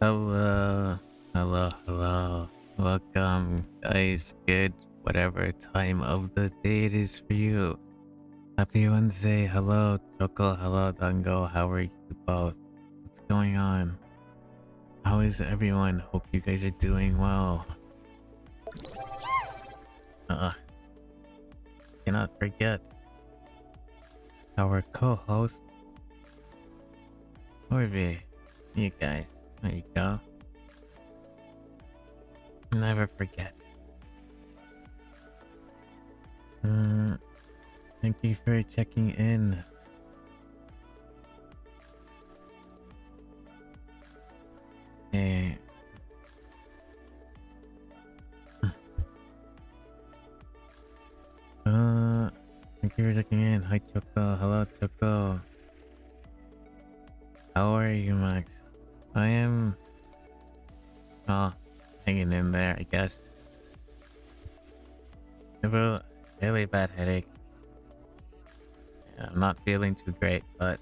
Hello, hello. Welcome, guys. Good, whatever time of the day it is for you. Happy Wednesday. Hello, Choco. Hello, Dango. How are you both? What's going on? How is everyone? Hope you guys are doing well. Cannot forget our co-host, Orby. You guys, there you go. Never forget. Thank you for checking in. Hey. Thank you for checking in. Hi, Choco. Hello, Choco. How are you, Max? I am... hanging in there, I guess. I have a really bad headache. Yeah, I'm not feeling too great, but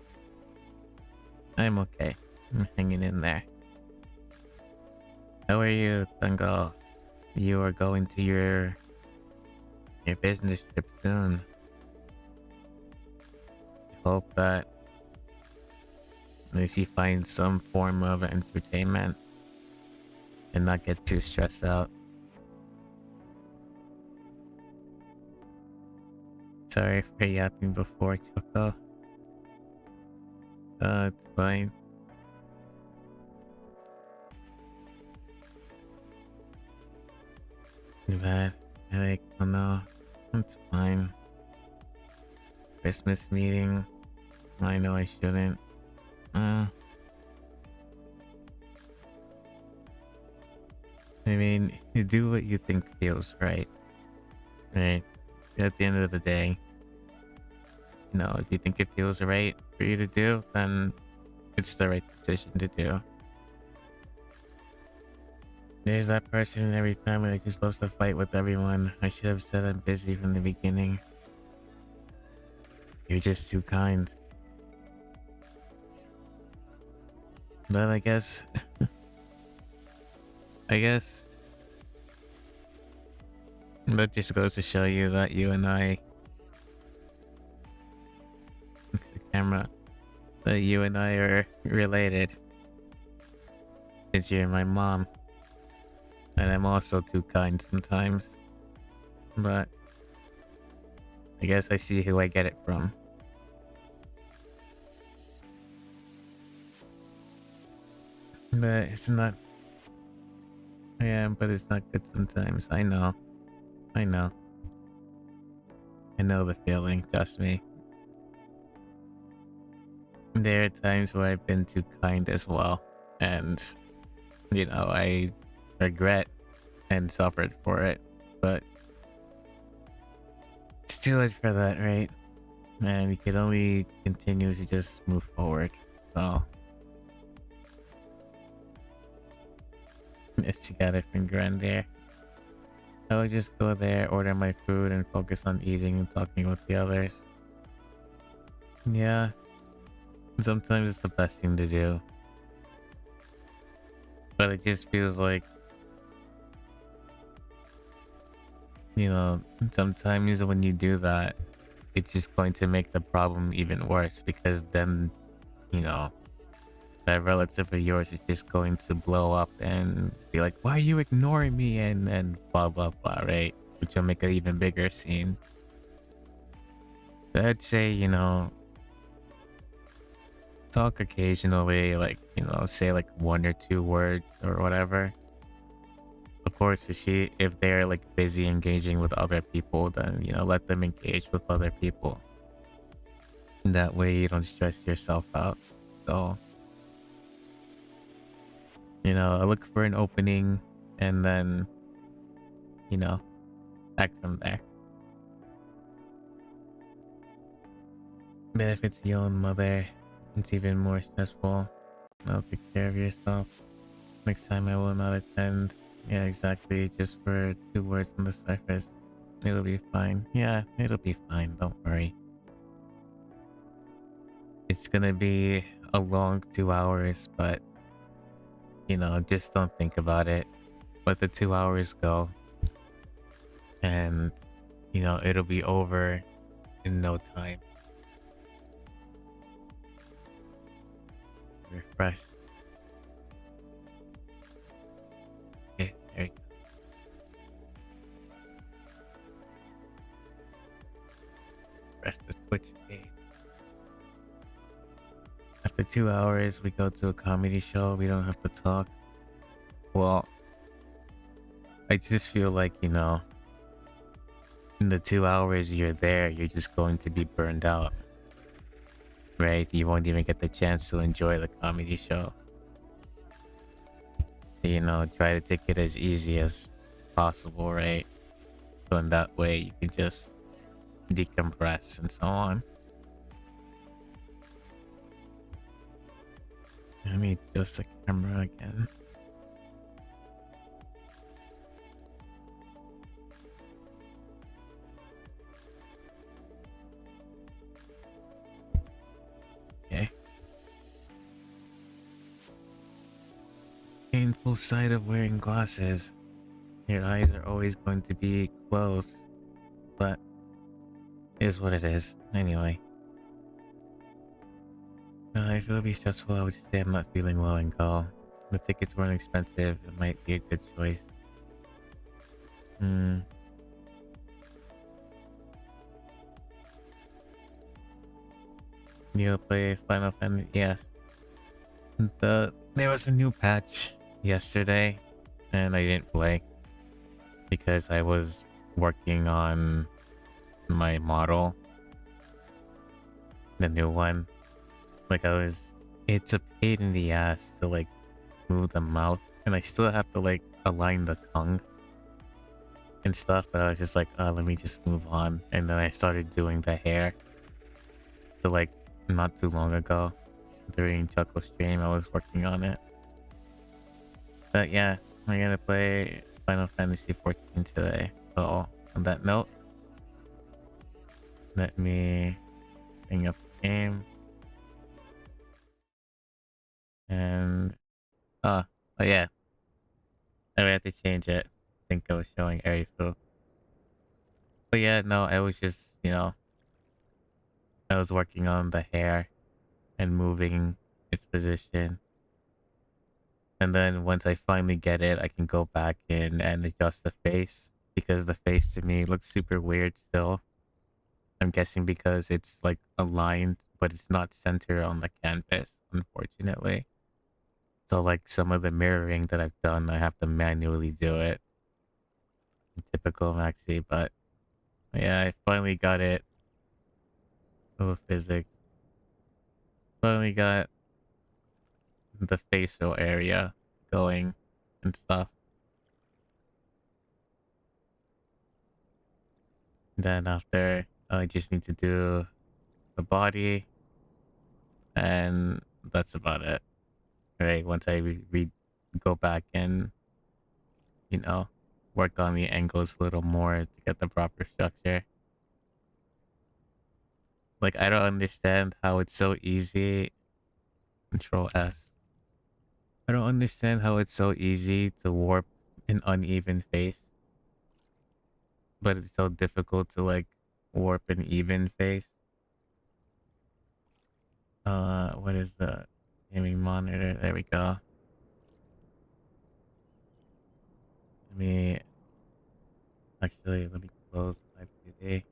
I'm okay. I'm hanging in there. How are you, Tango? You are going to your business trip soon. I hope that at least you find some form of entertainment and not get too stressed out. Sorry for yapping before, Choco. It's fine. Bad headache, oh no. It's fine. Christmas meeting. I know I shouldn't. I mean, you do what you think feels right. Right? At the end of the day, you know, if you think it feels right for you to do, then it's the right decision to do. There's that person in every family that just loves to fight with everyone. I should have said I'm busy from the beginning. You're just too kind. But I guess... that just goes to show you that you and I... Fix the camera. That you and I are related. Because you're my mom. And I'm also too kind sometimes. But... I guess I see who I get it from. But it's not... Yeah, but it's not good sometimes. I know. I know. I know the feeling, trust me. There are times where I've been too kind as well. And, you know, I regret and suffered for it. But it's too late for that, right? And you can only continue to just move forward. So... Yes, you got it from Grand there. I would just go there, order my food, and focus on eating and talking with the others. Yeah, sometimes it's the best thing to do. But it just feels like, you know, sometimes when you do that, it's just going to make the problem even worse, because then, you know, that relative of yours is just going to blow up and be like, why are you ignoring me? And blah, blah, blah, right? Which will make an even bigger scene. So I'd say, you know, talk occasionally, like, you know, say like 1 or 2 words or whatever. Of course, if they're like busy engaging with other people, then, you know, let them engage with other people. That way you don't stress yourself out. So, you know, I look for an opening and then, you know, act from there. But if it's your own mother, it's even more stressful. Now take care of yourself. Next time I will not attend. Yeah, exactly. Just for 2 words on the surface. It'll be fine. Yeah, it'll be fine. Don't worry. It's gonna be a long 2 hours, but you know, just don't think about it. Let the 2 hours go, and you know, it'll be over in no time. Refresh. Okay, there you go. Press the Twitch page. After 2 hours, we go to a comedy show. We don't have to talk. Well, I just feel like, you know, in the 2 hours you're there, you're just going to be burned out, right? You won't even get the chance to enjoy the comedy show. You know, try to take it as easy as possible, right? So in that way, you can just decompress and so on. Let me adjust the camera again. Okay. Painful sight of wearing glasses. Your eyes are always going to be closed, but it is what it is. Anyway. If it'll be stressful, I would just say I'm not feeling well and go. The tickets weren't expensive. It might be a good choice. You'll play Final Fantasy? Yes. There was a new patch yesterday, and I didn't play because I was working on my model, the new one. Like it's a pain in the ass to like move the mouth, and I still have to like align the tongue and stuff, but I was just like, let me just move on. And then I started doing the hair. So like not too long ago during Chuckle Stream, I was working on it. But yeah, I'm gonna play Final Fantasy XIV today. So on that note, let me bring up the game. And oh yeah, I had to change it. I think I was showing Arifu. But yeah, no, I was just, you know, I was working on the hair and moving its position. And then once I finally get it, I can go back in and adjust the face, because the face to me looks super weird still. I'm guessing because it's like aligned, but it's not centered on the canvas, unfortunately. So like some of the mirroring that I've done, I have to manually do it. Typical Maxi, but yeah, I finally got it. Oh, physics. Finally got the facial area going and stuff. Then after, I just need to do the body, and that's about it. Right? Once I go back and, you know, work on the angles a little more to get the proper structure. Like, I don't understand how it's so easy. Control S. I don't understand how it's so easy to warp an uneven face, but it's so difficult to like warp an even face. What is the gaming monitor? There we go. Let me close 5 2D.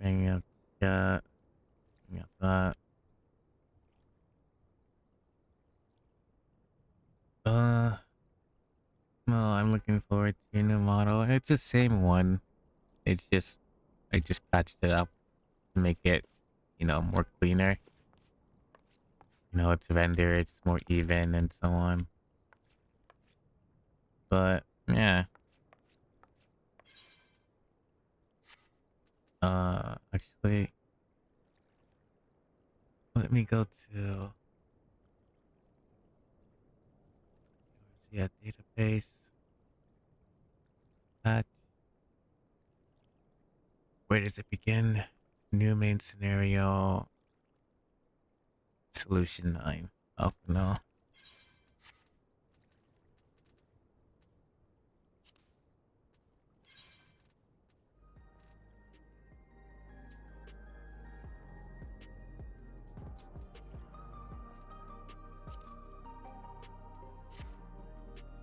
Bring up chat. Bring up that. No, I'm looking forward to your new model. It's the same one. It's just, I just patched it up to make it, you know, more cleaner. You know, it's rendered, it's more even and so on. But yeah. Actually, let me go to, yeah, database. patch. Where does it begin? New main scenario. Solution 9. Oh no.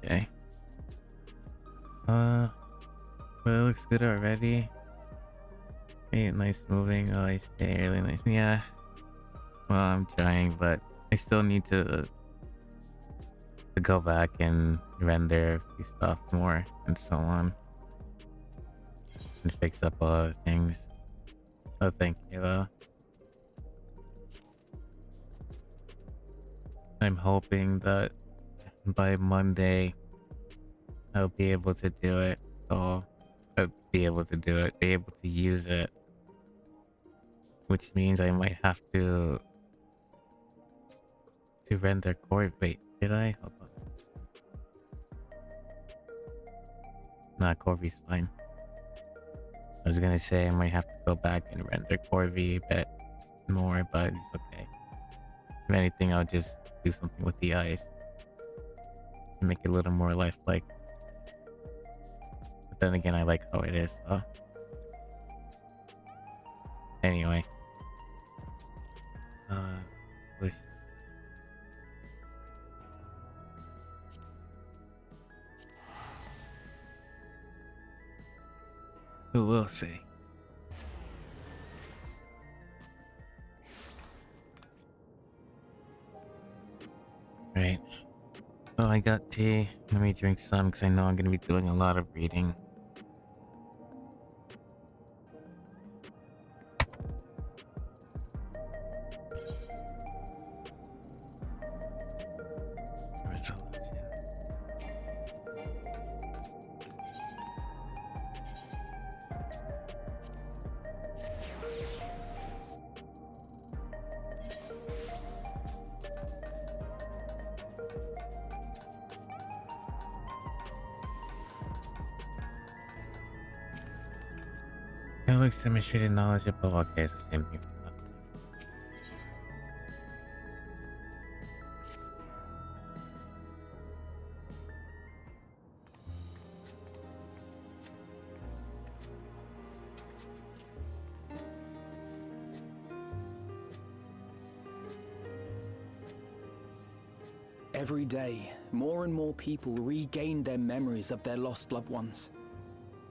Okay. Well, it looks good already. Hey, nice moving. Oh, I say really nice. Yeah. Well, I'm trying, but I still need to go back and render a few stuff more and so on, and fix up other things. Oh, thank you though. I'm hoping that by Monday I'll be able to do it. So I'll be able to do it, be able to use it, which means I might have to render core. Wait, did I? Hold on. Nah, Corby's fine. I was gonna say I might have to go back and render Corby a bit more, but it's okay. If anything, I'll just do something with the eyes to make it a little more lifelike. But then again, I like how it is, so. Anyway. Solution. Who will say? Right. Oh, I got tea. Let me drink some because I know I'm going to be doing a lot of reading. Alex demonstrated knowledge of okay, it's the same thing. Every day, more and more people regain their memories of their lost loved ones.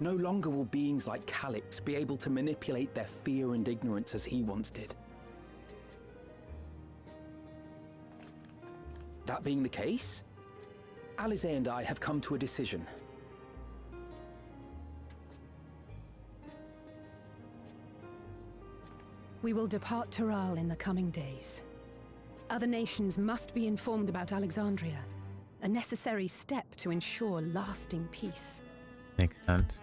No longer will beings like Calix be able to manipulate their fear and ignorance as he once did. That being the case, Alize and I have come to a decision. We will depart Taral in the coming days. Other nations must be informed about Alexandria, a necessary step to ensure lasting peace. Makes sense.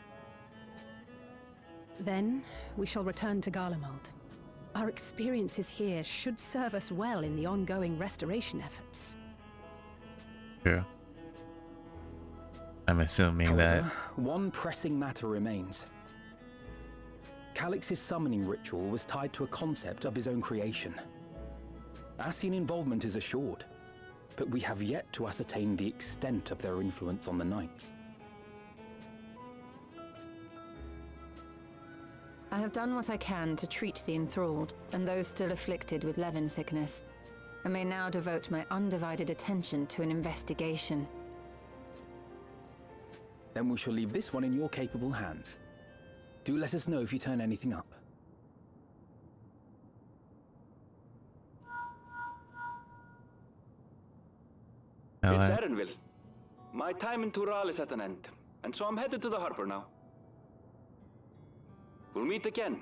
Then, we shall return to Garlemald. Our experiences here should serve us well in the ongoing restoration efforts. True. I'm assuming However, that... one pressing matter remains. Calix's summoning ritual was tied to a concept of his own creation. Ascian involvement is assured, but we have yet to ascertain the extent of their influence on the Ninth. I have done what I can to treat the enthralled and those still afflicted with Levin sickness, and may now devote my undivided attention to an investigation. Then we shall leave this one in your capable hands. Do let us know if you turn anything up. It's Erenville. My time in Tural is at an end, and so I'm headed to the harbor now. We'll meet again,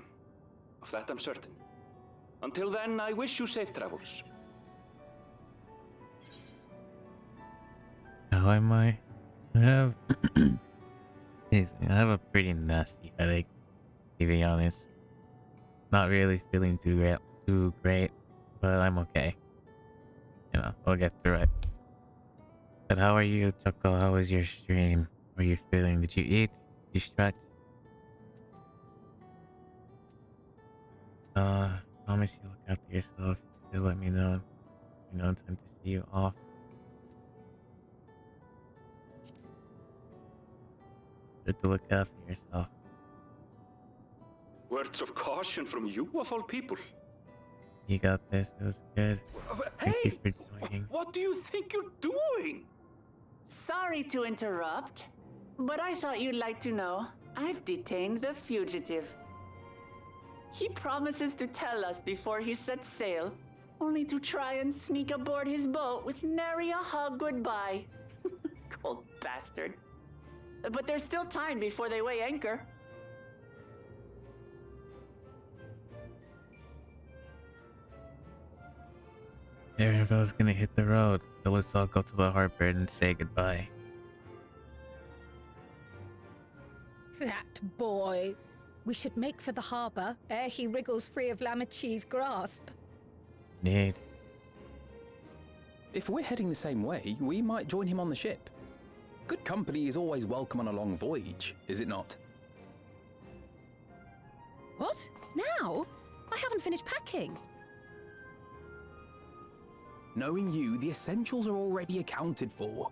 of that I'm certain. Until then, I wish you safe travels. How am I? I have... I have a pretty nasty headache, to be honest. Not really feeling too great, but I'm okay. You know, we'll get through it. But how are you, Choco? How was your stream? How are you feeling? Did you eat? You stretch. Promise you look after yourself. Just let me know. You know, time to see you off. Good to look after yourself. Words of caution from you, of all people. You got this. It was good. Thank you for joining. What do you think you're doing? Sorry to interrupt, but I thought you'd like to know I've detained the fugitive. He promises to tell us before he sets sail, only to try and sneak aboard his boat with nary a hug goodbye. Cold bastard. But there's still time before they weigh anchor. Everyone's gonna hit the road, so let's all go to the harbor and say goodbye. That boy. We should make for the harbour ere he wriggles free of Lamachi's grasp. Need. If we're heading the same way, we might join him on the ship. Good company is always welcome on a long voyage, is it not? What? Now? I haven't finished packing. Knowing you, the essentials are already accounted for.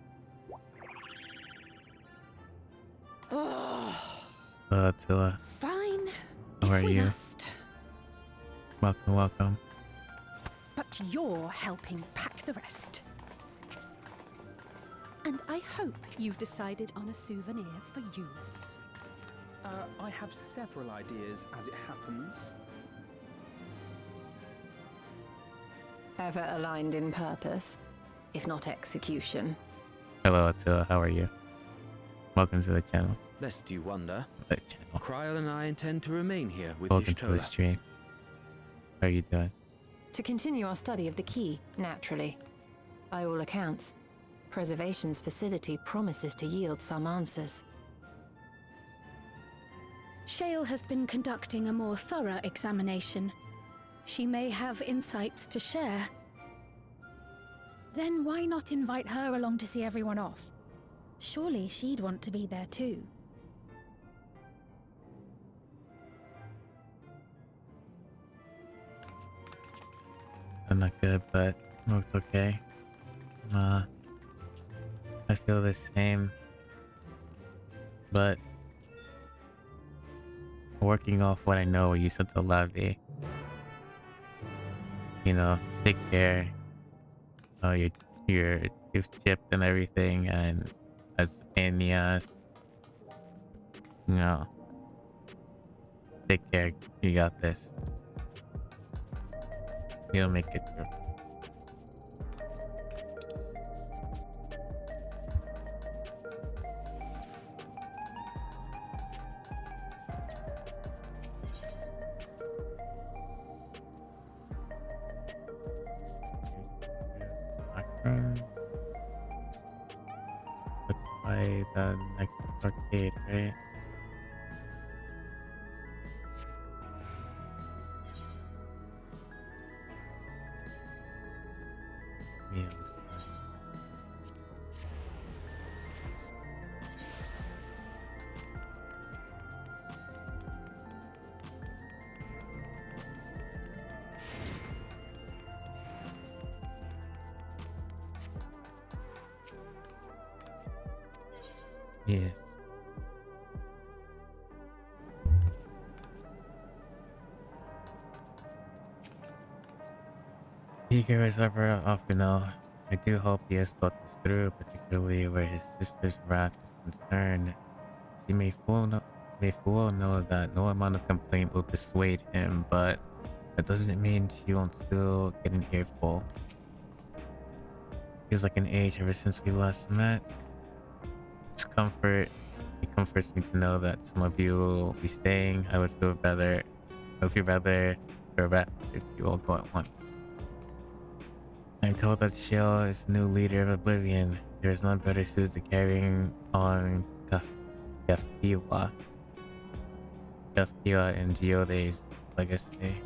Oh, Attila, fine. how are if we you? must. Welcome, welcome. But you're helping pack the rest. And I hope you've decided on a souvenir for Eunice. I have several ideas as it happens. Ever aligned in purpose, if not execution. Hello, Attila, how are you? Welcome to the channel. Lest you wonder, The channel. Kryl and I intend to remain here with Welcome to the Y'shtola. stream. How are you doing? To continue our study of the key, naturally. By all accounts, Preservation's facility promises to yield some answers. Shale has been conducting a more thorough examination. She may have insights to share. Then why not invite her along to see everyone off? Surely she'd want to be there too. I'm not good, but looks okay. I feel the same, but working off what I know, you said to Lavi. You know, take care. Your tooth chipped and everything, and as a pain in the ass. You know, take care. You got this. You'll make it through. That's by the next arcade, right? Meals. Yes. Eager as ever, off and know. I do hope he has thought this through, particularly where his sister's wrath is concerned. She may full know that no amount of complaint will dissuade him, but that doesn't mean she won't still get an earful. Feels like an age ever since we last met. It comforts me to know that some of you will be staying. I would feel rather bereft if you all go at once. I'm told that Shale is the new leader of Oblivion. There is none better suited to carrying on Kefkiwa and Geode's legacy.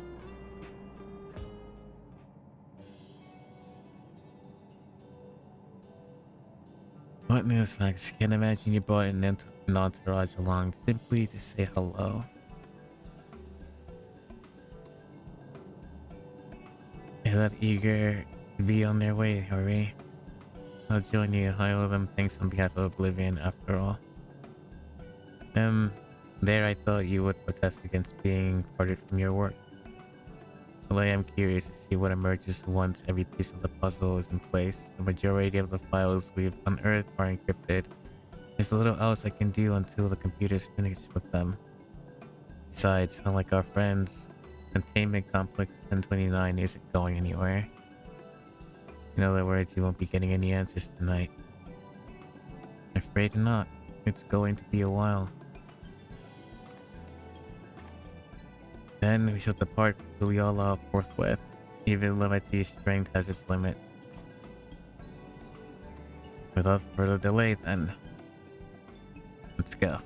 What news, Max? Can't imagine you brought an entourage along simply to say hello. They're that eager to be on their way, hurry. I'll join you. I owe them thanks on behalf of Oblivion, after all. There I thought you would protest against being parted from your work. Well, I am curious to see what emerges once every piece of the puzzle is in place. The majority of the files we've unearthed are encrypted. There's little else I can do until the computer's finished with them. Besides, unlike our friends, Containment Complex 1029 isn't going anywhere. In other words, you won't be getting any answers tonight. Afraid not. It's going to be a while. Then we shall depart to Liala forthwith. Even Leviti's strength has its limit. Without further delay, then. Let's go.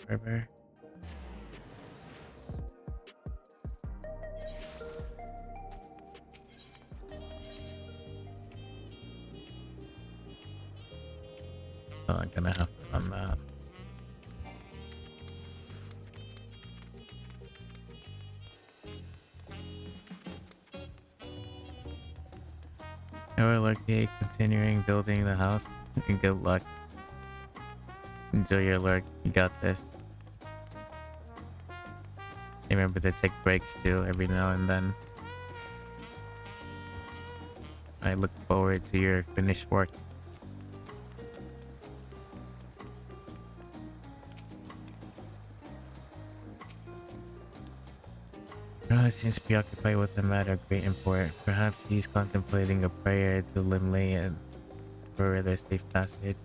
River. So I'm gonna have to run that. We're lucky continuing building the house. And good luck. Enjoy your lurk. You got this. Remember to take breaks too every now and then. I look forward to your finished work. Seems preoccupied with a matter of great import. Perhaps he's contemplating a prayer to Limley for their safe passage.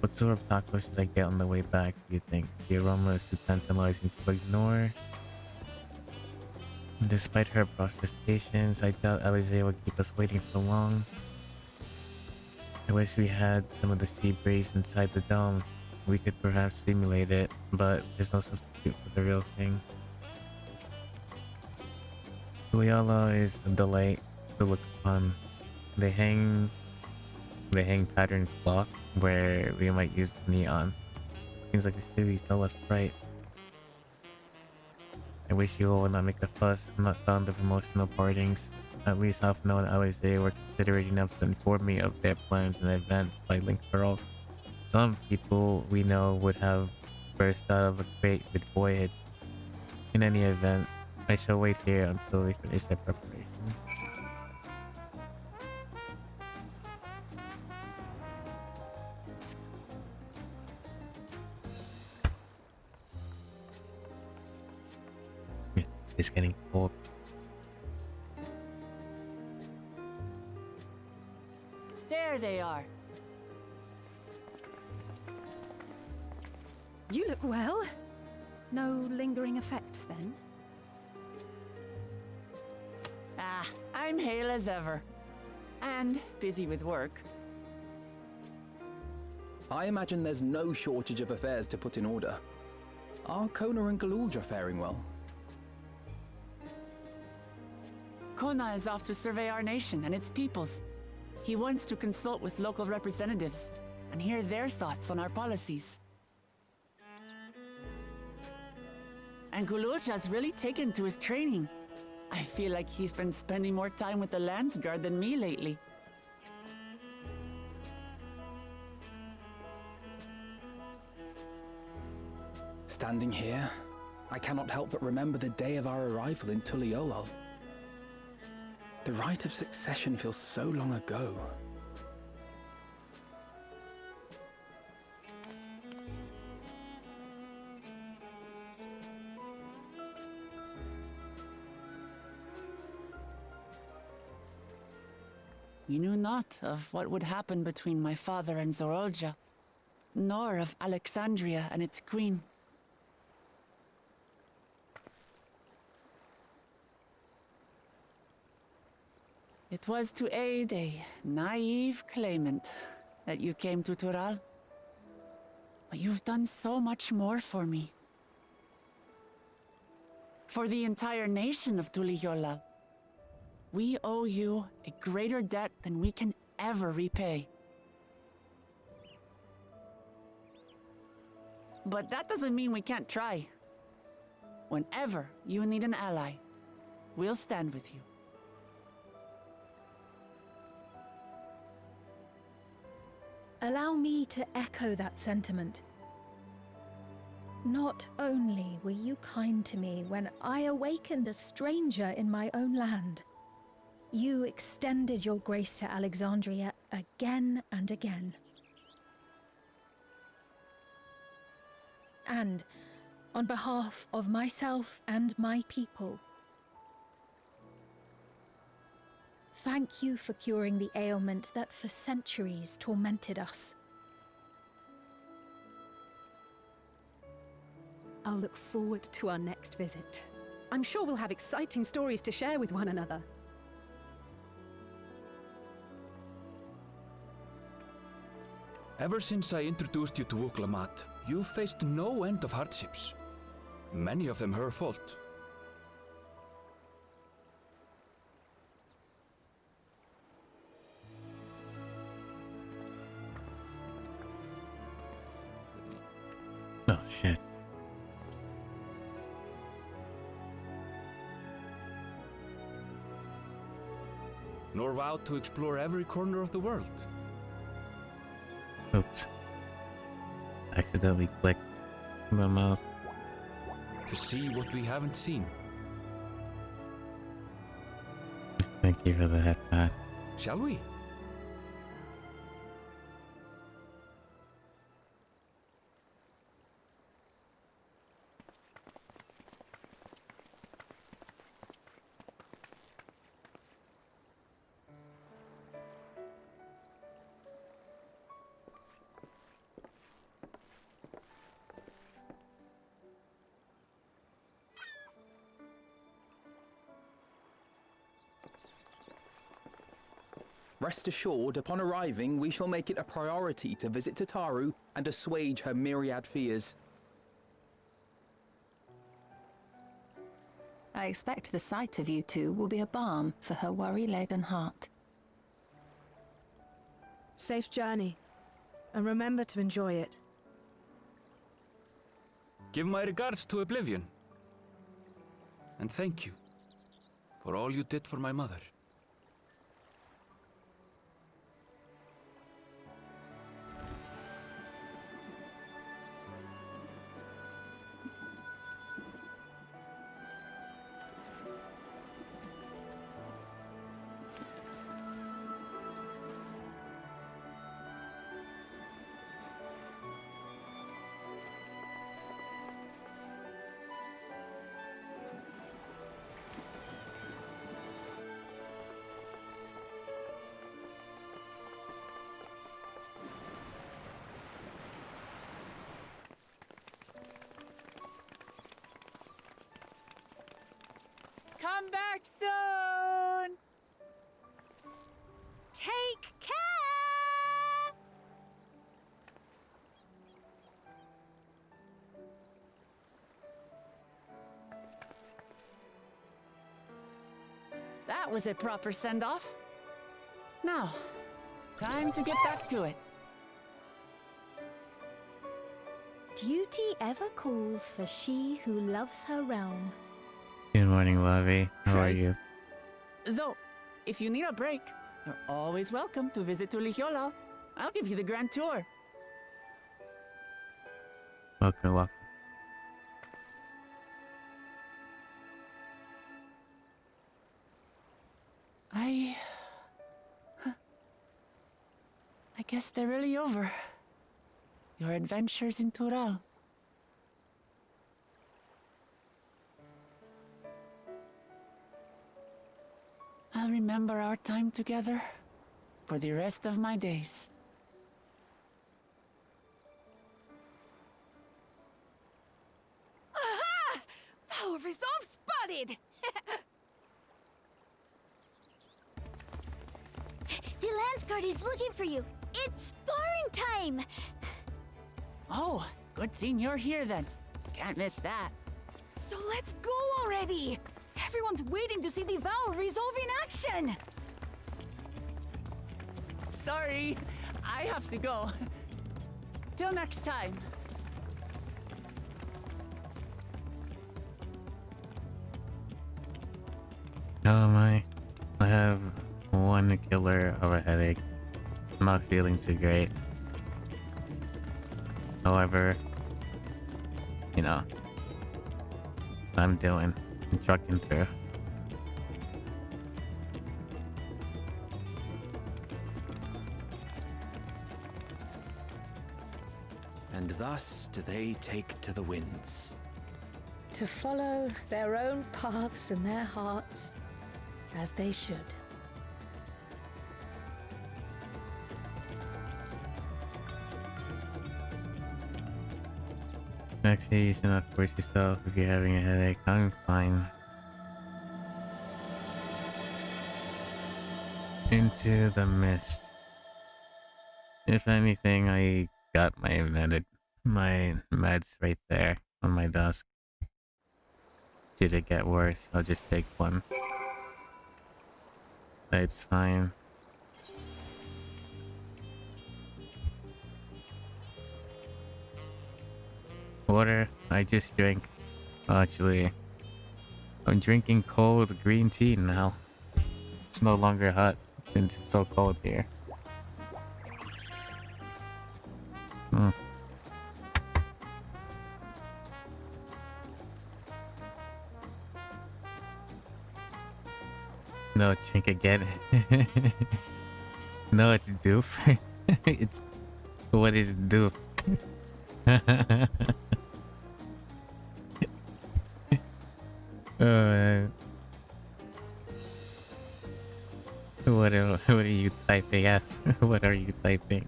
What sort of taco should I get on the way back, do you think? The aroma is too tantalizing to ignore. Despite her protestations, I doubt Alize will keep us waiting for long. I wish we had some of the sea breeze inside the dome. We could perhaps simulate it, but there's no substitute for the real thing. Liala is a delight to look upon. They hang patterned clock where we might use neon. Seems like the city's no less bright. I wish you all would not make a fuss. I'm not fond of emotional partings. At least half known Alize were considerate enough to inform me of their plans and events by link pearl. Some people we know would have burst out of a great big voyage. In any event, I shall wait here until they finish their preparation. It's getting cold. There they are. You look well. No lingering effects then? Ah, I'm hale as ever. And busy with work. I imagine there's no shortage of affairs to put in order. Are Kona and Galulja faring well? Kona is off to survey our nation and its peoples. He wants to consult with local representatives and hear their thoughts on our policies. And Galulja's really taken to his training. I feel like he's been spending more time with the Lance Guard than me lately. Standing here, I cannot help but remember the day of our arrival in Tuliolol. The rite of succession feels so long ago. We knew not of what would happen between my father and Zorolja, nor of Alexandria and its queen. It was to aid a naive claimant that you came to Tural. But you've done so much more for me. For the entire nation of Tuliyollal. We owe you a greater debt than we can ever repay. But that doesn't mean we can't try. Whenever you need an ally, we'll stand with you. Allow me to echo that sentiment. Not only were you kind to me when I awakened a stranger in my own land, you extended your grace to Alexandria again and again. And on behalf of myself and my people, thank you for curing the ailment that for centuries tormented us. I'll look forward to our next visit. I'm sure we'll have exciting stories to share with one another. Ever since I introduced you to Uklamat, you've faced no end of hardships. Many of them her fault. Oh shit. Nor vowed to explore every corner of the world. Oops. Accidentally clicked the mouse. To see what we haven't seen. Thank you for that, Pat. Shall we? Rest assured, upon arriving, we shall make it a priority to visit Tataru and assuage her myriad fears. I expect the sight of you two will be a balm for her worry-laden heart. Safe journey, and remember to enjoy it. Give my regards to Oblivion. And thank you for all you did for my mother. Come back soon! Take care! That was a proper send-off. Now, time to get back to it. Duty ever calls for she who loves her realm. Good morning, Lavi. How are Right. you? Though, if you need a break, you're always welcome to visit Tuliyollal. I'll give you the grand tour. Welcome, welcome. I guess they're really over. Your adventures in Tural. I'll remember our time together for the rest of my days. Aha! Power resolve spotted! The Lance Guard is looking for you. It's sparring time! Oh, good thing you're here then. Can't miss that. So let's go already! Everyone's waiting to see the vow resolve in action! Sorry, I have to go. Till next time. Oh my. I have one killer of a headache. I'm not feeling too great. However, you know, I'm doing. I'm trucking through. And thus do they take to the winds. To follow their own paths and their hearts, as they should. Actually, you should not force yourself if you're having a headache. I'm fine. Into the mist. If anything, I got my meds right there on my desk. Should it get worse, I'll just take one. It's fine. Water, I just drank. Actually, I'm drinking cold green tea now. It's no longer hot since it's so cold here. No, drink again. No, it's doof. It's... What is doof? Oh man. What are you typing? Yes. What are you typing?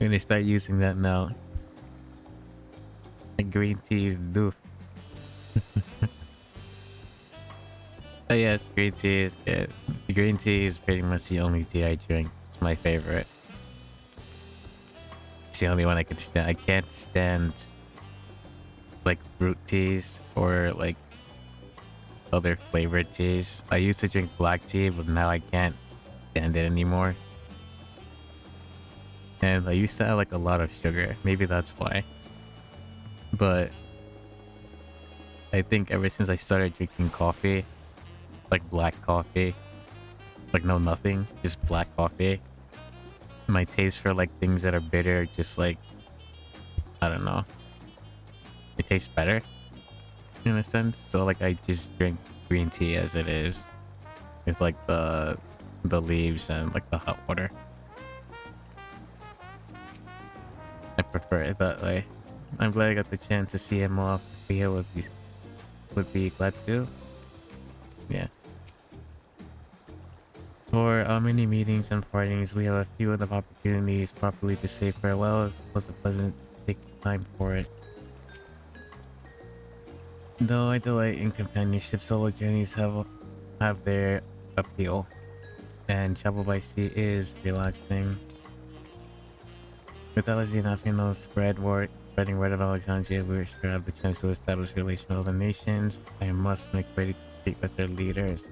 I'm gonna start using that now. The green tea is doof. Oh yes, green tea is good. The green tea is pretty much the only tea I drink. It's my favorite. It's the only one I can stand. I can't stand like fruit teas or like other flavored teas. I used to drink black tea, but now I can't stand it anymore. And I used to add like a lot of sugar. Maybe that's why. But I think ever since I started drinking coffee, like black coffee, like no nothing, just black coffee, my taste for like things that are bitter just like, I don't know, it tastes better in a sense. So like I just drink green tea as it is with like the leaves and like the hot water. I prefer it that way. I'm glad I got the chance to see him off. He would be glad to. Yeah. For many meetings and partings, we have a few of the opportunities properly to say farewells. It was a pleasant take time for it. Though I delight in companionship, solo journeys have their appeal, and travel by sea is relaxing. With Alexina spreading word of Alexandria, we sure have the chance to establish relations with other nations. I must make ready to speak with their leaders.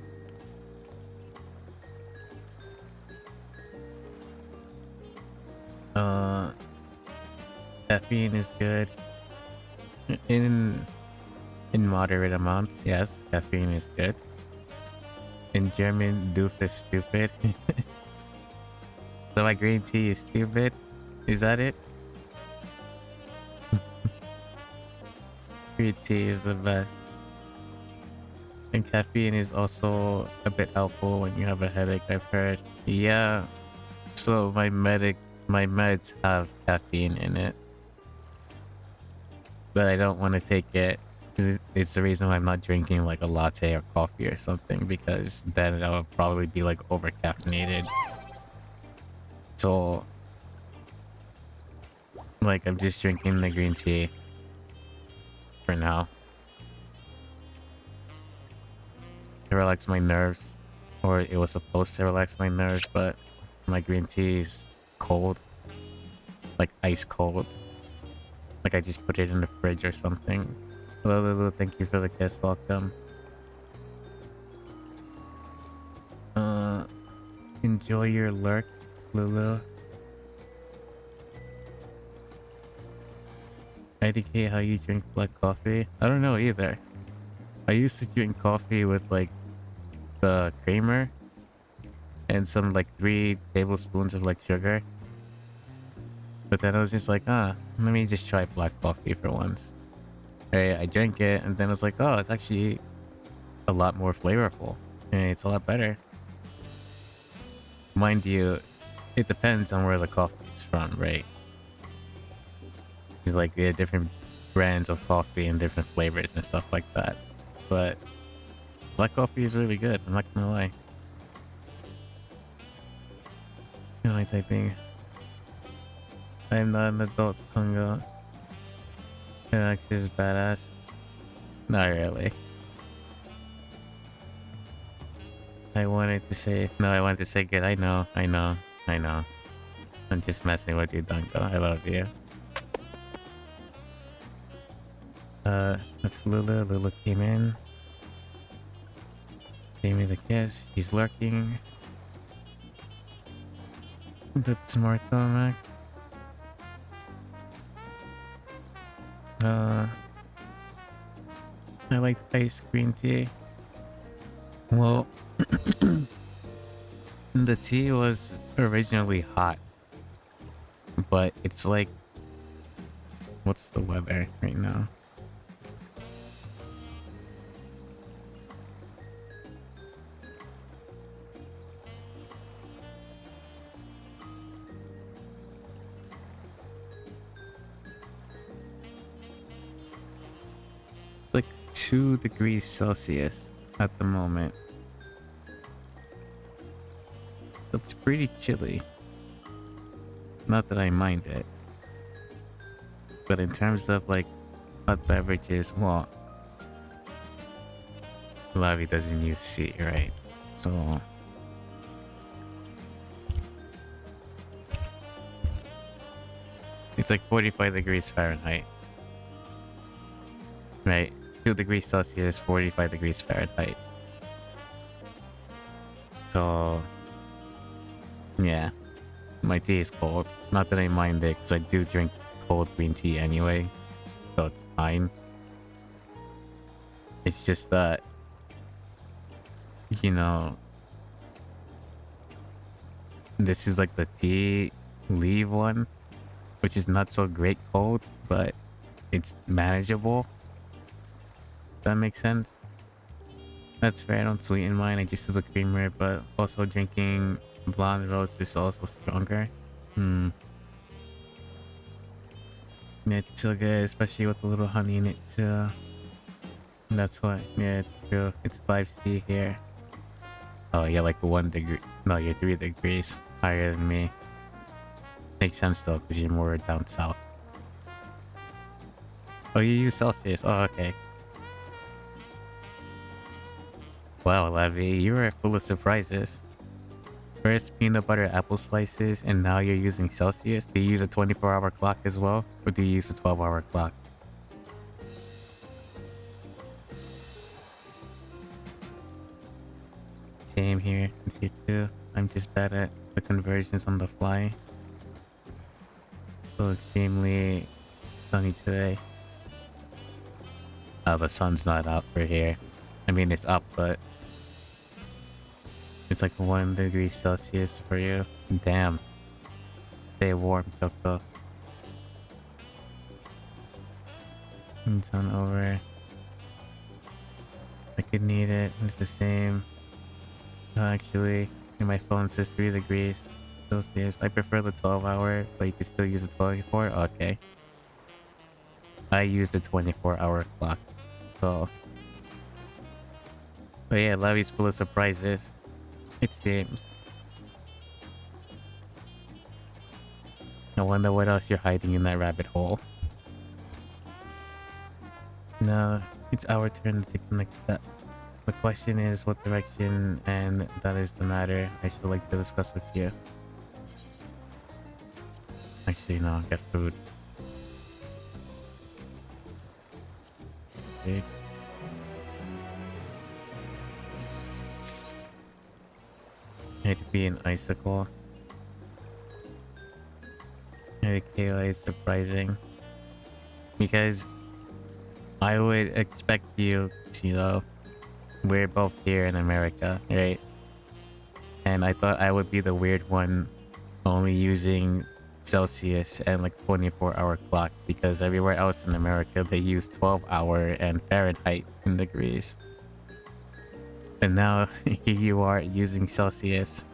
Caffeine is good. In moderate amounts, yes, caffeine is good. In German, doof is stupid. So my green tea is stupid? Is that it? Green tea is the best. And caffeine is also a bit helpful when you have a headache, I've heard. Yeah. So my meds have caffeine in it. But I don't want to take it. It's the reason why I'm not drinking like a latte or coffee or something, because then I would probably be like over caffeinated. So like I'm just drinking the green tea for now to relax my nerves. Or it was supposed to relax my nerves, but my green tea is cold. Like ice cold. Like I just put it in the fridge or something. Hello Lulu, thank you for the guest welcome. Enjoy your lurk, Lulu. IDK, how you drink black coffee? I don't know either. I used to drink coffee with like the creamer and some like 3 tablespoons of like sugar. But then I was just like, let me just try black coffee for once. I drank it and then I was like, oh, it's actually a lot more flavorful and it's a lot better. Mind you, it depends on where the coffee's from, right? It's like different brands of coffee and different flavors and stuff like that. But black coffee is really good, I'm not gonna lie. Am I typing? I am not an adult, Congo. Alex is badass. Not really. I wanted to say good. I know. I'm just messing with you, Dunko. I love you. That's Lulu. Lulu came in. Gave me the kiss. She's lurking. That's smart though, Max. I like iced green tea. Well, the tea was originally hot, but it's like, what's the weather right now? It's like 2 degrees Celsius at the moment. It's pretty chilly. Not that I mind it. But in terms of like hot beverages, well, Lavi doesn't use C, right? So it's like 45 degrees Fahrenheit. Right? 2 degrees Celsius, 45 degrees Fahrenheit. So yeah, my tea is cold. Not that I mind it, because I do drink cold green tea anyway, so it's fine. It's just that, you know, this is like the tea leaf one, which is not so great cold, but it's manageable. That makes sense. That's fair. I don't sweeten mine. I just do the creamer, but also drinking blonde roast is also stronger. Yeah, it's so good, especially with a little honey in it too. That's why. Yeah, it's true. It's 5C here. Oh, you're like 1 degree. No, you're 3 degrees higher than me. Makes sense though, because you're more down south. Oh, you use Celsius. Oh, okay. Wow, Lavi, you are full of surprises. First peanut butter apple slices, and now you're using Celsius. Do you use a 24-hour clock as well, or do you use a 12-hour clock? Same here. It's here too. I'm just bad at the conversions on the fly. So extremely sunny today. Oh, the sun's not out for here. I mean, it's up, but it's like 1 degree Celsius for you. Damn. Stay warm, Choco. It's on over. I could need it. It's the same. No, actually, my phone says 3 degrees Celsius. I prefer the 12-hour, but you can still use the 24. Okay. I use the 24-hour clock. So. But yeah, Lavi's full of surprises. It seems. I wonder what else you're hiding in that rabbit hole. No, it's our turn to take the next step. The question is what direction, and that is the matter I should like to discuss with you. Actually, no, get food. Okay. It'd be an icicle. The KOA is surprising because I would expect you, you know, we're both here in America, right? And I thought I would be the weird one only using Celsius and like 24-hour clock, because everywhere else in America they use 12-hour and Fahrenheit in degrees. And now here you are using Celsius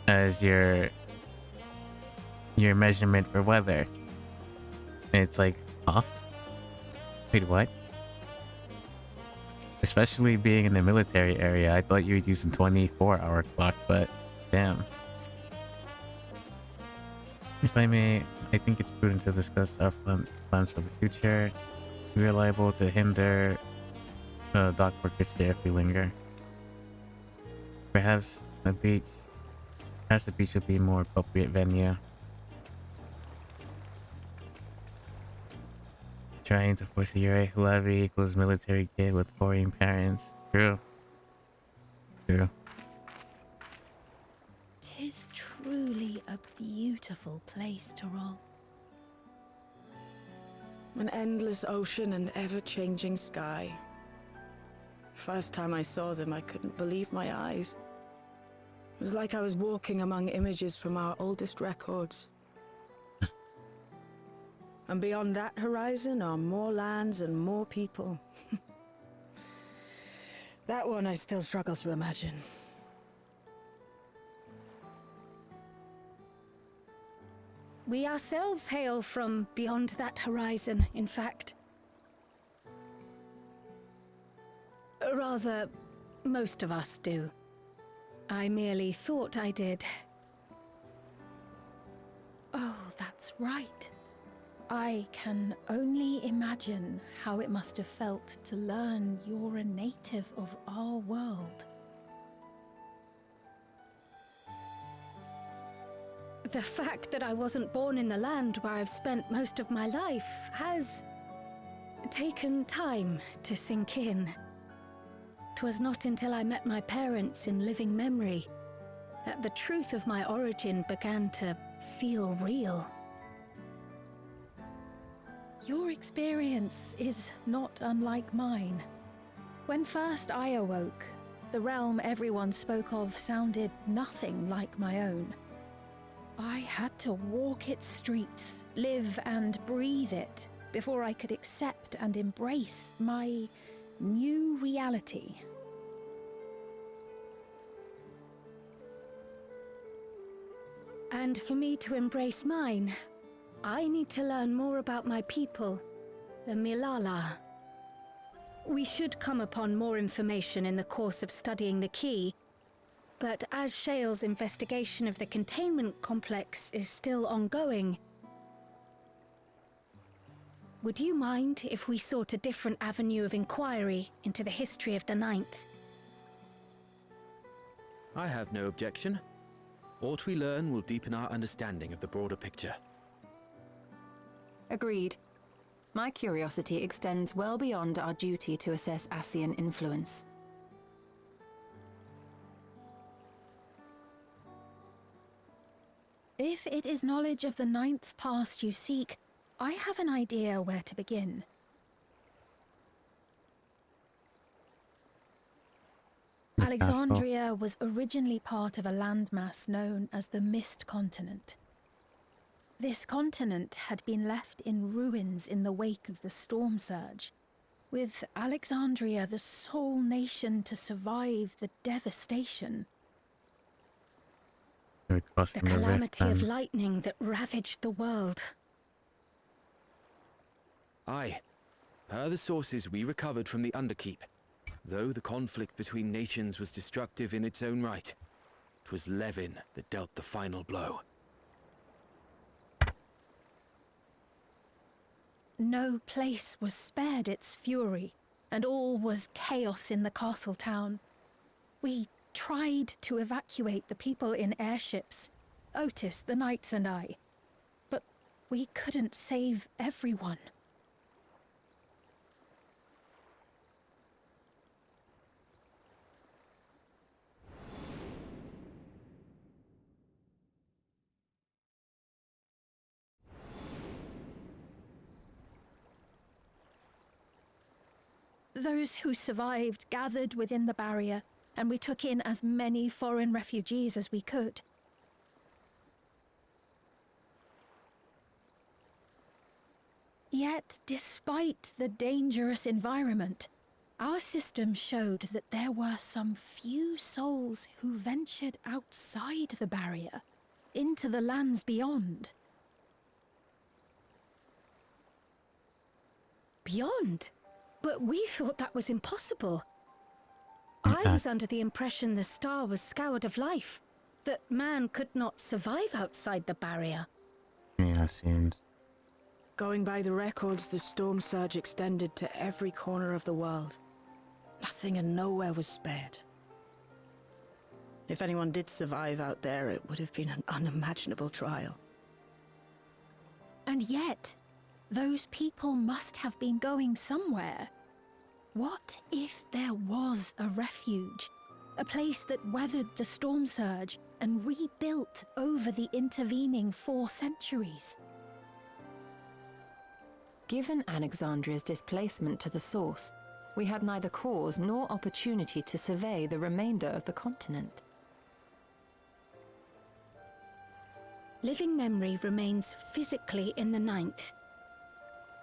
as your measurement for weather. And it's like, huh? Wait, what? Especially being in the military area, I thought you would use a 24-hour clock, but damn. If I may, I think it's prudent to discuss our plans for the future. We are liable to hinder dock workers here if we linger. Perhaps the beach would be a more appropriate venue. Trying to force a Yuri levy equals military kid with foreign parents. True. True. Tis truly a beautiful place to roll. An endless ocean and ever-changing sky. First time I saw them, I couldn't believe my eyes. It was like I was walking among images from our oldest records. And beyond that horizon are more lands and more people. That one I still struggle to imagine. We ourselves hail from beyond that horizon, in fact. Rather, most of us do. I merely thought I did. Oh, that's right. I can only imagine how it must have felt to learn you're a native of our world. The fact that I wasn't born in the land where I've spent most of my life has taken time to sink in. 'Twas not until I met my parents in living memory that the truth of my origin began to feel real. Your experience is not unlike mine. When first I awoke, the realm everyone spoke of sounded nothing like my own. I had to walk its streets, live and breathe it, before I could accept and embrace my new reality. And for me to embrace mine, I need to learn more about my people, the Milala. We should come upon more information in the course of studying the key, but as Shale's investigation of the containment complex is still ongoing, would you mind if we sought a different avenue of inquiry into the history of the Ninth? I have no objection. What we learn will deepen our understanding of the broader picture. Agreed. My curiosity extends well beyond our duty to assess Ascian influence. If it is knowledge of the Ninth's past you seek, I have an idea where to begin. Alexandria was originally part of a landmass known as the Mist Continent. This continent had been left in ruins in the wake of the storm surge, with Alexandria the sole nation to survive the devastation. The calamity of lightning that ravaged the world. Aye. Per the sources we recovered from the Underkeep, though the conflict between nations was destructive in its own right, it was Levin that dealt the final blow. No place was spared its fury, and all was chaos in the castle town. We tried to evacuate the people in airships, Otis, the knights, and I, but we couldn't save everyone. Those who survived gathered within the barrier, and we took in as many foreign refugees as we could. Yet, despite the dangerous environment, our system showed that there were some few souls who ventured outside the barrier, into the lands beyond. Beyond? But we thought that was impossible. I was under the impression the star was scoured of life, that man could not survive outside the barrier. Yeah, seems. Going by the records, the storm surge extended to every corner of the world. Nothing and nowhere was spared. If anyone did survive out there, it would have been an unimaginable trial. And yet, those people must have been going somewhere. What if there was a refuge? A place that weathered the storm surge and rebuilt over the intervening 4 centuries? Given Alexandria's displacement to the source, we had neither cause nor opportunity to survey the remainder of the continent. Living memory remains physically in the 9th.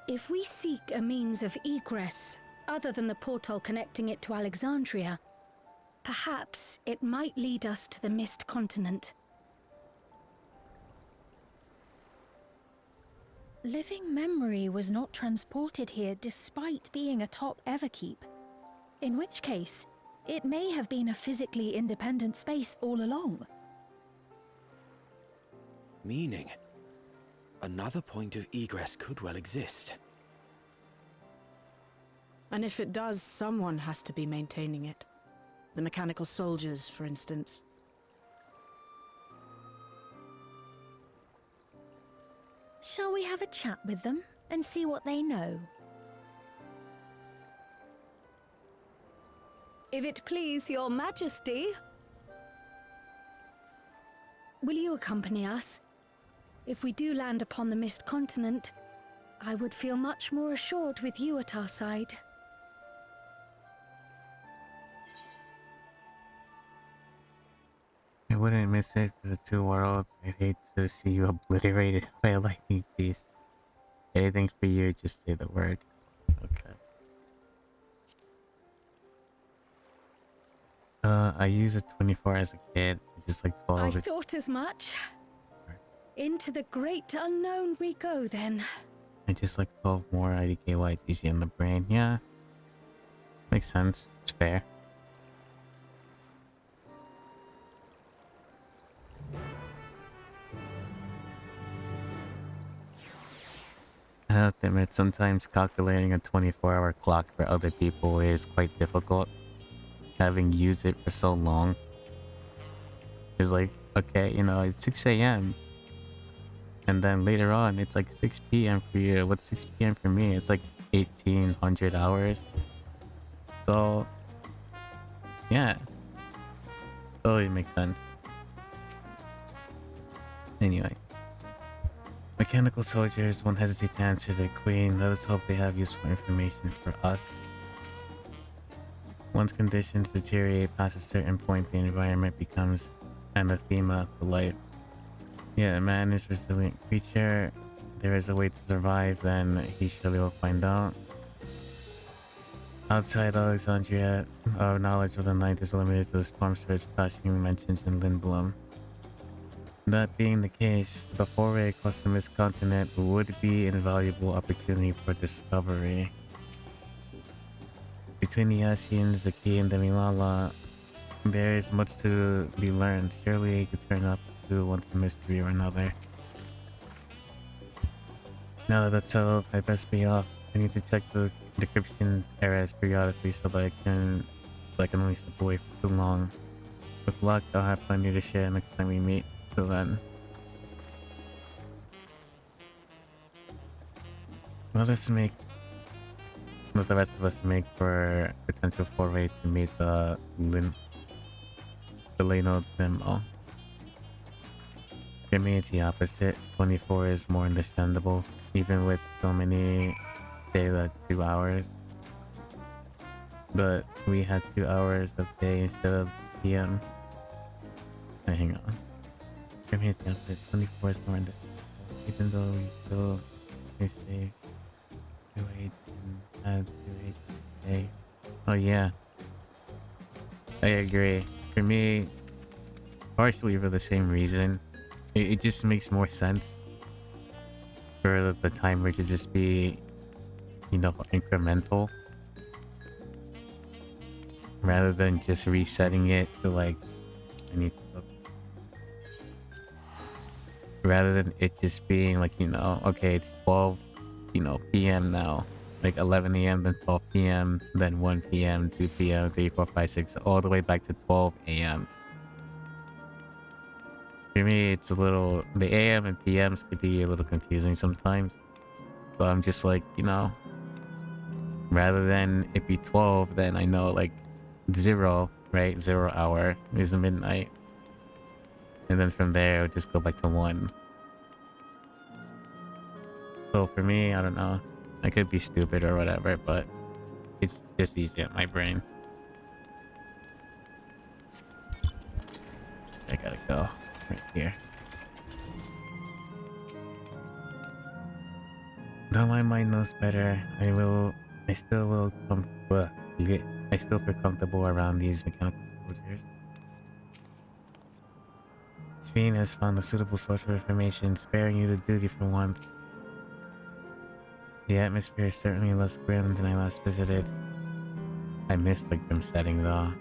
If we seek a means of egress, other than the portal connecting it to Alexandria, perhaps it might lead us to the Mist Continent. Living memory was not transported here despite being atop Everkeep, in which case, it may have been a physically independent space all along. Meaning, another point of egress could well exist. And if it does, someone has to be maintaining it. The mechanical soldiers, for instance. Shall we have a chat with them and see what they know? If it please your majesty. Will you accompany us? If we do land upon the Mist Continent, I would feel much more assured with you at our side. I wouldn't miss it for the 2 worlds. I'd hate to see you obliterated by a lightning beast. Anything for you, just say the word. Okay. I used a 24 as a kid. Just like 12. I thought as much. Into the great unknown we go then. I just like 12 more IDKY. It's easy in the brain. Yeah. Makes sense. It's fair. I have to admit, sometimes calculating a 24-hour clock for other people is quite difficult. Having used it for so long. It's like, okay, you know, it's 6 a.m. And then later on, it's like 6 p.m. for you. What's 6 p.m. for me? It's like 1,800 hours. So, yeah. Totally makes sense. Anyway. Mechanical soldiers won't hesitate to answer their queen. Let us hope they have useful information for us. Once conditions deteriorate past a certain point, the environment becomes anathema to life. Yeah, man is a resilient creature. There is a way to survive, then he surely will find out. Outside Alexandria, our knowledge of the night is limited to the storm surge passing mentions in Lindblom. That being the case, the foray across the Mist Continent would be an invaluable opportunity for discovery. Between the Ascians, the Key, and the Milala, there is much to be learned. Surely it could turn up to one mystery or another. Now that that's settled, I best be off. I need to check the decryption errors periodically so that I can only step away for too long. With luck, I'll have plenty to share next time we meet. Till then. Let the rest of us make for potential foray to meet the Leno demo. For me, it's the opposite. 24 is more understandable, even with so many say that 2 hours. But we had 2 hours of day instead of PM. Hang on. For me, it's the opposite. 24 is more understandable, even though we still may say 2H and add 2H a day. Oh yeah, I agree. For me, partially for the same reason. It just makes more sense for the timer to just be, you know, incremental rather than just resetting it to like rather than it just being like, you know, okay, it's 12, you know, PM now, like 11 AM, then 12 PM, then 1 PM, 2 PM, 3, 4, 5, 6, all the way back to 12 AM. For me, it's a little, the AM and PMs could be a little confusing sometimes. So I'm just like, you know, rather than it be 12, then I know like 0, right? 0 hour is midnight. And then from there, it'll just go back to 1. So for me, I don't know. I could be stupid or whatever, but it's just easy in my brain. I gotta go. Right here. Though my mind knows better, I still feel comfortable around these mechanical soldiers. Sphene has found a suitable source of information, sparing you the duty for once. The atmosphere is certainly less grim than I last visited. I missed the grim setting though,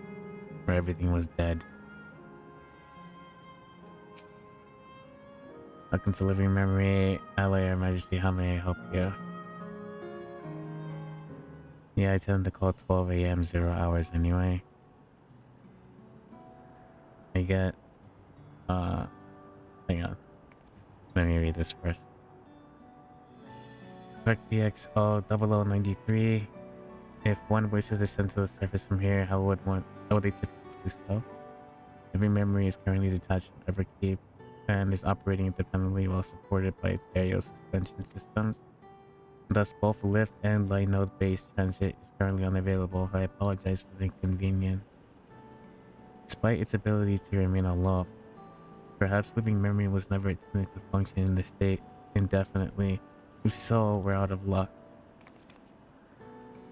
where everything was dead. Welcome to Living Memory. Ally, Your Majesty, how may I help you? Yeah, I tend to call 12 AM 0 hours anyway. I get, hang on. Let me read this first. Correct DXO 0093. If one were to descend to the surface from here, how would they typically do so? Living Memory is currently detached from Everkeep and is operating independently while supported by its aerial suspension systems. Thus, both lift and light node-based transit is currently unavailable. I apologize for the inconvenience. Despite its ability to remain aloft, perhaps Living Memory was never intended to function in this state indefinitely. If so, we're out of luck.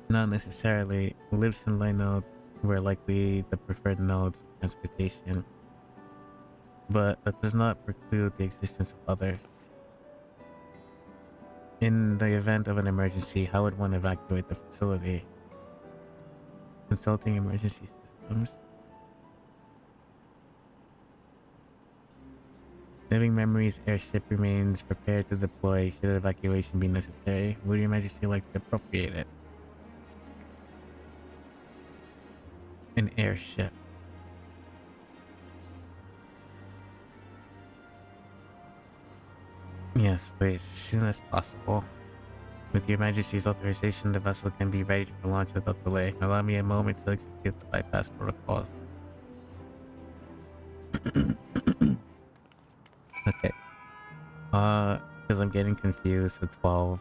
Not necessarily. Lifts and light nodes were likely the preferred nodes of transportation, but that does not preclude the existence of others. In the event of an emergency, how would one evacuate the facility? Consulting emergency systems. Living Memory's airship remains prepared to deploy should evacuation be necessary. Would Your Majesty like to appropriate it? An airship. Yes, please, as soon as possible. With Your Majesty's authorization, the vessel can be ready for launch without delay. Allow me a moment to execute the bypass protocols. Okay. Because I'm getting confused with 12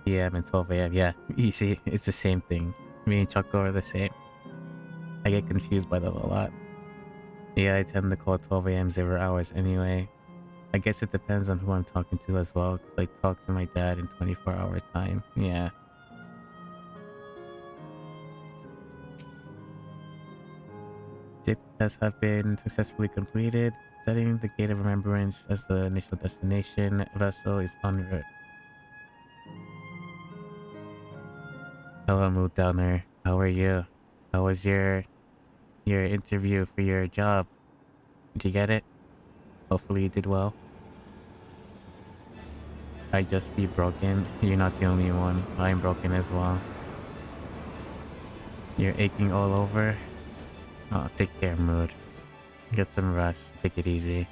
PM and 12 AM. Yeah, easy. It's the same thing. Me and Choco are the same. I get confused by them a lot. Yeah, I tend to call 12 AM 0 hours anyway. I guess it depends on who I'm talking to as well, because I talk to my dad in 24-hour time. Yeah. Safety tests have been successfully completed. Setting the Gate of Remembrance as the initial destination. Vessel is en route. Hello, Mood Downer. How are you? How was your interview for your job? Did you get it? Hopefully you did well. I just be broken. You're not the only one. I'm broken as well. You're aching all over. Oh, take care, Mood. Get some rest. Take it easy.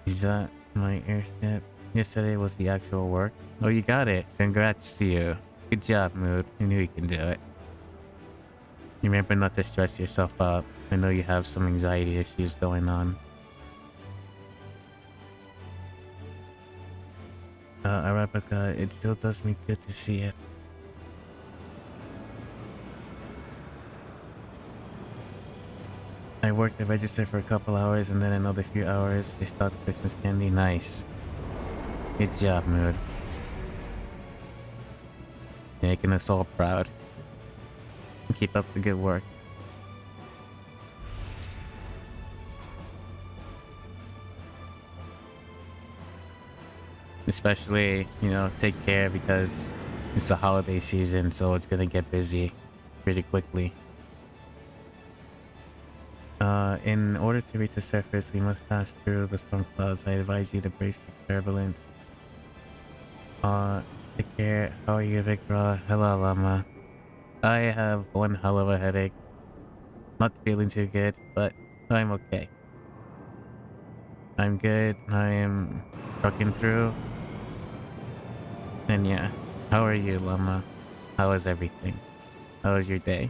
Is that my airship? Yesterday was the actual work. Oh, you got it. Congrats to you. Good job, Mood. I knew you can do it. Remember not to stress yourself out. I know you have some anxiety issues going on. Arabica, it still does me good to see it. I worked the register for a couple hours and then another few hours. I stocked Christmas candy. Nice. Good job, Mood. Making us all proud. Keep up the good work. Especially, you know, take care because it's the holiday season, so it's gonna get busy pretty quickly. In order to reach the surface, we must pass through the storm clouds. I advise you to brace for turbulence. Take care. How are you, Vikra? Hello, Lama. I have one hell of a headache. Not feeling too good, but I'm okay. I'm good. I am trucking through. And yeah, how are you, Lama? How is everything? How was your day?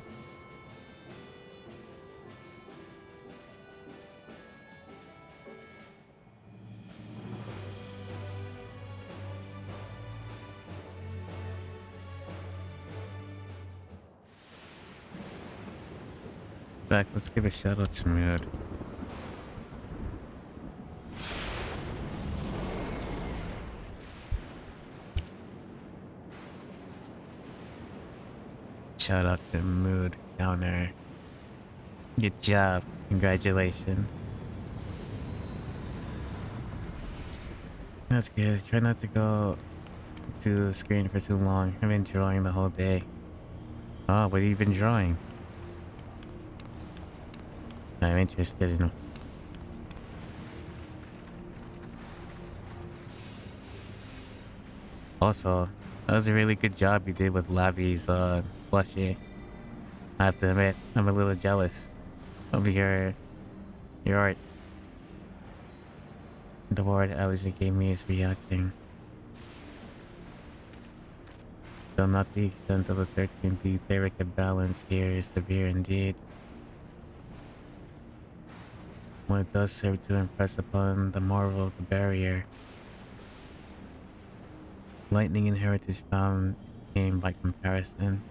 Back, let's give a shout out to Mood. Shout out to Mood Downer. Good job. Congratulations. That's good. Try not to go to the screen for too long. I've been drawing the whole day. Oh, what have you been drawing? I'm interested in... Also, that was a really good job you did with Lavi's plushie. I have to admit, I'm a little jealous of your art. The word Alice gave me is reacting. Though not the extent of the 13th, the etheric imbalance here is severe indeed. When it does serve to impress upon the marvel of the barrier. Lightning and heritage found came by comparison.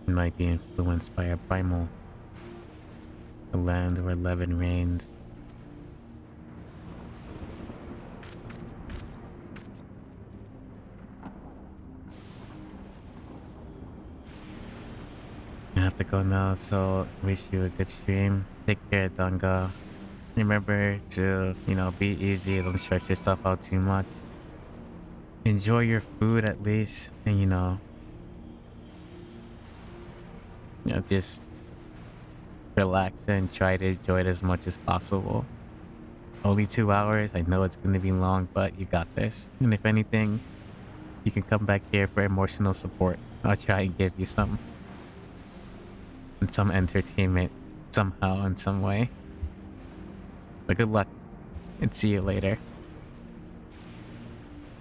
It might be influenced by a primal. The land where Levin reigns. I have to go now, so wish you a good stream. Take care, Danga. Remember to, you know, be easy. Don't stress yourself out too much. Enjoy your food at least, and you know, just relax and try to enjoy it as much as possible. Only 2 hours. I know it's gonna be long, but you got this. And if anything, you can come back here for emotional support. I'll try and give you some entertainment somehow in some way. But good luck and see you later.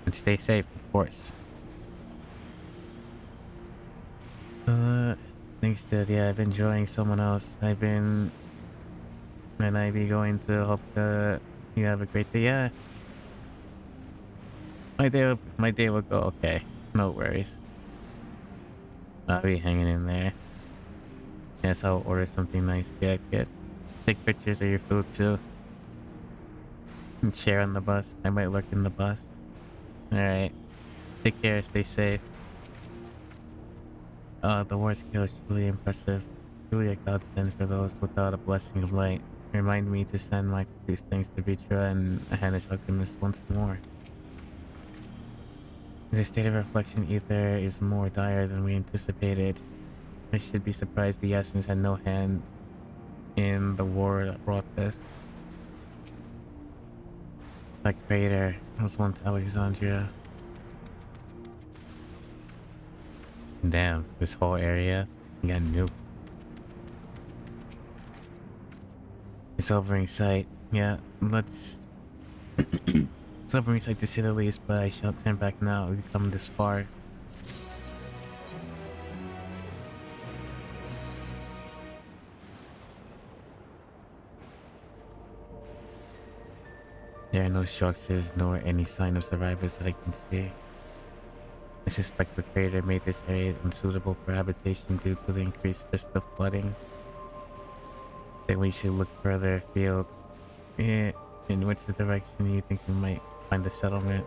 And stay safe, of course. Thanks, Dad. Yeah, I've been enjoying someone else. I be going to hope that you have a great day. Yeah. My day will go okay. No worries. I'll be hanging in there. Yes, I'll order something nice. Good. Take pictures of your food too. And share on the bus. I might lurk in the bus. Alright. Take care, stay safe. The war skill is truly impressive. Truly a godsend for those without a blessing of light. Remind me to send my produced thanks to Vitra and Hanish Alchemist once more. The state of reflection ether is more dire than we anticipated. I should be surprised the Yasmins had no hand in the war that brought this. That crater was once Alexandria. Damn, this whole area got nuked. Sobering sight. Yeah, let's... Sobering sight to say the least, but I shall turn back now. We've come this far. There are no structures nor any sign of survivors that I can see. I suspect the crater made this area unsuitable for habitation due to the increased risk of flooding. Then we should look further afield. Yeah, in which direction do you think we might find a settlement?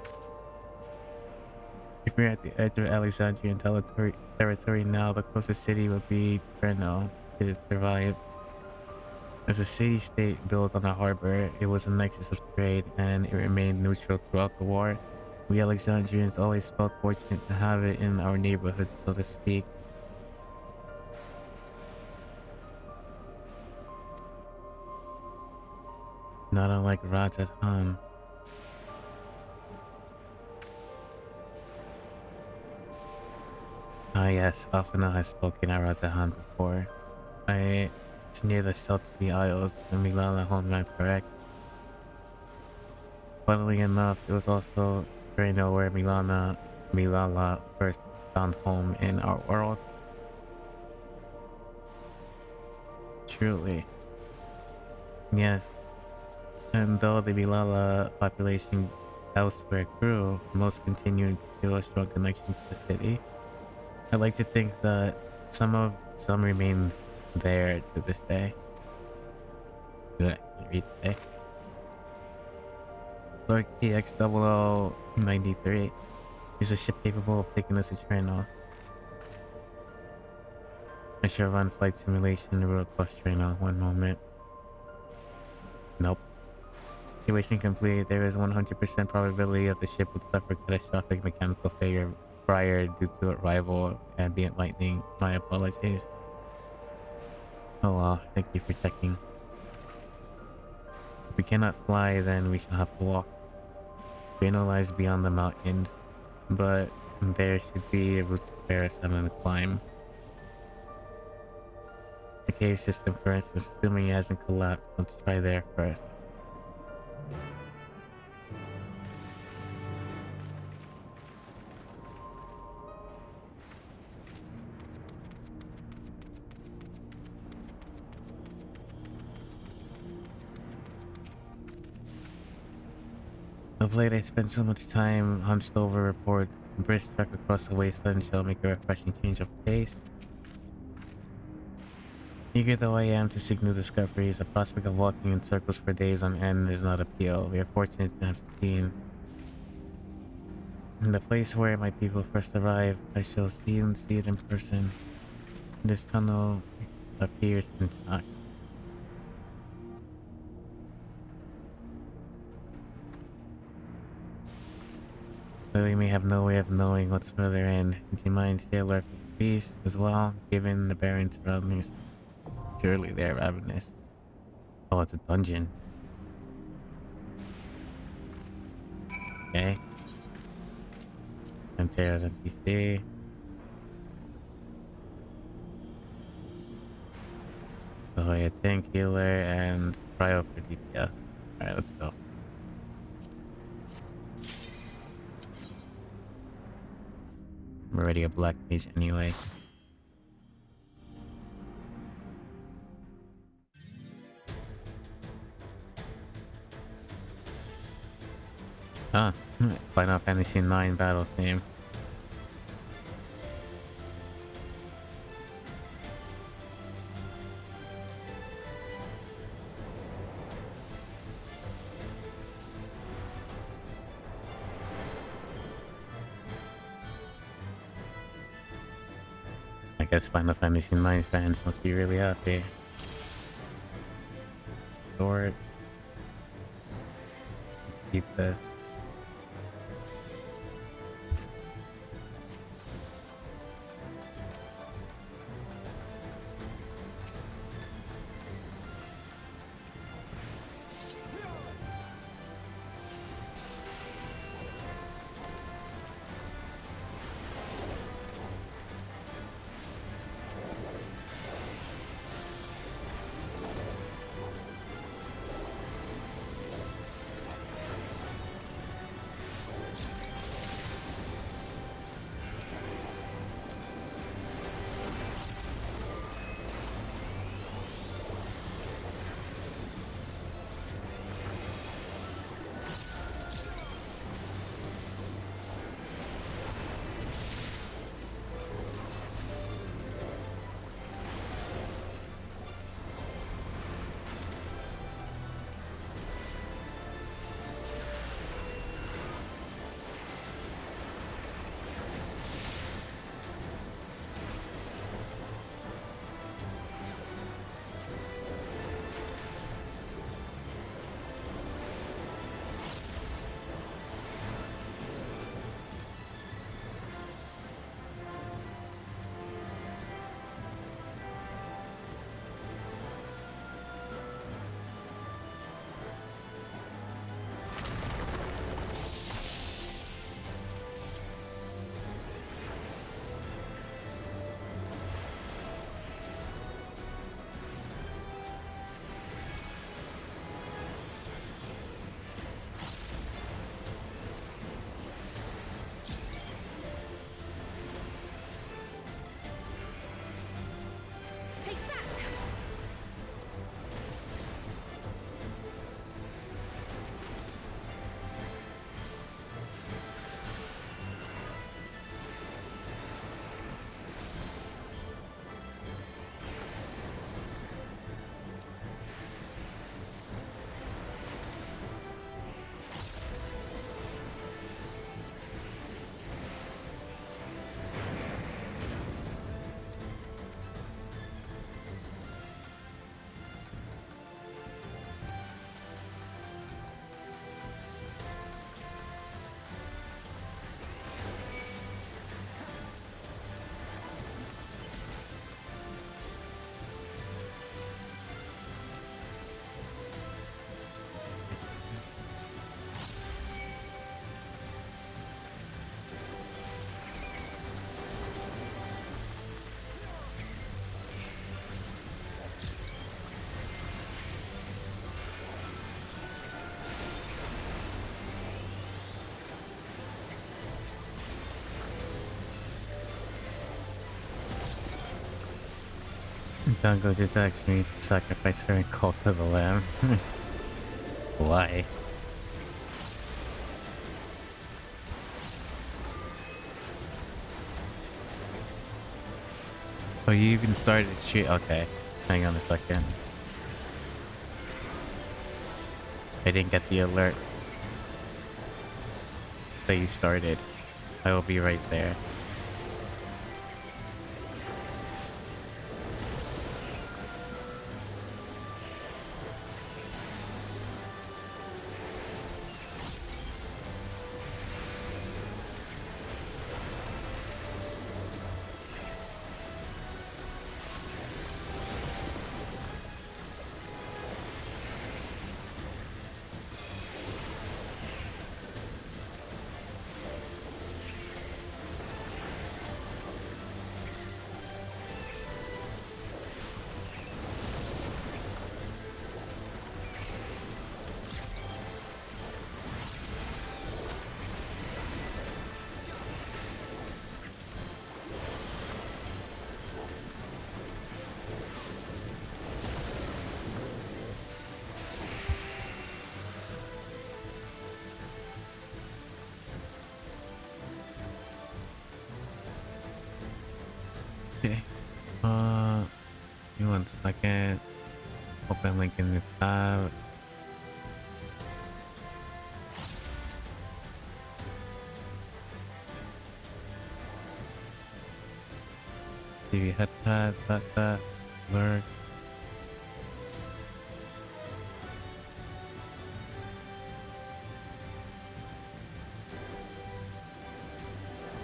If we're at the edge of Alexandrian territory now, the closest city would be Treno. Did it survive? As a city-state built on a harbor, it was a nexus of trade, and it remained neutral throughout the war. We Alexandrians always felt fortunate to have it in our neighborhood, so to speak. Not unlike Rajat Han. Ah yes, Afana has spoken at Rajat Han before. It's near the South Sea Isles, the Milala homeland, correct? Funnily enough, it was also Treno where Milala first found home in our world. Truly. Yes. And though the Milala population elsewhere grew, most continued to feel a strong connection to the city. I like to think that some remain there to this day. Did I read today? Lord TX0093 is a ship capable of taking us to Treno. I shall run flight simulation route across Treno. One moment. Nope. Situation complete. There is 100% probability that the ship would suffer catastrophic mechanical failure prior due to arrival. Ambient lightning. My apologies. Oh well, thank you for checking. If we cannot fly, then we shall have to walk. Treno lies beyond the mountains, but there should be a route to spare us on the climb. The cave system, for instance, assuming it hasn't collapsed, let's try there first. Of late, I spent so much time hunched over reports. A brisk trek across the wasteland shall make a refreshing change of pace. Eager though I am to seek new discoveries, the prospect of walking in circles for days on end is not appeal. We are fortunate to have seen in the place where my people first arrived. I shall see it in person. This tunnel appears intact. Though we may have no way of knowing what's further in, would you mind stay alert for the beast as well, given the barren surroundings? Surely they're ravenous. Oh, it's a dungeon. Okay. Pantera of NPC. So a tank healer and cryo for DPS. Alright, let's go. I'm already a black mage anyway. Ah, Final Fantasy IX battle theme. I guess Final Fantasy IX fans must be really happy. Sword. Keep this. Dango just asked me to sacrifice her and call for the lamb. Why? Oh, you even started shoot. Okay, hang on a second. I didn't get the alert that you started. I will be right there. Okay. Give me 1 second. Open link in the tab. TV headset, that, alert.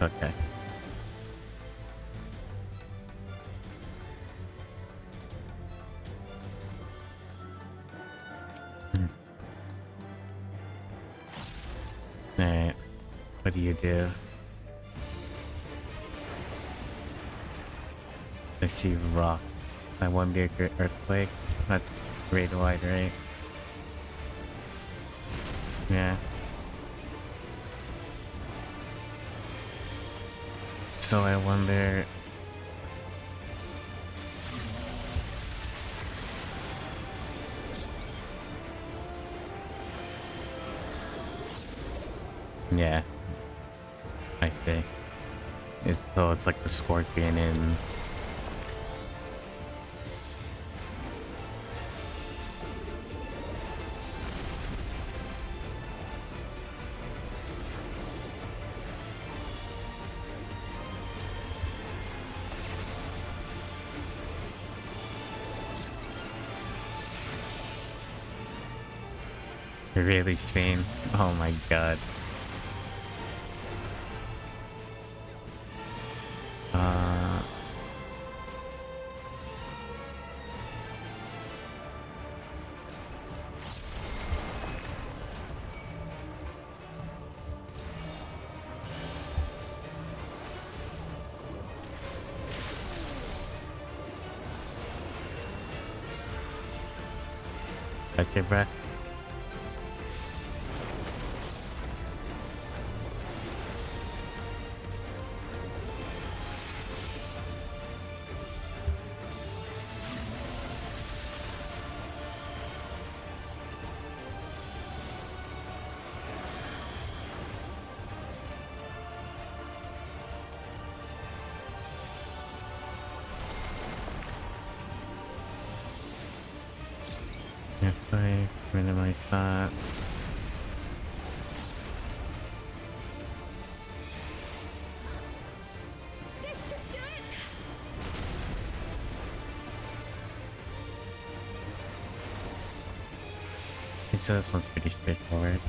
Okay. Alright. What do you do? I see rocks. I won the earthquake. That's great wide, right? Yeah. So I wonder. Yeah. I see. It's like the scorpion in really Spain. Oh my god. Catch your breath. Okay, minimize that. So this one's pretty straightforward.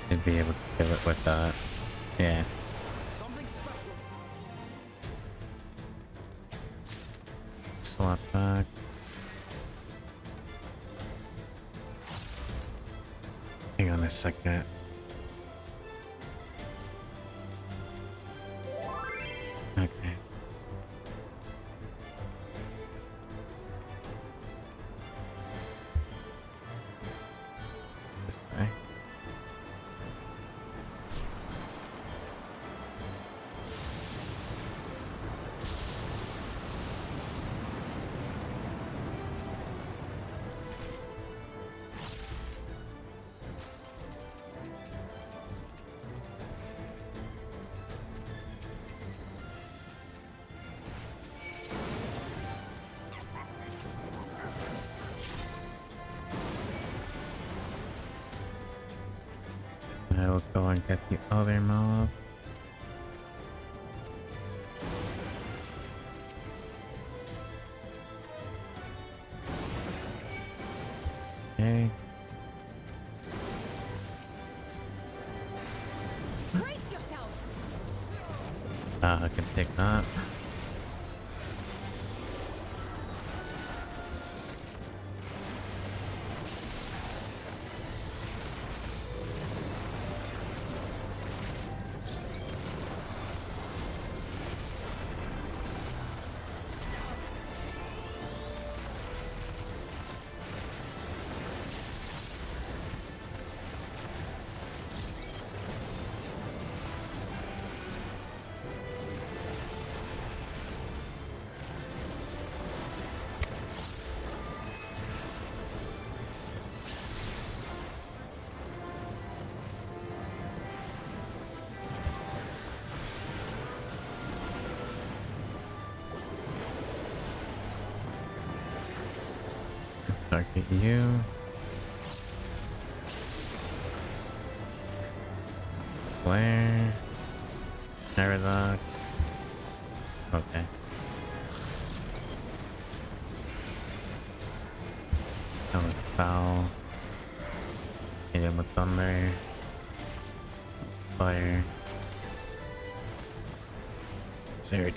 Should be able to kill it with that. Yeah. swap back. Hang on a second. Okay. This way. I will go and get the other mob. Okay. Brace yourself. I can take that. Target you. Where? Paradox. Okay. That was foul. Hit him with thunder. Fire. Zerd.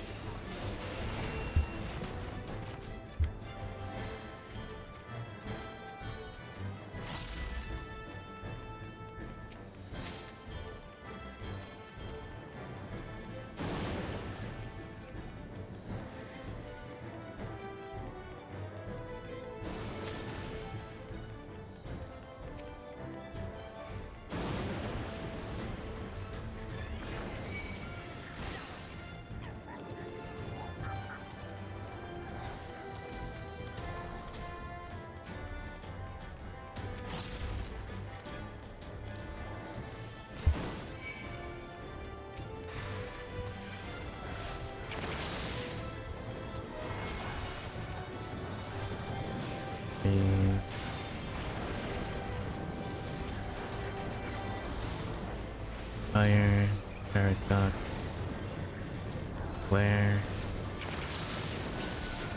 Fire, paradox, flare,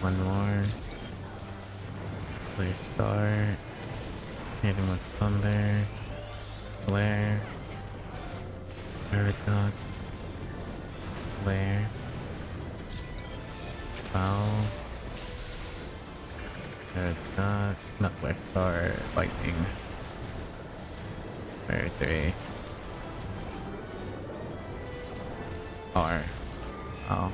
one more, clear star, hit him with thunder, flare, paradox, flare, foul, paradox, not flare, star, lightning, flare 3. R. Oh.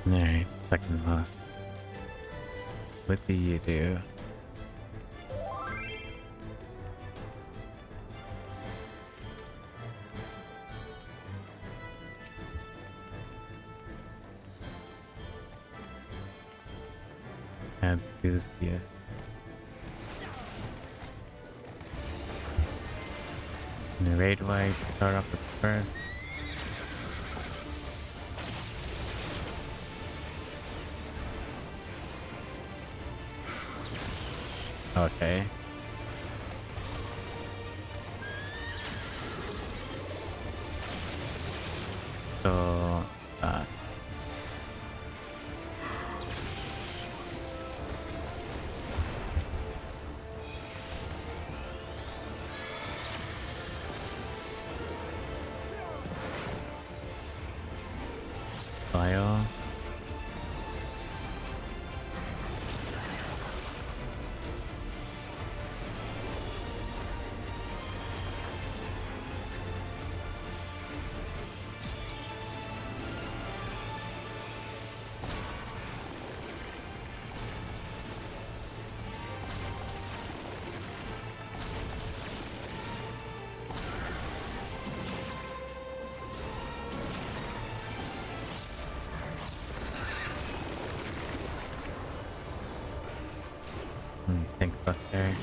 Alright, second boss. What do you do? Enthusiast. And raid wide start off with first. Okay. So, bio. Tank buster.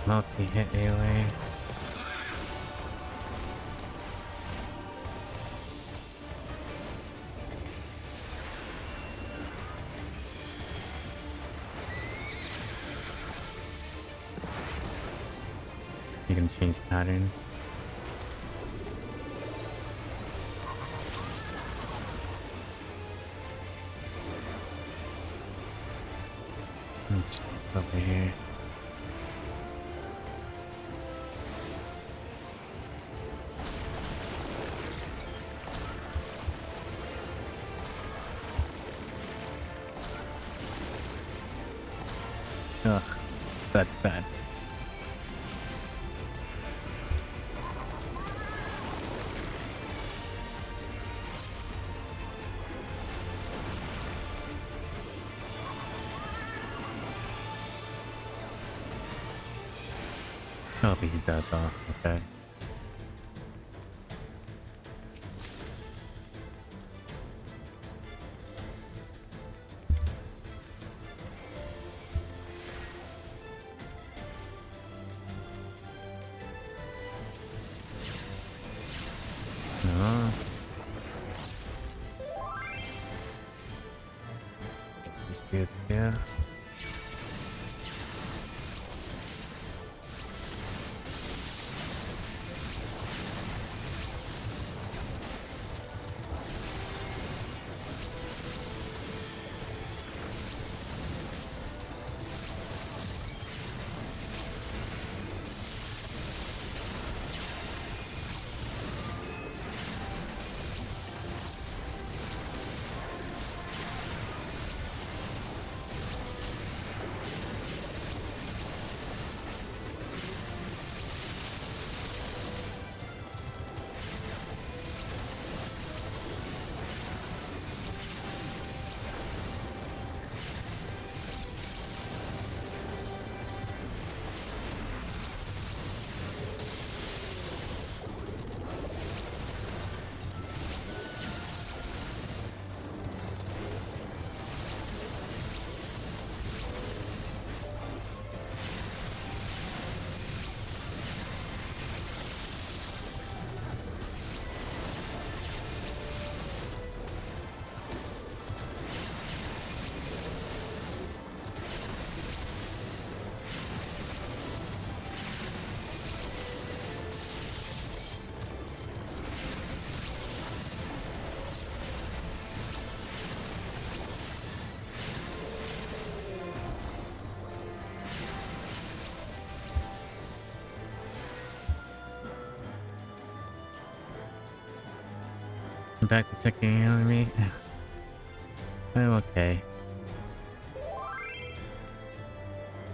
Multi-hit AoE. You can change pattern. And space over here. Ugh, that's bad. Oh, he's dead though. Okay. No. This is here. Back to checking in on me. I'm okay.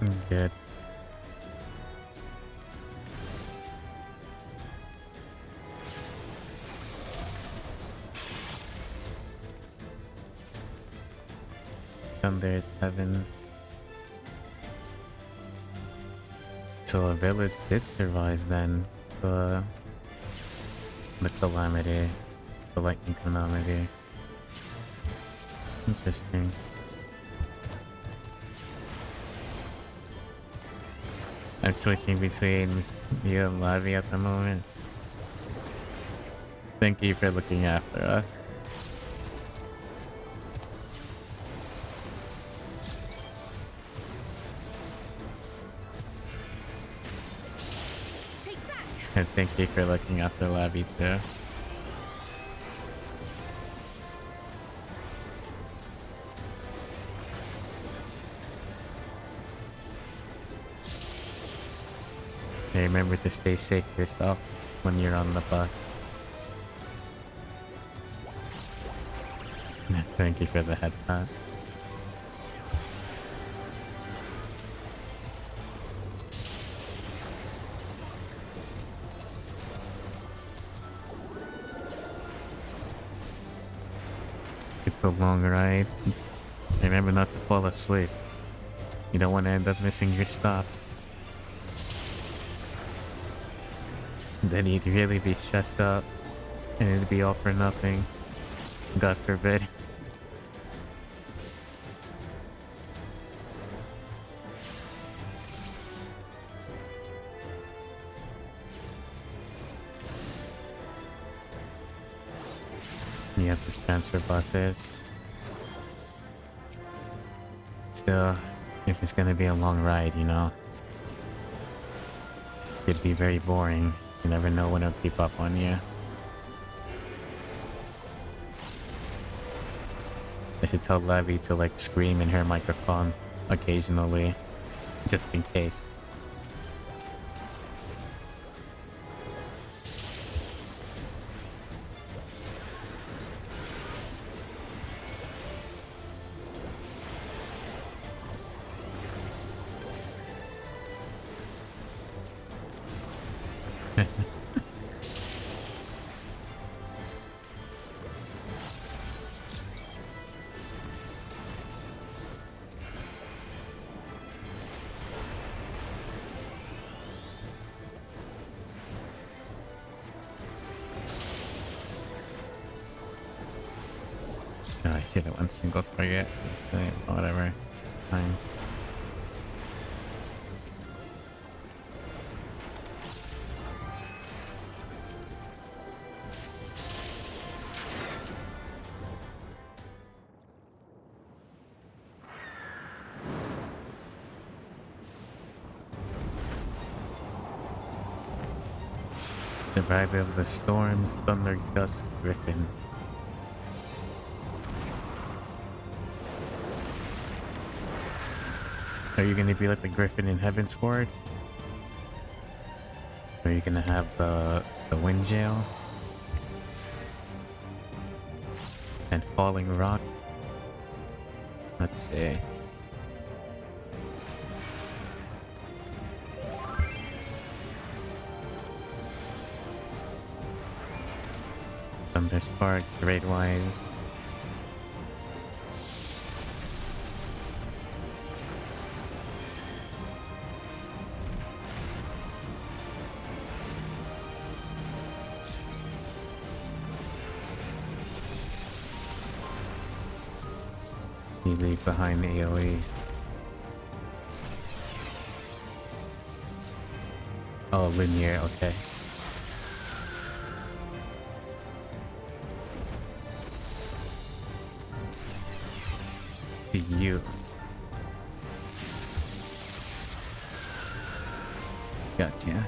I'm good. Thunder is heaven. So a village did survive then. The calamity. The lightning calamity. Interesting. I'm switching between you and Lavi at the moment. Thank you for looking after us. Take that. And thank you for looking after Lavi too. Hey, remember to stay safe yourself when you're on the bus. Thank you for the head pat. It's a long ride. Remember not to fall asleep. You don't want to end up missing your stop. Then you'd really be stressed out, and it'd be all for nothing. God forbid. You have to transfer buses. Still, if it's gonna be a long ride, you know, it'd be very boring. You never know when it'll keep up on you. I should tell Levi to like scream in her microphone occasionally, just in case. I should have went single target. Okay, whatever. Fine. Survivor of the storms, thunder, gust, griffin. Are you gonna be like the griffin in Heaven's Ward? Or are you gonna have the wind jail? And falling rock? Let's see. Thunder Spark, Great Wide. You leave behind the AoEs. Oh, linear, okay. To you. Gotcha.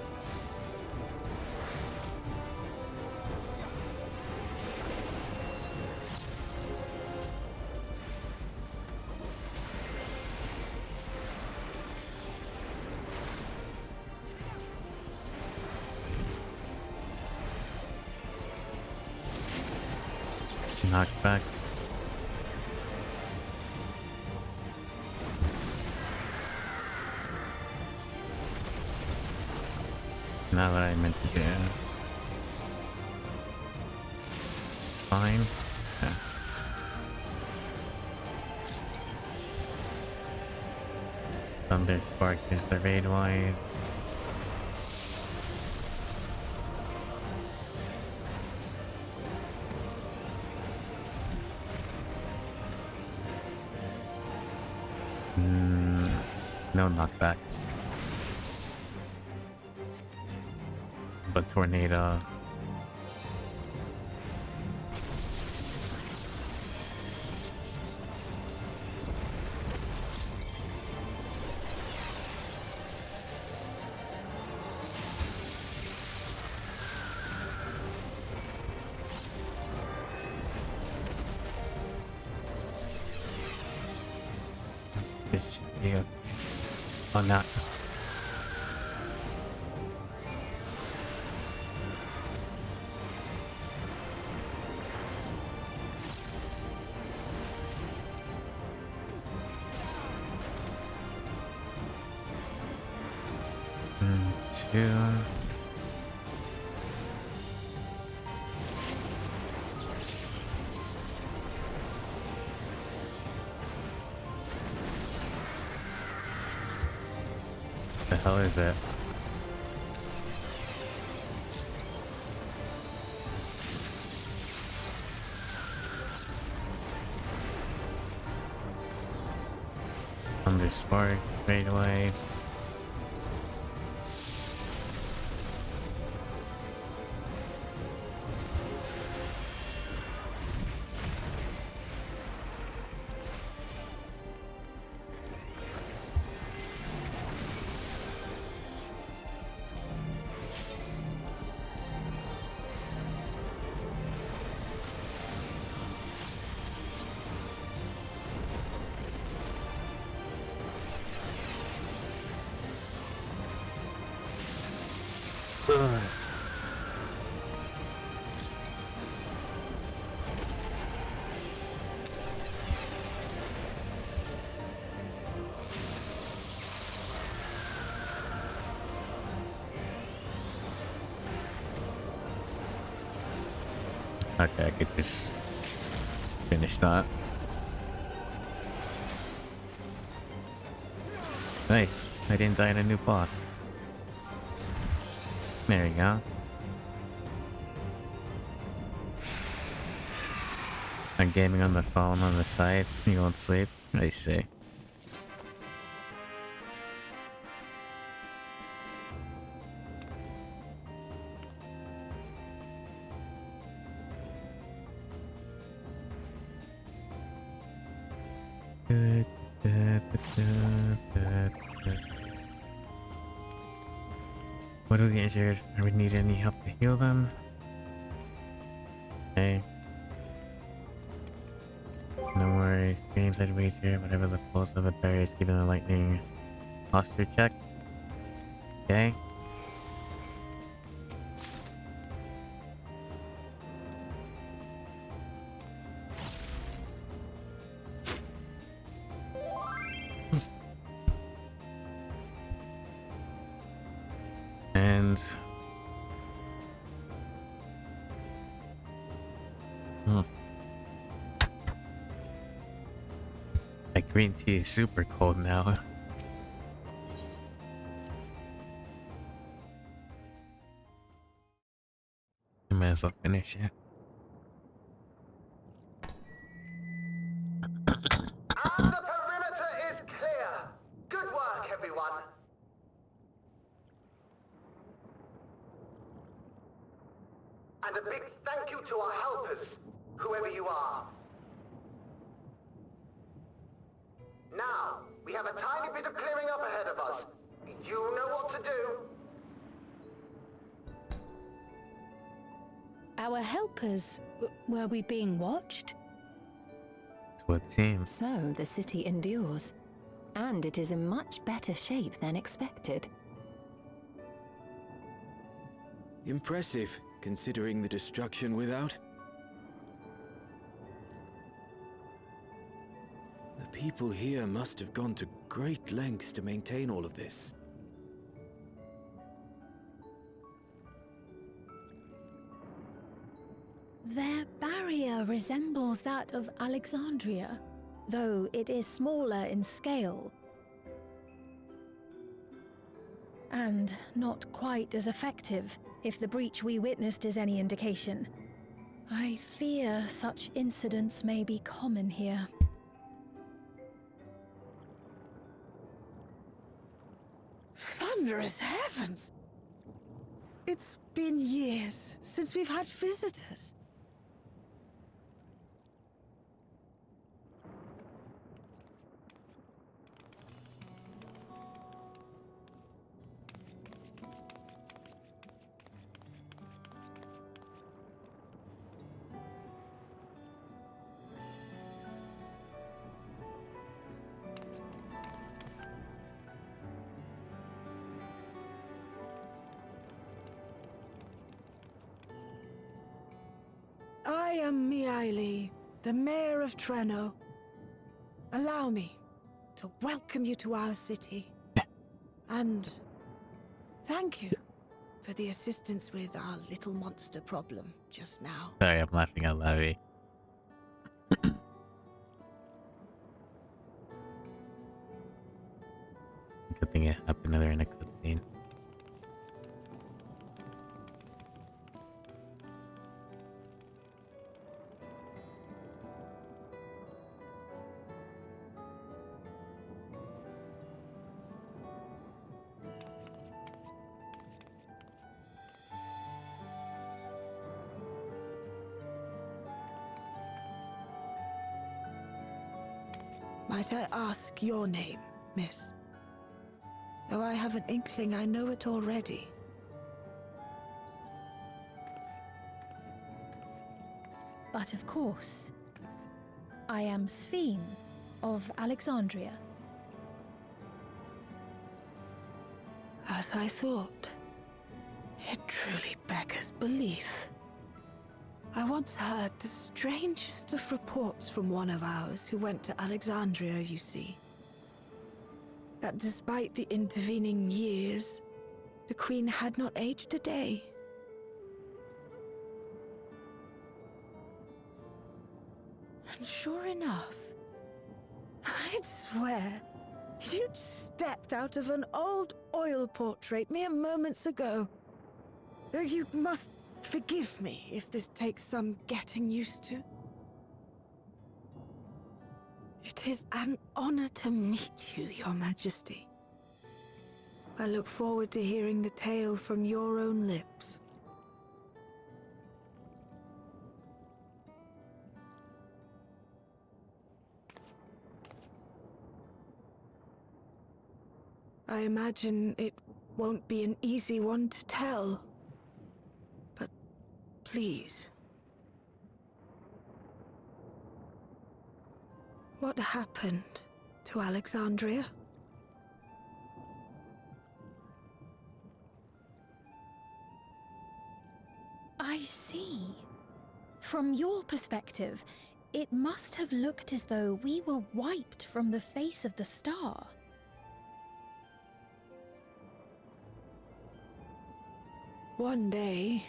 Knockback. Not what I meant to do. Fine. Yeah. Thunder Spark is the raid wide. No knockback. But tornado. This should be okay. Oh, not. Two. The hell is it? Thunder Spark right away. Okay, I could just finish that. Nice. I didn't die in a new boss. There you go. I'm gaming on the phone on the side. You won't sleep? I see. What are the injured? Do we need any help to heal them? Okay. No worries. Games I'd wager, whatever the pulse of the barriers keeping the lightning posture check. Okay. And my green tea is super cold now. I might as well finish it. And the perimeter is clear. Good work, everyone. And a big thank you to our helpers, whoever you are. Now, we have a tiny bit of clearing up ahead of us. You know what to do. Our helpers, were we being watched? That's what it seems. So the city endures, and it is in much better shape than expected. Impressive, considering the destruction without. The people here must have gone to great lengths to maintain all of this. Their barrier resembles that of Alexandria, though it is smaller in scale. and not quite as effective, if the breach we witnessed is any indication. I fear such incidents may be common here. Thunderous heavens! It's been years since we've had visitors. I am Miaili, the Mayor of Treno. Allow me to welcome you to our city. And thank you for the assistance with our little monster problem just now. Sorry, I'm laughing out loud. Good thing it happened there in a cutscene. Might I ask your name, miss? Though I have an inkling I know it already. But of course, I am Sphene of Alexandria. As I thought. It truly beggars belief. I once heard the strangest of reports from one of ours who went to Alexandria, you see. That despite the intervening years, the Queen had not aged a day. And sure enough, I'd swear, you'd stepped out of an old oil portrait mere moments ago. Though you must forgive me if this takes some getting used to. It is an honor to meet you, Your Majesty. I look forward to hearing the tale from your own lips. I imagine it won't be an easy one to tell. But please. What happened to Alexandria? I see. From your perspective, it must have looked as though we were wiped from the face of the star. One day,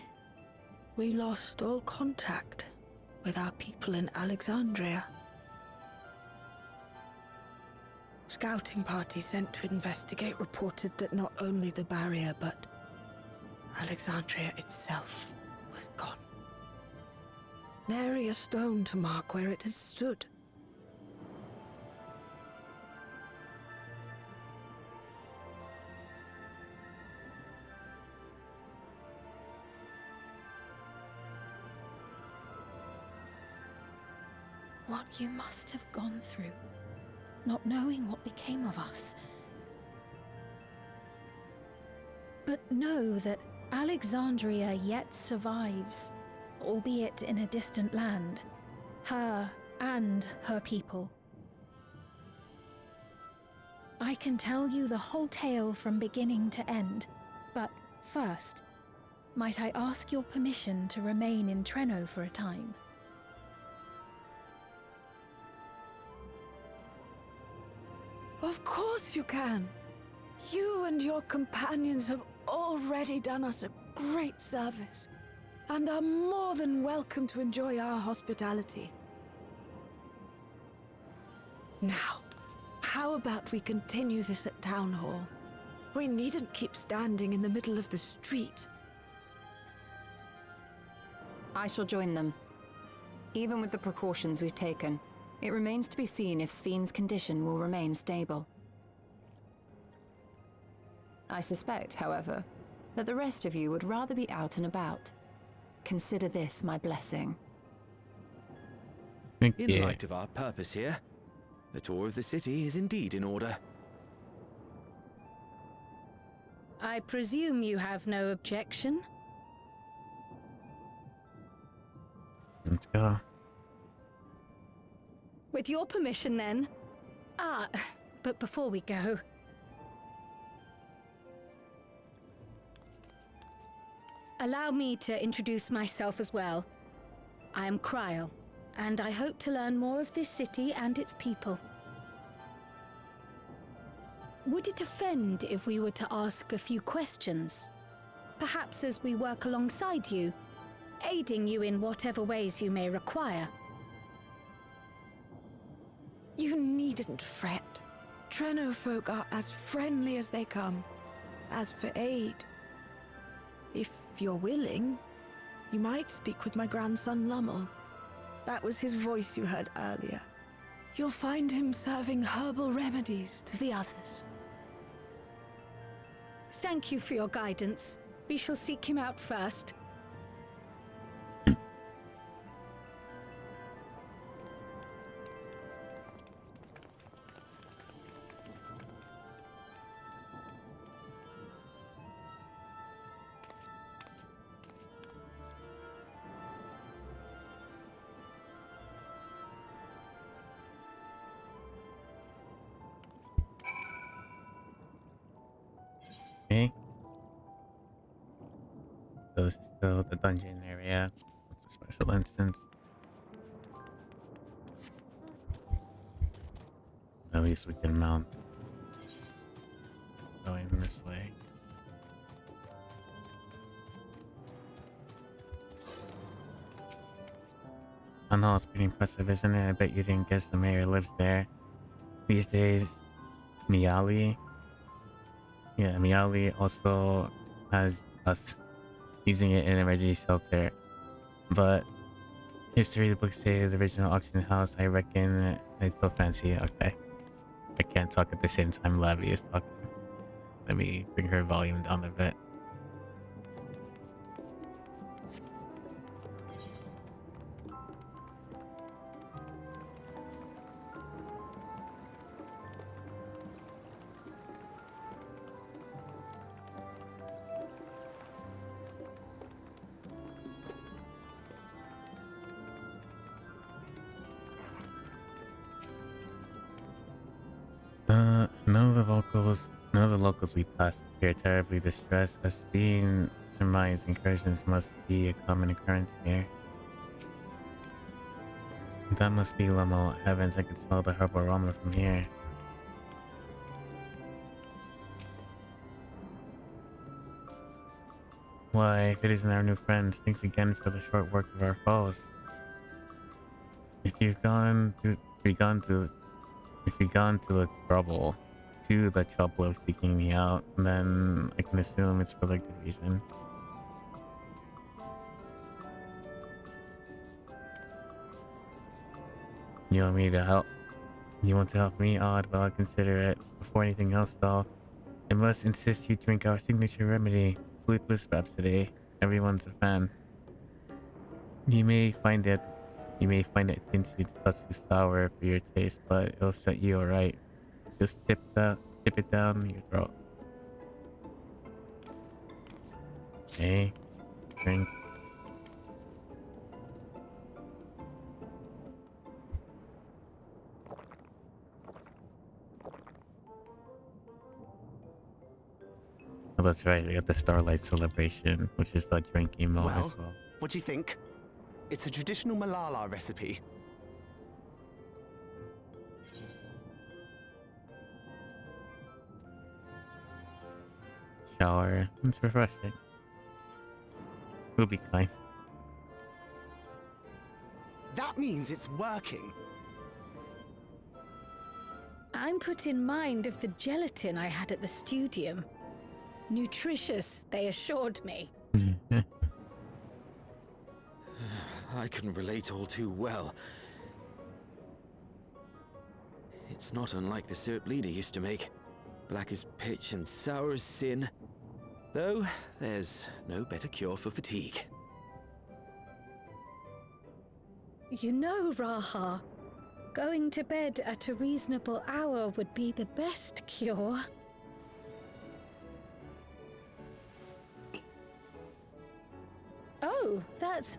we lost all contact with our people in Alexandria. Scouting party sent to investigate reported that not only the barrier, but Alexandria itself was gone. Nary a stone to mark where it had stood. What you must have gone through, not knowing what became of us. But know that Alexandria yet survives, albeit in a distant land. Her and her people. I can tell you the whole tale from beginning to end, but first, might I ask your permission to remain in Treno for a time? Of course you can. You and your companions have already done us a great service, and are more than welcome to enjoy our hospitality. Now, how about we continue this at Town Hall, We needn't keep standing in the middle of the street. I shall join them. Even with the precautions we've taken, it remains to be seen if Sven's condition will remain stable. I suspect, however, that the rest of you would rather be out and about. Consider this my blessing. Thank In you. light of our purpose here, the tour of the city is indeed in order. I presume you have no objection? Let's go. With your permission, then. Ah, but before we go... Allow me to introduce myself as well. I am Kryl, and I hope to learn more of this city and its people. Would it offend if we were to ask a few questions? Perhaps as we work alongside you, aiding you in whatever ways you may require. You needn't fret. Treno folk are as friendly as they come. As for aid, if you're willing, you might speak with my grandson Lummel. That was his voice you heard earlier. You'll find him serving herbal remedies to the others. Thank you for your guidance. We shall seek him out first. Okay. So this is still the dungeon area. It's a special instance. At least we can mount. Going this way. I know, it's pretty impressive, isn't it? I bet you didn't guess the mayor lives there. These days, Miali. Yeah, Miali also has us using it in an emergency shelter. But history books say the original auction house, I reckon it's so fancy. Okay. I can't talk at the same time Lavi is talking. Let me bring her volume down a bit. None of the locals we passed appear terribly distressed, as being surmised incursions must be a common occurrence here. That must be Lummel. Heavens, I can smell the herbal aroma from here. Why, if it isn't our new friends, thanks again for the short work of our foes. If you've gone to the trouble of seeking me out, then I can assume it's for the good reason. You want me to help? You want to help me? Odd, but I'll consider it. Before anything else, though, I must insist you drink our signature remedy, Sleepless Rhapsody. Everyone's a fan. You may find it tinted a touch too sour for your taste, but it'll set you alright. Just tip it down your throat. Okay, drink. Oh, that's right, we got the Starlight Celebration, which is the drinking mode as well. What do you think? It's a traditional Malala recipe. Shower. It's refreshing. We'll be kind. That means it's working. I'm put in mind of the gelatin I had at the studium. Nutritious, they assured me. I can relate all too well. It's not unlike the syrup leader used to make. Black as pitch and sour as sin. Though, there's no better cure for fatigue. You know, Raha, going to bed at a reasonable hour would be the best cure. Oh, that's...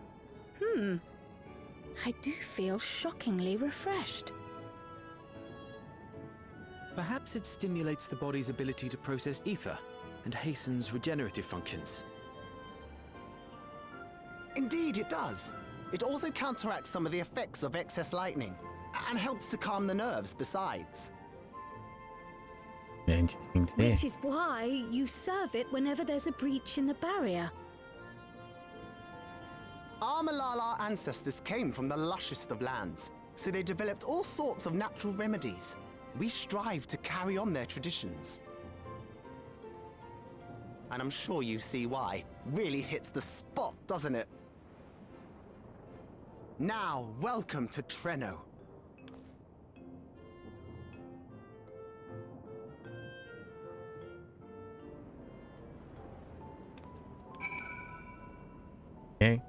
I do feel shockingly refreshed. Perhaps it stimulates the body's ability to process ether and hastens regenerative functions. Indeed, it does. It also counteracts some of the effects of excess lightning, and helps to calm the nerves besides. Interesting to hear. Which is why you serve it whenever there's a breach in the barrier. Our Malala ancestors came from the lushest of lands, so they developed all sorts of natural remedies. We strive to carry on their traditions. And I'm sure you see why. Really hits the spot, doesn't it? Now, welcome to Treno. Okay.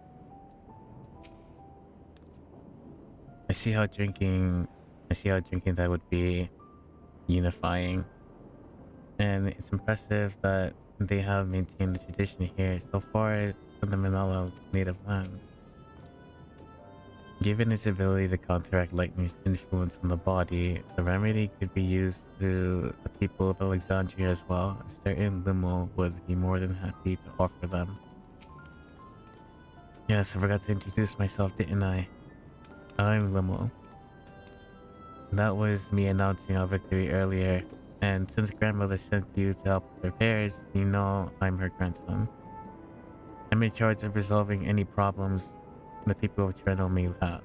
I see how drinking that would be unifying. And it's impressive that they have maintained the tradition here so far from the Manala native lands. Given its ability to counteract lightning's influence on the body, the remedy could be used through the people of Alexandria as well. A certain limo would be more than happy to offer them. Yes, I forgot to introduce myself, didn't I? I'm Limo. That was me announcing our victory earlier, and since grandmother sent you to help with repairs, you know I'm her grandson. I'm in charge of resolving any problems the people of Treno may have.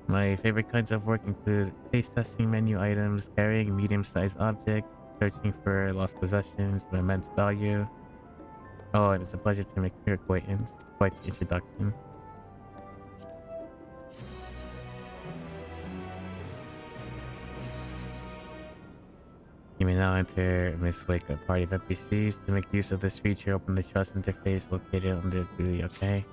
My favorite kinds of work include taste testing menu items, carrying medium-sized objects, searching for lost possessions of immense value. Oh, and it's a pleasure to make your acquaintance. Quite the introduction. You may now enter Miss Wake, a party of NPCs. To make use of this feature, open the trust interface located under the GUI, okay?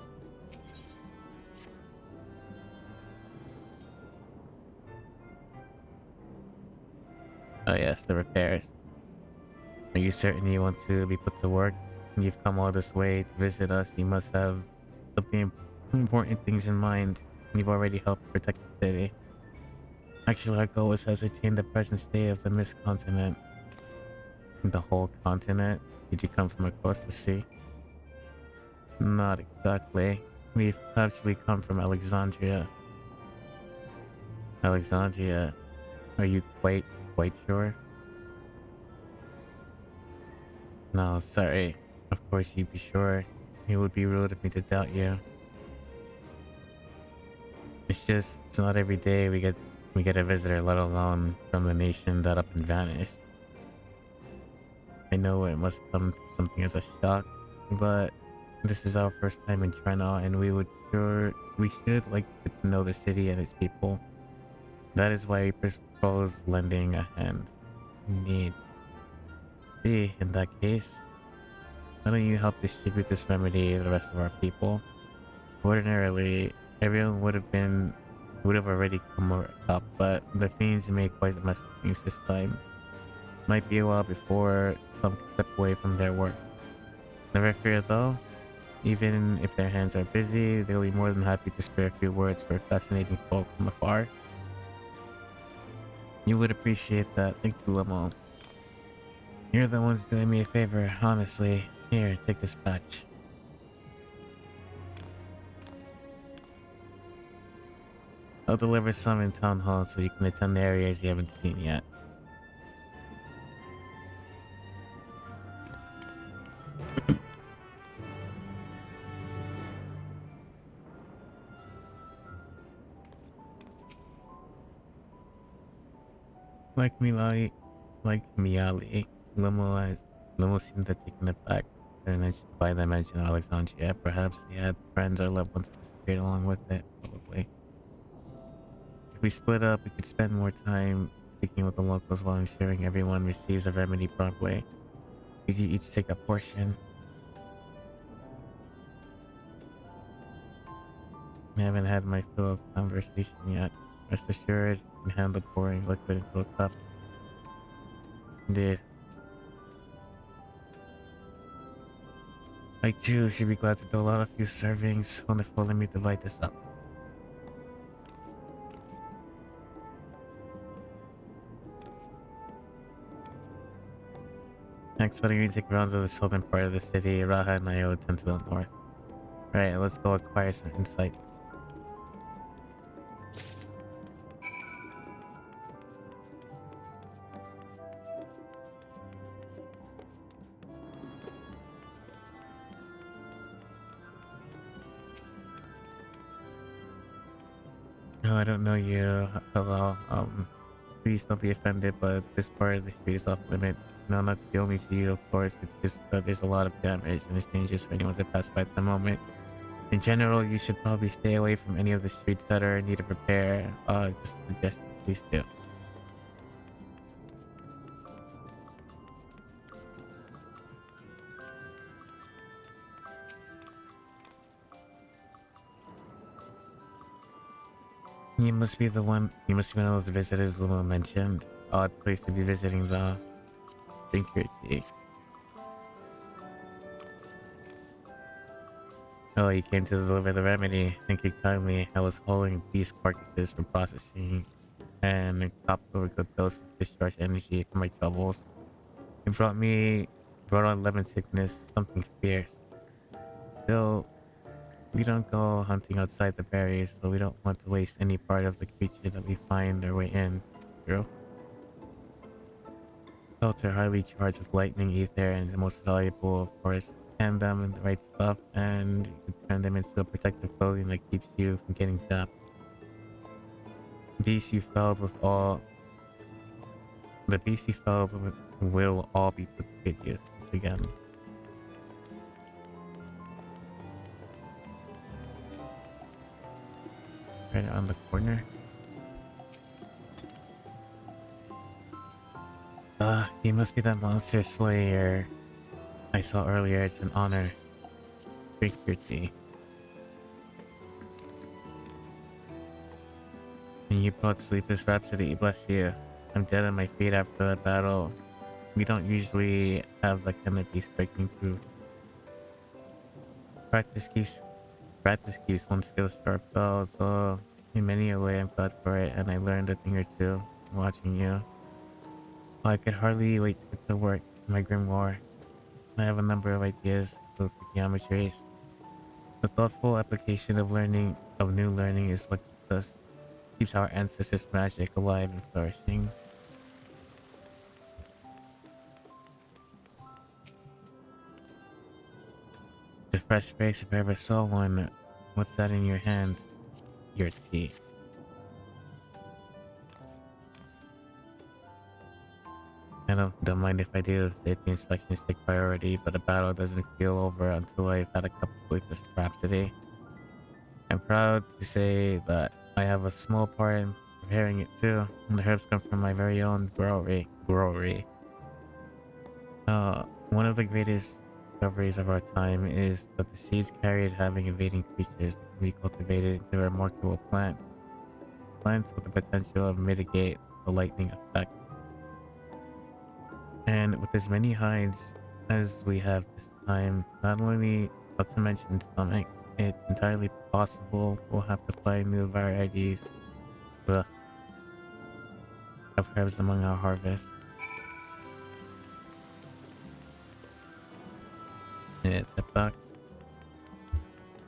Oh yes, the repairs. Are you certain you want to be put to work? You've come all this way to visit us. You must have something important things in mind. You've already helped protect the city. Actually, our goal is to ascertain the present state of the Mist continent. The whole continent? Did you come from across the sea? Not exactly. We've actually come from Alexandria. Alexandria? Are you quite sure? No, sorry. Of course you'd be sure. It would be rude of me to doubt you. It's not every day we get a visitor, let alone from the nation that up and vanished. I know it must come to something as a shock, but this is our first time in Treno, and we should like to get to know the city and its people. That is why we propose lending a hand. Indeed. See, in that case, why don't you help distribute this remedy to the rest of our people? Ordinarily, everyone would have already come up, but the fiends made quite the mess of things this time. Might be a while before some can step away from their work. Never fear though, even if their hands are busy, they'll be more than happy to spare a few words for fascinating folk from afar. You would appreciate that. Thank you, Limo. You're the ones doing me a favor, honestly. Here, take this patch. I'll deliver some in Town Hall so you can attend the areas you haven't seen yet. Like Miali, Limo Limo seemed to have taken it back by the mention of Alexandria. Perhaps he had friends or loved ones who disappeared along with it, probably. If we split up, we could spend more time speaking with the locals while ensuring everyone receives a remedy promptly. We could each take a portion. I haven't had my fill of conversation yet. Rest assured, you can handle pouring liquid into a cup. Indeed. I too should be glad to do a lot of few servings. Wonderful, let me divide this up. Next, why don't you take rounds of the southern part of the city? Raha and I will tend to the north. Right, let's go acquire some insights. No, I don't know you. Hello. Please don't be offended, but this part of the street is off limit. No, not the only to you, of course. It's just that there's a lot of damage and it's dangerous for anyone to pass by at the moment. In general, you should probably stay away from any of the streets that are in need of repair. Just suggest please do. You must be one of those visitors Luma mentioned. Odd place to be visiting though. Think your tea. Oh, you came to deliver the remedy. Thank you kindly. I was hauling beast carcasses for processing and a over good dose of discharge energy for my troubles. It brought on lemon sickness, something fierce. Still, we don't go hunting outside the barriers, so we don't want to waste any part of the creature that we find our way in. True. Pelts are highly charged with lightning ether, and the most valuable, of course. Hand them in the right stuff, and you can turn them into a protective clothing that keeps you from getting zapped. The beasts you felled will all be put to good use again. Right on the corner. He must be that monster slayer I saw earlier. It's an honor. Drink your tea. And you brought Sleepless Rhapsody, bless you. I'm dead on my feet after that battle. We don't usually have that kind of beast breaking through. Practice keeps one skill sharp though, so in many a way I'm glad for it, and I learned a thing or two watching you. I could hardly wait to get to work in my grimoire. I have a number of ideas for geometries. The thoughtful application of new learning is what keeps our ancestors' magic alive and flourishing. It's a fresh face if I ever saw one. What's that in your hand? Your tea. I don't mind if I do. Safety inspections take priority, but the battle doesn't feel over until I've had a cup of Sleepless Rhapsody. I'm proud to say that I have a small part in preparing it too. And the herbs come from my very own brewery. One of the greatest discoveries of our time is that the seeds carried having evading creatures that can be cultivated into remarkable plants. Plants with the potential to mitigate the lightning effect. And with as many hides as we have this time, not to mention stomachs, it's entirely possible we'll have to find new varieties of herbs among our harvests. It's a back.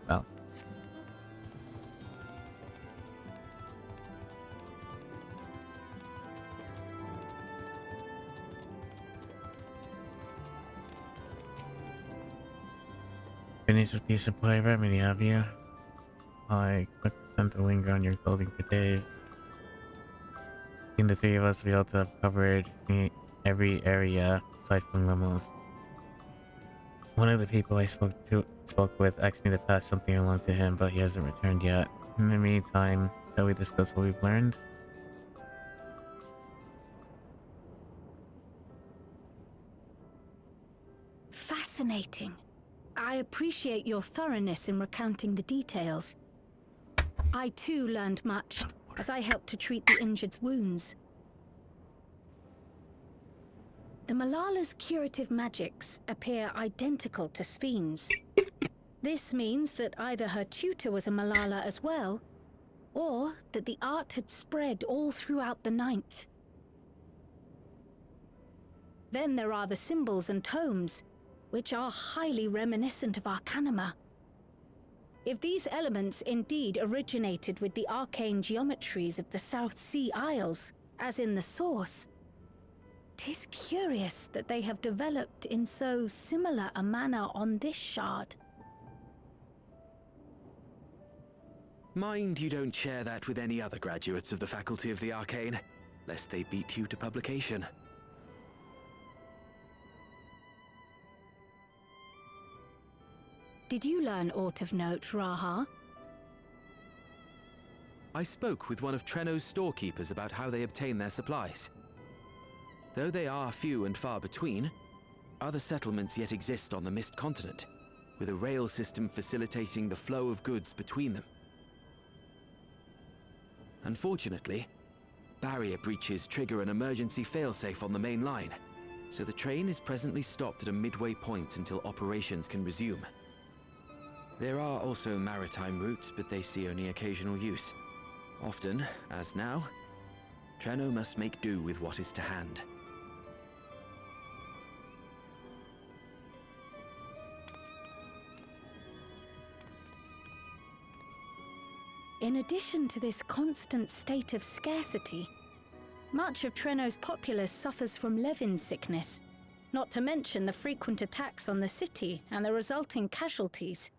Well. Finished with your supply of remedy, have you? I expect the scent to linger on your clothing for days. In the three of us, we ought to have covered every area aside from limos. One of the people I spoke with asked me to pass something along to him, but he hasn't returned yet. In the meantime, shall we discuss what we've learned? Fascinating. I appreciate your thoroughness in recounting the details. I too learned much, as I helped to treat the injured's wounds. The Malala's curative magics appear identical to Spheen's. This means that either her tutor was a Malala as well, or that the art had spread all throughout the Ninth. Then there are the symbols and tomes, which are highly reminiscent of Arcanima. If these elements indeed originated with the arcane geometries of the South Sea Isles, as in the source, 'tis curious that they have developed in so similar a manner on this shard. Mind you don't share that with any other graduates of the Faculty of the Arcane, lest they beat you to publication. Did you learn aught of note, Raha? I spoke with one of Treno's storekeepers about how they obtain their supplies. Though they are few and far between, other settlements yet exist on the Mist Continent, with a rail system facilitating the flow of goods between them. Unfortunately, barrier breaches trigger an emergency failsafe on the main line, so the train is presently stopped at a midway point until operations can resume. There are also maritime routes, but they see only occasional use. Often, as now, Treno must make do with what is to hand. In addition to this constant state of scarcity, much of Treno's populace suffers from Levin sickness, not to mention the frequent attacks on the city and the resulting casualties.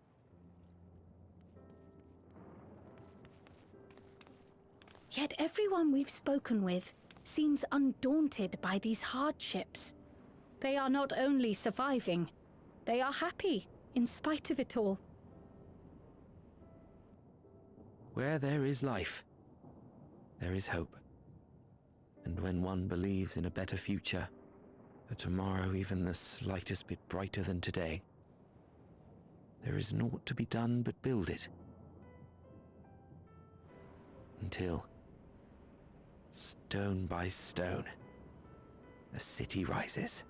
Yet everyone we've spoken with seems undaunted by these hardships. They are not only surviving, they are happy in spite of it all. Where there is life, there is hope. And when one believes in a better future, a tomorrow even the slightest bit brighter than today, there is naught to be done but build it. Until, stone by stone, a city rises.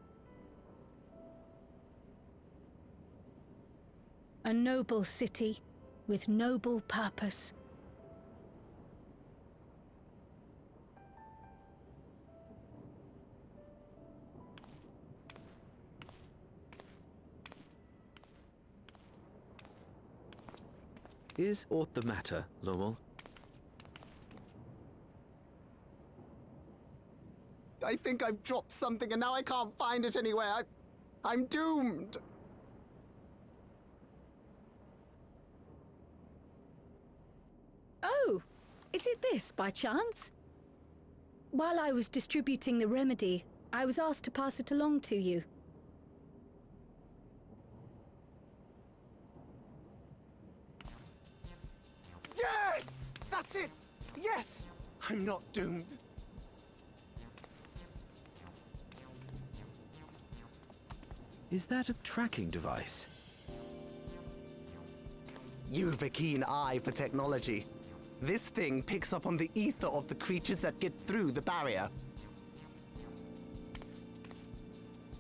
A noble city with noble purpose. Is aught the matter, Lowell? I think I've dropped something and now I can't find it anywhere. I'm doomed. Oh, is it this by chance? While I was distributing the remedy, I was asked to pass it along to you. Yes! That's it! Yes! I'm not doomed. Is that a tracking device? You've a keen eye for technology. This thing picks up on the ether of the creatures that get through the barrier.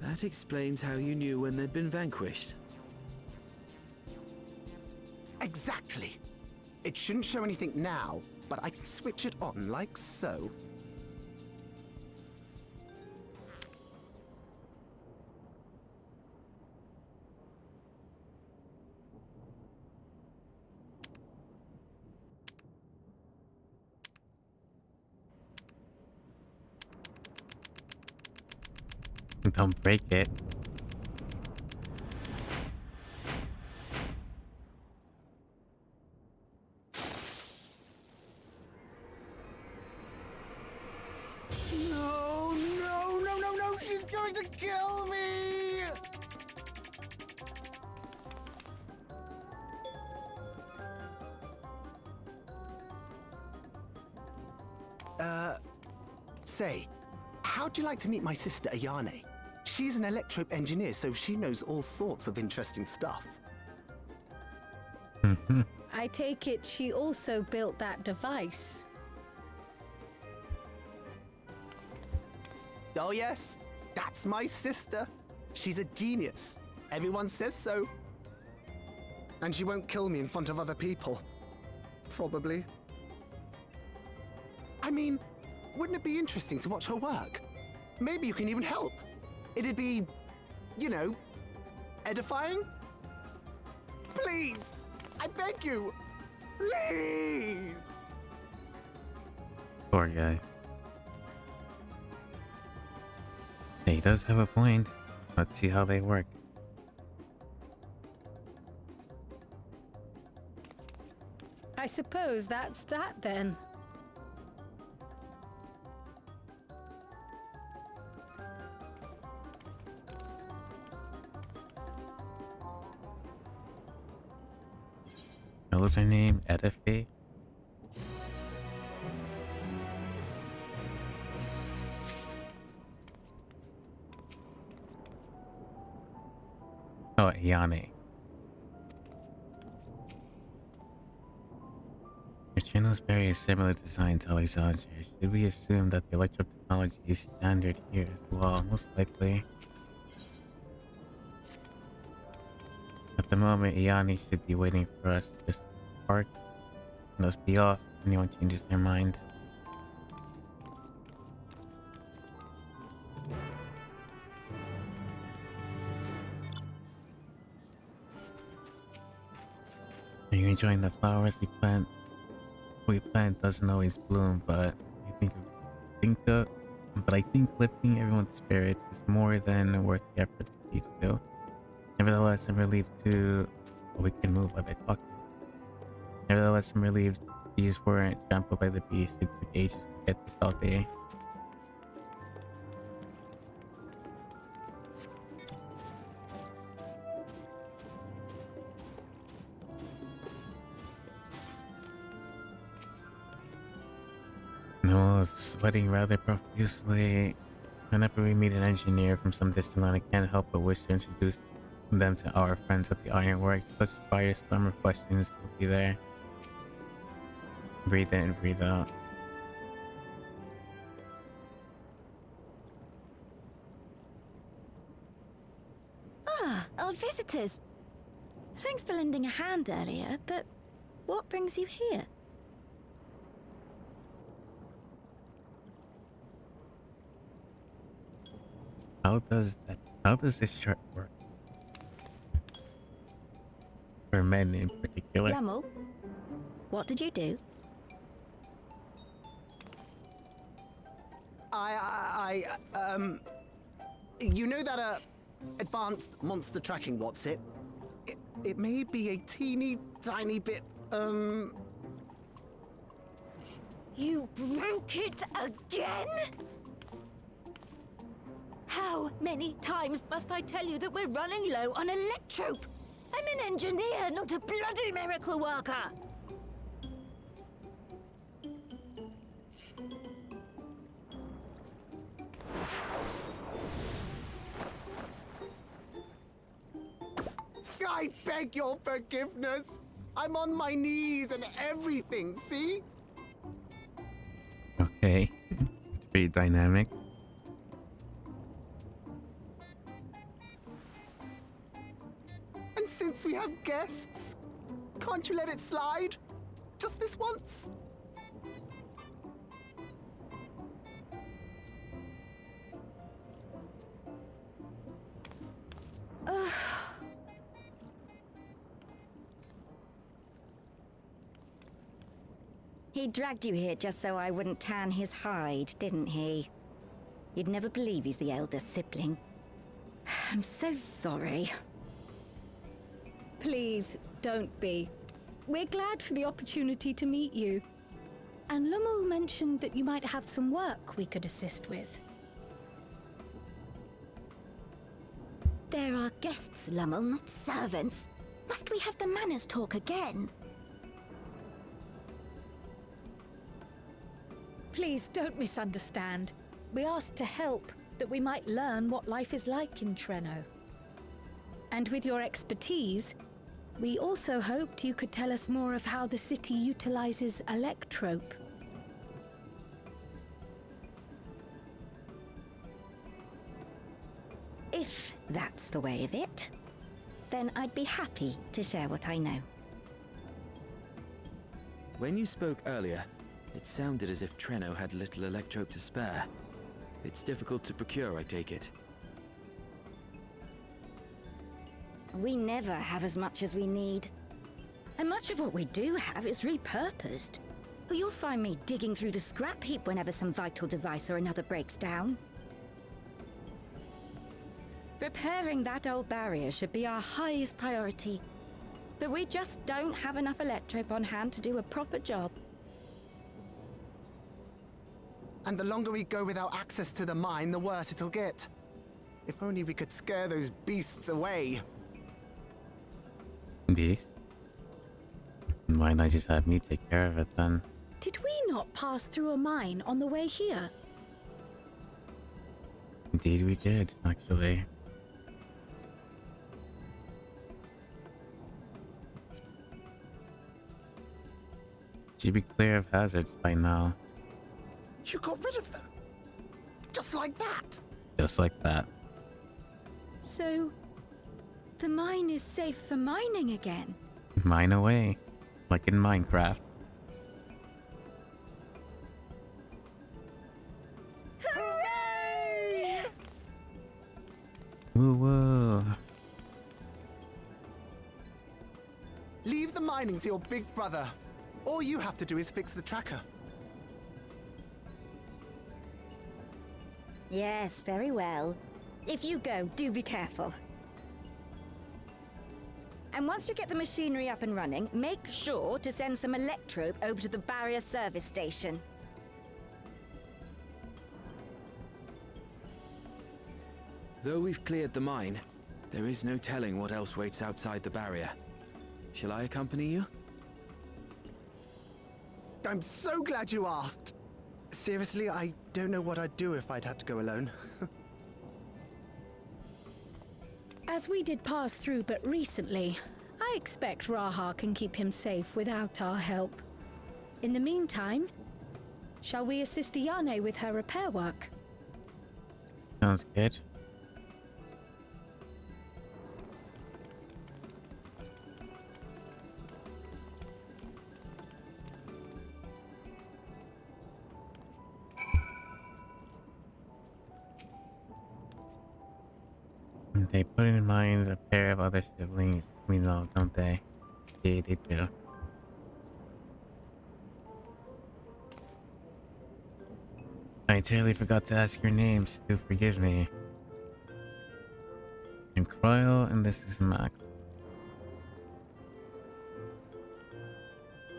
That explains how you knew when they'd been vanquished. Exactly. It shouldn't show anything now, but I can switch it on like so. Don't break it. No, she's going to kill me! Say, how'd you like to meet my sister Ayane? She's an electrope engineer, so she knows all sorts of interesting stuff. I take it she also built that device. Oh yes, that's my sister. She's a genius. Everyone says so. And she won't kill me in front of other people. Probably. I mean, wouldn't it be interesting to watch her work? Maybe you can even help. It'd be, you know, edifying? Please! I beg you! Please! Poor guy. Yeah, he does have a point. Let's see how they work. I suppose that's that then. What was her name? Edife? Oh, Ayane. Your channel is very similar design to Alexandria. Should we assume that the electro technology is standard here as well? Most likely. At the moment, Ayane should be waiting for us to just park and let's be off if anyone changes their mind. Are you enjoying the flowers we plant? What we plant doesn't always bloom, but I think lifting everyone's spirits is more than worth the effort to see still. Nevertheless, I'm relieved we can move while they talk. Nevertheless, I'm relieved these weren't trampled by the beast. It took ages to get this all day. No, sweating rather profusely. Whenever we meet an engineer from some distant land, I can't help but wish to introduce them to our friends at the ironworks. Such firestorm of questions will be there. Breathe in, breathe out. Ah, our visitors. Thanks for lending a hand earlier, but what brings you here? How does this chart work? For men in particular. Lummel, what did you do? You know that, advanced monster tracking, what's it? It may be a teeny tiny bit, You broke it again? How many times must I tell you that we're running low on electrope? I'm an engineer, not a bloody miracle worker! I beg your forgiveness! I'm on my knees and everything, see? Okay. It's pretty dynamic. And since we have guests, can't you let it slide? Just this once? He dragged you here just so I wouldn't tan his hide, didn't he? You'd never believe he's the elder sibling. I'm so sorry. Please, don't be. We're glad for the opportunity to meet you. And Lummel mentioned that you might have some work we could assist with. There are guests, Lummel, not servants. Must we have the manners talk again? Please don't misunderstand. We asked to help, that we might learn what life is like in Treno. And with your expertise, we also hoped you could tell us more of how the city utilizes electrope. If that's the way of it, then I'd be happy to share what I know. When you spoke earlier, it sounded as if Treno had little electrope to spare. It's difficult to procure, I take it. We never have as much as we need. And much of what we do have is repurposed. You'll find me digging through the scrap heap whenever some vital device or another breaks down. Repairing that old barrier should be our highest priority. But we just don't have enough electrope on hand to do a proper job. And the longer we go without access to the mine, the worse it'll get. If only we could scare those beasts away. Beast? Why not just have me take care of it then? Did we not pass through a mine on the way here? Indeed we did, actually. Should be clear of hazards by now. You got rid of them? Just like that? Just like that. So, the mine is safe for mining again? Mine away. Like in Minecraft. Hooray! Woo woo. Leave the mining to your big brother. All you have to do is fix the tracker. Yes, very well. If you go, do be careful. And once you get the machinery up and running, make sure to send some electrope over to the barrier service station. Though we've cleared the mine, there is no telling what else waits outside the barrier. Shall I accompany you? I'm so glad you asked. Seriously, I don't know what I'd do if I'd had to go alone. As we did pass through but recently, I expect Raha can keep him safe without our help. In the meantime, shall we assist Ayane with her repair work? Sounds good. They put in mind a pair of other siblings. We know, don't they? Yeah, they do. I entirely forgot to ask your names. Do forgive me. I'm Cryo, and this is Max.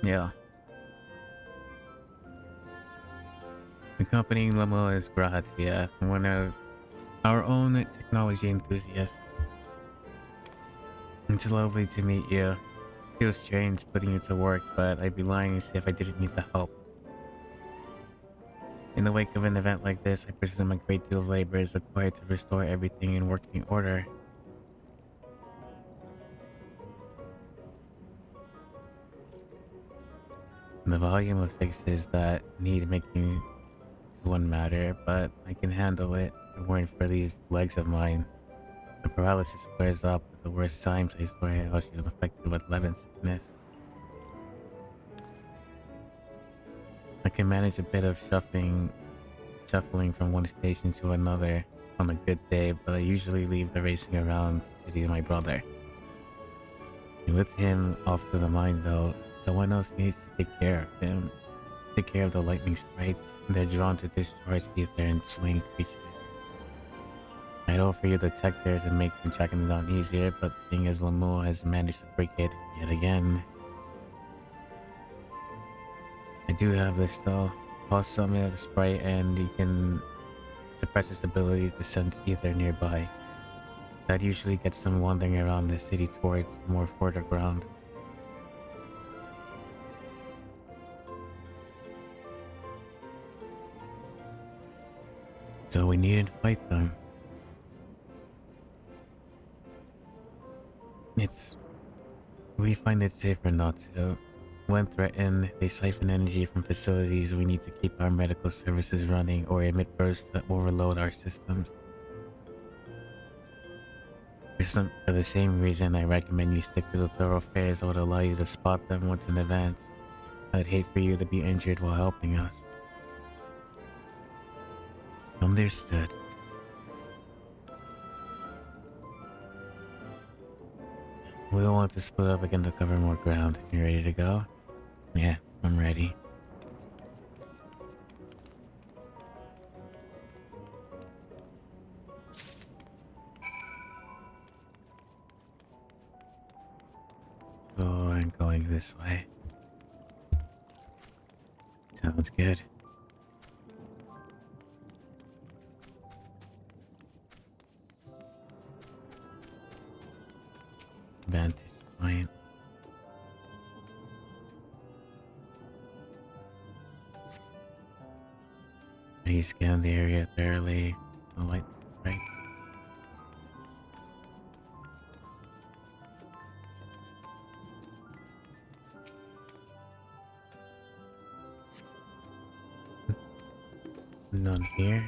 Yeah. Accompanying Lamo is Grahatia, one of our own technology enthusiast. It's lovely to meet you. Feels strange putting you to work, but I'd be lying to say if I didn't need the help. In the wake of an event like this, I presume a great deal of labor is required to restore everything in working order. The volume of fixes that need making is one matter, but I can handle it. If it weren't for these legs of mine, the paralysis flares up at the worst times. I swear how she's affected with Levin sickness. I can manage a bit of shuffling from one station to another on a good day, but I usually leave the racing around to my brother. And with him off to the mine though, someone else needs to take care of him. Take care of the lightning sprites. They're drawn to discharge ether and slain creatures. I'd offer you the tech there to make tracking them down easier, but seeing as Lamo has managed to break it yet again. I do have this though. Pause summon the sprite and you can suppress its ability to sense ether nearby. That usually gets them wandering around the city towards the more further ground. So we needn't fight them. We find it safer not to. When threatened, they siphon energy from facilities. We need to keep our medical services running or emit bursts that overload our systems. For the same reason, I recommend you stick to the thoroughfares that would allow you to spot them once in advance. I'd hate for you to be injured while helping us. Understood. We will want to split up again to cover more ground. You ready to go? Yeah, I'm ready. So I'm going this way. Sounds good. Vantage point. You scan the area thoroughly. The light is bright. None here.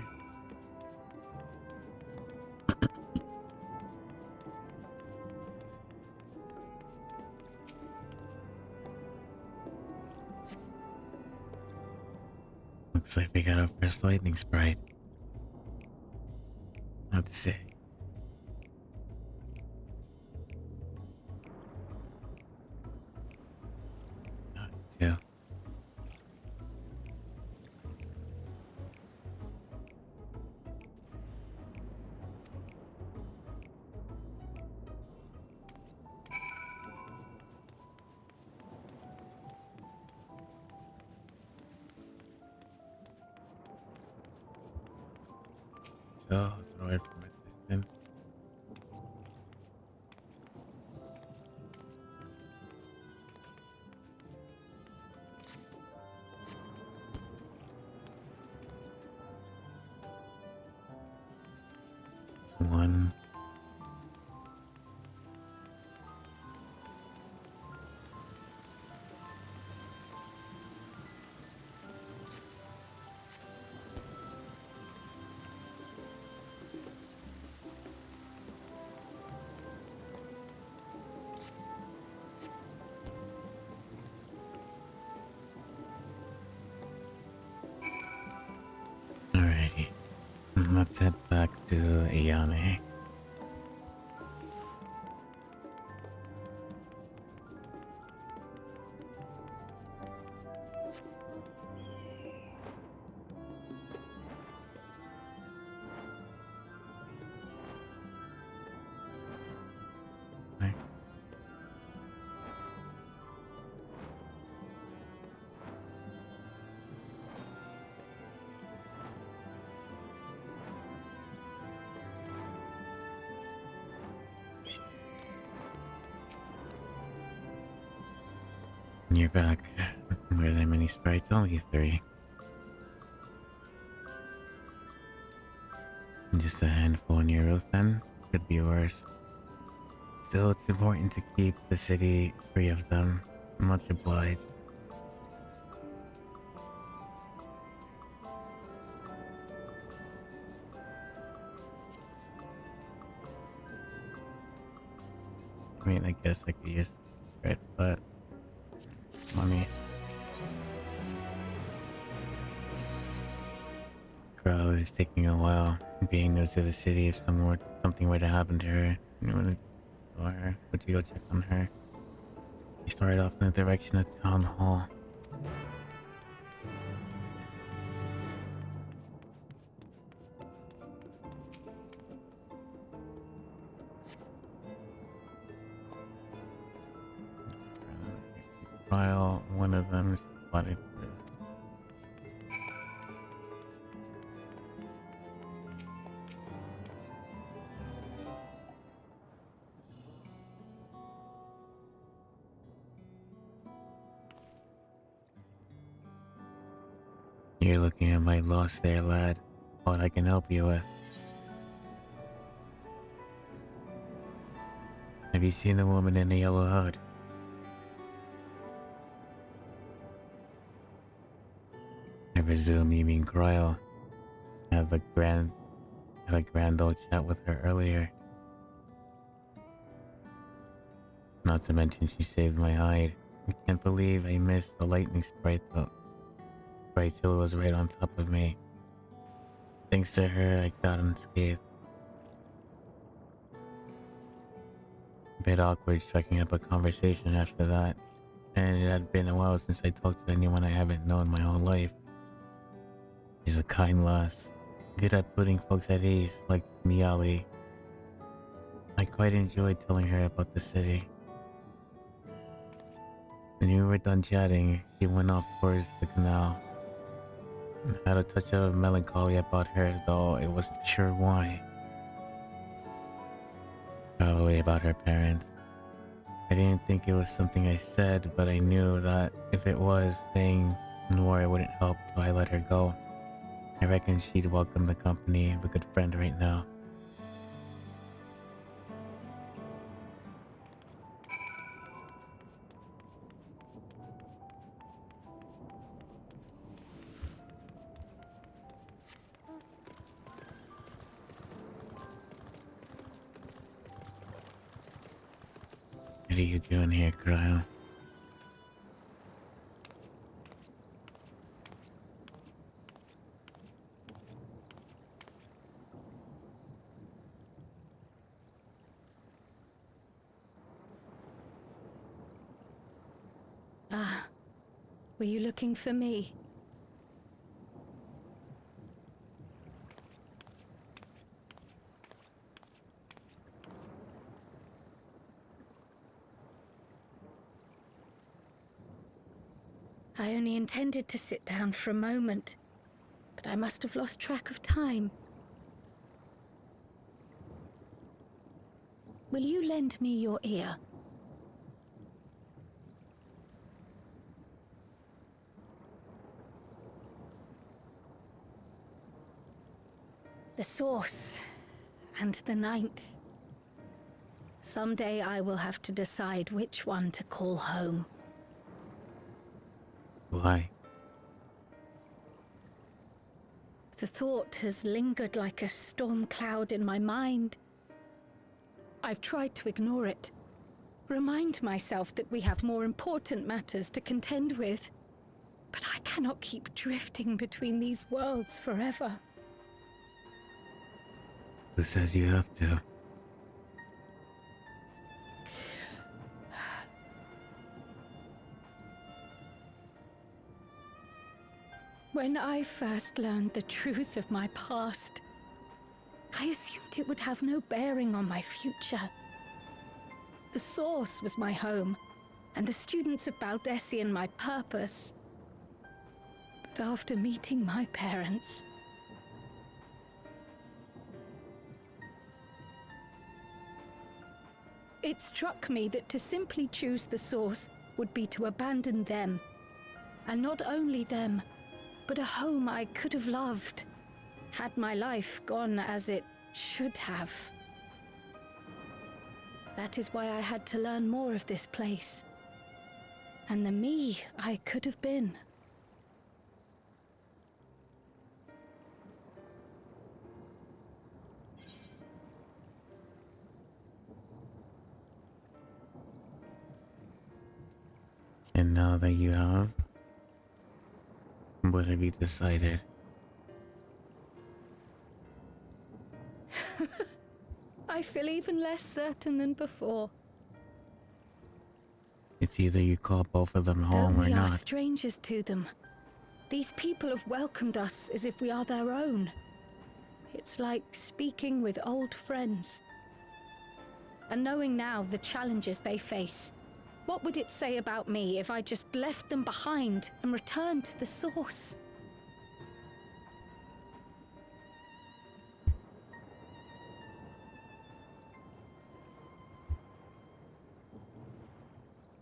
Looks like we got our first lightning sprite. Not to say. Not to. So, throw it from a distance. One. Alrighty. Let's head back to Ayane. You're back. Were there many sprites? Only 3. Just a handful in your roof then? Could be worse. Still, it's important to keep the city free of them. Much obliged. I mean, I guess I could use it, but money. Crowd is taking a while. Being news to the city if something were to happen to her. You wanna go her? Would you go check on her? You started off in the direction of town hall. File one of them is spotted. You're looking at my loss there, lad. what I can help you with. Have you seen the woman in the yellow hood? I presume you mean Cryo. I had a grand old chat with her earlier. Not to mention she saved my hide. I can't believe I missed the lightning sprite though. Sprite Hill was right on top of me. Thanks to her, I got unscathed. A bit awkward striking up a conversation after that, and it had been a while since I talked to anyone I haven't known my whole life. She's a kind lass, good at putting folks at ease, like Miali. I quite enjoyed telling her about the city. When we were done chatting, she went off towards the canal. I had a touch of melancholy about her, though I wasn't sure why. Probably about her parents. I didn't think it was something I said, but I knew that if it was, saying more wouldn't help, so I let her go. I reckon she'd welcome the company of a good friend right now. What are you doing here, Cryo? Ah, were you looking for me? I only intended to sit down for a moment, but I must have lost track of time. Will you lend me your ear? The Source and the Ninth. Someday I will have to decide which one to call home. Why? The thought has lingered like a storm cloud in my mind. I've tried to ignore it, remind myself that we have more important matters to contend with. But I cannot keep drifting between these worlds forever. Who says you have to? When I first learned the truth of my past, I assumed it would have no bearing on my future. The Source was my home, and the students of Baldessian my purpose. But after meeting my parents, it struck me that to simply choose the Source would be to abandon them. And not only them, but a home I could have loved, had my life gone as it should have. That is why I had to learn more of this place, and the me I could have been. And now that you have, what have you decided? I feel even less certain than before. It's either you call both of them home Though or we are not. strangers to them, these people have welcomed us as if we are their own. It's like speaking with old friends. And knowing now the challenges they face, what would it say about me if I just left them behind and returned to the Source?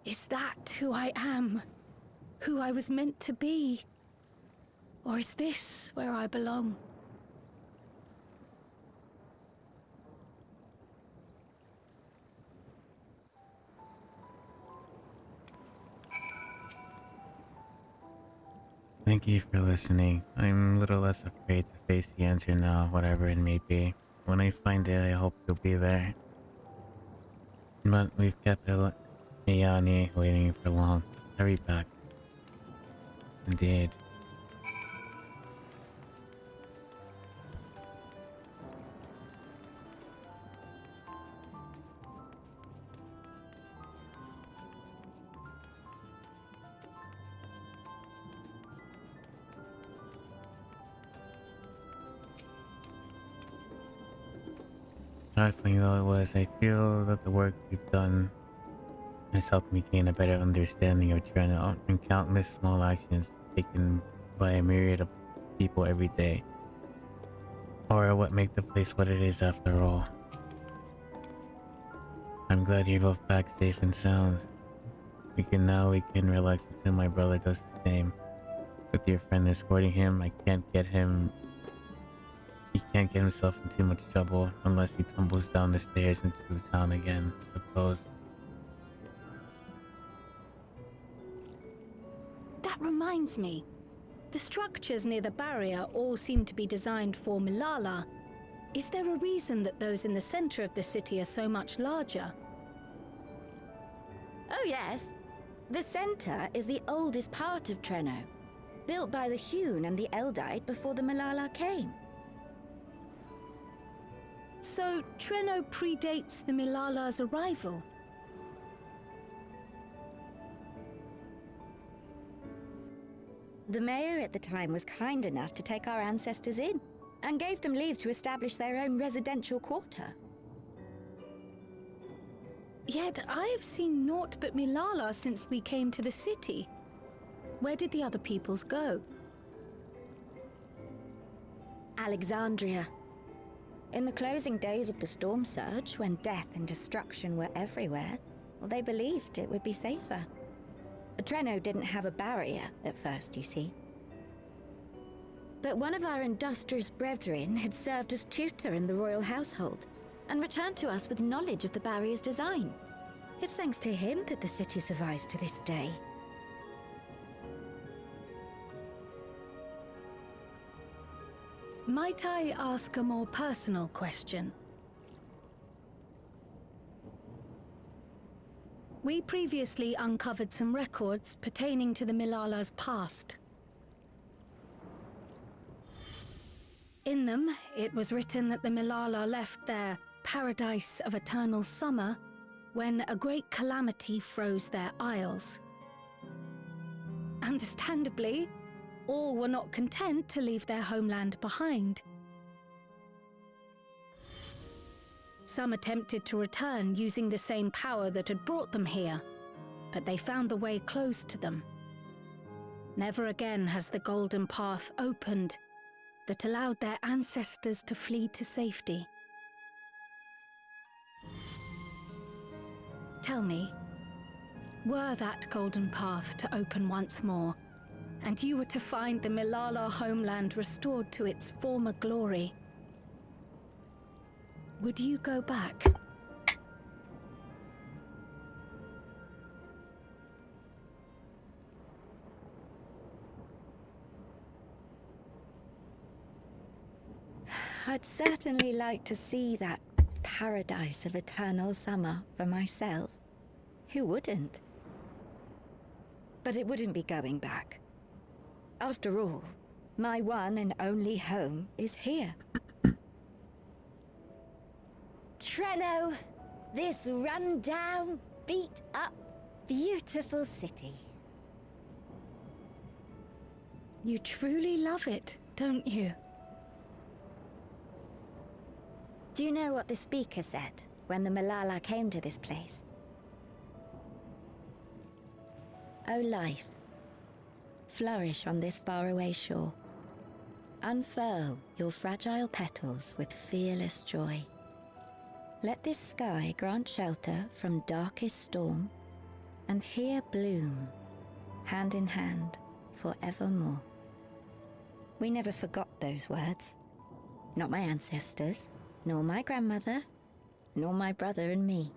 Is that who I am? Who I was meant to be? Or is this where I belong? Thank you for listening. I'm a little less afraid to face the answer now, whatever it may be. When I find it, I hope you'll be there. But we've kept Ayani waiting for long. Hurry back. Indeed. Trifling though it was, I feel that the work we've done has helped me gain a better understanding of Treno and countless small actions taken by a myriad of people every day are what make the place what it is after all. I'm glad you're both back safe and sound. We can relax until my brother does the same. With your friend escorting him, he can't get himself in too much trouble unless he tumbles down the stairs into the town again, I suppose. That reminds me. The structures near the barrier all seem to be designed for Milala. Is there a reason that those in the center of the city are so much larger? Oh yes. The center is the oldest part of Treno, built by the Hewn and the Eldite before the Milala came. So Treno predates the Milala's arrival? The mayor at the time was kind enough to take our ancestors in, and gave them leave to establish their own residential quarter. Yet I have seen naught but Milala since we came to the city. Where did the other peoples go? Alexandria. In the closing days of the storm surge, when death and destruction were everywhere, well, they believed it would be safer. Treno didn't have a barrier at first, you see. But one of our industrious brethren had served as tutor in the royal household, and returned to us with knowledge of the barrier's design. It's thanks to him that the city survives to this day. Might I ask a more personal question? We previously uncovered some records pertaining to the Milala's past. In them, it was written that the Milala left their paradise of eternal summer when a great calamity froze their isles. Understandably, all were not content to leave their homeland behind. Some attempted to return using the same power that had brought them here, but they found the way closed to them. Never again has the golden path opened that allowed their ancestors to flee to safety. Tell me, were that golden path to open once more, and you were to find the Milala homeland restored to its former glory, would you go back? I'd certainly like to see that paradise of eternal summer for myself. Who wouldn't? But it wouldn't be going back. After all, my one and only home is here. Treno, this run-down, beat-up, beautiful city. You truly love it, don't you? Do you know what the speaker said when the Milala came to this place? O life, flourish on this faraway shore. Unfurl your fragile petals with fearless joy. Let this sky grant shelter from darkest storm, and here bloom, hand in hand, forevermore. We never forgot those words. Not my ancestors, nor my grandmother, nor my brother and me.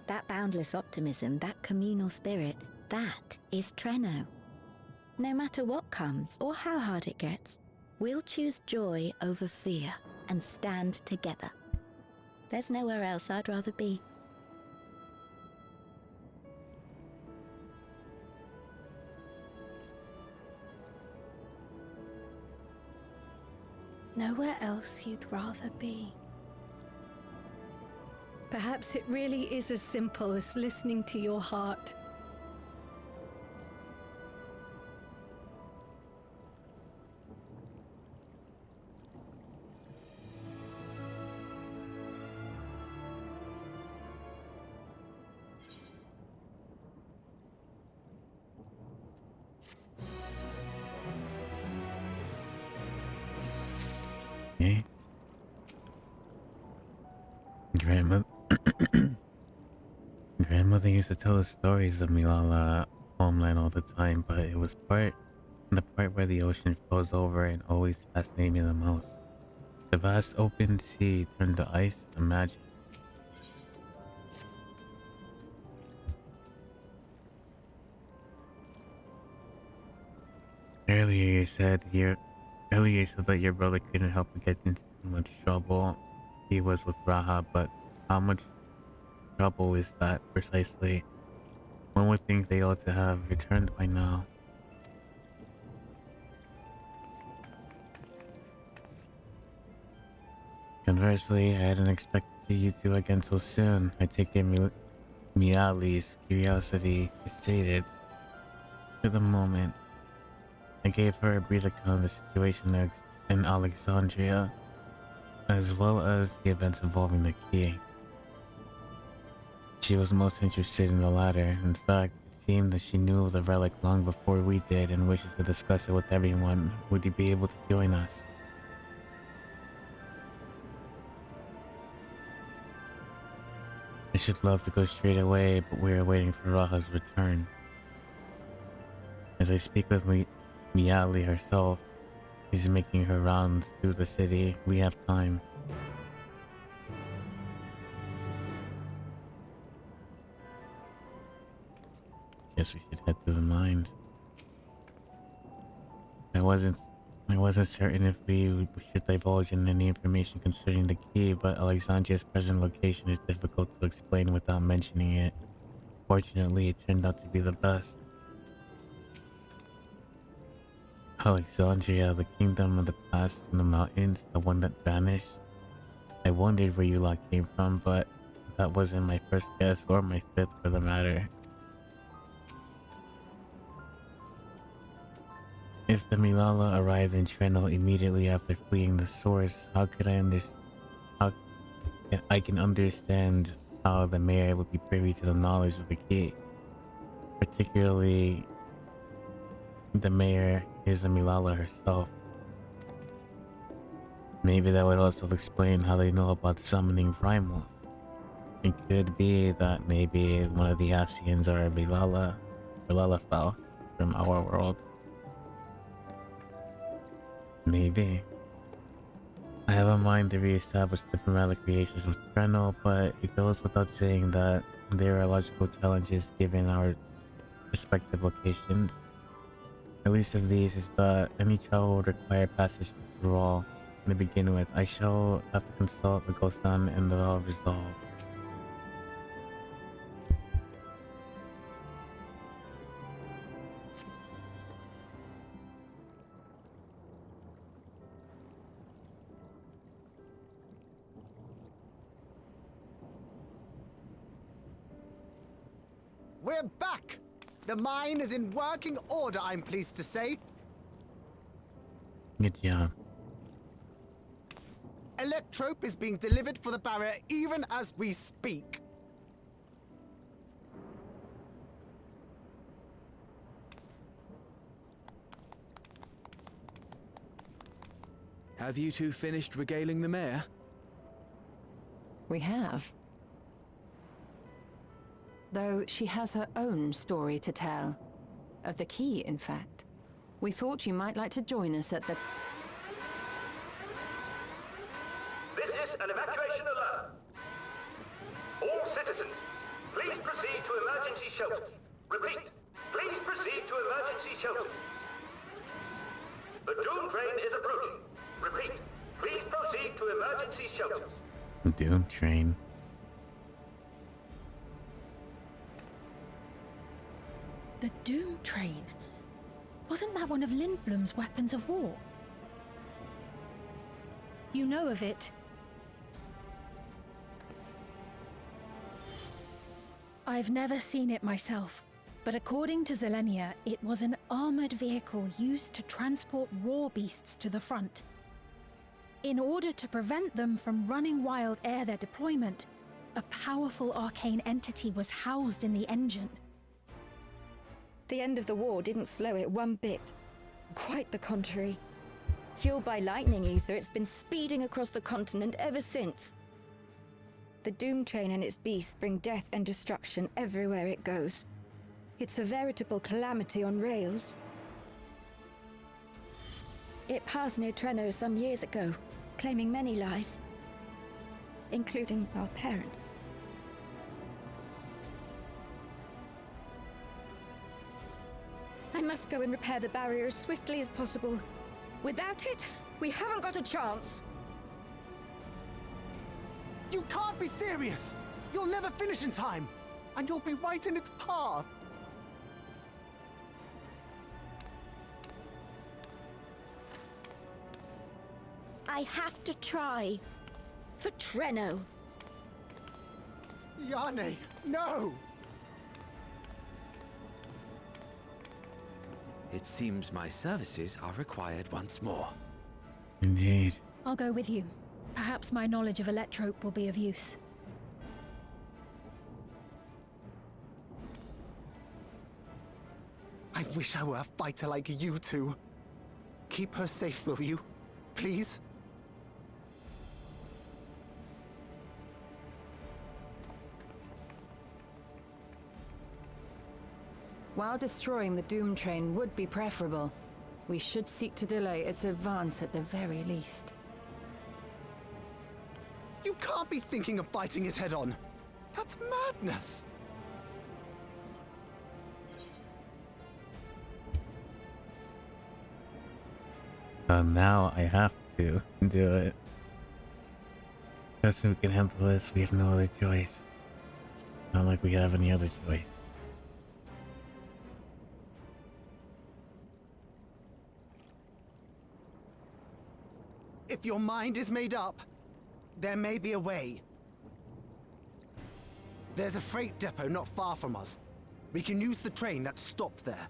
That boundless optimism, that communal spirit, That is Trenno. No matter what comes or how hard it gets, we'll choose joy over fear and stand together. There's nowhere else I'd rather be. Nowhere else you'd rather be. Perhaps it really is as simple as listening to your heart. Okay. Grandmother used to tell us stories of Milala homeland all the time, but it was the part where the ocean flows over and always fascinated me the most. The vast open sea turned to ice and magic. Earlier you said that your brother couldn't help but get into too much trouble. He was with Raha, but how much trouble is that precisely? One would think they ought to have returned by now. Conversely, I hadn't expected to see you two again so soon. I take it Miali's curiosity is sated. For the moment, I gave her a brief account of the situation in Alexandria, as well as the events involving the key. She was most interested in the latter. In fact, it seemed that she knew of the relic long before we did and wishes to discuss it with everyone. Would you be able to join us? I should love to go straight away, but we are waiting for Raha's return. As I speak with Miali herself, she's making her rounds through the city. We have time. Guess we should head to the mines. I wasn't certain if we should divulge in any information concerning the key, but Alexandria's present location is difficult to explain without mentioning it. Fortunately, it turned out to be the best. Alexandria, the kingdom of the past in the mountains, the one that vanished. I wondered where you lot came from, but that wasn't my first guess or my fifth for the matter. If the Milala arrived in Trenno immediately after fleeing the source, how I can understand how the mayor would be privy to the knowledge of the key. Particularly, the mayor is the Milala herself. Maybe that would also explain how they know about summoning primals. It could be that maybe one of the Asians are Milala or Lalafell from our world. Maybe. I have a mind to re-establish diplomatic relations with Trenno, but it goes without saying that there are logical challenges given our respective locations. The least of these is that any travel would require passage through all. To begin with, I shall have to consult with Gosan and they'll all resolve. We're back! The mine is in working order, I'm pleased to say. Good job. Electrope is being delivered for the barrier even as we speak. Have you two finished regaling the mayor? We have. Though she has her own story to tell. Of the key, in fact. We thought you might like to join us at the... This is an evacuation alert. All citizens, please proceed to emergency shelters. Repeat, Please proceed to emergency shelters. The Doom train is approaching. Repeat, please proceed to emergency shelters. Doom train. The Doom train? Wasn't that one of Lindblom's weapons of war? You know of it? I've never seen it myself, but according to Zelenia, it was an armored vehicle used to transport war beasts to the front. In order to prevent them from running wild ere their deployment, a powerful arcane entity was housed in the engine. The end of the war didn't slow it one bit. Quite the contrary. Fueled by lightning ether, it's been speeding across the continent ever since. The Doom train and its beasts bring death and destruction everywhere it goes. It's a veritable calamity on rails. It passed near Trenno some years ago, claiming many lives, including our parents. I must go and repair the barrier as swiftly as possible. Without it, we haven't got a chance. You can't be serious! You'll never finish in time, and you'll be right in its path. I have to try. For Trenno. Yane, no! It seems my services are required once more. Indeed. I'll go with you. Perhaps my knowledge of Electrope will be of use. I wish I were a fighter like you two. Keep her safe, will you? Please? While destroying the Doom train would be preferable, we should seek to delay its advance at the very least. You can't be thinking of fighting it head-on. That's madness! Now I have to do it. Just so we can handle this, we have no other choice. Not like we have any other choice. If your mind is made up, there may be a way. There's a freight depot not far from us. We can use the train that's stopped there.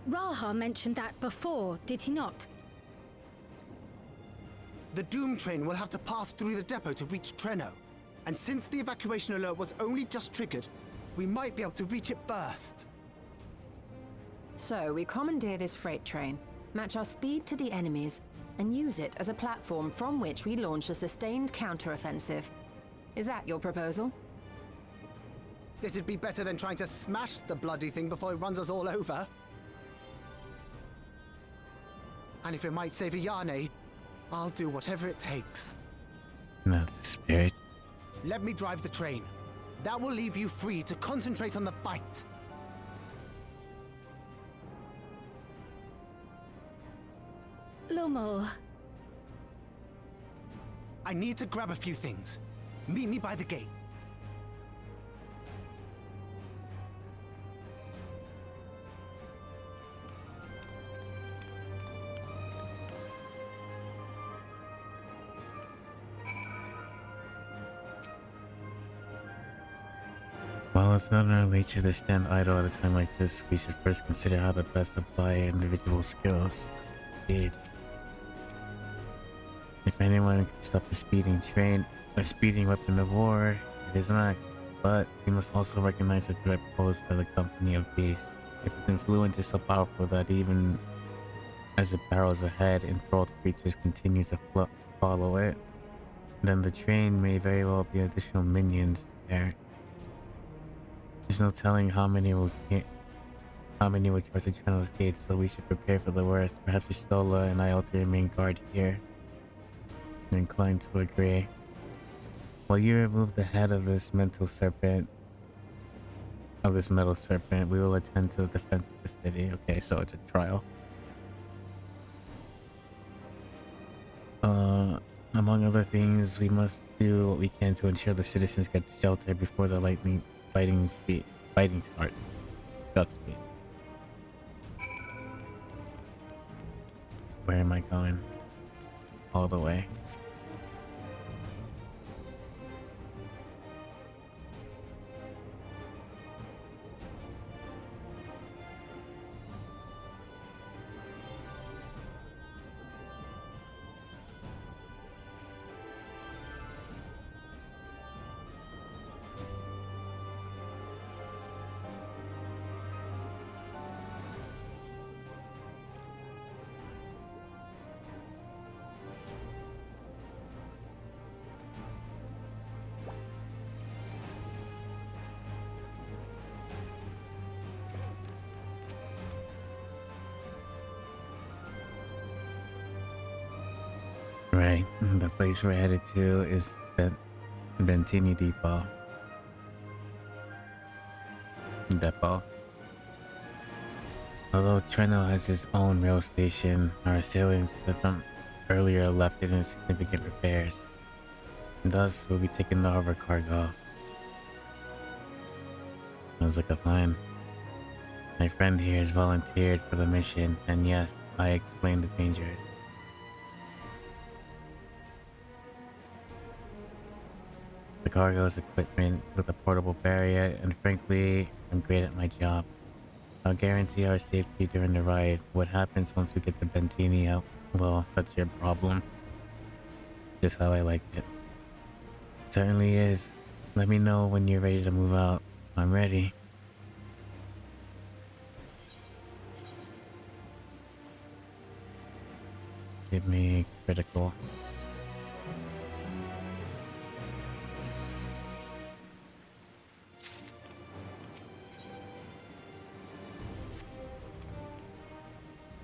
Raha mentioned that before, did he not? The Doom train will have to pass through the depot to reach Trenno. And since the evacuation alert was only just triggered, we might be able to reach it first. So we commandeer this freight train, match our speed to the enemy's, and use it as a platform from which we launch a sustained counteroffensive. Is that your proposal? It'd be better than trying to smash the bloody thing before it runs us all over. And if it might save Yane, I'll do whatever it takes. That's the spirit. Let me drive the train. That will leave you free to concentrate on the fight. Lummel. I need to grab a few things. Meet me by the gate. While it's not in our nature to stand idle at a time like this, we should first consider how to best apply our individual skills. Indeed. If anyone can stop a speeding train, a speeding weapon of war, it is Max. But we must also recognize the threat posed by the company of beasts. If its influence is so powerful that even as it barrels ahead, enthralled creatures continue to follow it, then the train may very well be additional minions there. There's no telling how many will charge the Trenno's gates, so we should prepare for the worst. Perhaps Stola and I ought to remain guard here. I'm inclined to agree. While you remove the head of this mental serpent, of this metal serpent, we will attend to the defense of the city. Okay, so it's a trial. Among other things, we must do what we can to ensure the citizens get shelter before the fighting starts. Trust me. Where am I going? All the way. Right, the place we're headed to is Bentini Depot. Although Treno has his own rail station, our assailants from earlier left it in significant repairs. And thus, we'll be taking the harbor cargo. Sounds like a plan. My friend here has volunteered for the mission, and yes, I explained the dangers. The cargo is equipment with a portable barrier, and frankly, I'm great at my job. I'll guarantee our safety during the ride. What happens once we get to Bentini, well, that's your problem. Just how I like it. Certainly is. Let me know when you're ready to move out. I'm ready. Give me critical.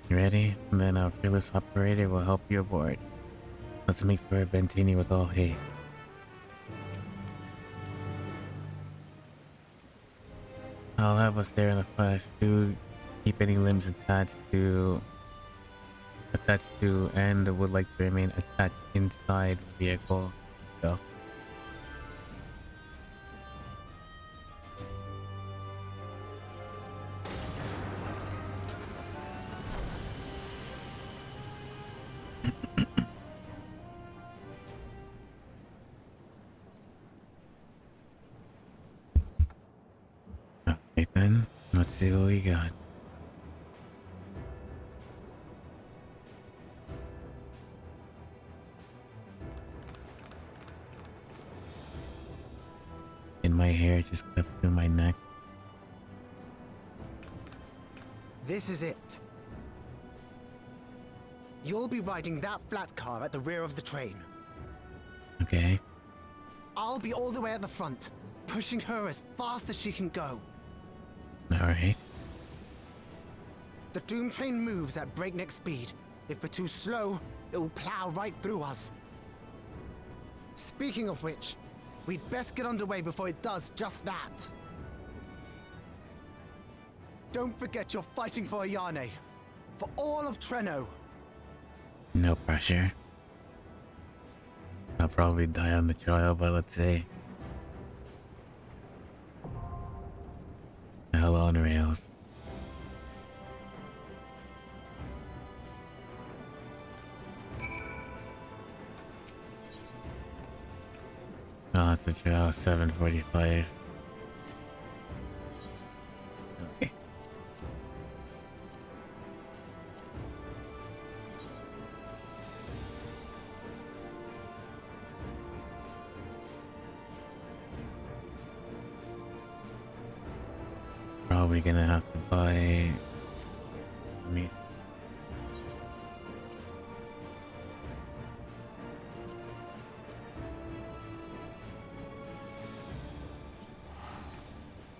You ready? And then our fearless operator will help you aboard. Let's make for Bentini with all haste. I'll have us there in the flesh. Do keep any limbs attached to and would like to remain attached inside the vehicle. So. Okay then, let's see what we got. And my hair just cut through my neck. This is it. You'll be riding that flat car at the rear of the train. Okay. I'll be all the way at the front, pushing her as fast as she can go. Alright. The Doom train moves at breakneck speed. If we're too slow, it will plow right through us. Speaking of which, we'd best get underway before it does just that. Don't forget you're fighting for Ayane. For all of Treno. No pressure. I'll probably die on the trial, but let's see. Hell on rails. Oh, it's a trial 745. Okay. Probably gonna have to buy meat.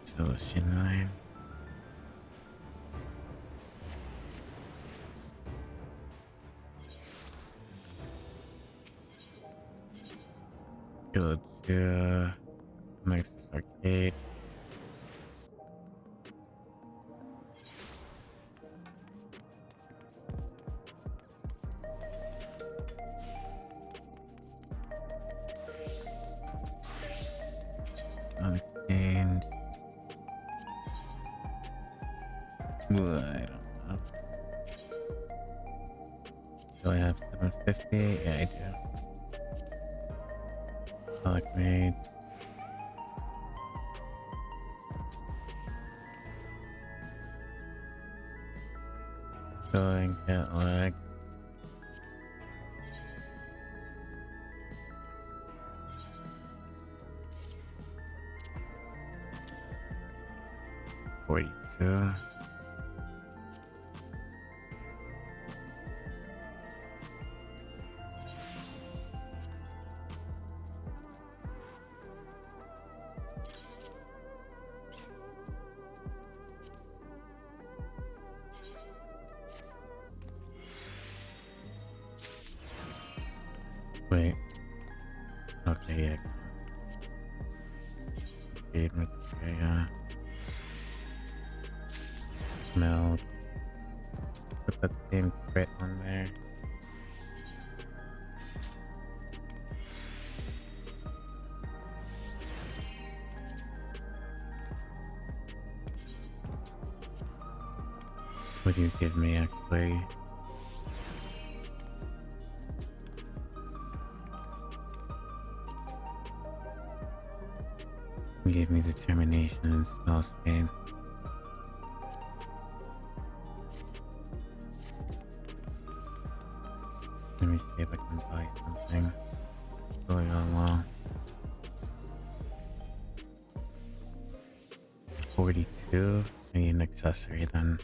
Solution 9. Okay, let's do next arcade. I don't know. Do I have 750? Yeah, I do. Select made. Going cat lag. $42. Wait. Okay, yeah. Feed material. Meld. Put that same crit on there. What do you give me actually? You gave me determination and spell speed. Let me see if I can buy something. Going on well. 42. I need an accessory then.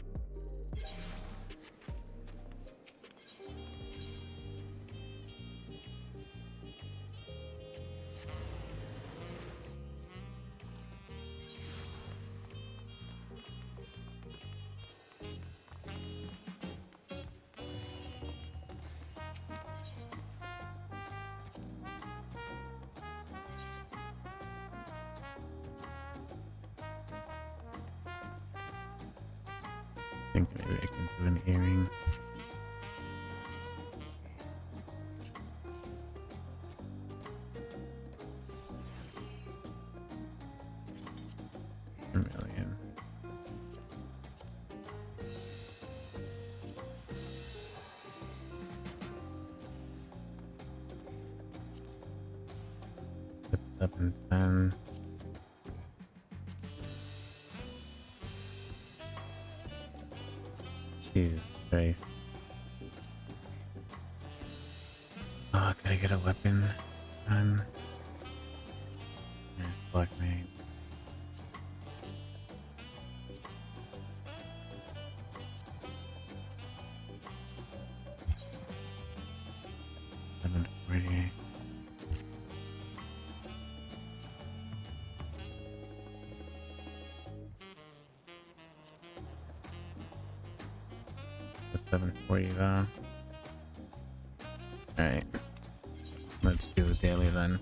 I think maybe I can do an earring. $1 million. That's 710. Jesus Christ. Oh, gotta get a weapon. There's Black Mage. $740. That's 740 though. Alright. Let's do the daily then.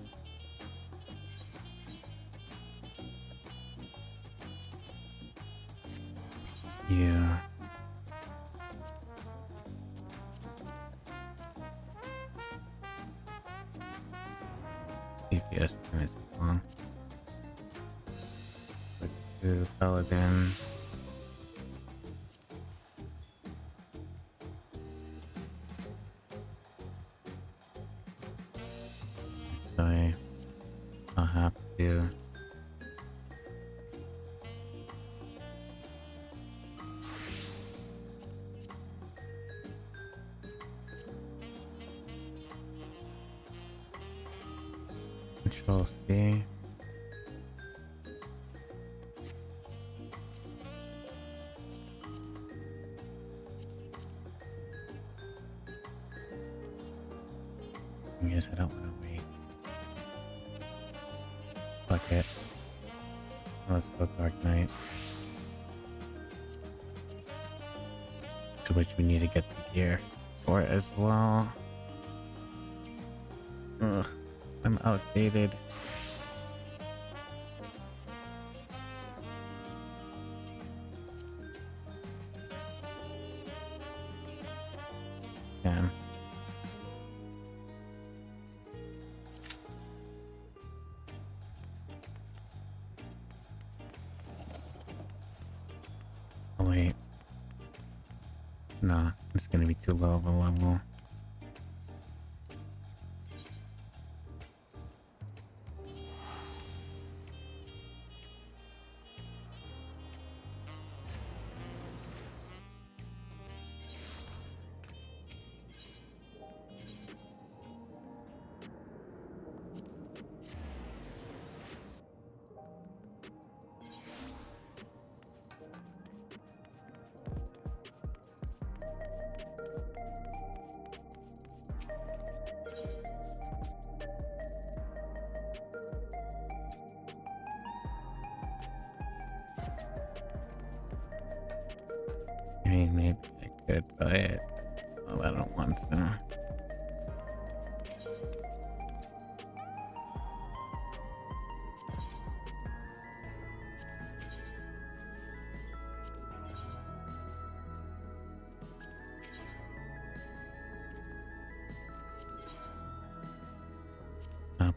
Yeah. DPS is long. Let's do Paladin. I'll have to. Control C. I guess I don't want to wait. Fuck it. Let's go Dark Knight. To which we need to get the gear for it as well. Ugh, I'm outdated. Damn. Oh wait, Nah, it's gonna be too low of a level. I mean, maybe I could, but well, I don't want to.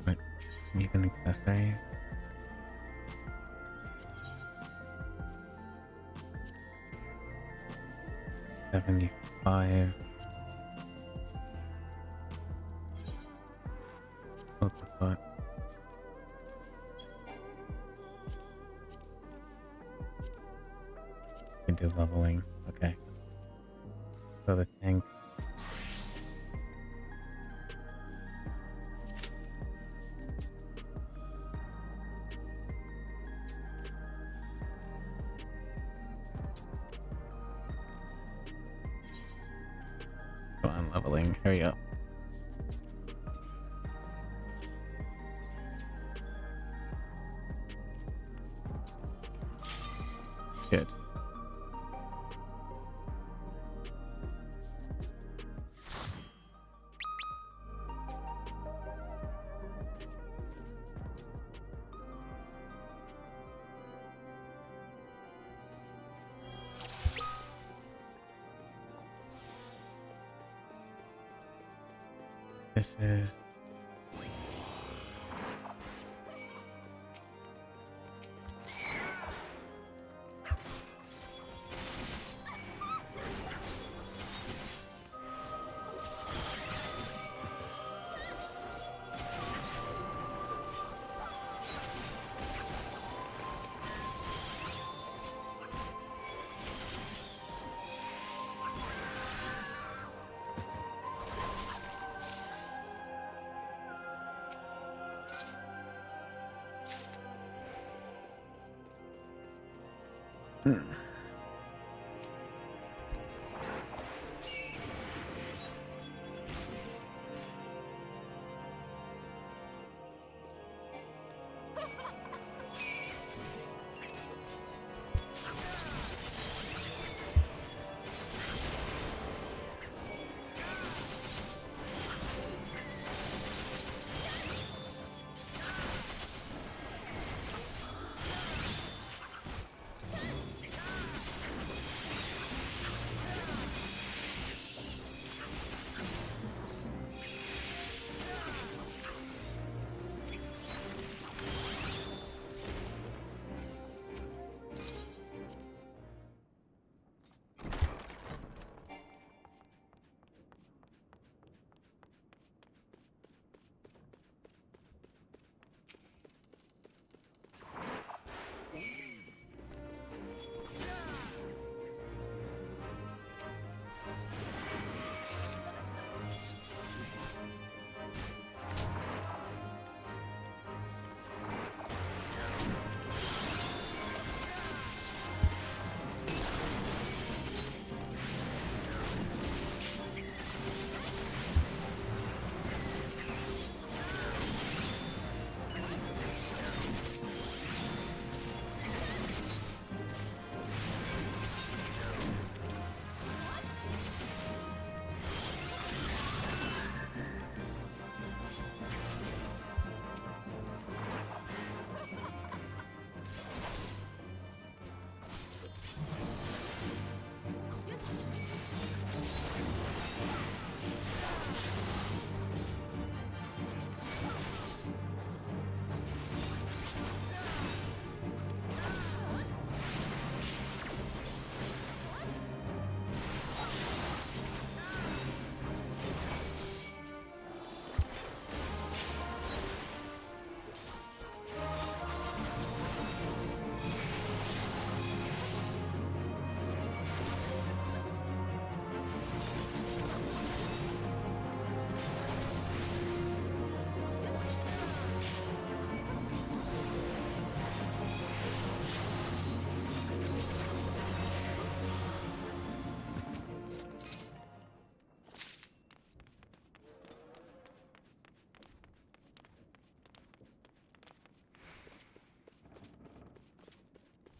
But even accessories. $75. What the fuck? We can do leveling. Okay. So the tank. Come on, leveling. Hurry up. Good. This is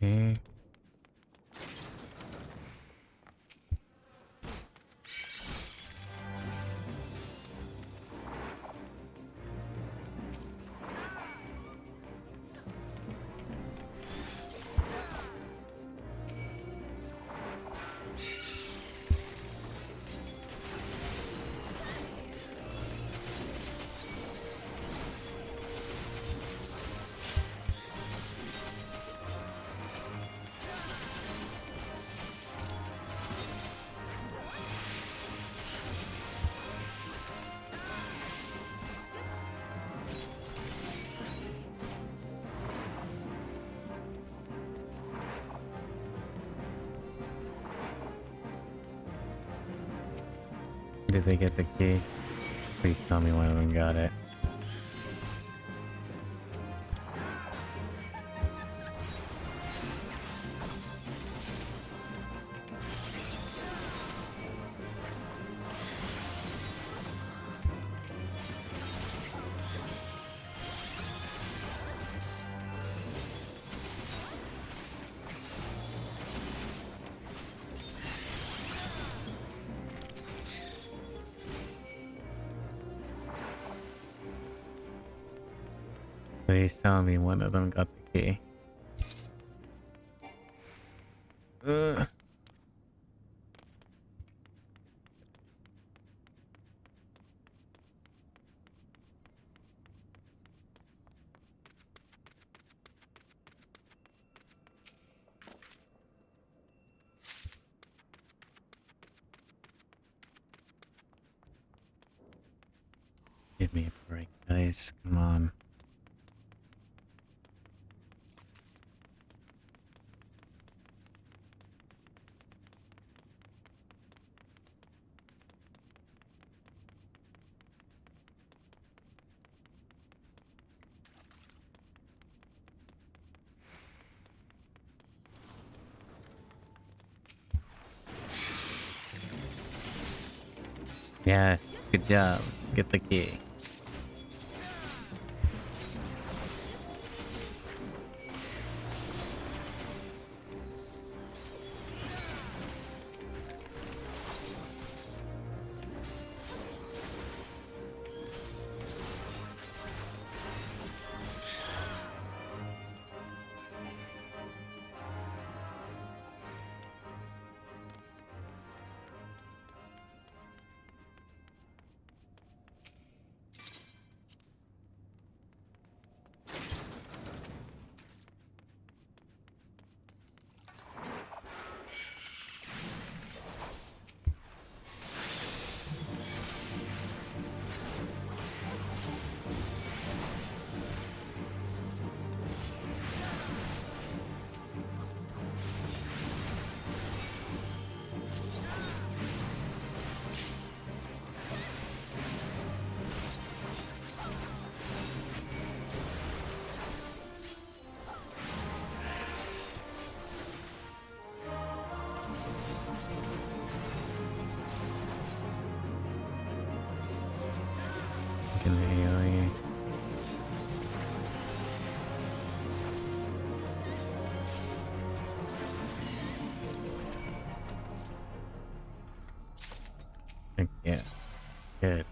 Okay. Did they get the key? Please tell me one of them got it. Please tell me one of them got the key. Give me a break, guys. Come on. Yes, good job. Get the key. Yeah, good.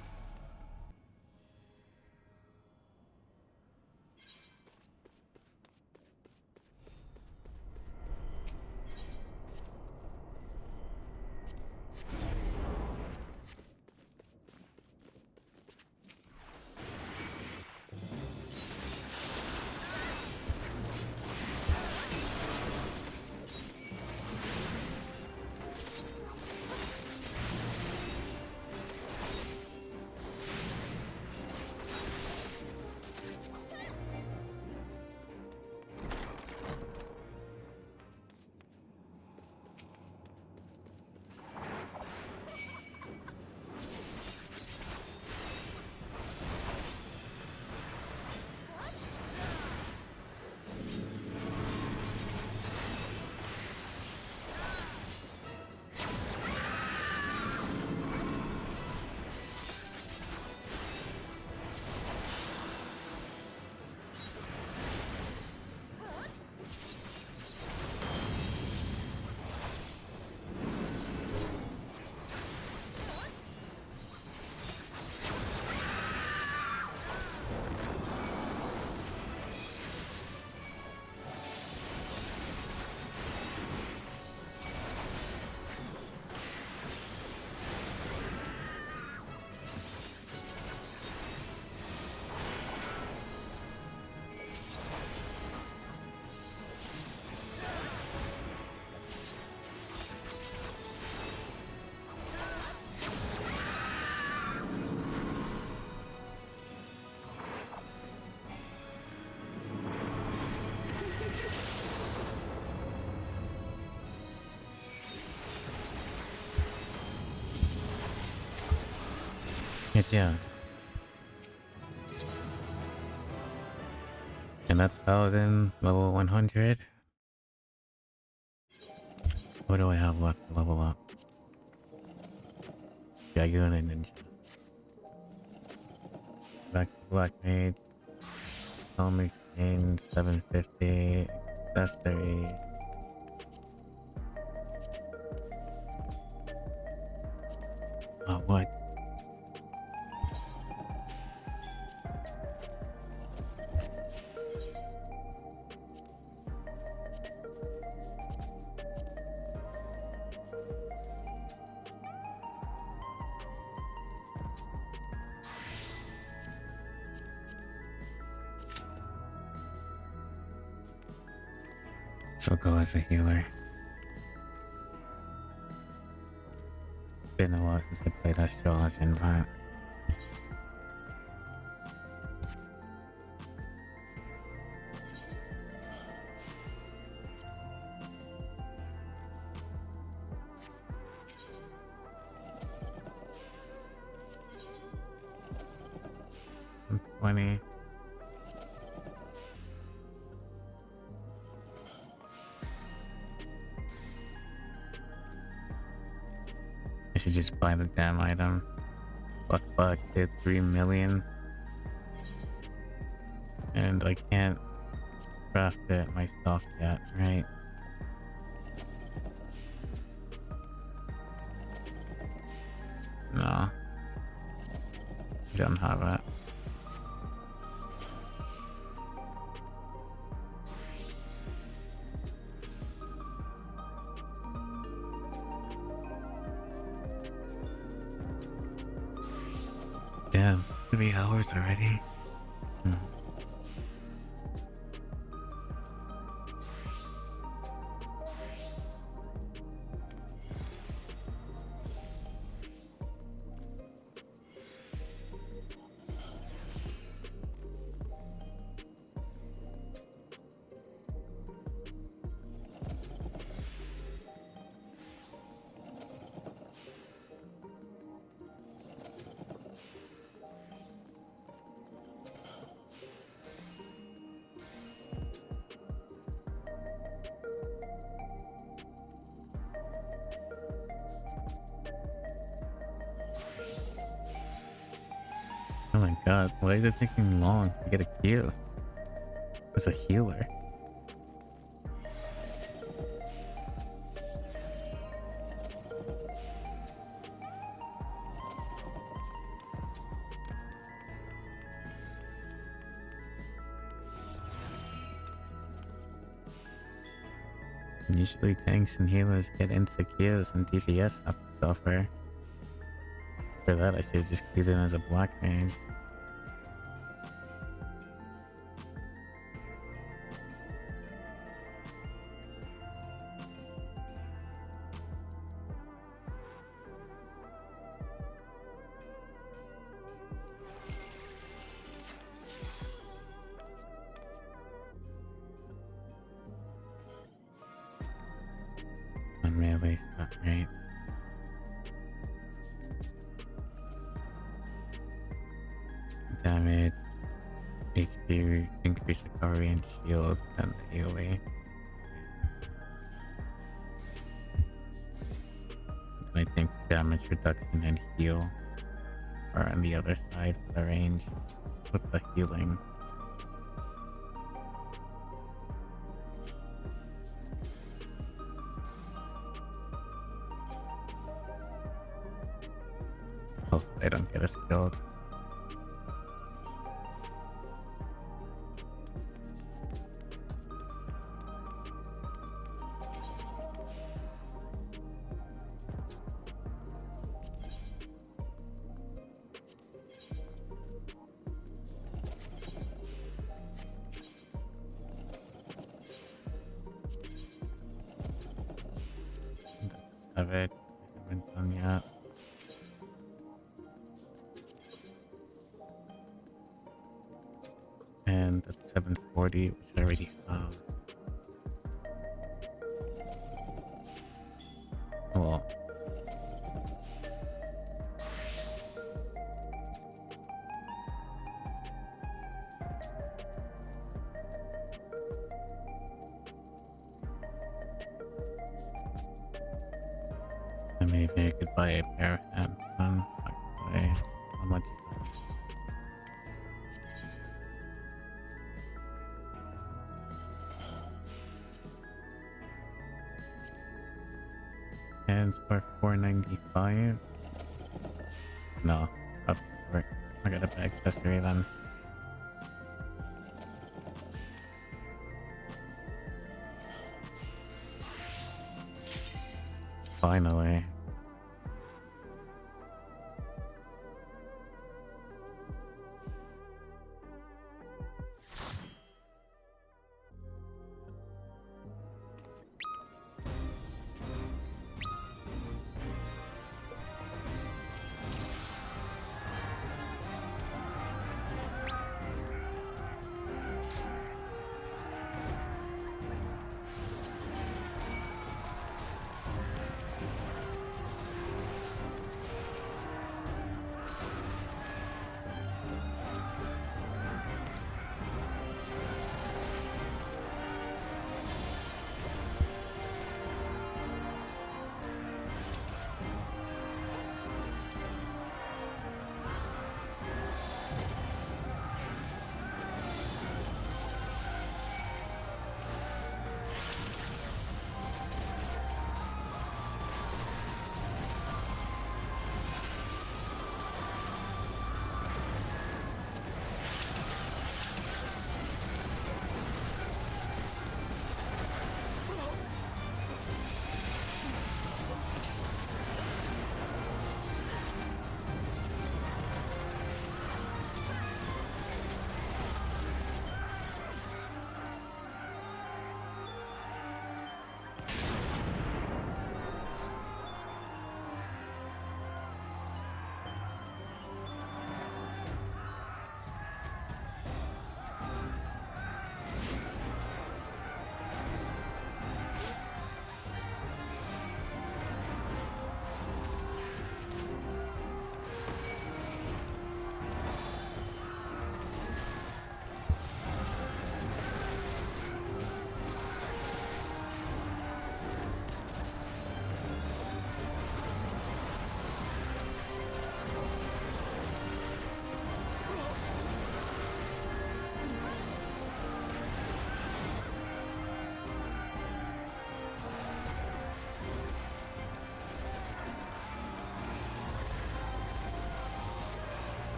Heck yeah. And that's Paladin level 100. What do I have left to level up? Dragoon and Ninja. Back to Black Mage. Helm Exchange 750. Accessory. Oh, what? So go as a healer. Been a while since I played Astrology, but I'm 20. I should just buy the damn item. Fuck, did 3 million. And I can't craft it myself yet, right? No. Don't have it. Damn, 3 hours already? Oh my god, why is it taking long to get a queue? As a healer. Usually tanks and healers get insta queues and DPS have to suffer. For that I should have just queued in as a black mage. On melee stuff, right? Damage, HP, increase recovery and shield, and the AoE. I think damage reduction and heal are on the other side of the range with the healing. Hope they don't get us killed. Have it. I haven't done yet. And that's 740, which I already have. Well, And maybe I could buy a pair of hands. How much is that? Hands for $4.95. No, up for I got a bad accessory then. Finally.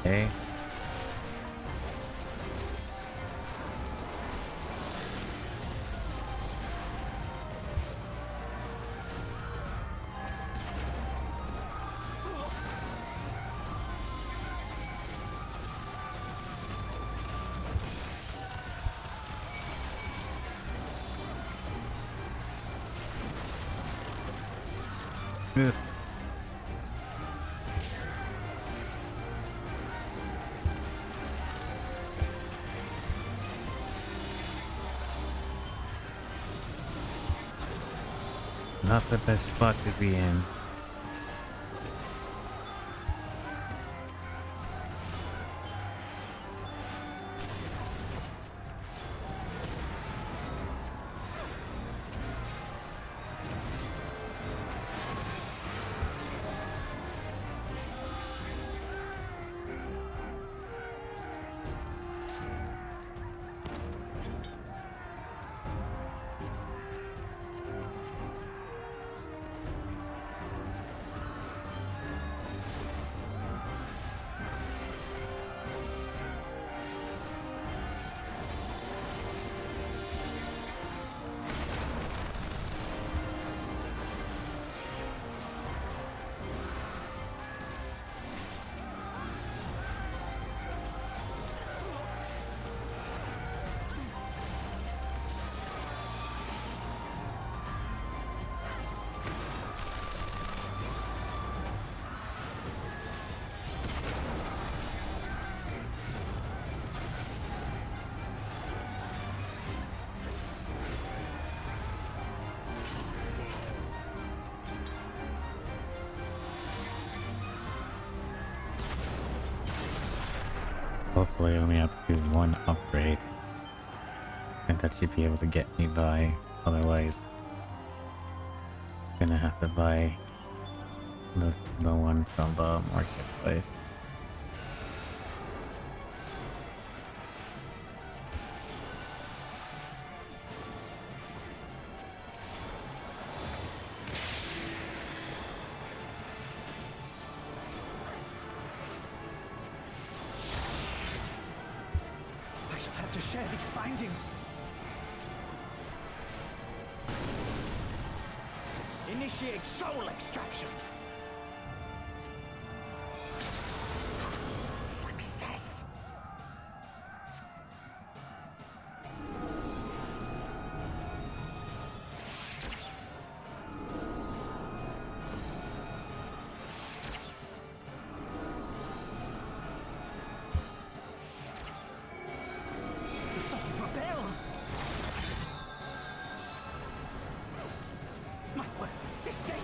Okay. Ugh. Not the best spot to be in. Hopefully I only have to do one upgrade. And that should be able to get me by. Otherwise, I'm gonna have to buy the one from the marketplace. I shall have to share these findings. Initiate soul extraction. Success. The soul rebels. My word, this data!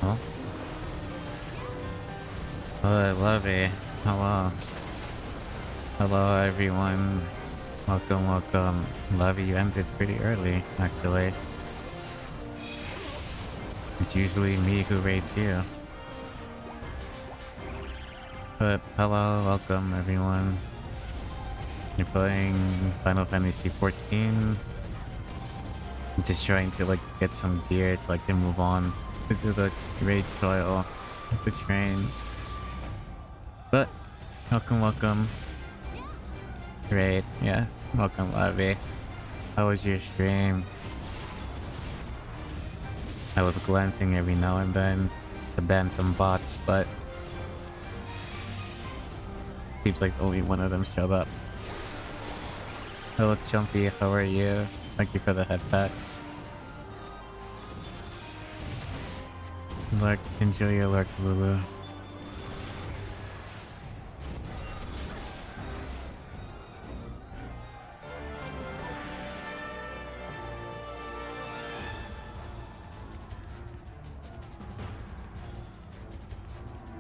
Oh. Oh, I love it. Hello. Hello, everyone. Welcome, welcome. Lovey, you ended pretty early, actually. It's usually me who rates you. But hello, welcome, everyone. You're playing Final Fantasy XIV. Just trying to like get some gear so I can move on to the raid trial of the train. But welcome, welcome. Raid, yes. Welcome, Lavi. How was your stream? I was glancing every now and then to ban some bots, but seems like only one of them showed up. Hello, Chumpy. How are you? Thank you for the head pack. Lurk, enjoy your lurk, Lulu.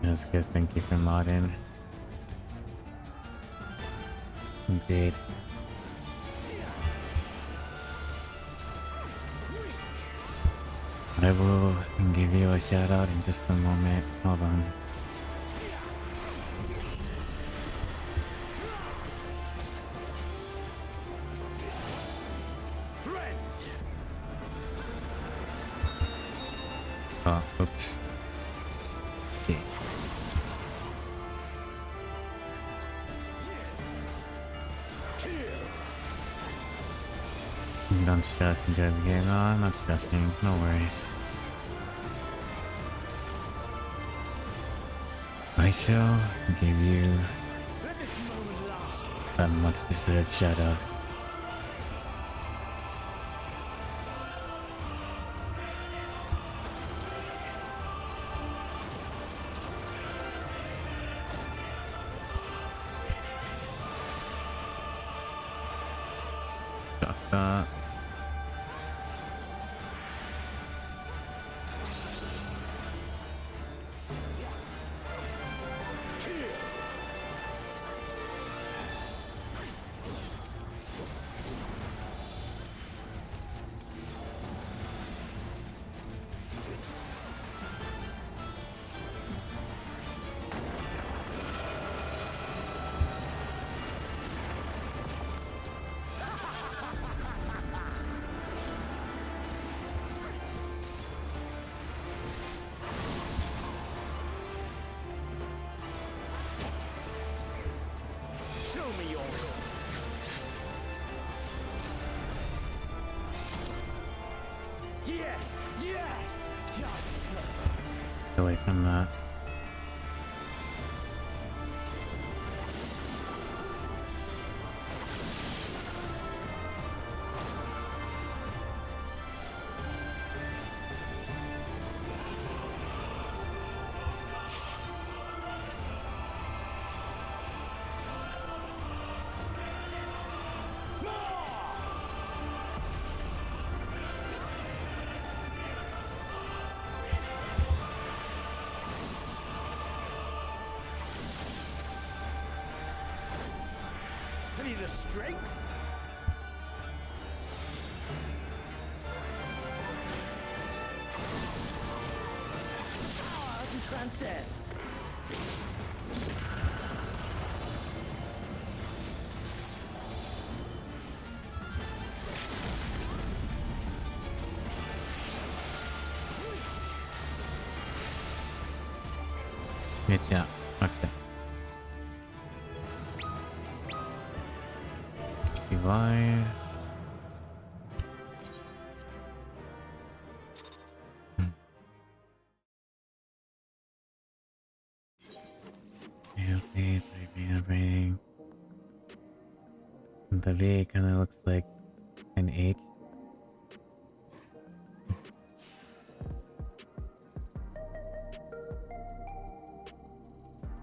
That's good. Thank you for modding. Indeed. I will give you a shout out in just a moment. Hold on. Oh, oops. See. Don't stress, enjoy the game. No, I'm not stressing. No worries. I shall give you a much deserved shout out. Away from that. The strength? Power to transcend. Good job. Okay. Why? Okay, ring. The V kind of looks like an H.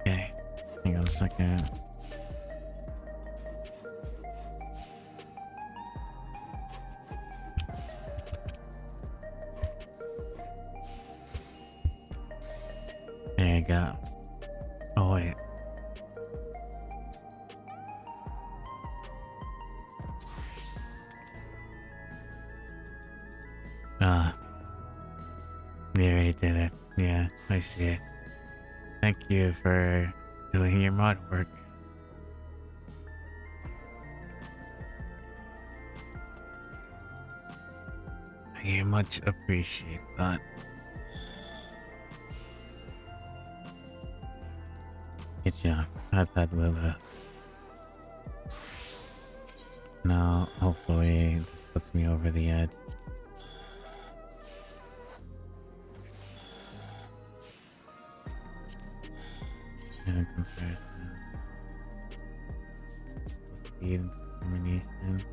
Okay, hang on a second. There you go. Oh wait. Ah. We already did it. Yeah, I see it. Thank you for doing your mod work. I much appreciate that. Good job. I've had Lila. Now, hopefully, this puts me over the edge. In comparison, speed and determination.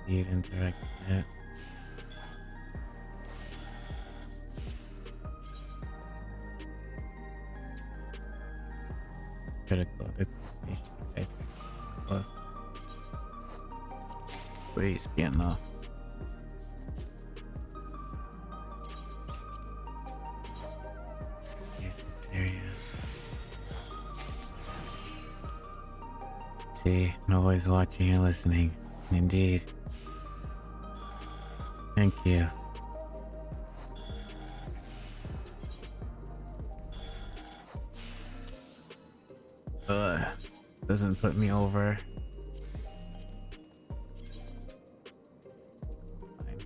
Speed and direct hit. Critical dislocation. Plus. Please be enough. See, I'm always watching and listening. Indeed. Thank you. Doesn't put me over. Fine.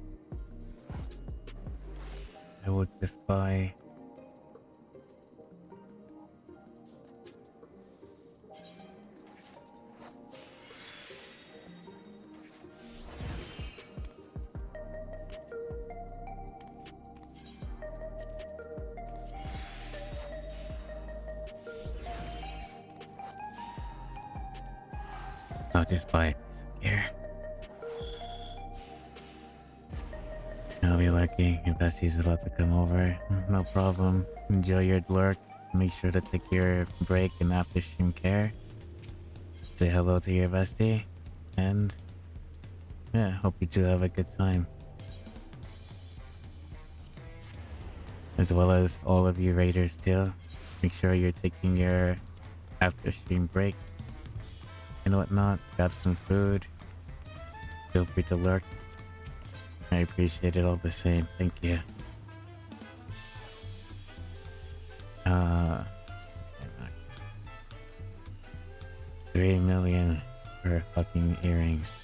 I would just buy. I'll just buy a piece of gear. I'll be lucky. Your bestie's about to come over. No problem. Enjoy your lurk. Make sure to take your break and after stream care. Say hello to your bestie. And yeah, hope you two have a good time. As well as all of you raiders too. Make sure you're taking your after stream break and whatnot. Grab some food. Feel free to lurk. I appreciate it all the same. Thank you. 3 million for fucking earrings.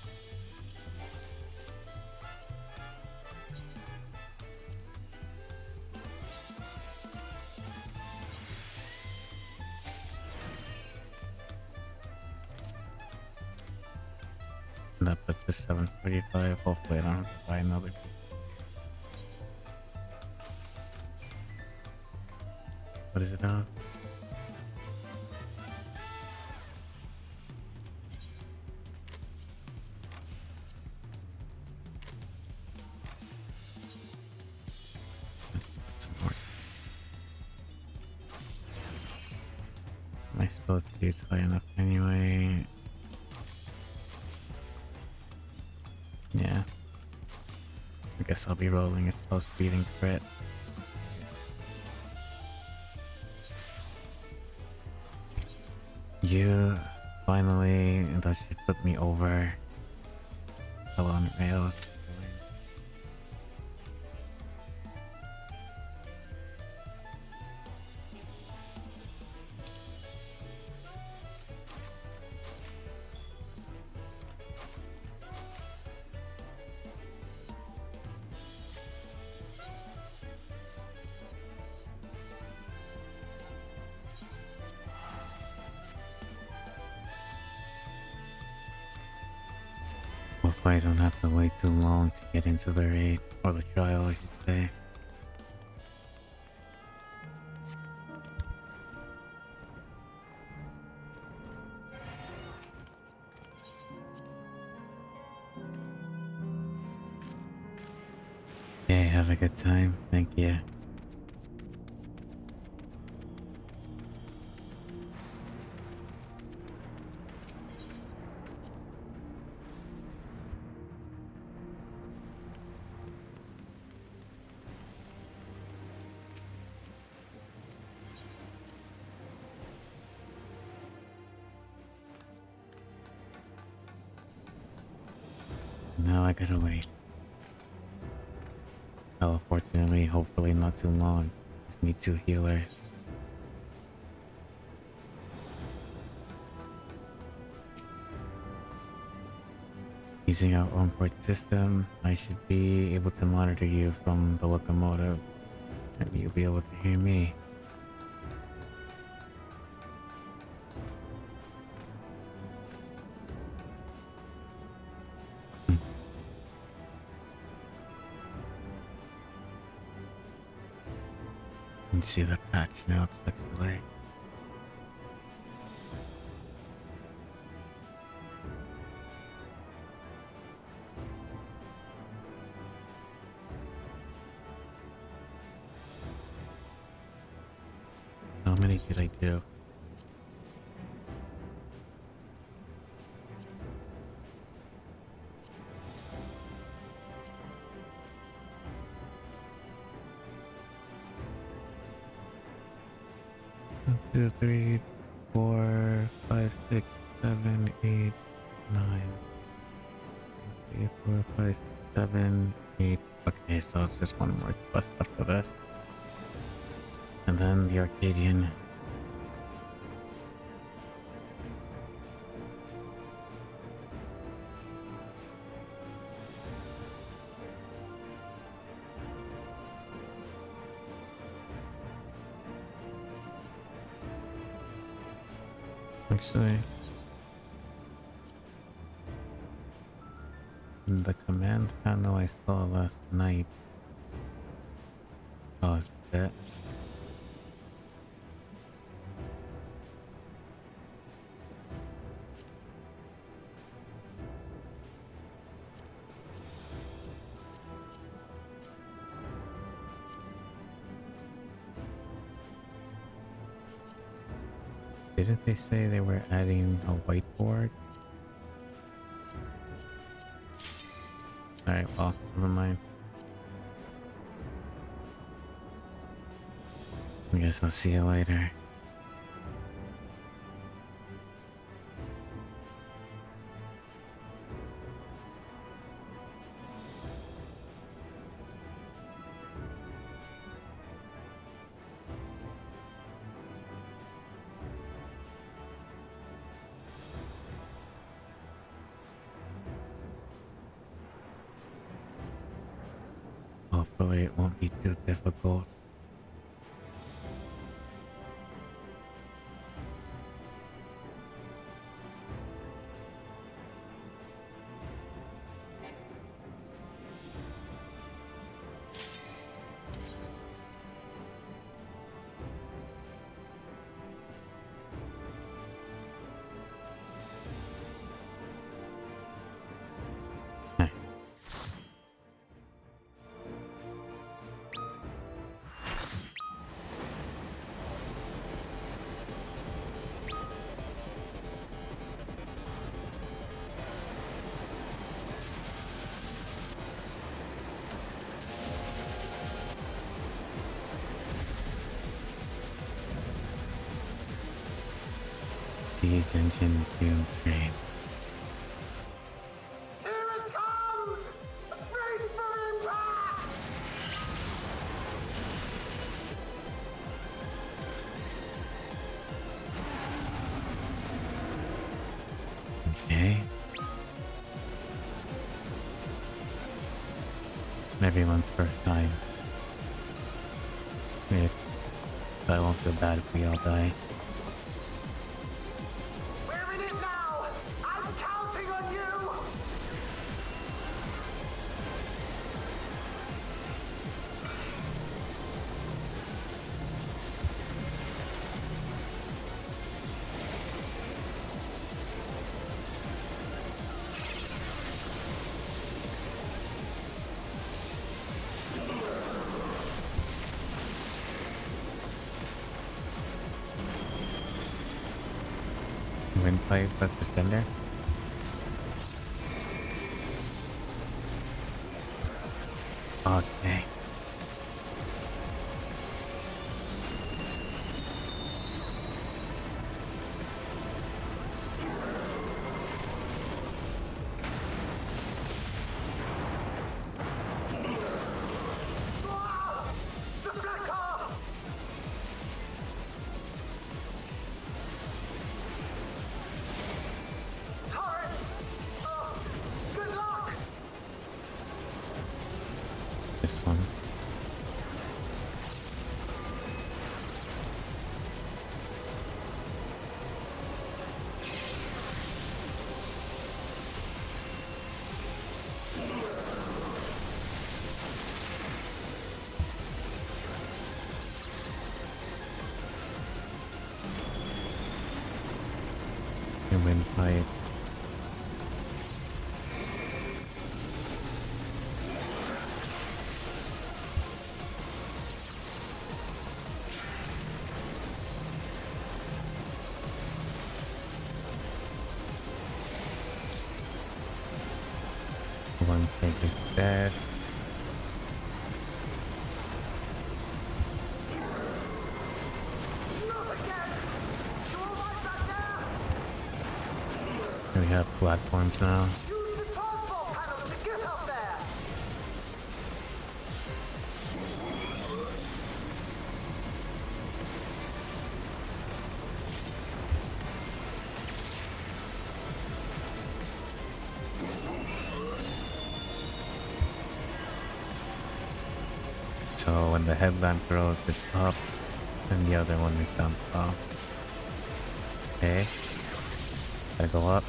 That puts us 745. Hopefully I don't have to buy another piece. What is it now? Let's put some more. Am I supposed to use high enough anyway? Yeah. I guess I'll be rolling a spell speeding crit. You finally, that should put me over. Hell on rails. Hopefully I don't have to wait too long to get into the raid, or the trial I should say. Okay, have a good time. Thank you. Now I gotta wait. Oh, fortunately, hopefully not too long. Just need 2 healers. Using our own port system, I should be able to monitor you from the locomotive, and you'll be able to hear me. You can see the patch notes actually. How many did I do? One, 2, 3, 4, 5, 6, 7, 8, 9. 3, 4, 5, 7, 8. Okay, so it's just one more quest after this. And then the Arcadian. Actually, the command panel I saw last night. Oh, is that? Didn't they say they were adding a whiteboard? Alright, well, never mind. I guess I'll see you later. Hopefully it won't be too difficult. Siege engine doom train. Here it comes! Brace for impact! Okay. Everyone's first time. I won't feel bad if we all die. We're in it now! I'm counting on you! Windpipe at the center. Okay. this one. Human fight. One tank is dead. We have platforms now. So when the headlamp grows, it's up, and the other one is down off. Okay. Gotta go up.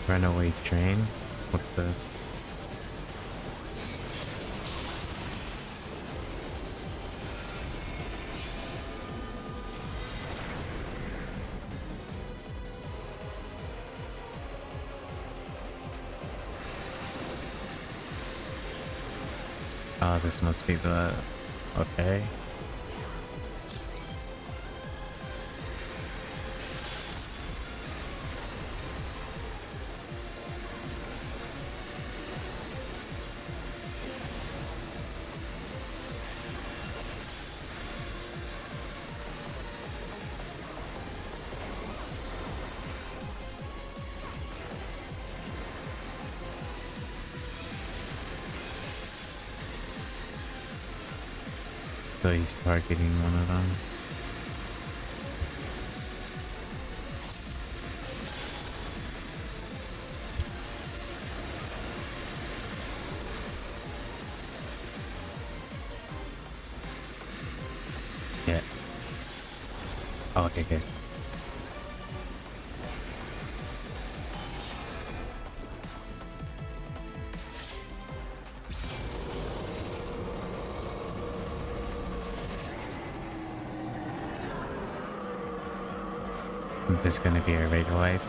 Runaway train? What's this? Oh, this must be the... Okay. So he's targeting one of them. Yeah. Oh, okay, good. There's gonna be a radar light.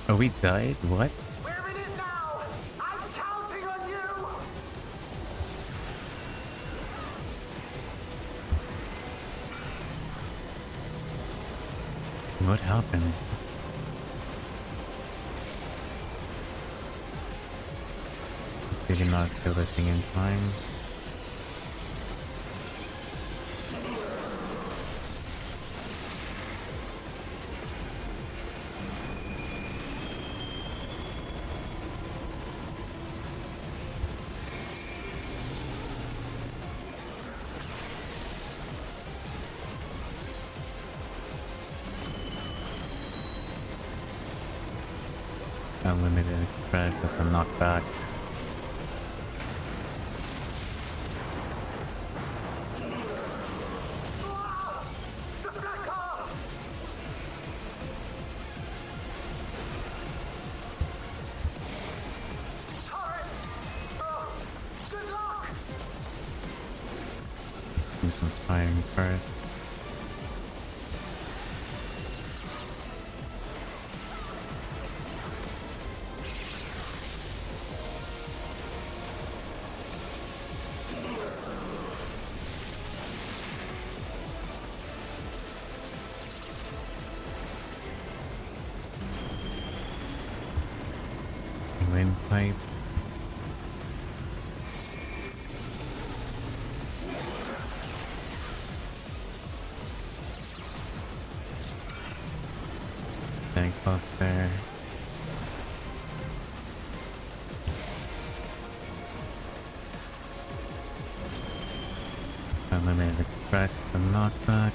Oh, we died? What? Where it is now! I'm counting on you! What happened? Did he not kill the thing in time? Unlimited express is a knockback. This one's firing first. pipe. Tank buff there. Unlimited Express to knockback.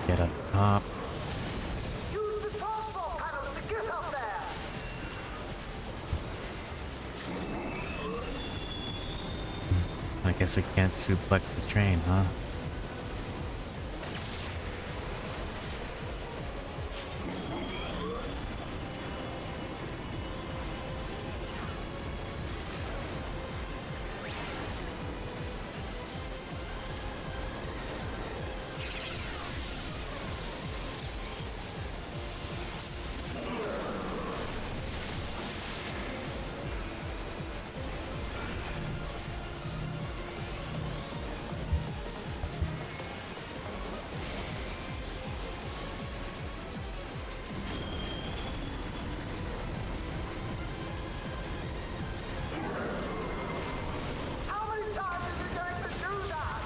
Get up top. Use the transport panels to get up there! I guess we can't suplex the train, huh? How many times is it going to do that?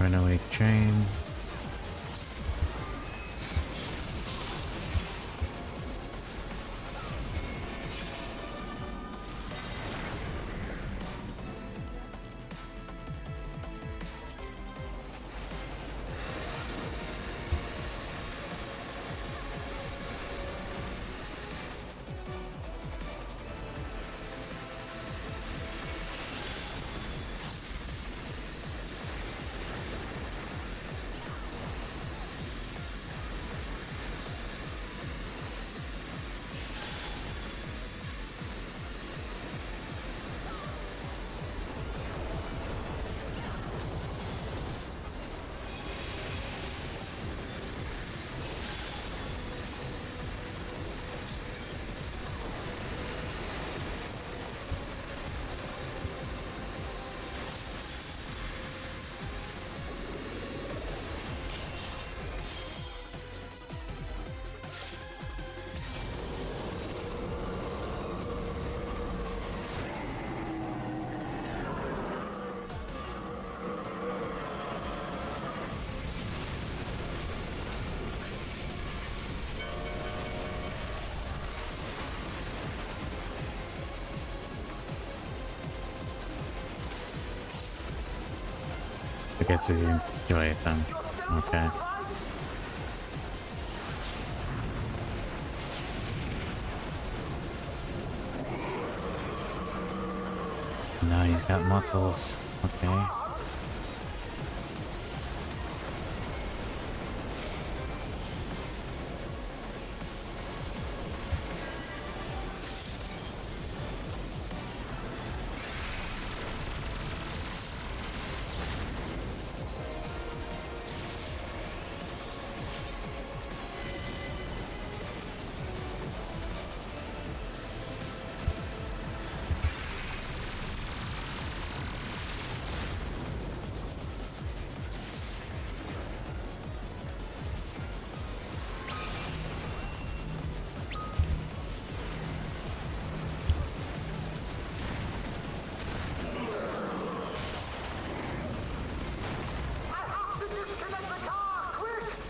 Runaway train. I guess we enjoy it then. Okay. Now he's got muscles. Okay.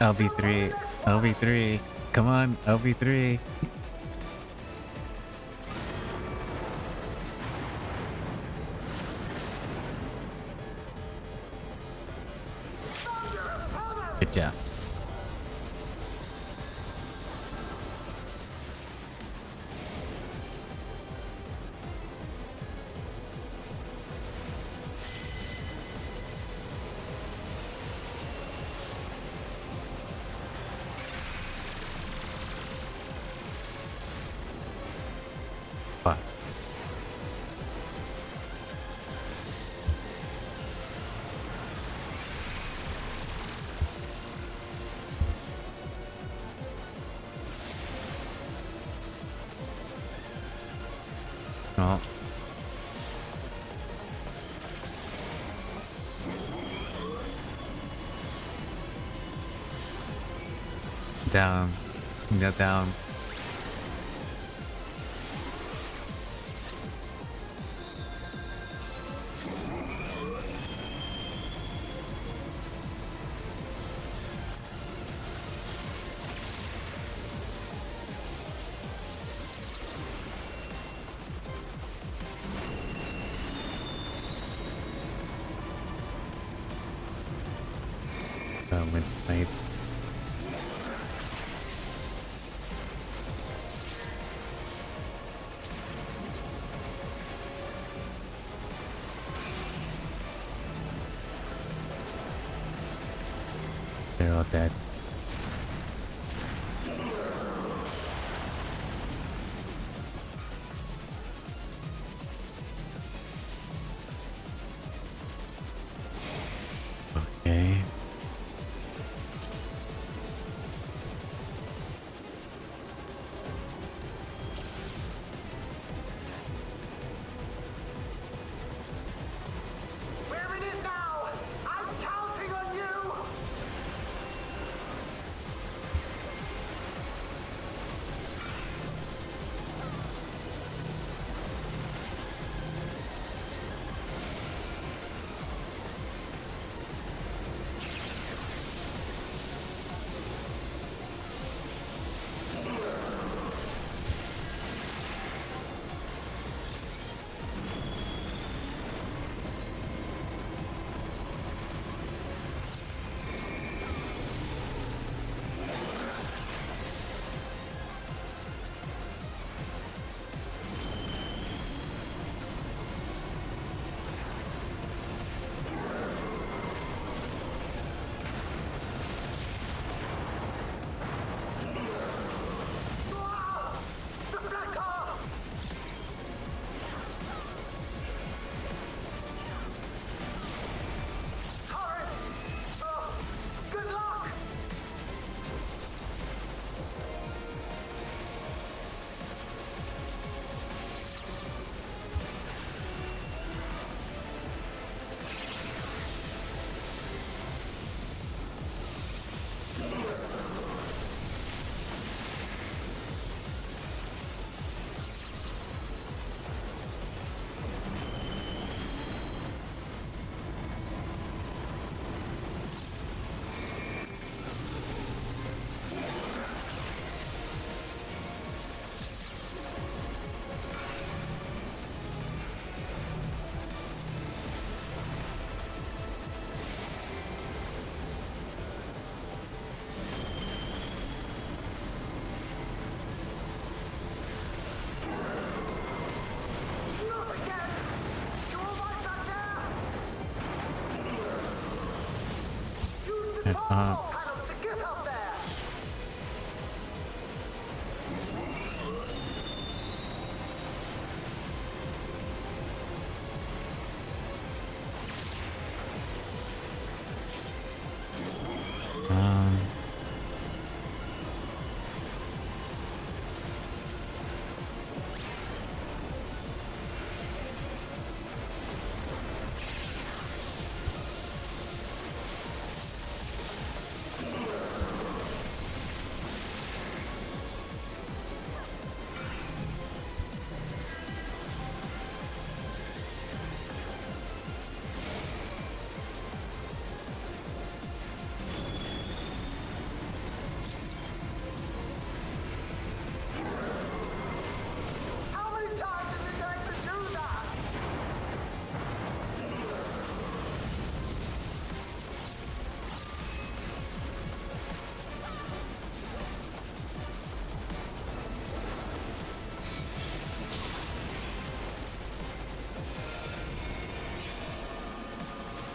LV3, LV3, come on, LV3. Good job. Fuck. Well, Down. Get down. So midnight. They're all dead. Okay. Where it is now! I'm counting on you!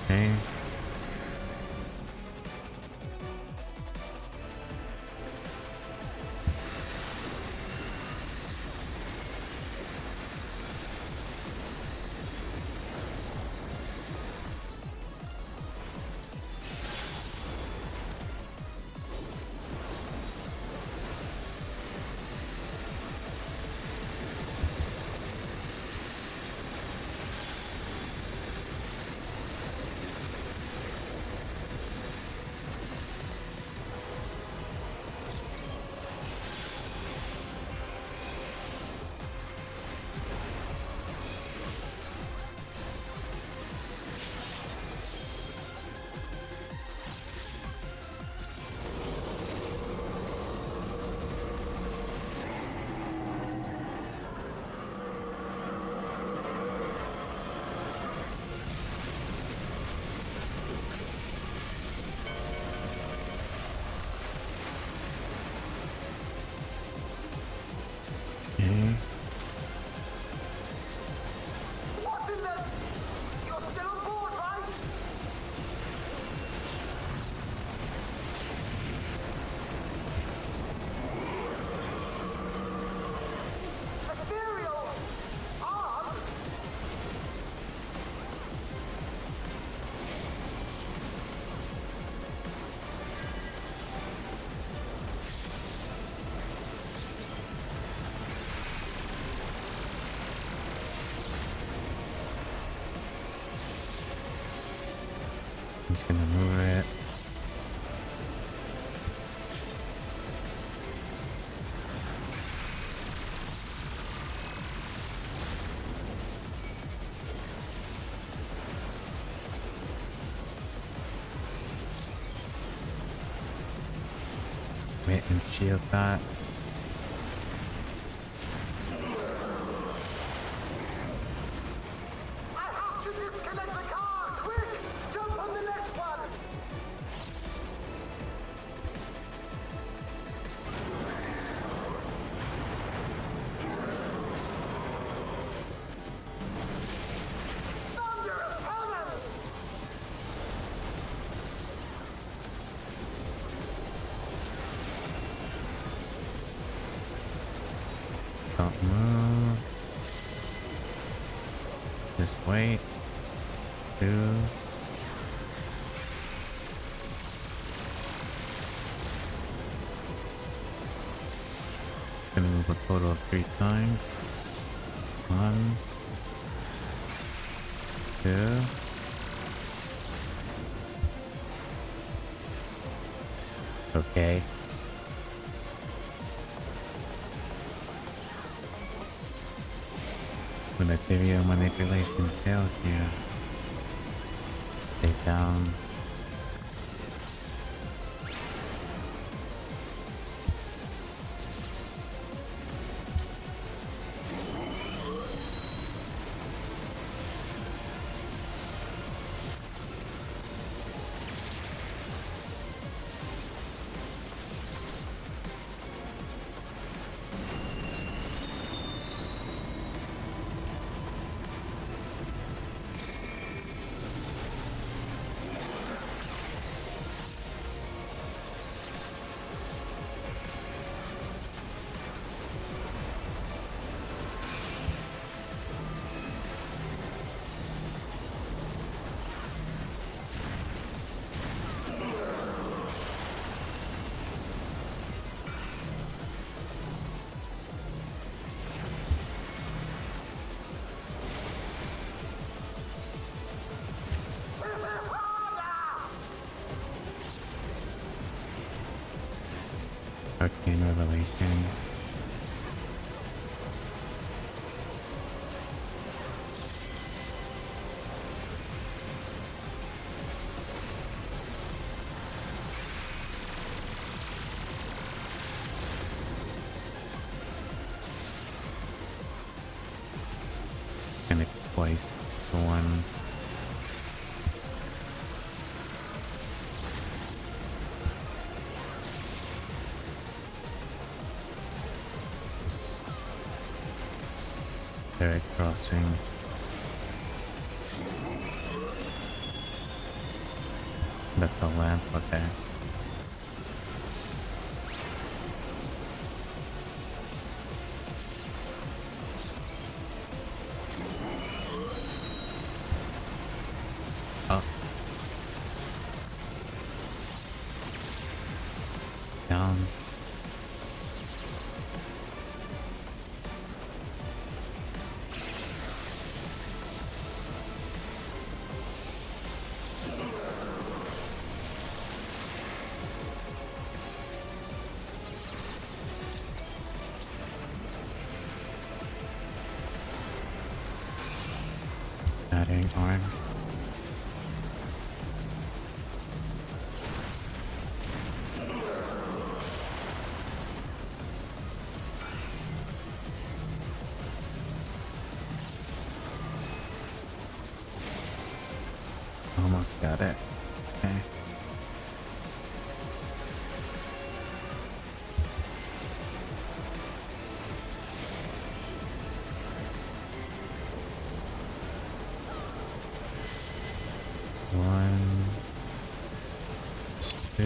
Okay. Just gonna move it. Wait and shield that. Don't move. Just wait. 2. It's gonna move a total of 3 times. 1, 2. Okay. When material manipulation fails you, stay down. Arcane Revelation. And it twice for 1. Ferret crossing. That's a lamp, okay. Up. Down. Adding arms. Almost got it. Okay. One, 2.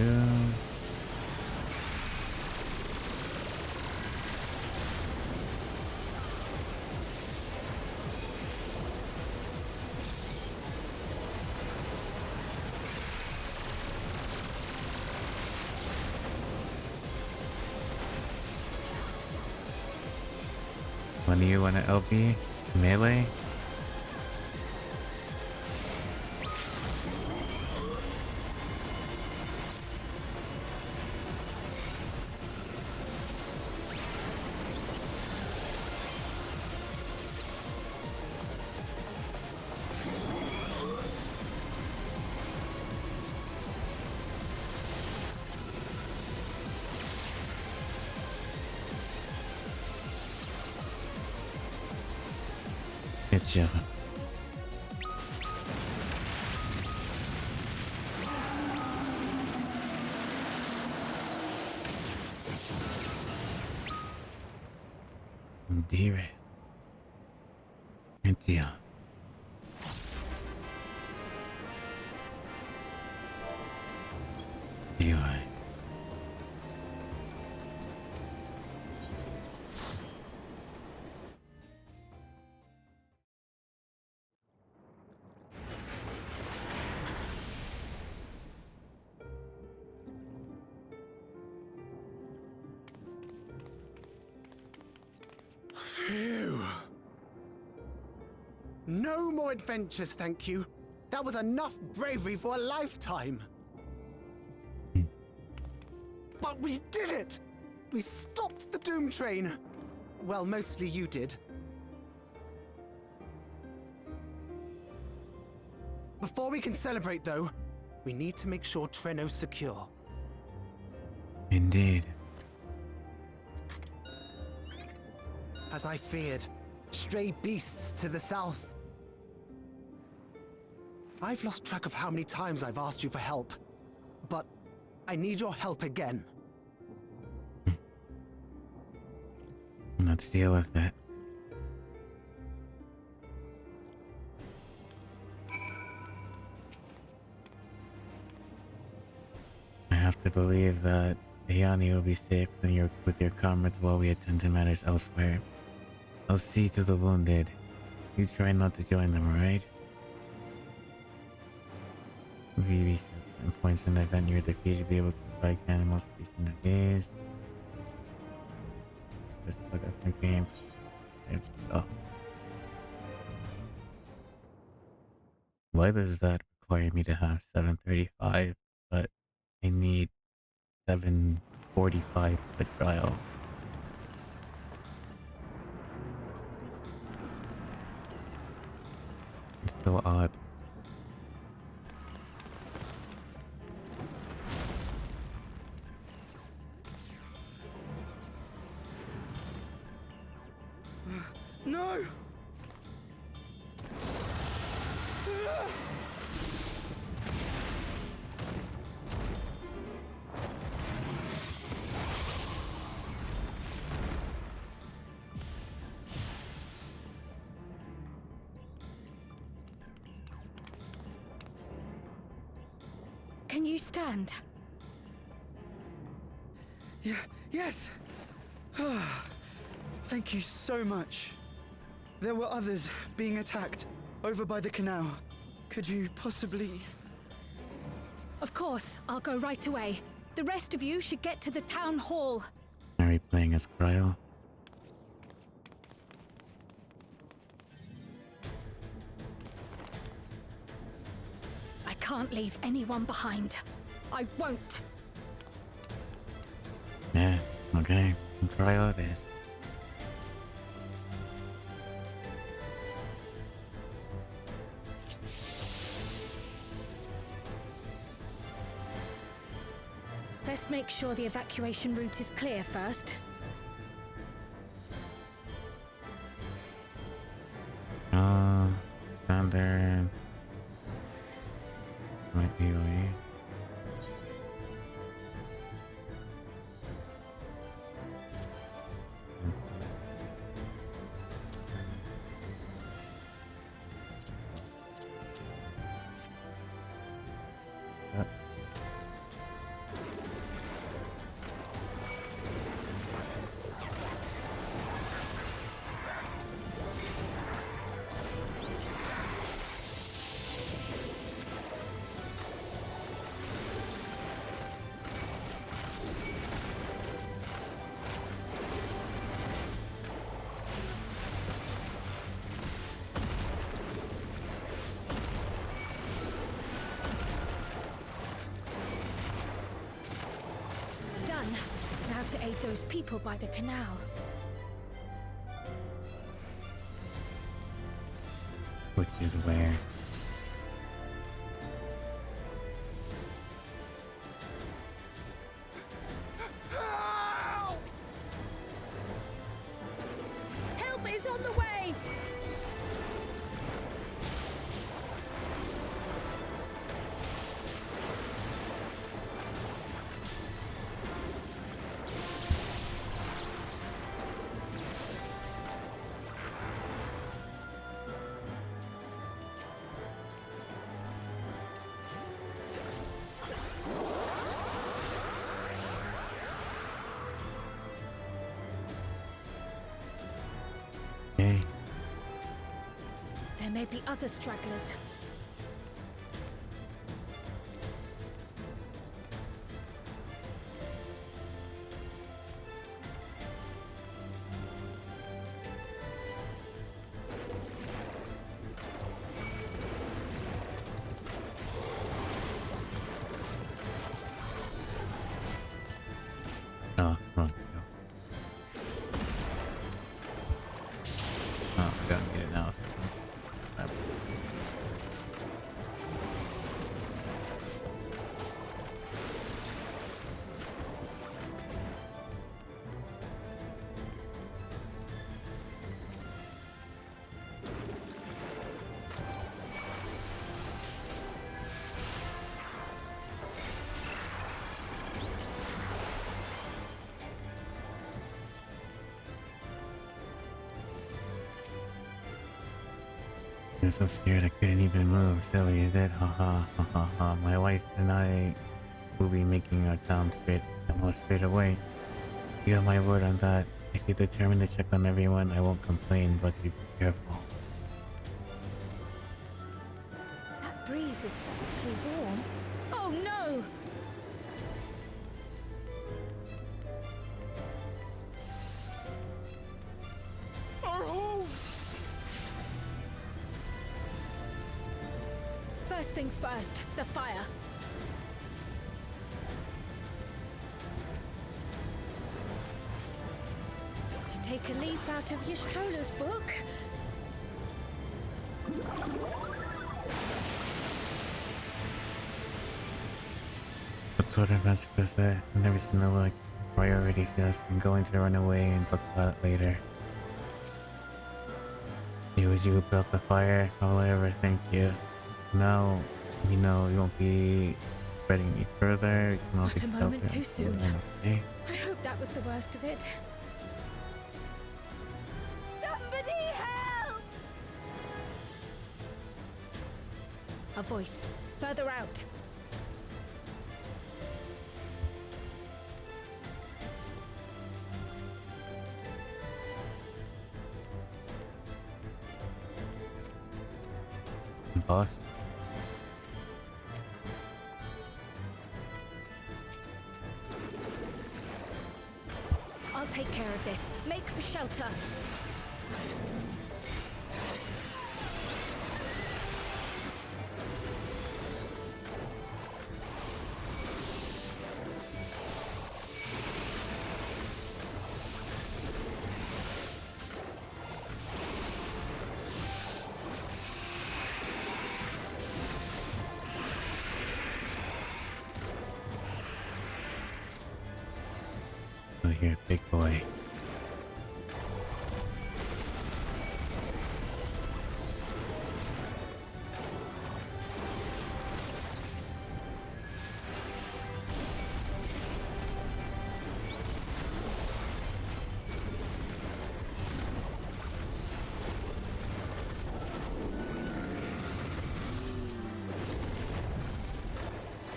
When do you want to LB? Melee? Good job. Dear. Good job. Dear. Phew. No more adventures, thank you. That was enough bravery for a lifetime. But we did it! We stopped the Doom Train. Well, mostly you did. Before we can celebrate, though, we need to make sure Treno's secure. Indeed. As I feared, stray beasts to the south. I've lost track of how many times I've asked you for help, but I need your help again. Let's deal with it. I have to believe that Ayani will be safe with your comrades while we attend to matters elsewhere. I'll see to the wounded. You try not to join them, alright? VV and points in the event you're defeated, be able to bike animals in the days. Just look up the game. There we go. Why does that require me to have 735, but I need 745 for the trial? It's so odd. No! Can you stand? Yeah, yes! Thank you so much. There were others being attacked over by the canal. Could you possibly... Of course, I'll go right away. The rest of you should get to the town hall. Are we playing as Cryo? I can't leave anyone behind. I won't. Yeah, okay. Cryo it is. Best make sure the evacuation route is clear first. Down there. Might be away. Now to aid those people by the canal. Which is where? Help is on the way! may be other stragglers. Oh, come on, let's go. Oh, I don't need it now. I'm so scared I couldn't even move. Silly, is it? Ha ha ha ha ha. My wife and I will be making our town almost straight away. You have my word on that. If you're determined to check on everyone, I won't complain, but you be careful. That breeze is awfully warm. Oh no! Our home! First things first, the fire. To take a leaf out of Yishtola's book. What sort of magic was that? I've never seen the look. Priorities, yes. I'm going to run away and talk about it later. It was you who built the fire. All I ever thank you. Now, you know, you won't be spreading any further. You can all Not be a moment sheltered. too soon. Okay? I hope that was the worst of it. Somebody help! A voice. Further out. Boss. I'll take care of this. Make for shelter. Oh, here, big boy.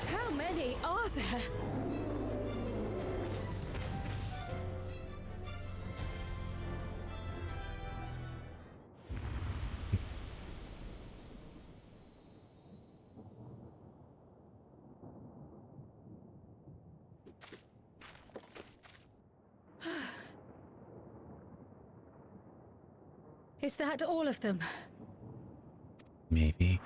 How many are there? Is that all of them? Maybe.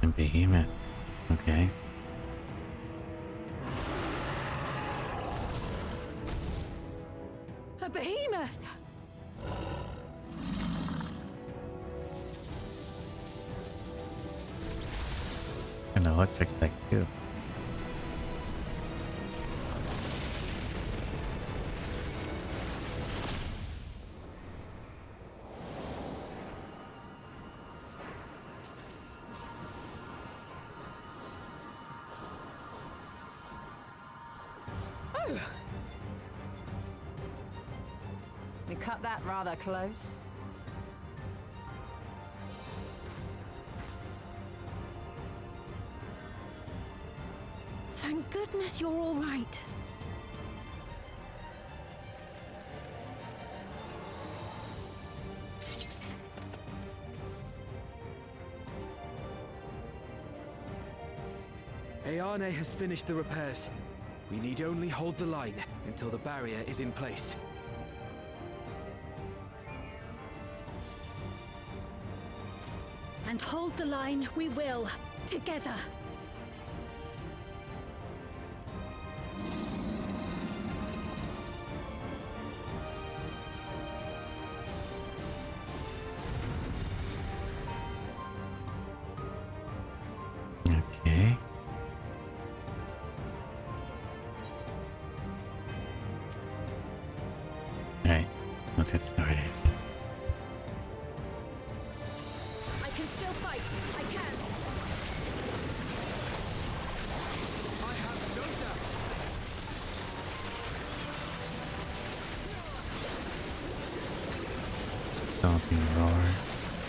And behemoth. Okay. A behemoth! An electric tech too. Oh! You cut that rather close. Thank goodness you're all right. Ayane has finished the repairs. We need only hold the line until the barrier is in place. And hold the line we will, together. Okay. Alright, let's get started. I can still fight. I can. I have no doubt. Stomping roar.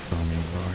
Storming roar.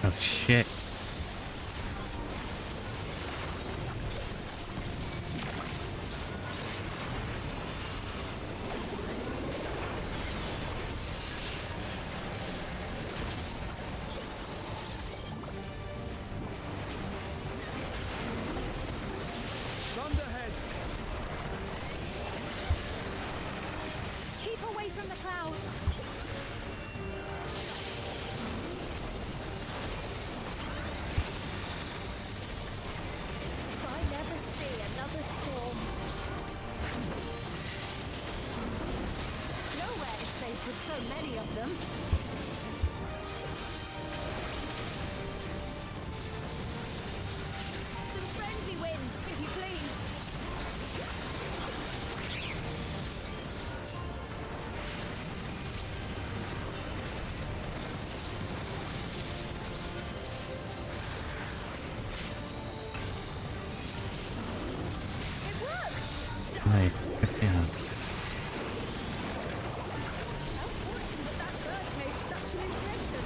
Oh shit. Thunderheads! Keep away from the clouds. If I never see another storm. Nowhere is safe with so many of them. Some friendly winds, if you please. Nice. Good job. How fortunate that bird made such an impression.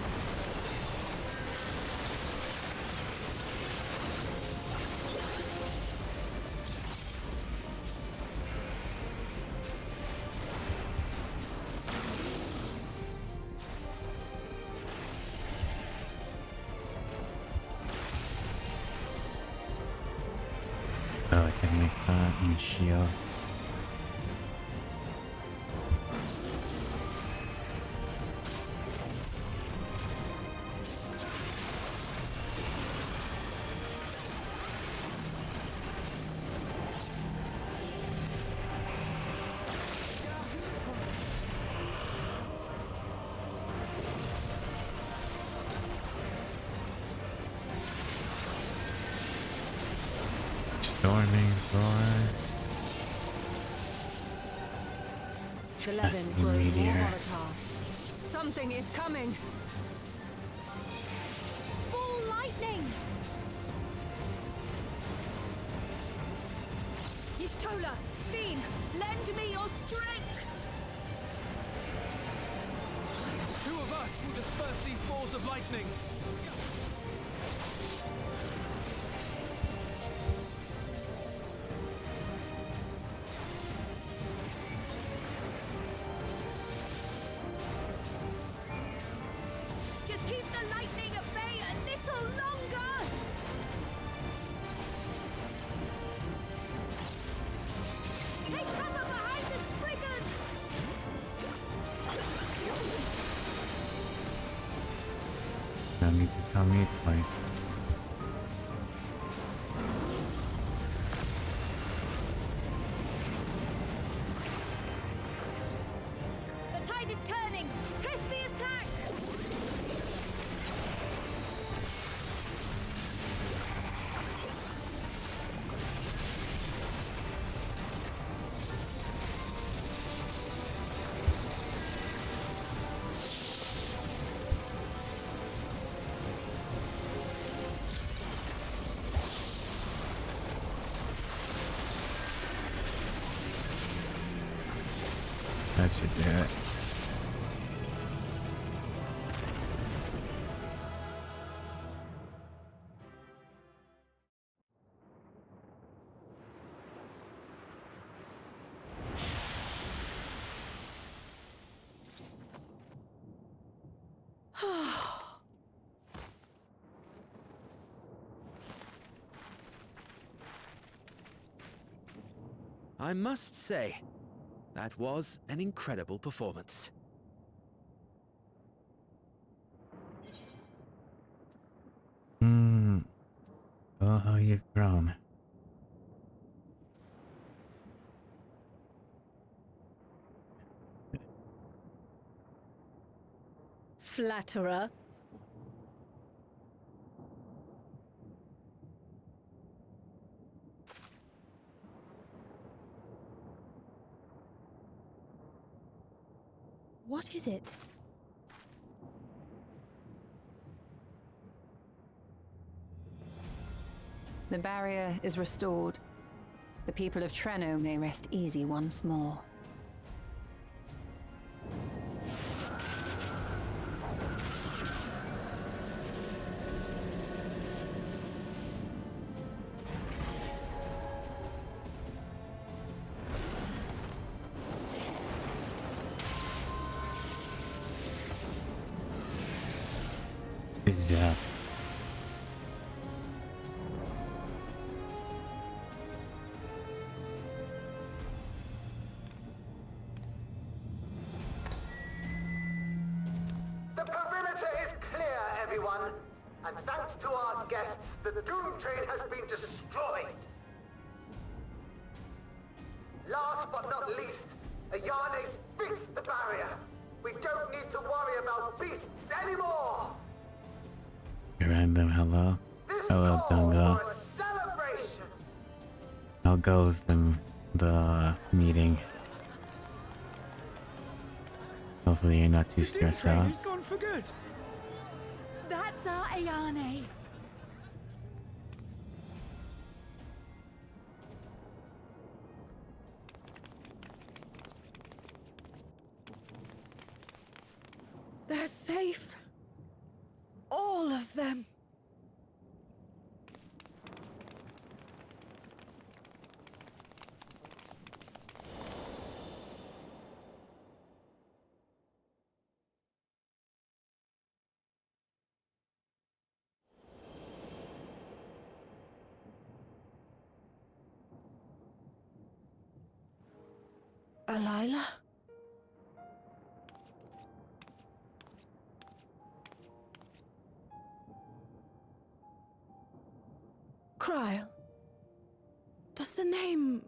Oh, I can make that and shield. Storming roar. The Levin Disgusting grows more meteor. volatile. Something is coming. Ball lightning! Yishtola, Sveen, lend me your strength! Two of us will disperse these balls of lightning. Just keep the lightning at bay a little longer! Take cover behind the Spriggan! That needs to tell me twice. The tide is turning! Press the attack! That should do it. I must say, that was an incredible performance. Oh, how you've grown. Flatterer. What is it? The barrier is restored. The people of Treno may rest easy once more. Zap. The perimeter is clear, everyone. And thanks to our guests, the Doom Train has been destroyed. Last but not least, Ayane's fixed the barrier. We don't need to worry about beasts anymore. Random hello. Hello, Dunga. Celebration. How goes the meeting? Hopefully you're not too stressed out. He's gone for good. That's our Ayane. They're safe. All of them. Alila? Kryle, does the name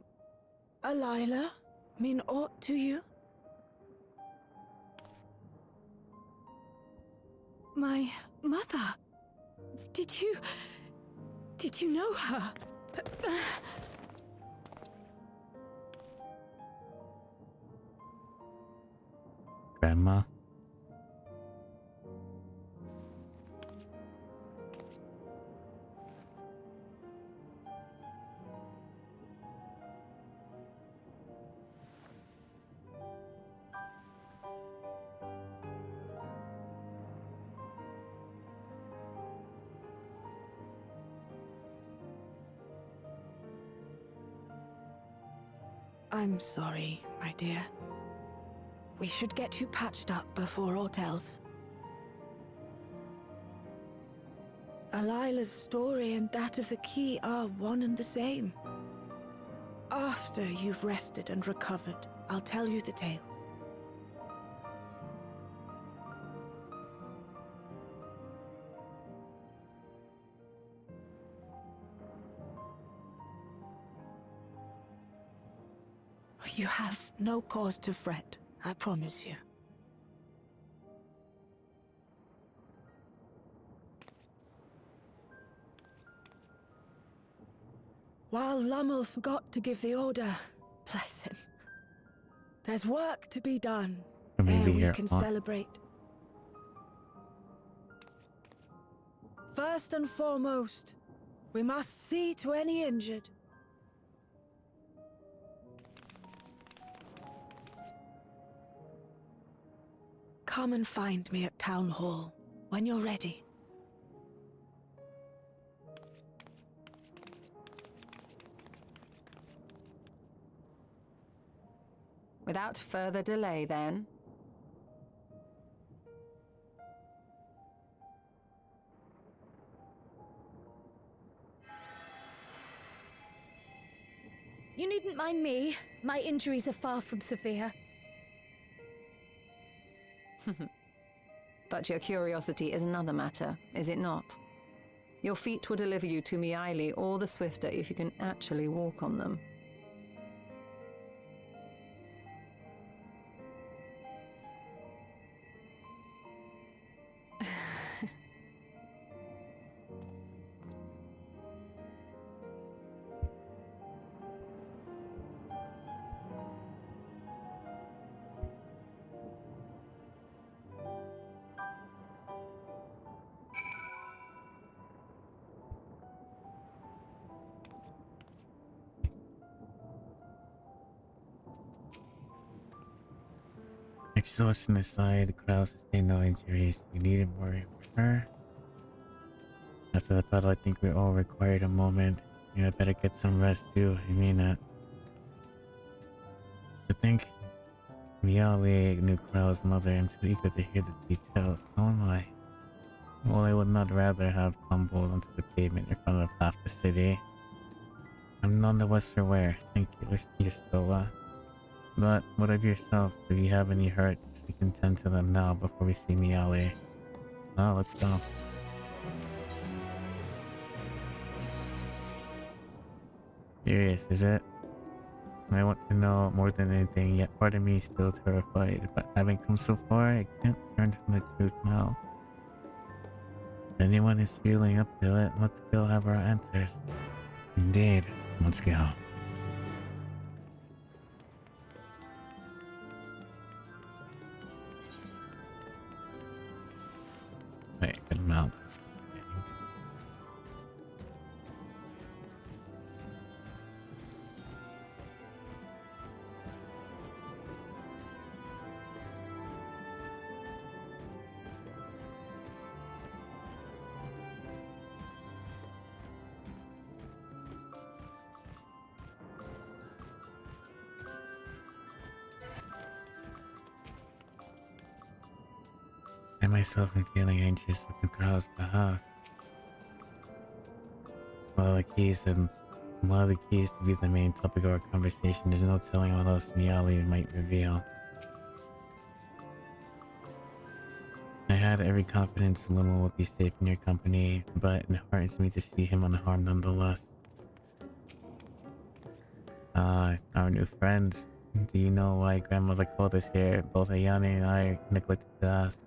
Alila mean aught to you? My mother. Did you know her? Grandma? I'm sorry, my dear. We should get you patched up before aught else. Alila's story and that of the key are one and the same. After you've rested and recovered, I'll tell you the tale. You have no cause to fret, I promise you. while Lummel forgot to give the order. Bless him. There's work to be done Or ere maybe we your can aunt. celebrate. First and foremost, we must see to any injured. Come and find me at Town Hall when you're ready. Without further delay, then. You needn't mind me. My injuries are far from severe. But your curiosity is another matter, is it not? Your feet will deliver you to Miaili all the swifter if you can actually walk on them. Exhaustion aside, the crowd sustained no injuries. You needn't worry for her. After the battle, I think we all required a moment. You had better get some rest too. I mean that. To think Miaili knew Krau's mother and so eager to hear the details. So am I. Well, I would not rather have tumbled onto the pavement in front of half the city. I'm none the worse for wear. Thank you, Stola. But what of yourself? If you have any hurts, we can tend to them now before we see Miaili. Now let's go. Serious, is it? I want to know more than anything, yet part of me is still terrified. But having come so far, I can't turn from the truth now. If anyone is feeling up to it, let's go have our answers. Indeed, let's go. Wait, good mount. I myself am feeling anxious with the crowd's behalf. While the keys to be the main topic of our conversation, there's no telling what else Miaili might reveal. I had every confidence Luma would be safe in your company, but it heartens me to see him unharmed nonetheless. Our new friends. Do you know why grandmother called us here? Both Ayane and I neglected to ask.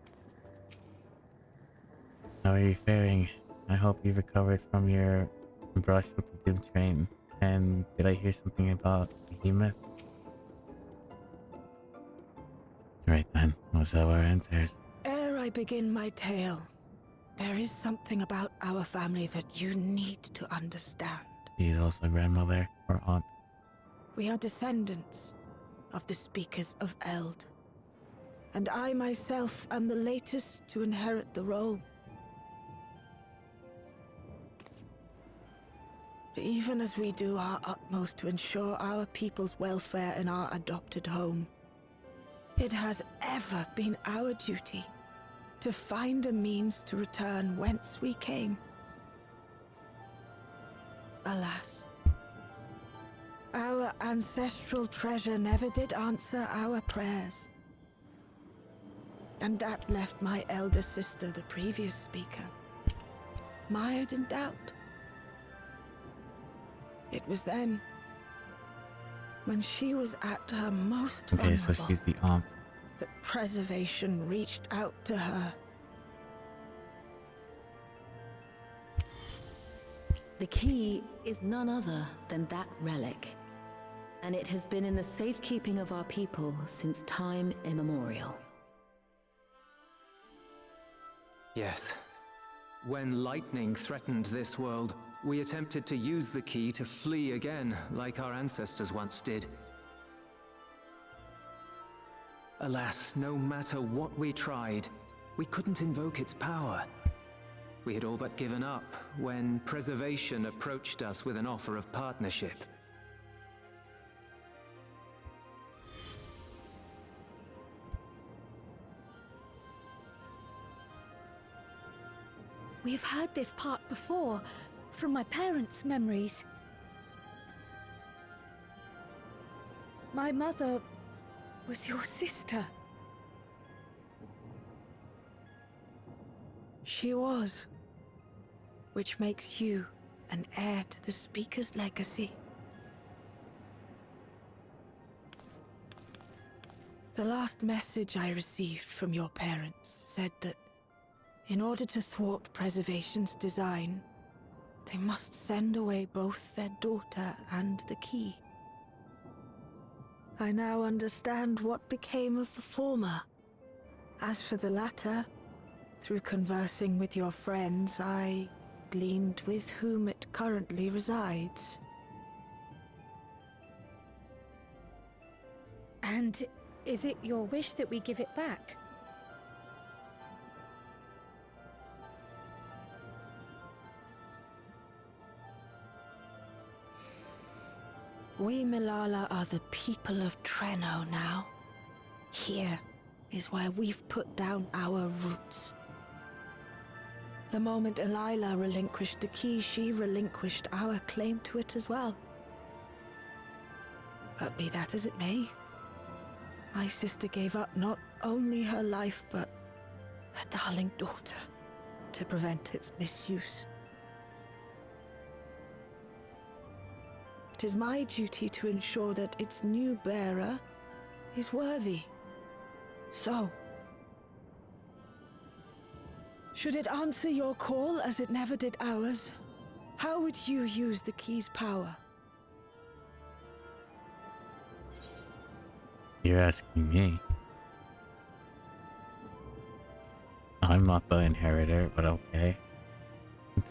How are you faring? I hope you recovered from your brush with the Doom Train. And did I hear something about Behemoth? Right then, let's have our answers. Ere I begin my tale, there is something about our family that you need to understand. She is also grandmother or aunt. We are descendants of the speakers of Eld. And I myself am the latest to inherit the role. Even as we do our utmost to ensure our people's welfare in our adopted home, it has ever been our duty to find a means to return whence we came. Alas, our ancestral treasure never did answer our prayers. And that left my elder sister, the previous speaker, mired in doubt. It was then, when she was at her most vulnerable, so she's the aunt, that preservation reached out to her. The key is none other than that relic, and it has been in the safekeeping of our people since time immemorial. Yes. When lightning threatened this world, we attempted to use the key to flee again, like our ancestors once did. Alas, no matter what we tried, we couldn't invoke its power. We had all but given up when Preservation approached us with an offer of partnership. We've heard this part before, from my parents' memories. My mother was your sister. She was. Which makes you an heir to the Speaker's legacy. The last message I received from your parents said that in order to thwart Preservation's design, they must send away both their daughter and the key. I now understand what became of the former. As for the latter, through conversing with your friends, I gleaned with whom it currently resides. And is it your wish that we give it back? We Milala are the people of Treno now. Here is where we've put down our roots. The moment Elila relinquished the key, she relinquished our claim to it as well. But be that as it may, my sister gave up not only her life, but her darling daughter, to prevent its misuse. It is my duty to ensure that its new bearer is worthy. So, should it answer your call as it never did ours, how would you use the key's power? You're asking me. I'm not the inheritor, but okay.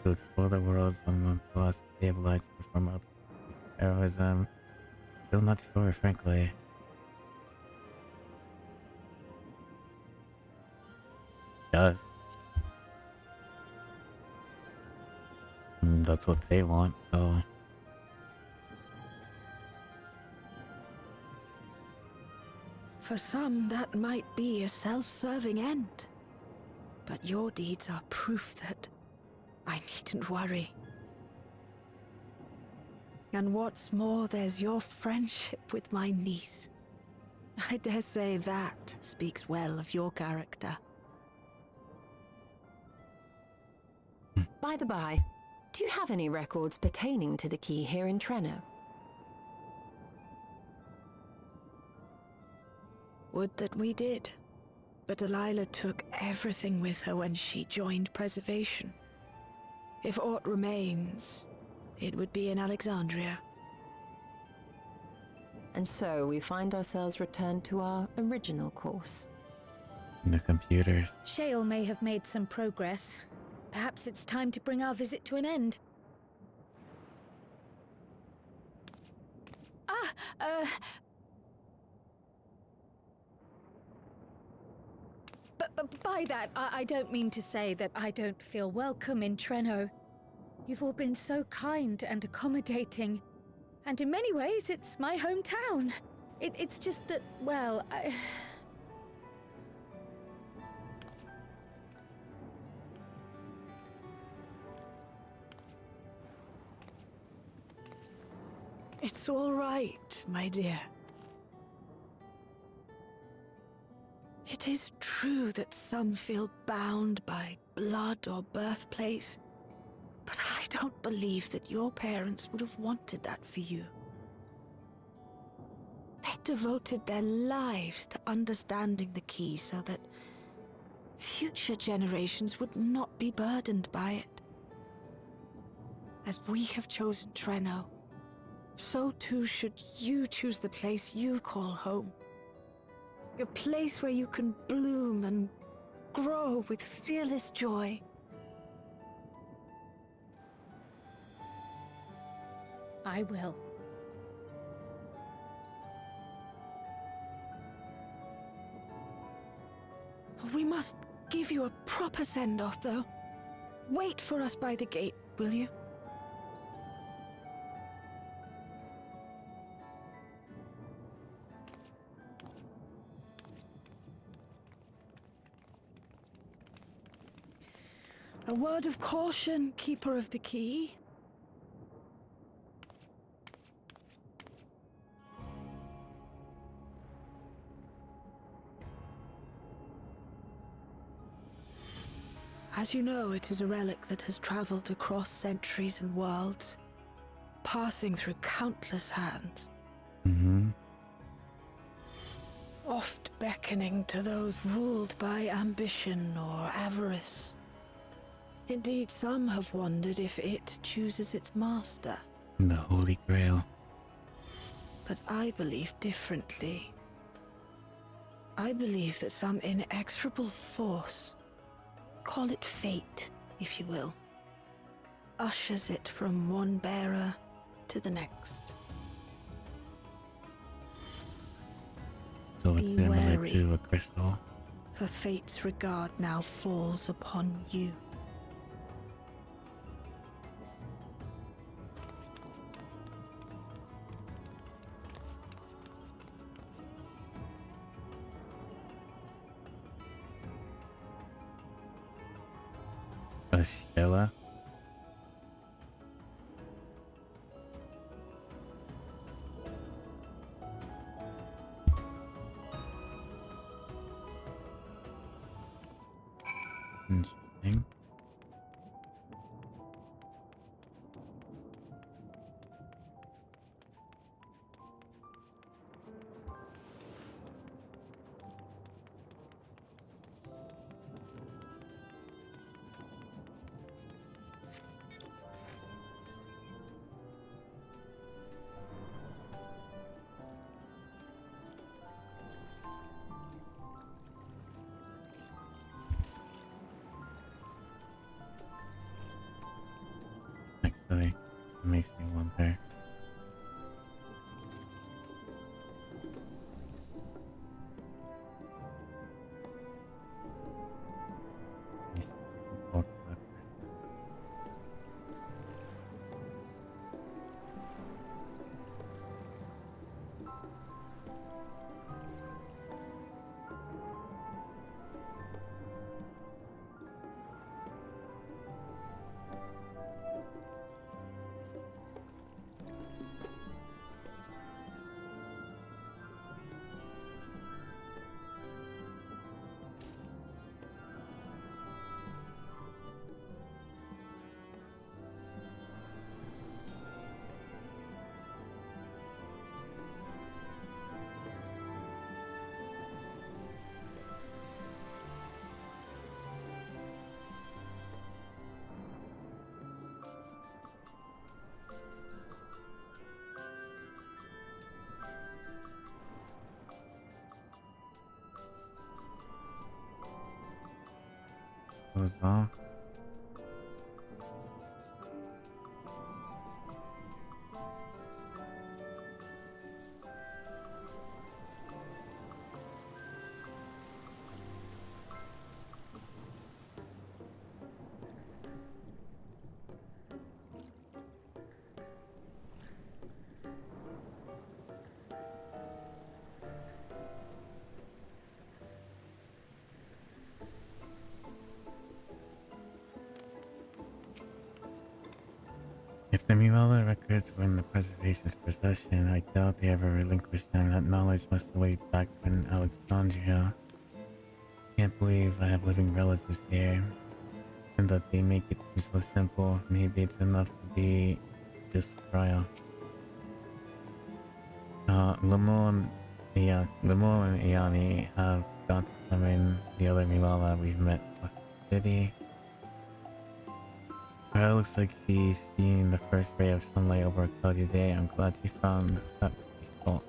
To explore the world, someone to us to stabilize from other heroism. Still not sure, frankly. Does. That's what they want, so. For some, that might be a self-serving end. But your deeds are proof that I needn't worry. And what's more, there's your friendship with my niece. I dare say that speaks well of your character. By the by, do you have any records pertaining to the key here in Treno? Would that we did. But Delilah took everything with her when she joined Preservation. If aught remains, it would be in Alexandria. And so we find ourselves returned to our original course. The computers. Shale may have made some progress. Perhaps it's time to bring our visit to an end. But by that, I don't mean to say that I don't feel welcome in Treno. You've all been so kind and accommodating. And in many ways, it's my hometown. It's just that, well, It's all right, my dear. It is true that some feel bound by blood or birthplace, but I don't believe that your parents would have wanted that for you. They devoted their lives to understanding the key so that future generations would not be burdened by it. As we have chosen Treno, so too should you choose the place you call home. A place where you can bloom and grow with fearless joy. I will. We must give you a proper send-off, though. Wait for us by the gate, will you? A word of caution, Keeper of the Key. As you know, it is a relic that has traveled across centuries and worlds, passing through countless hands. Oft beckoning to those ruled by ambition or avarice. Indeed, some have wondered if it chooses its master. The Holy Grail. But I believe differently. I believe that some inexorable force, call it fate, if you will, ushers it from one bearer to the next. So it's Be similar wary, to a crystal. for fate's regard now falls upon you. A Sheila. Interesting. Actually, it makes me wonder. Talk to that person. Goes off. If the Milala records were in the Preservation's possession, I doubt they ever relinquished them. That knowledge must await back in Alexandria. Can't believe I have living relatives here, and that they make it seem so simple. Maybe it's enough to be just Raya. Limo and Ayani have gone to summon the other Milala we've met across the city. It looks like she's seeing the first ray of sunlight over a cloudy day. I'm glad she found that peaceful.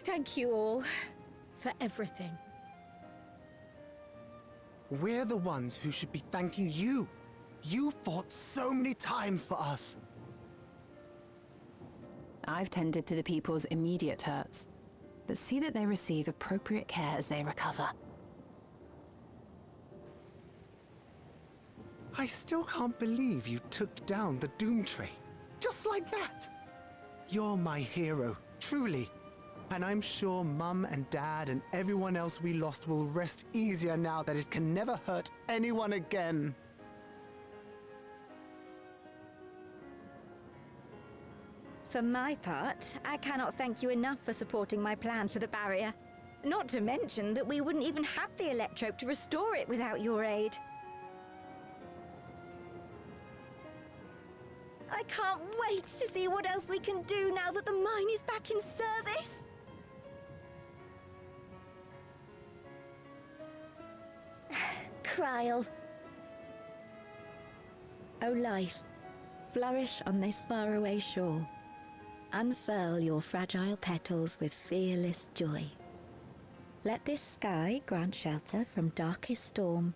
Thank you all for everything. We're the ones who should be thanking you. You fought so many times for us. I've tended to the people's immediate hurts, but see that they receive appropriate care as they recover. I still can't believe you took down the Doom Train. Just like that. You're my hero, truly. And I'm sure Mum and Dad and everyone else we lost will rest easier now that it can never hurt anyone again. For my part, I cannot thank you enough for supporting my plan for the barrier. Not to mention that we wouldn't even have the Electrope to restore it without your aid. I can't wait to see what else we can do now that the mine is back in service. Kryl. O life, flourish on this faraway shore. Unfurl your fragile petals with fearless joy. Let this sky grant shelter from darkest storm,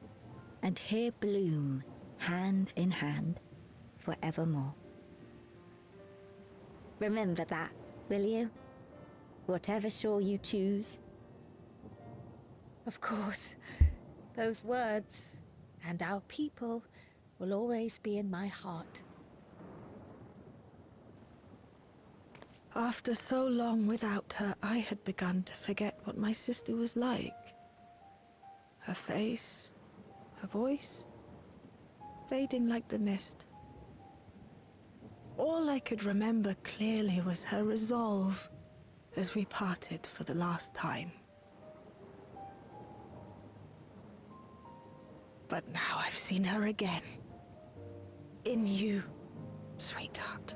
and here bloom, hand in hand, forevermore. Remember that, will you? Whatever shore you choose. Of course. Those words, and our people, will always be in my heart. After so long without her, I had begun to forget what my sister was like. Her face, her voice, fading like the mist. All I could remember clearly was her resolve as we parted for the last time. But now I've seen her again. In you, sweetheart.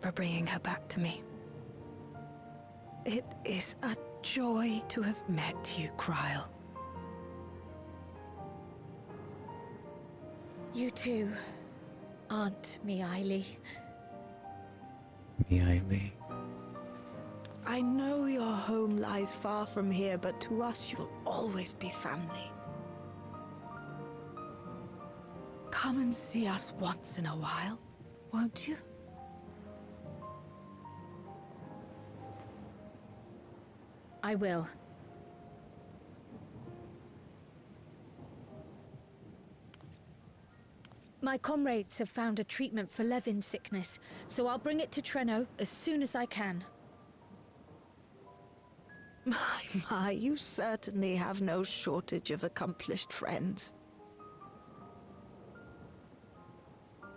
For bringing her back to me. It is a joy to have met you, Kryl. You too, Aunt Miaili. Miaili. I know your home lies far from here, but to us you'll always be family. Come and see us once in a while, won't you? I will. My comrades have found a treatment for Levin sickness, so I'll bring it to Treno as soon as I can. My, you certainly have no shortage of accomplished friends.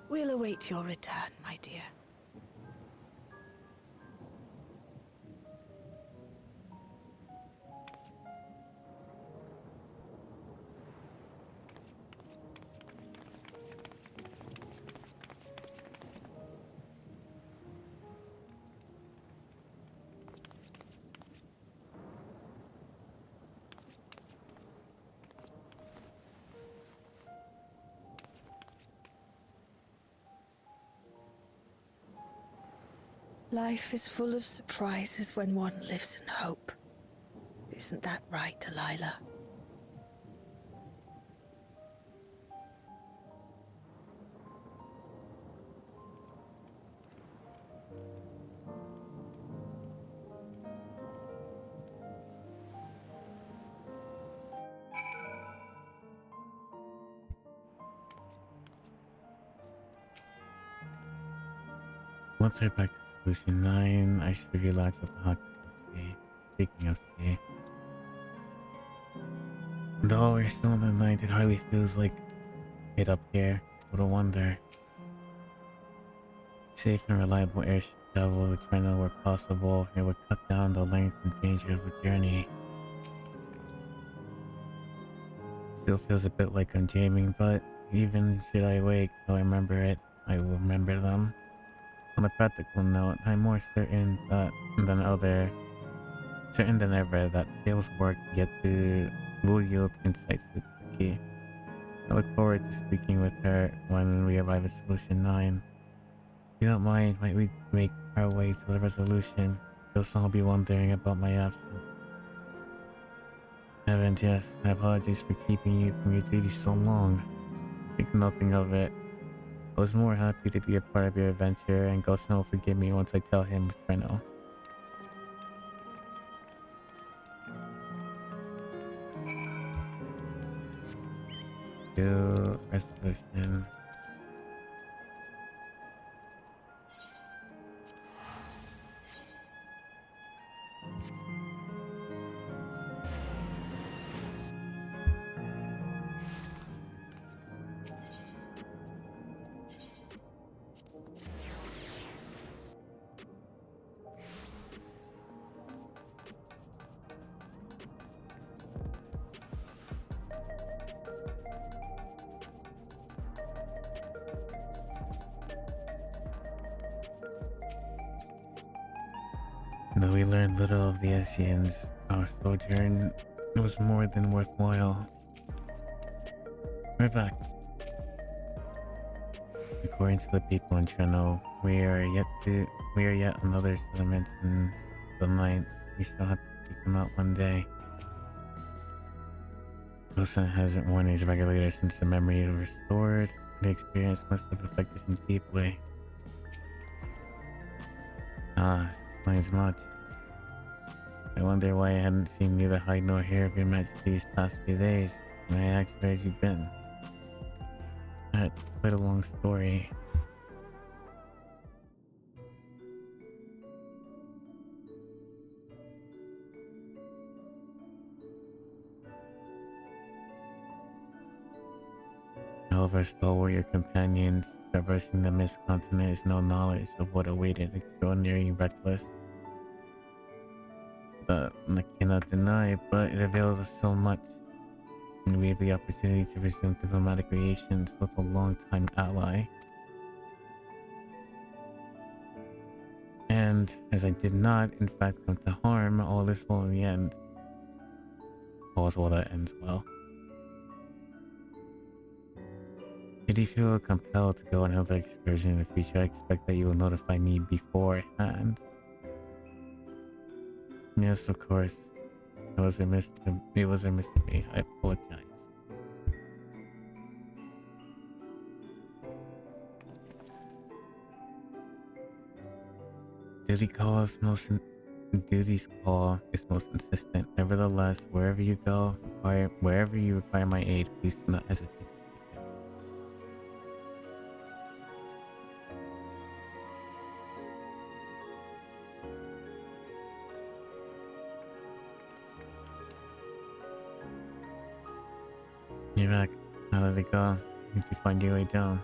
We'll await your return, my dear. Life is full of surprises when one lives in hope. Isn't that right, Delilah? Once we're back to Solution 9, I should relax with the hot coffee. Speaking of sea. Though we're still in the night, it hardly feels like it up here. What a wonder. Safe and reliable airship travel to China where possible. It would cut down the length and danger of the journey. Still feels a bit like I'm dreaming, but even should I wake, I'll remember it. I will remember them. On a practical note, I'm more certain than ever that Shale's work yet to will yield insights to the key. I look forward to speaking with her when we arrive at Solution 9. If you don't mind, might we make our way to the resolution? You'll all be wondering about my absence. Heavens, yes, my apologies for keeping you from your duties so long. Think nothing of it. I was more happy to be a part of your adventure, and Ghost will forgive me once I tell him Treno. Do resolution. Though we learned little of the Esians, our sojourn was more than worthwhile. We're back. According to the people in Treno, we are yet another settlement in the night. We shall have to seek them out one day. Wilson hasn't warned his regulators since the memory was restored. The experience must have affected him deeply. This explains much. I wonder why I hadn't seen neither hide nor hair of your majesty these past few days. May I ask where have you been? That's quite a long story. However, stalwart your companions, traversing the mist continent is no knowledge of what awaited, extraordinary, reckless. That I cannot deny, but it avails us so much. And we have the opportunity to resume diplomatic relations with a long-time ally. And as I did not, in fact, come to harm, all this will in the end. All's well that ends well. Should you feel compelled to go on another excursion in the future, I expect that you will notify me beforehand. Yes, of course. It was remiss of me. I apologize. Duty's call is most insistent. Nevertheless, wherever you require my aid, please do not hesitate. You're back. How did it go? Did you find your way down?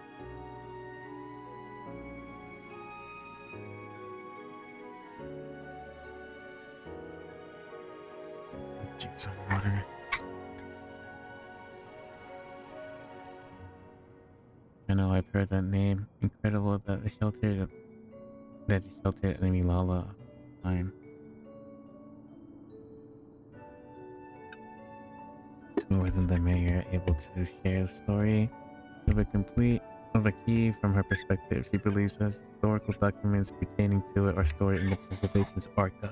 Drink some water. I know I've heard that name. Incredible that the sheltered enemy Lala time. More than the mayor able to share the story of a key from her perspective. She believes that historical documents pertaining to it are stored in the preservation's archive.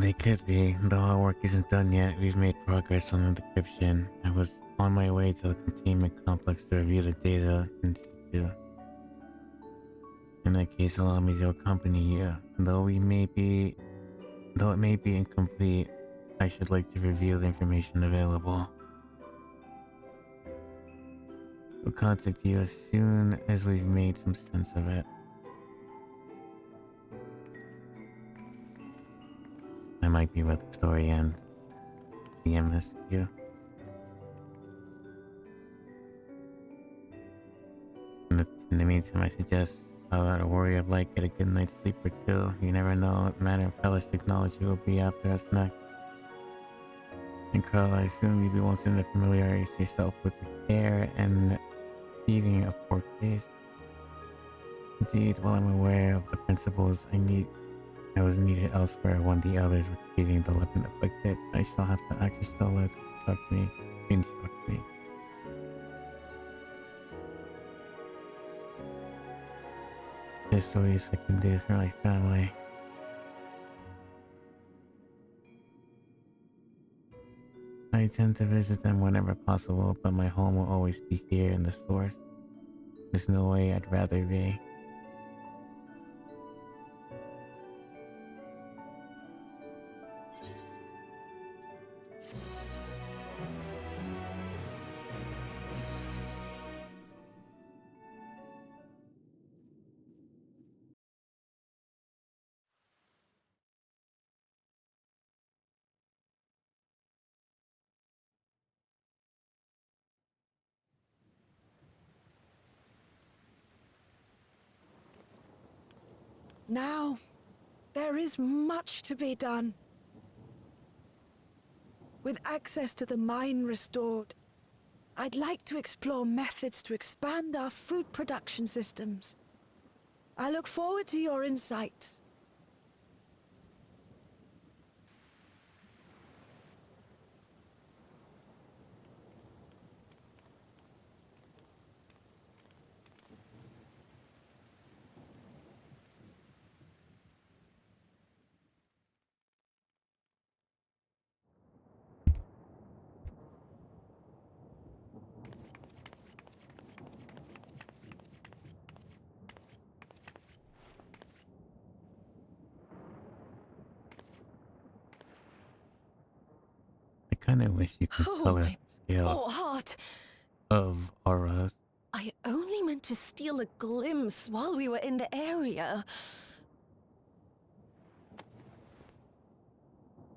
They could be, though our work isn't done yet. We've made progress on the decryption. I was on my way to the containment complex to review the data in situ. In that case, allow me to accompany you. Though it may be incomplete, I should like to review the information available. We'll contact you as soon as we've made some sense of it. That might be where the story ends. The MSQ. In the meantime, I suggest without a worry of light, get a good night's sleep or two. You never know what manner of hellish technology will be after us next. And Carl, I assume you'll be wanting to familiarize yourself with the care and feeding of Portes. Indeed, while I'm aware of the principles I was needed elsewhere when the others were treating the weapon afflicted, I shall have to ask Stola to instruct me. It's the least I can do for my family. I tend to visit them whenever possible, but my home will always be here in the source. There's no way I'd rather be. Now, there is much to be done. With access to the mine restored, I'd like to explore methods to expand our food production systems. I look forward to your insights. I kinda wish you could color the scales Poor heart. of auras. I only meant to steal a glimpse while we were in the area.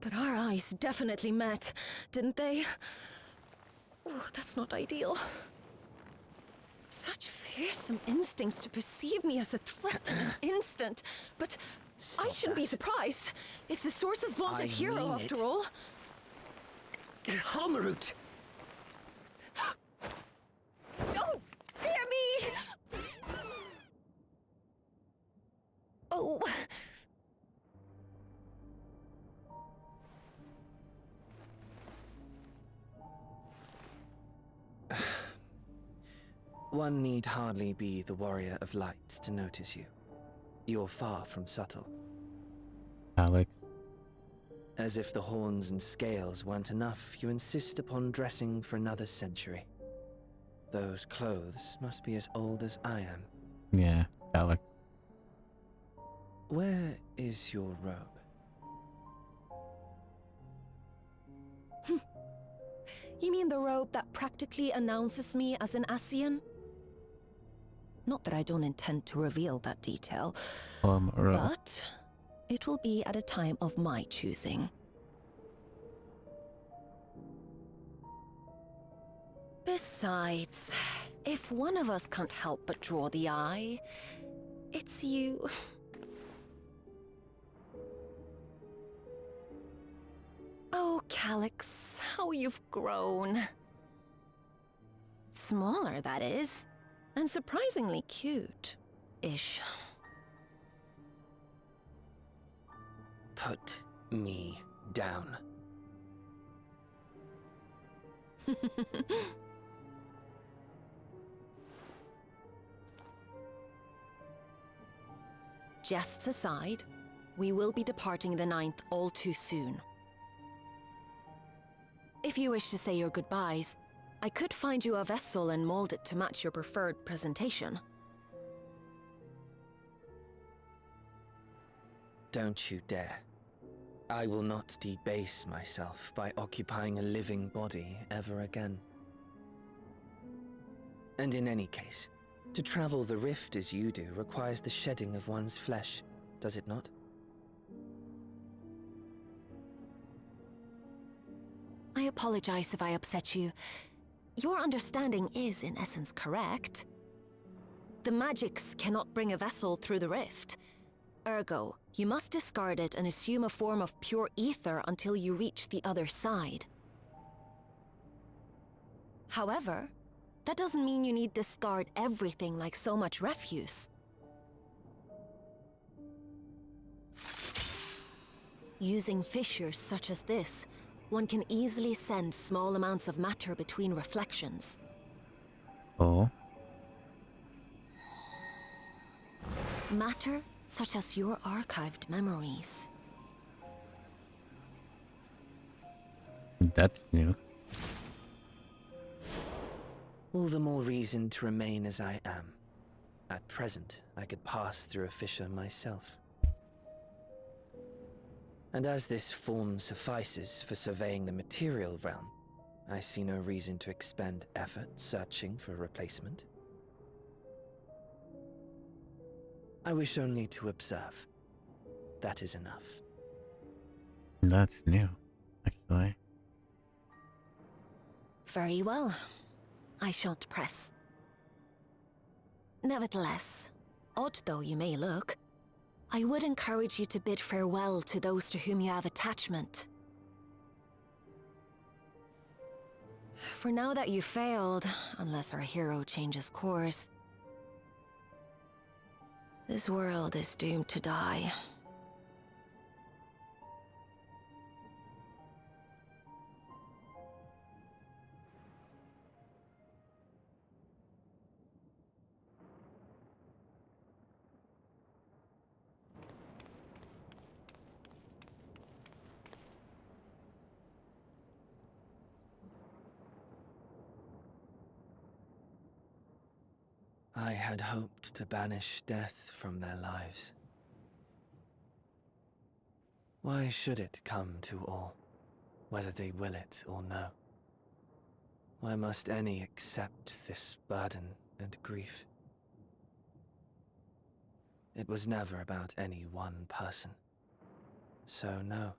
But our eyes definitely met, didn't they? Oh, that's not ideal. Such fearsome instincts to perceive me as a threat in an instant. But I shouldn't be surprised. It's the Source's vaunted hero, after all. Halmarut! Oh, dear me! Oh. One need hardly be the warrior of light to notice you. You're far from subtle. Alex. As if the horns and scales weren't enough, you insist upon dressing for another century. Those clothes must be as old as I am. Yeah, Alex. Where is your robe? You mean the robe that practically announces me as an Ascian? Not that I don't intend to reveal that detail, but it will be at a time of my choosing. Besides, if one of us can't help but draw the eye, it's you. Oh, Calyx, how you've grown. Smaller, that is. And surprisingly cute-ish. Put me down. Jests aside, we will be departing the 9th all too soon. If you wish to say your goodbyes, I could find you a vessel and mold it to match your preferred presentation. Don't you dare. I will not debase myself by occupying a living body ever again. And in any case, to travel the rift as you do requires the shedding of one's flesh, does it not? I apologize if I upset you. Your understanding is, in essence, correct. The magics cannot bring a vessel through the rift. Ergo, you must discard it and assume a form of pure ether until you reach the other side. However, that doesn't mean you need discard everything like so much refuse. Using fissures such as this, one can easily send small amounts of matter between reflections. Oh. Matter such as your archived memories. That's new. All the more reason to remain as I am. At present, I could pass through a fissure myself. And as this form suffices for surveying the material realm, I see no reason to expend effort searching for a replacement. I wish only to observe. That is enough. That's new, actually. Very well. I shan't press. Nevertheless, odd though you may look, I would encourage you to bid farewell to those to whom you have attachment. For now that you've failed, unless our hero changes course, this world is doomed to die. I had hoped to banish death from their lives. Why should it come to all, whether they will it or no? Why must any accept this burden and grief? It was never about any one person. So no,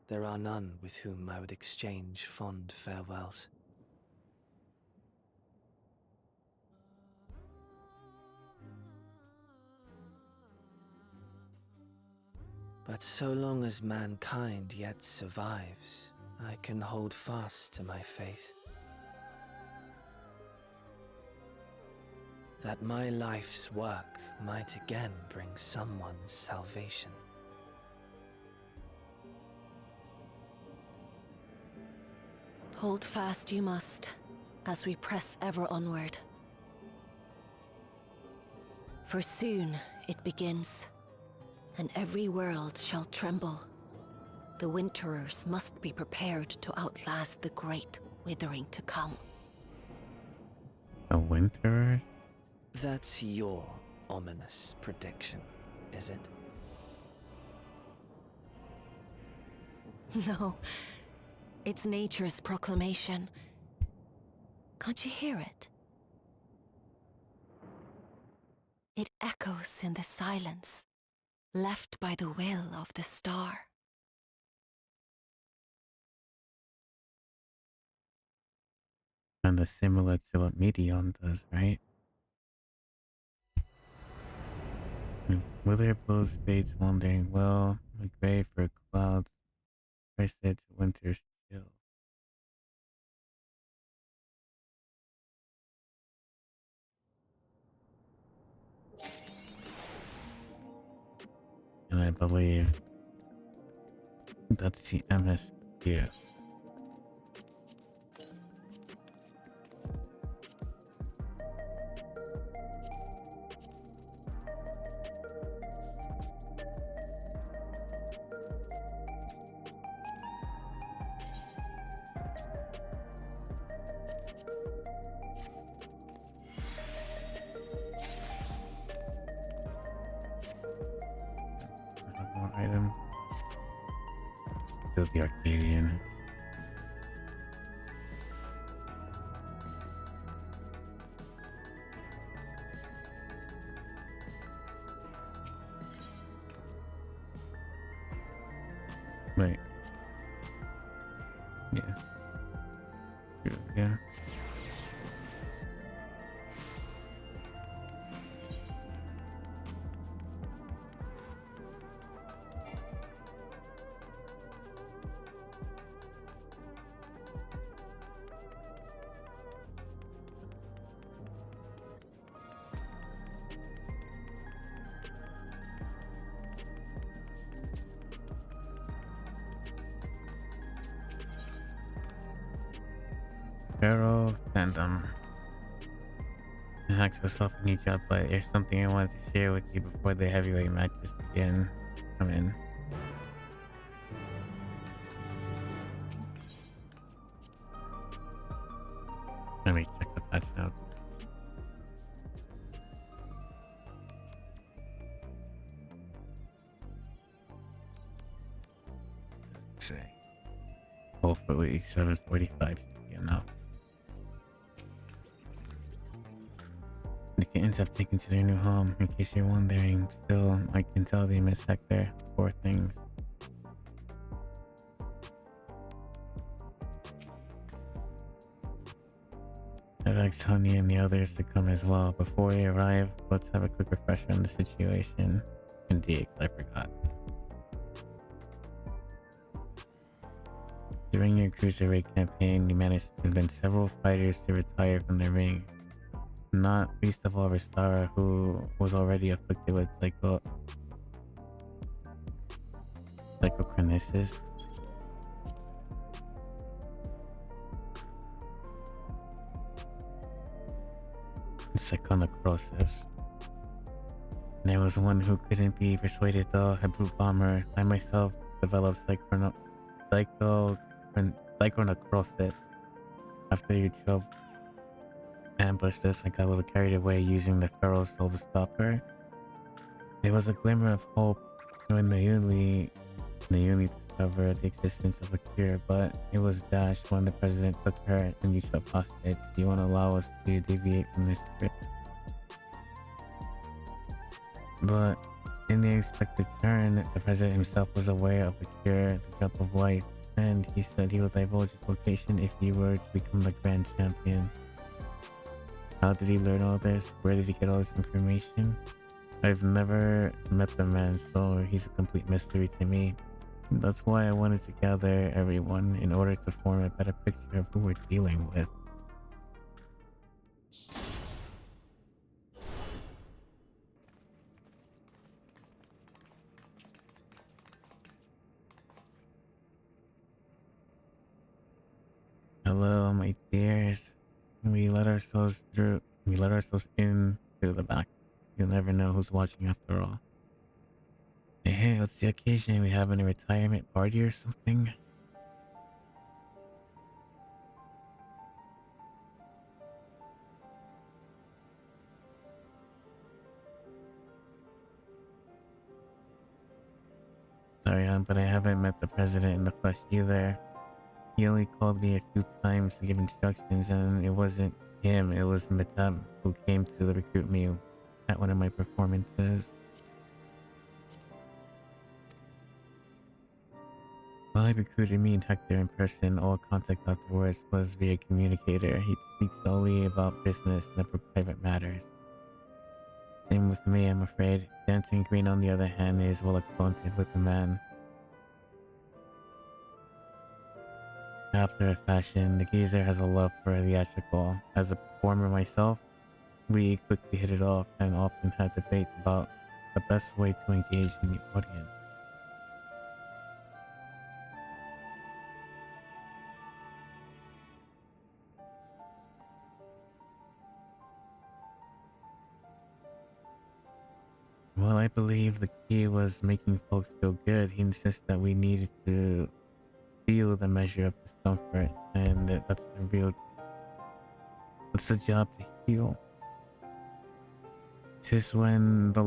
there are none with whom I would exchange fond farewells. But so long as mankind yet survives, I can hold fast to my faith. That my life's work might again bring someone's salvation. Hold fast you must, as we press ever onward. For soon it begins, and every world shall tremble. The Winterers must be prepared to outlast the great withering to come. A Winterer? That's your ominous prediction, is it? No, it's nature's proclamation. Can't you hear it? It echoes in the silence, left by the will of the star. Kind of similar to what Medion does, right? Wither blows fades wandering well, a grave for clouds, priced it to winter's chill. And I believe that's the MSQ. items. Still the Arcadian. Wait. Yeah. Yeah. Pharaoh and hacks was helping each other, but there's something I wanted to share with you before the heavyweight matches begin. Come in. Let me check the patch notes. Let's say hopefully 7:45 should be enough. The kittens have taken to their new home. In case you're wondering, still, I can tell they miss Hector. Poor things. I've asked Honey and the others to come as well. Before we arrive, let's have a quick refresher on the situation. Indeed, I forgot. During your cruiserweight campaign, you managed to convince several fighters to retire from the ring. Not least of all Restara, who was already afflicted with psychokinesis. Psychonecrosis. There was one who couldn't be persuaded though, a brute bomber. I myself developed psychonecrosis. After you ambushed us, I got a little carried away using the Pharaoh's soul to stop her. There was a glimmer of hope when the Yuli discovered the existence of a cure, but it was dashed when the president took her and you took hostage. Do you want to allow us to deviate from this script? But in the expected turn, the president himself was aware of the cure, the cup of life, and he said he would divulge its location if you were to become the grand champion. How did he learn all this? Where did he get all this information? I've never met the man, so he's a complete mystery to me. That's why I wanted to gather everyone in order to form a better picture of who we're dealing with. Hello, my dears. We let ourselves in through the back. You'll never know who's watching after all. Hey, what's the occasion? We having a retirement party or something? Sorry, hon, but I haven't met the president in the flesh either. He only called me a few times to give instructions, and it wasn't him, it was Madame who came to recruit me at one of my performances. Well, he recruited me and Hector in person. All contact afterwards was via communicator. He'd speak solely about business, never private matters. Same with me, I'm afraid. Dancing Green, on the other hand, is well acquainted with the man. After a fashion, the geezer has a love for theatrical. As a performer myself, we quickly hit it off and often had debates about the best way to engage in the audience. Well, I believe the key was making folks feel good. He insists that we needed to feel the measure of discomfort, and that's the job to heal. 'Tis when the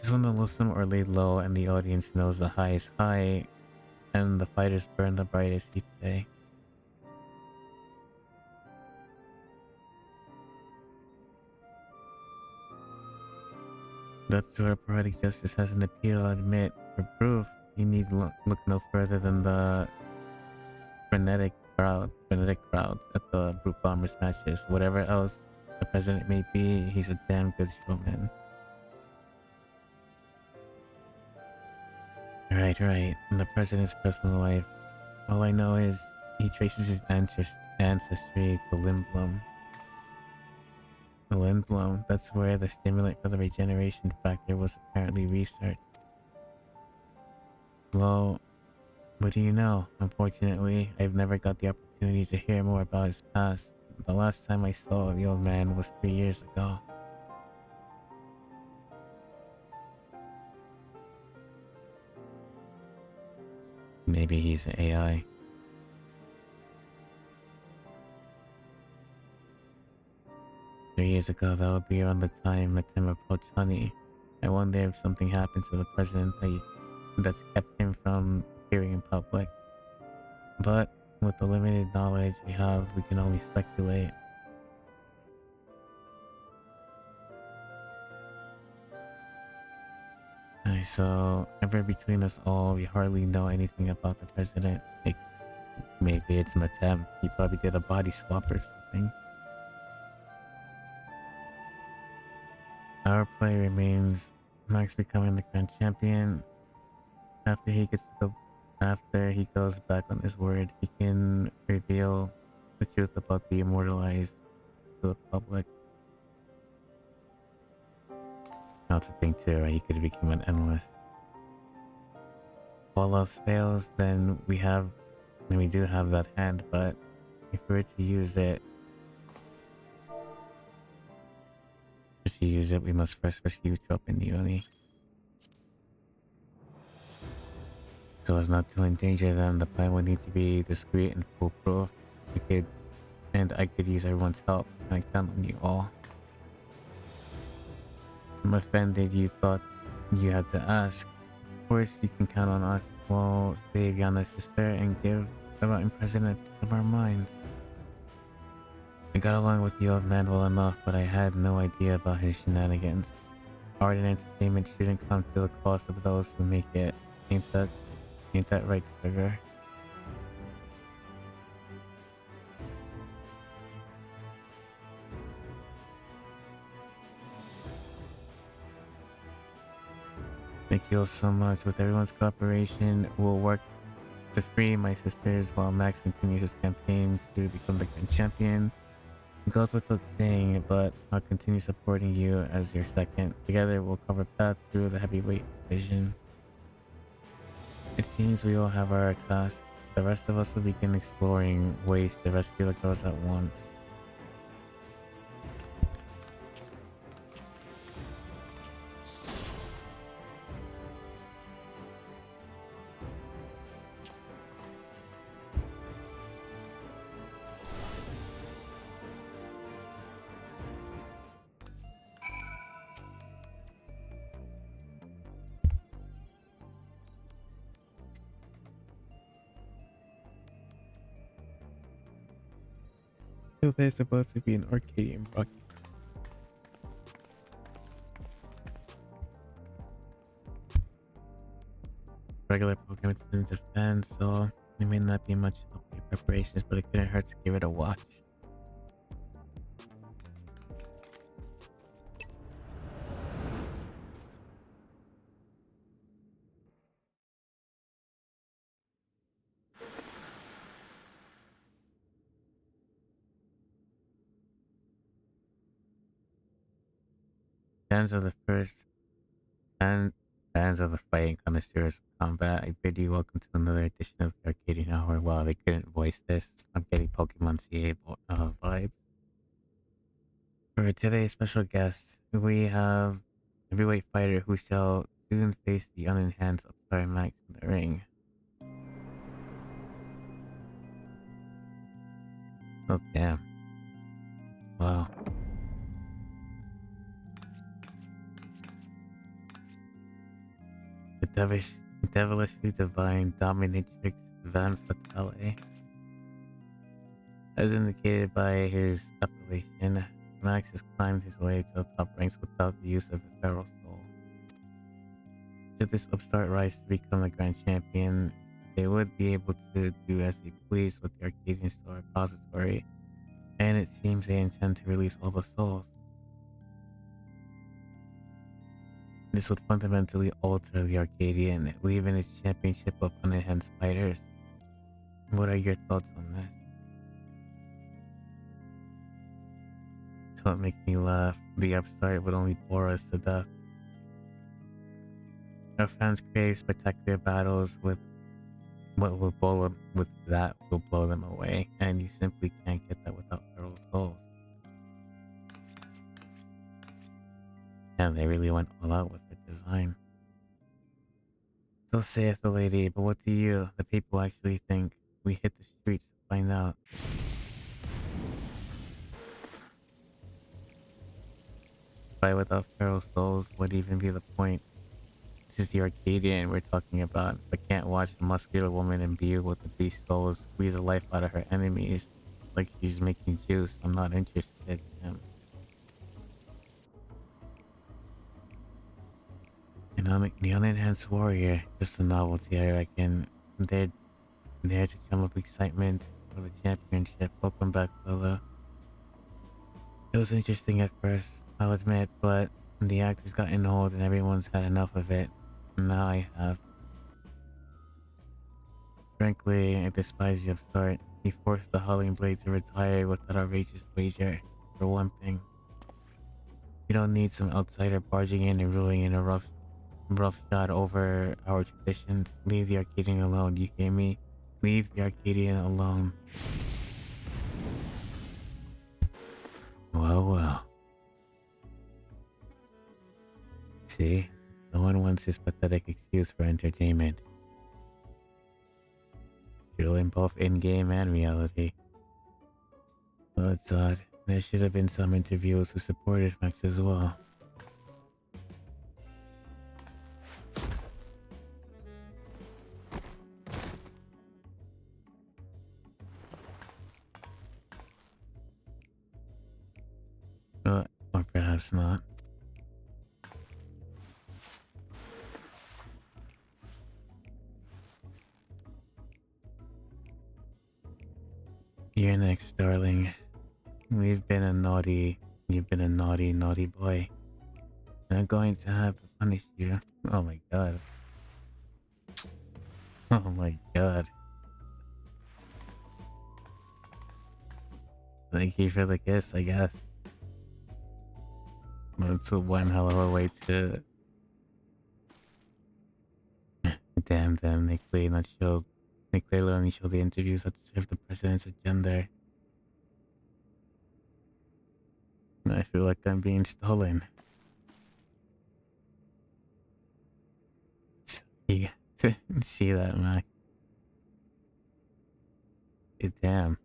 Just when the listen or lay low and the audience knows the high is high and the fighters burn the brightest, you'd say. That's where poetic justice has an appeal, admit. For proof, you need look no further than the frenetic crowds at the Brute Bombers matches. Whatever else the president may be, he's a damn good showman. Right. In the president's personal life, all I know is he traces his ancestry to Lindblom. The Lindblom, that's where the stimulant for the regeneration factor was apparently researched. Well, what do you know? Unfortunately, I've never got the opportunity to hear more about his past. The last time I saw the old man was 3 years ago. Maybe he's an AI. Years ago, that would be around the time Matem approached Honey. I wonder if something happened to the president that's kept him from appearing in public. But with the limited knowledge we have, we can only speculate. So, ever between us all, we hardly know anything about the president. Like, maybe it's Matem. He probably did a body swap or something. Our play remains Max becoming the grand champion. After he goes back on his word, he can reveal the truth about the immortalized to the public. That's the thing too, right? He could become an endless. All else fails, then we do have that hand, but if we were to use it, we must first rescue Trop and Yoni. So as not to endanger them, the plan would need to be discreet and foolproof. I could use everyone's help, and I count on you all. I'm offended you thought you had to ask. Of course, you can count on us. We'll save Yana's sister and give the rotten president a piece of our minds. I got along with the old man well enough, but I had no idea about his shenanigans. Art and entertainment shouldn't come to the cost of those who make it. Ain't that right, Trigger? Thank you all so much. With everyone's cooperation, we'll work to free my sisters while Max continues his campaign to become the grand champion. It goes without saying, but I'll continue supporting you as your second. Together, we'll cover path through the heavyweight division. It seems we all have our task. The rest of us will begin exploring ways to rescue the girls at once. So there's supposed to be an Arcadian bucket. Regular Pokemon didn't defend, so it may not be much of your preparations, but it couldn't hurt to give it a watch. Fans of the fighting connoisseurs of combat, I bid you welcome to another edition of the Arcadian Hour. Wow, they couldn't voice this. I'm getting Pokemon CA vibes. For today's special guest, we have a heavyweight fighter who shall soon face the unenhanced Upstar Max in the ring. Oh, damn. Wow. devilishly divine dominatrix Van Fatale. As indicated by his appellation, Max has climbed his way to the top ranks without the use of a feral soul. Should this upstart rise to become the grand champion, they would be able to do as they please with the Arcadian Soul repository, and it seems they intend to release all the souls. This would fundamentally alter the Arcadian, leaving its championship of unenhanced fighters. What are your thoughts on this? Don't make me laugh. The upstart would only bore us to death. Our fans crave spectacular battles with what will blow them, with that will blow them away, and you simply can't get that without feral souls. And they really went all out with their design. So saith the lady, but what do you, the people, actually think? We hit the streets to find out. Fight without feral souls would even be the point. This is the Arcadian we're talking about. If I can't watch a muscular woman imbue with the beast souls squeeze the life out of her enemies like she's making juice, I'm not interested. The unenhanced warrior, just a novelty, I reckon. They're there to drum up excitement for the championship. Welcome back, fella. It was interesting at first, I'll admit, but the act has gotten old and everyone's had enough of it. Now I have. Frankly, I despise the upstart. He forced the Howling Blade to retire with that outrageous wager, for one thing. You don't need some outsider barging in and ruling in a rough shot over our traditions. Leave the Arcadian alone, you hear me? Leave the Arcadian alone. Well. See? No one wants this pathetic excuse for entertainment. True in both in-game and reality. Well, it's odd. There should have been some interviewers who supported Max as well. Or perhaps not. You're next, darling. You've been a naughty boy. And I'm going to have to punish you. Oh my god. Oh my god. Thank you for the kiss, I guess. That's one hell of a way to... Damn them, they clearly only show the interviews that serve the president's agenda. I feel like I'm being stolen. You got to see that, Max. Damn.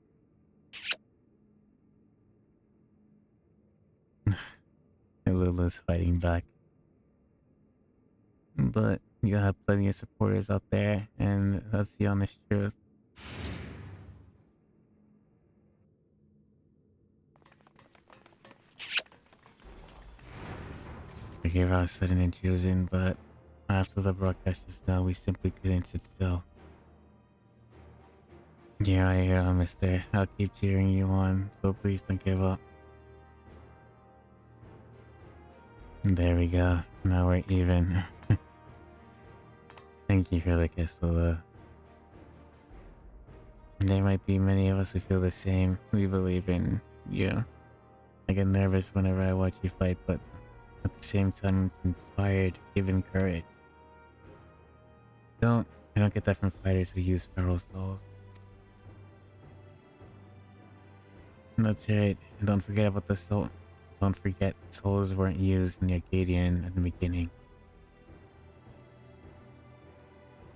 Lula's fighting back. But you have plenty of supporters out there, and that's the honest truth. I gave our sudden and choosing, but after the broadcast just now, we simply couldn't sit still. Yeah, I hear, mister. I'll keep cheering you on, so please don't give up. There we go. Now we're even. Thank you for the kiss, Lula. There might be many of us who feel the same. We believe in you. I get nervous whenever I watch you fight, but at the same time, it's inspired, given courage. I don't get that from fighters who use feral souls. That's right. And don't forget about the soul. Don't forget, souls weren't used in the Arcadian at the beginning.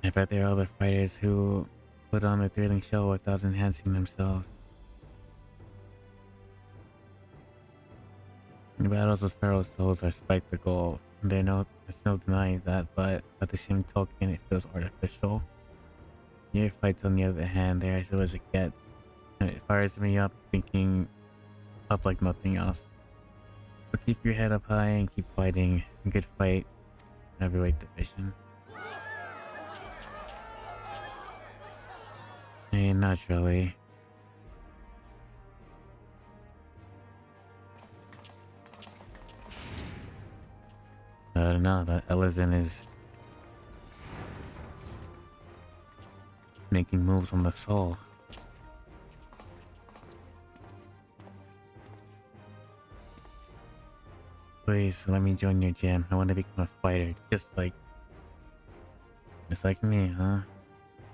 I bet there are other fighters who put on a thrilling show without enhancing themselves. The battles with feral souls are spectacle, there's no denying that, but at the same token, it feels artificial. Your fights, on the other hand, they're as real as it gets. And it fires me up, thinking up like nothing else. So keep your head up high and keep fighting. A good fight, heavyweight division. And naturally. I don't know, that Ellison is making moves on the soul. Please, let me join your gym. I want to become a fighter, just like me, huh?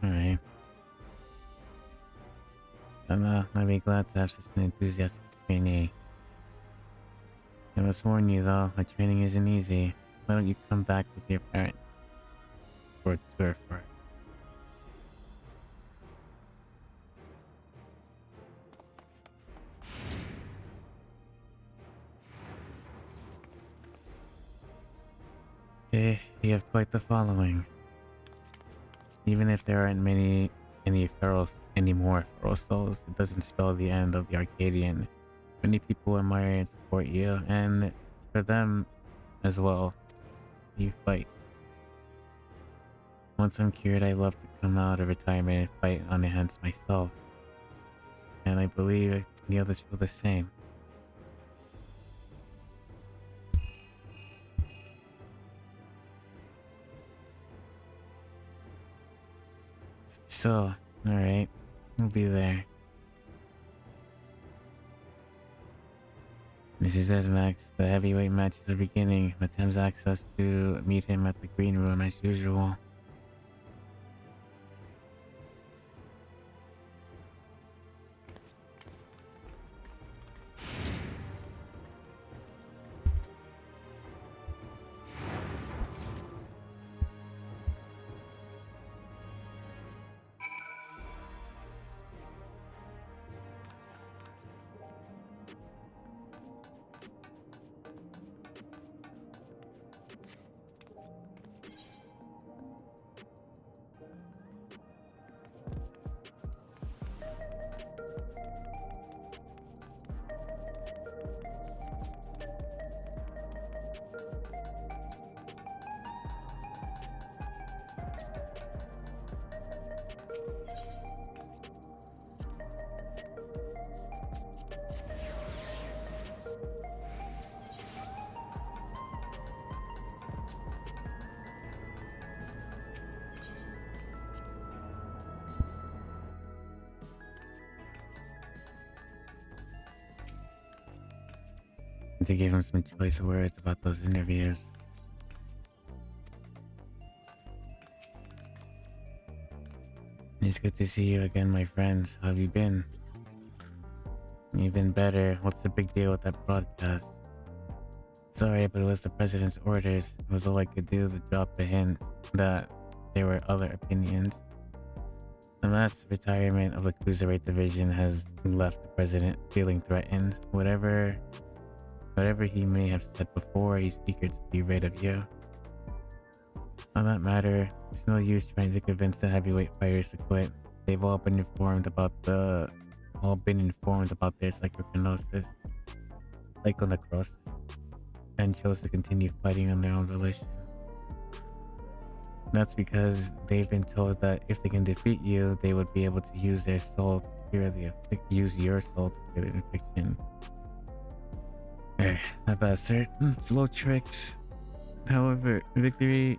Alright. I'd be glad to have such an enthusiastic trainee. I must warn you though, my training isn't easy. Why don't you come back with your parents? For a tour first. You have quite the following. Even if there aren't any more feral souls, it doesn't spell the end of the Arcadian. Many people admire and support you, and for them as well, you fight. Once I'm cured, I love to come out of retirement and fight on the hands myself. And I believe the others feel the same. So, alright, we'll be there. This is it, Max. The heavyweight matches are beginning. Matem's asked us to meet him at the green room as usual. To give him some choice words about those interviews. It's good to see you again, my friends. How have you been? You've been better. What's the big deal with that broadcast? Sorry, but it was the president's orders. It was all I could do to drop the hint that there were other opinions. The mass retirement of the cruiserweight division has left the president feeling threatened. Whatever he may have said before, he's eager to be rid of you. On that matter, it's no use trying to convince the heavyweight fighters to quit. They've all been informed about their psychonecrosis, and chose to continue fighting on their own volition. That's because they've been told that if they can defeat you, they would be able to use your soul to cure the infection. That bastard. Slow tricks. However, victory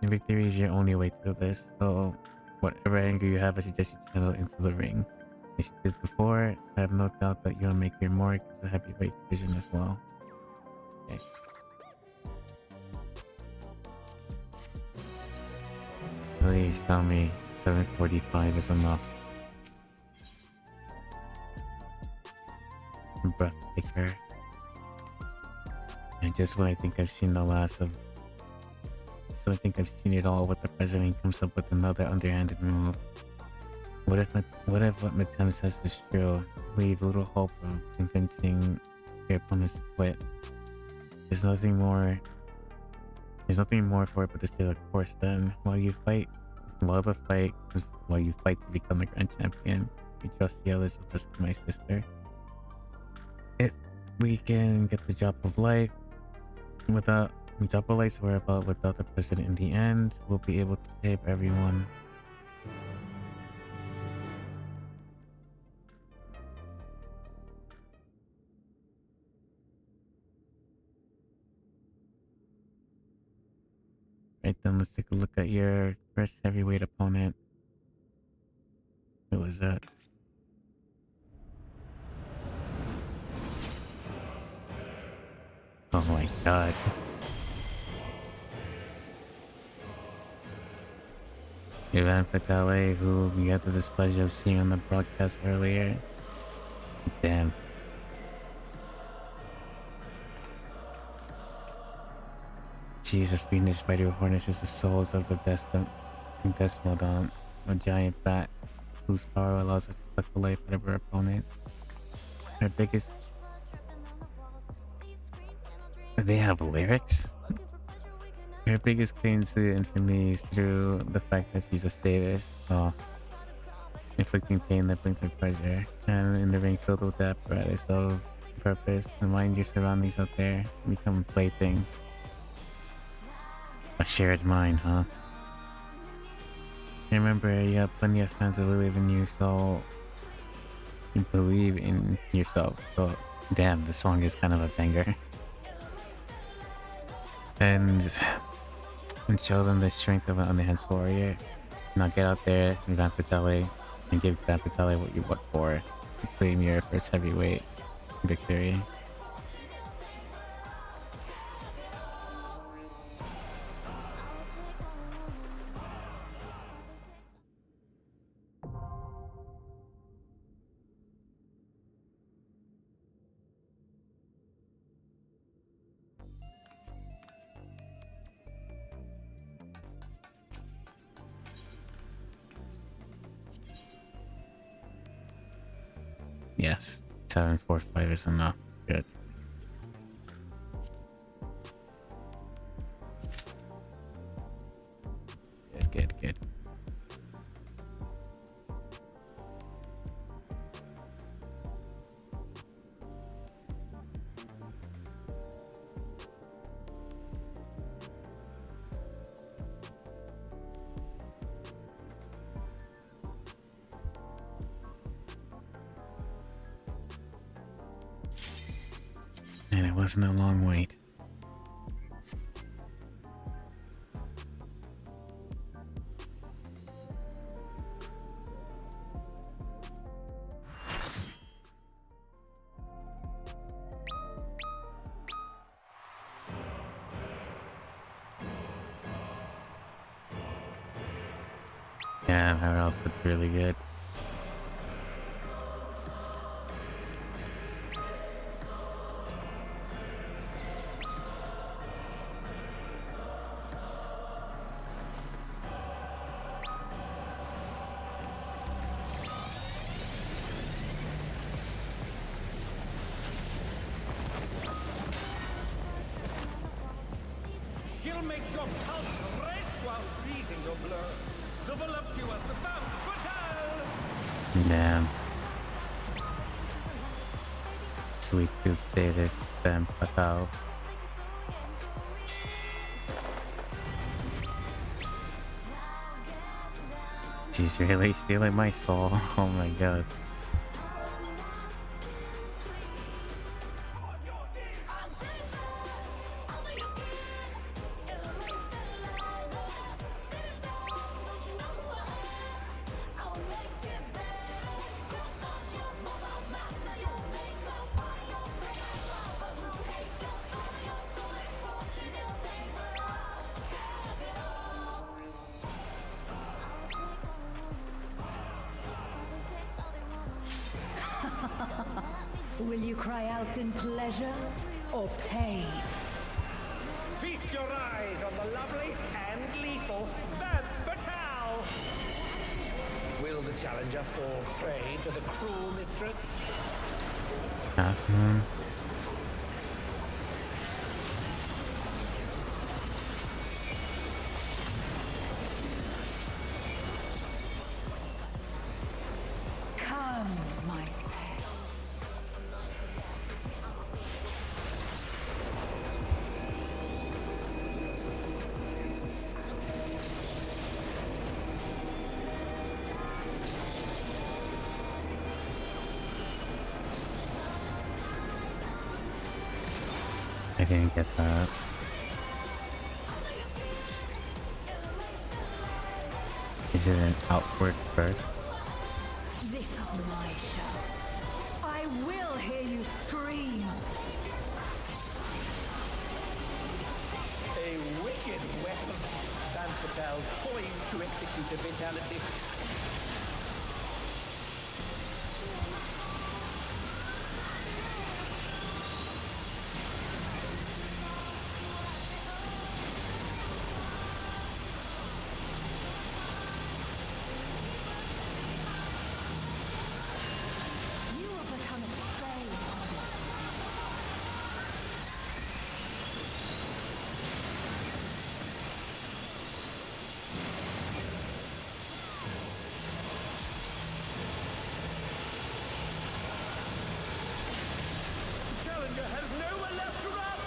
is your only way through this, so whatever anger you have, I suggest you channel it into the ring. As you did before, I have no doubt that you'll make your mark as a heavyweight division as well. Okay. Please tell me 745 is enough. Breath taker. And just when I think I've seen the last of... So I think I've seen it all, what the president comes up with another underhanded move. What if what Matem says is true? Leave little hope of convincing your opponents to quit. There's nothing more There's nothing more for it but to stay the course then. While you fight to become the Grand Champion, we trust the others with us, my sister. If we can get the drop of life without without the president in the end, we'll be able to save everyone. Right then, let's take a look at your first heavyweight opponent. Who was that? Oh my god. Ivan Fatale, who we had the displeasure of seeing on the broadcast earlier. Damn. Jeez, a fiendish spider who harnesses the souls of the Desmodon, a giant bat whose power allows us to suck the life out of our opponents. Her biggest... They have lyrics? Her biggest claim to infamy is through the fact that she's a sadist, inflicting pain that brings her pleasure, and in the ring filled with the apparatus of purpose, and mind your surroundings out there, become a plaything. A shared mind, huh? Remember, you have plenty of fans who believe in you, so you believe in yourself. So, damn, the song is kind of a banger. And show them the strength of an unenhanced warrior. Now get out there, Van Fatale, and give Van Fatale what you work for to claim your first heavyweight victory. Yes, 745 is enough. Good. Good. And it wasn't a long wait. Yeah, her outfit's really good. She'll make your pulse race while freezing your blood. The voluptuous femme fatale! Damn. Sweet tooth status, femme fatale. She's really stealing my soul. Oh my god. Will you cry out in pleasure or pain? Feast your eyes on the lovely and lethal Femme Fatale! Will the challenger fall prey to the cruel mistress? I didn't get that. Is it an outward burst? This is my show. I will hear you scream. A wicked weapon. Van Patel poised to execute a fatality. Has nowhere left to run!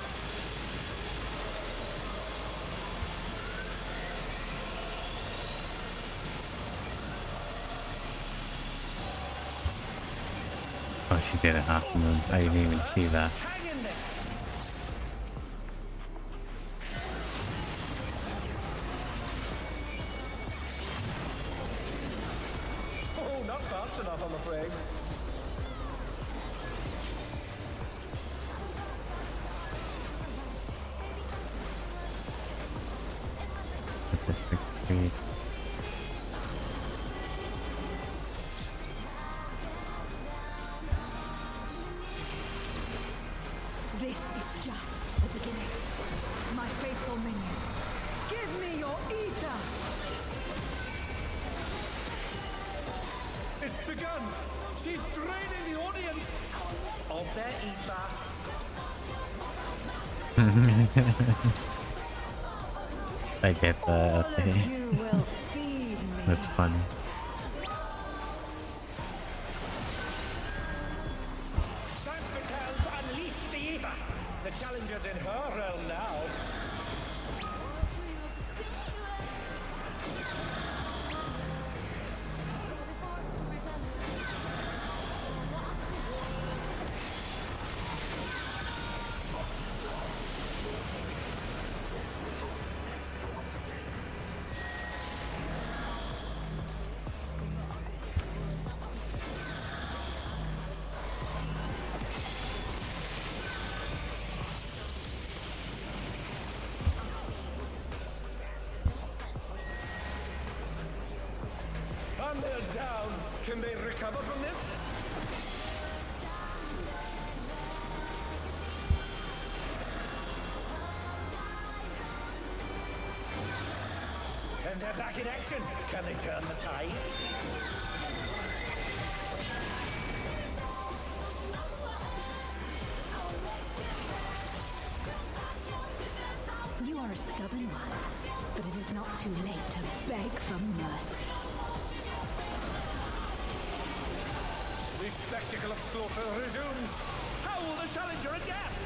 Oh, she did a half moon. I didn't even see that. Oh, not fast enough, I'm afraid. This is just the beginning. My faithful minions, give me your ether! It's begun! She's draining the audience of their ether. I get that. Okay. That's funny. Van Patel's unleashed the ether. The challenger's in her realm now. And they're down. Can they recover from this? And they're back in action. Can they turn the tide? You are a stubborn one, but it is not too late to beg for mercy. The spectacle of slaughter resumes. How will the challenger adapt?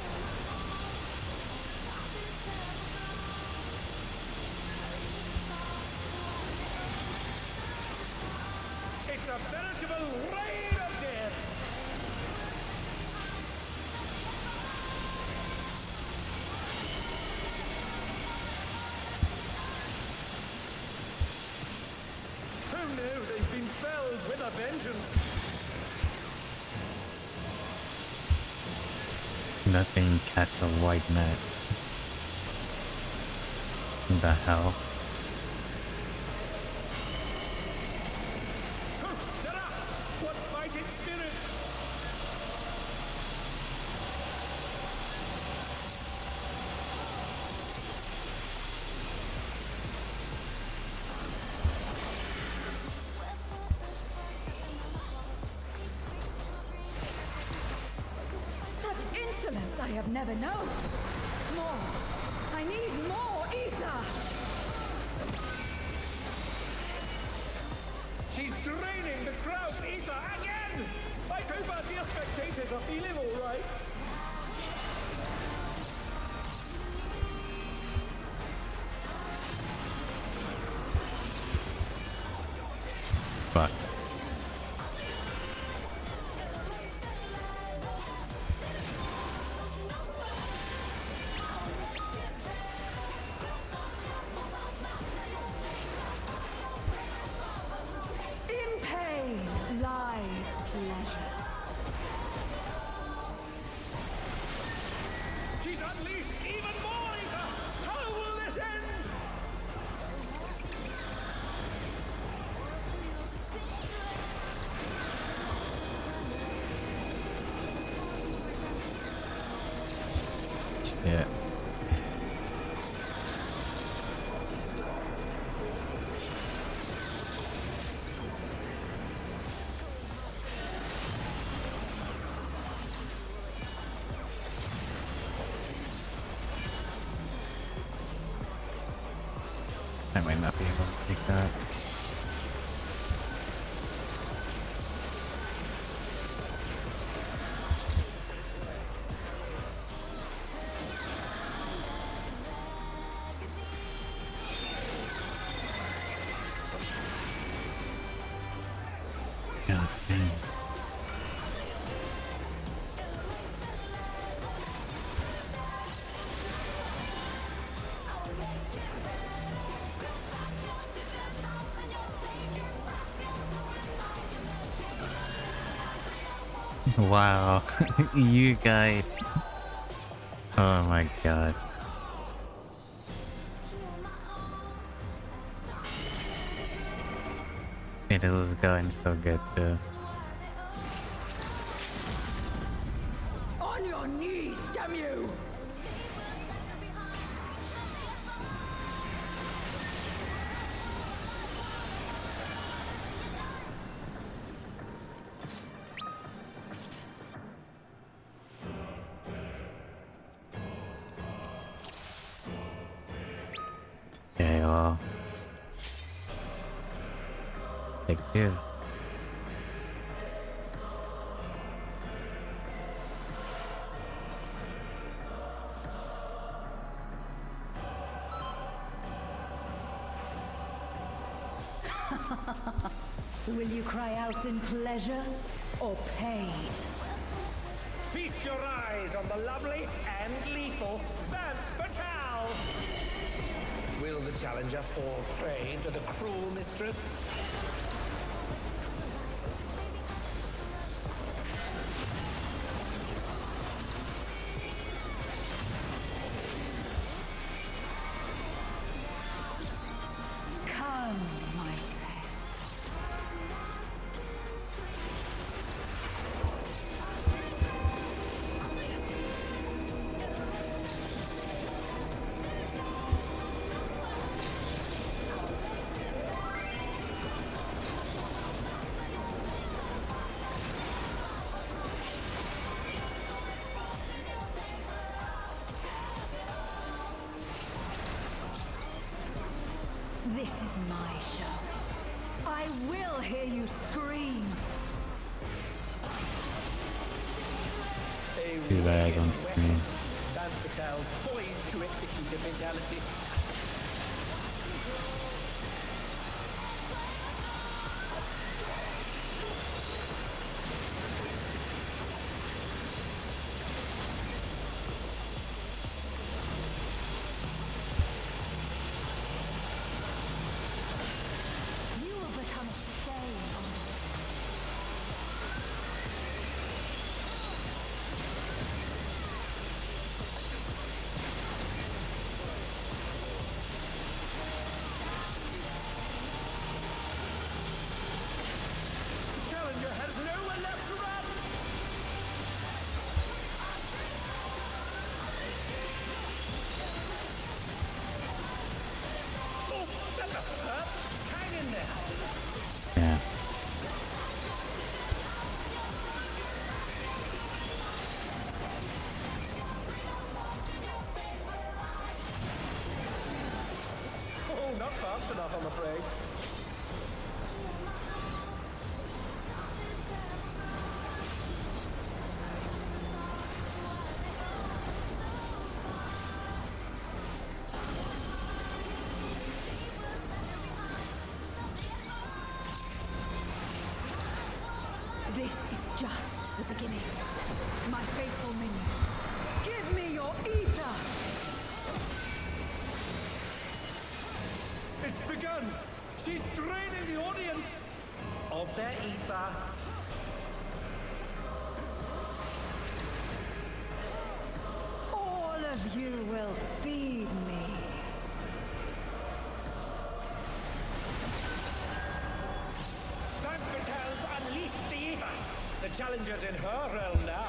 It's a veritable rain of death. Oh no, they've been felled with a vengeance. Nothing catch a white net. What the hell? What fighting spirit! Such insolence I have never known. More. I need more ether. She's draining the crowd's ether again! I hope our dear spectators are feeling all right. Fuck. pleasure. She's unleashed even more ether! How will this end? Yeah. I might not be able to take that. God dang. Wow, you guys. Oh my god. It was going so good too. On your knees, damn you! Okay, well. Take two. Will you cry out in pleasure or pain? Feast your eyes on the lovely and lethal Femme Fatale! Will the challenger fall prey to the cruel mistress? Come, my pets. This is my show. I will hear you scream. Too bad on screen. Femme Fatale poised to execute a fatality. You will become a stain on this. Challenger has nowhere left to run! Oh, that must have hurt! Hang in there! Yeah. Oh, not fast enough, I'm afraid. This is just the beginning. My faithful minions, give me your ether! It's begun! She's draining the audience of their ether. You will feed me. Van Vitel's unleashed the Eva! The challenger's in her realm now.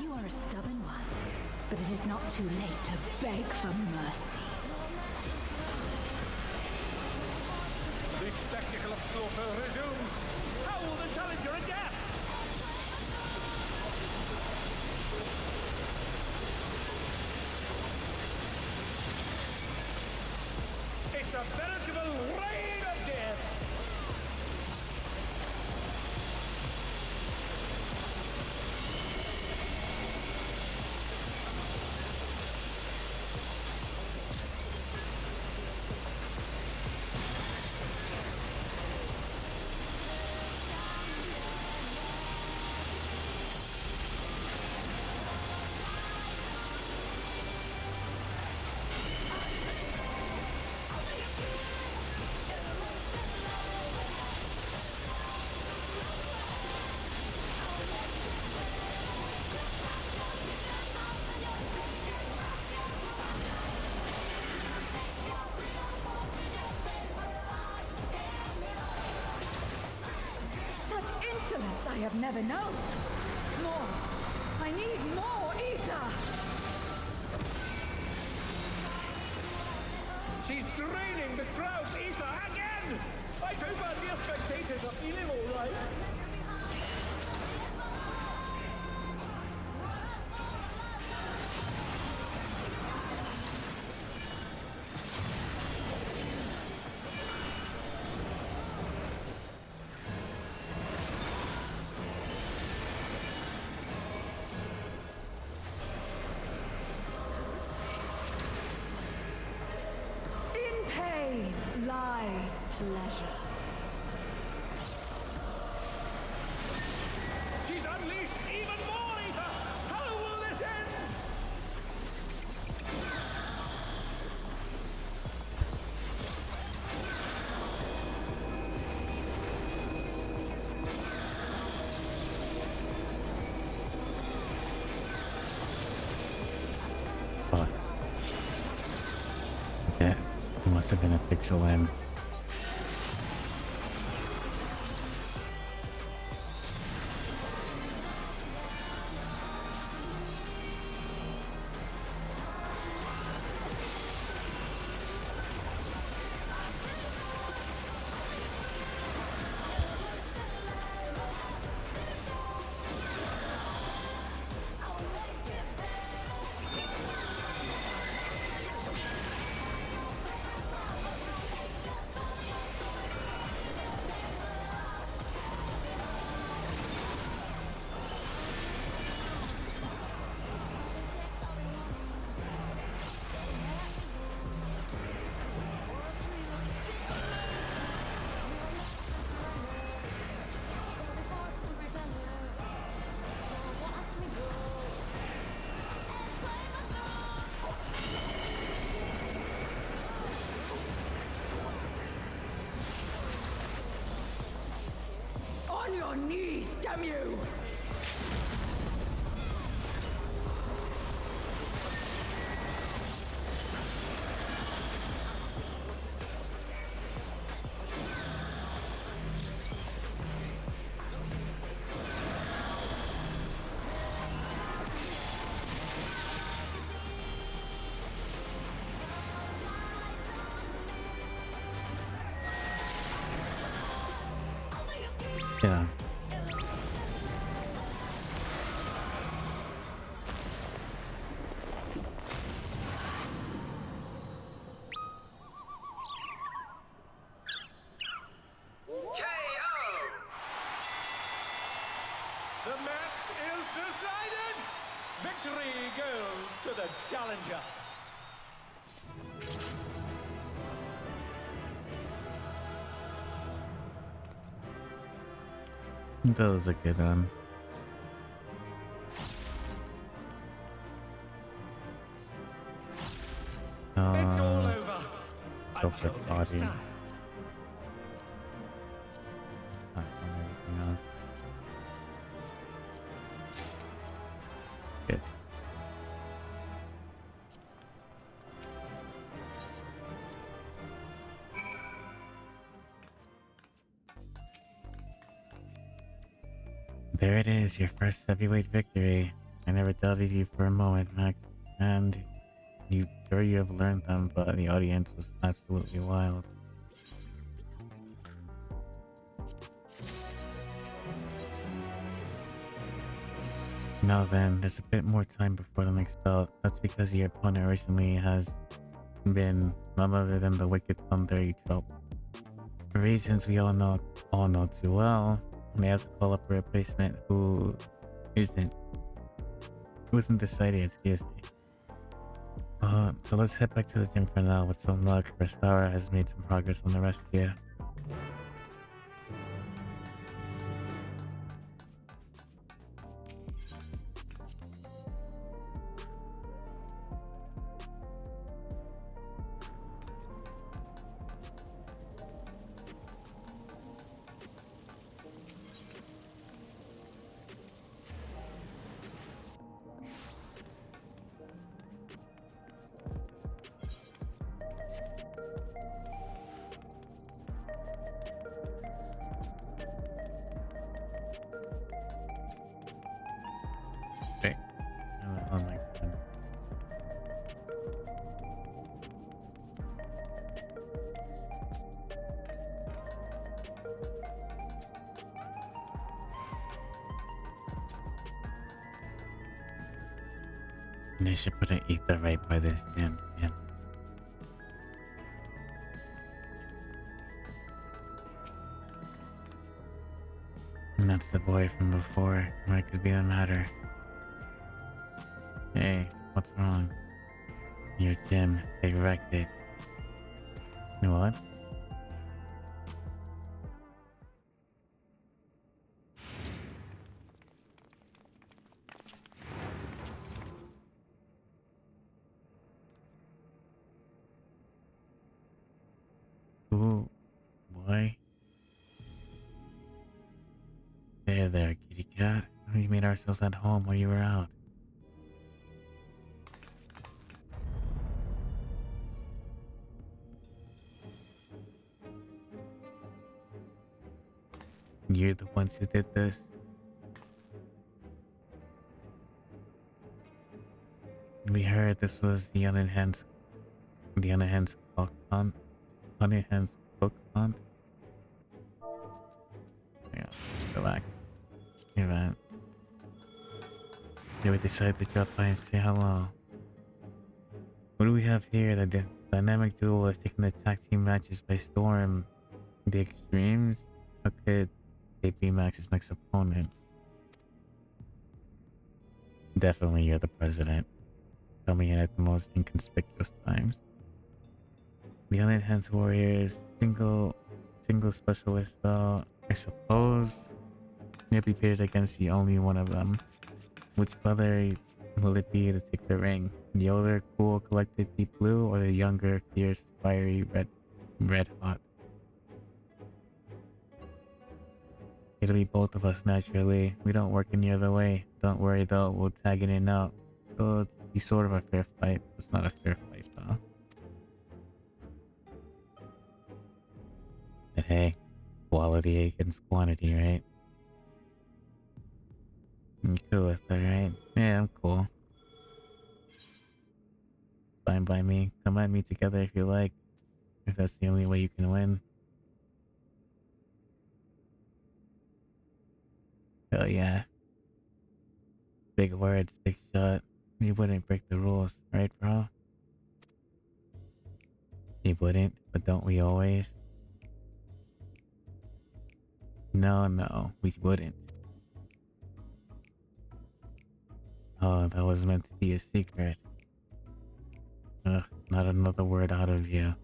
You are a stubborn one, but it is not too late to beg for mercy. The spectacle of slaughter resumes! How will the challenger adapt? It's a veritable reign of death! Such insolence I have never known. More. I need more ether. She's draining the crowd's ether again! I hope our dear spectators are feeling all right. In pain lies pleasure. She's unleashed even more ether! How will this end? Fuck. Yeah, it must have been a pixel end. On your knees, damn you! Yeah. The match is decided! Victory goes to the challenger! That was a good one. It's all over. Go for Until next body. time. Not on anything else. Good. There it is, your first heavyweight victory. I never doubted you for a moment, Max. And you sure you have learned them, but the audience was absolutely wild. Now then, there's a bit more time before the next bout. That's because your opponent recently has been none other than the Wicked Thunder you trope. For reasons we all know too well, they have to call up a replacement who isn't decided, excuse me. So let's head back to the gym for now. With some luck, Restara has made some progress on the rescue. Okay. Oh my god. They should put an ether right by this damn gym. And that's the boy from before. What could be the matter? Hey, what's wrong? Your gym, they wrecked it. What? Ooh, boy. There, kitty cat. We made ourselves at home while you were out. You're the ones who did this. We heard this was the unenhanced cook hunt. Unenhanced cook hunt. Yeah, go back. Event. They would decide to drop by and say hello. What do we have here? The dynamic duo has taken the tag team matches by storm. The Extremes? How could they be Max's next opponent? Definitely you're the president. Coming in at the most inconspicuous times. The unenhanced warriors, single specialist though, I suppose. You'll be pitted against the only one of them. Which brother will it be to take the ring? The older, cool, collected, deep blue, or the younger, fierce, fiery, red hot? It'll be both of us, naturally. We don't work any other way. Don't worry though, we'll tag it in out. So it's be sort of a fair fight. It's not a fair fight though. But hey, quality against quantity, right? You cool with that, right? Yeah, I'm cool. Fine by me. Come at me together if you like. If that's the only way you can win. Hell yeah. Big words, big shot. You wouldn't break the rules, right, bro? You wouldn't, but don't we always? No, we wouldn't. Oh, that was meant to be a secret. Ugh, not another word out of you.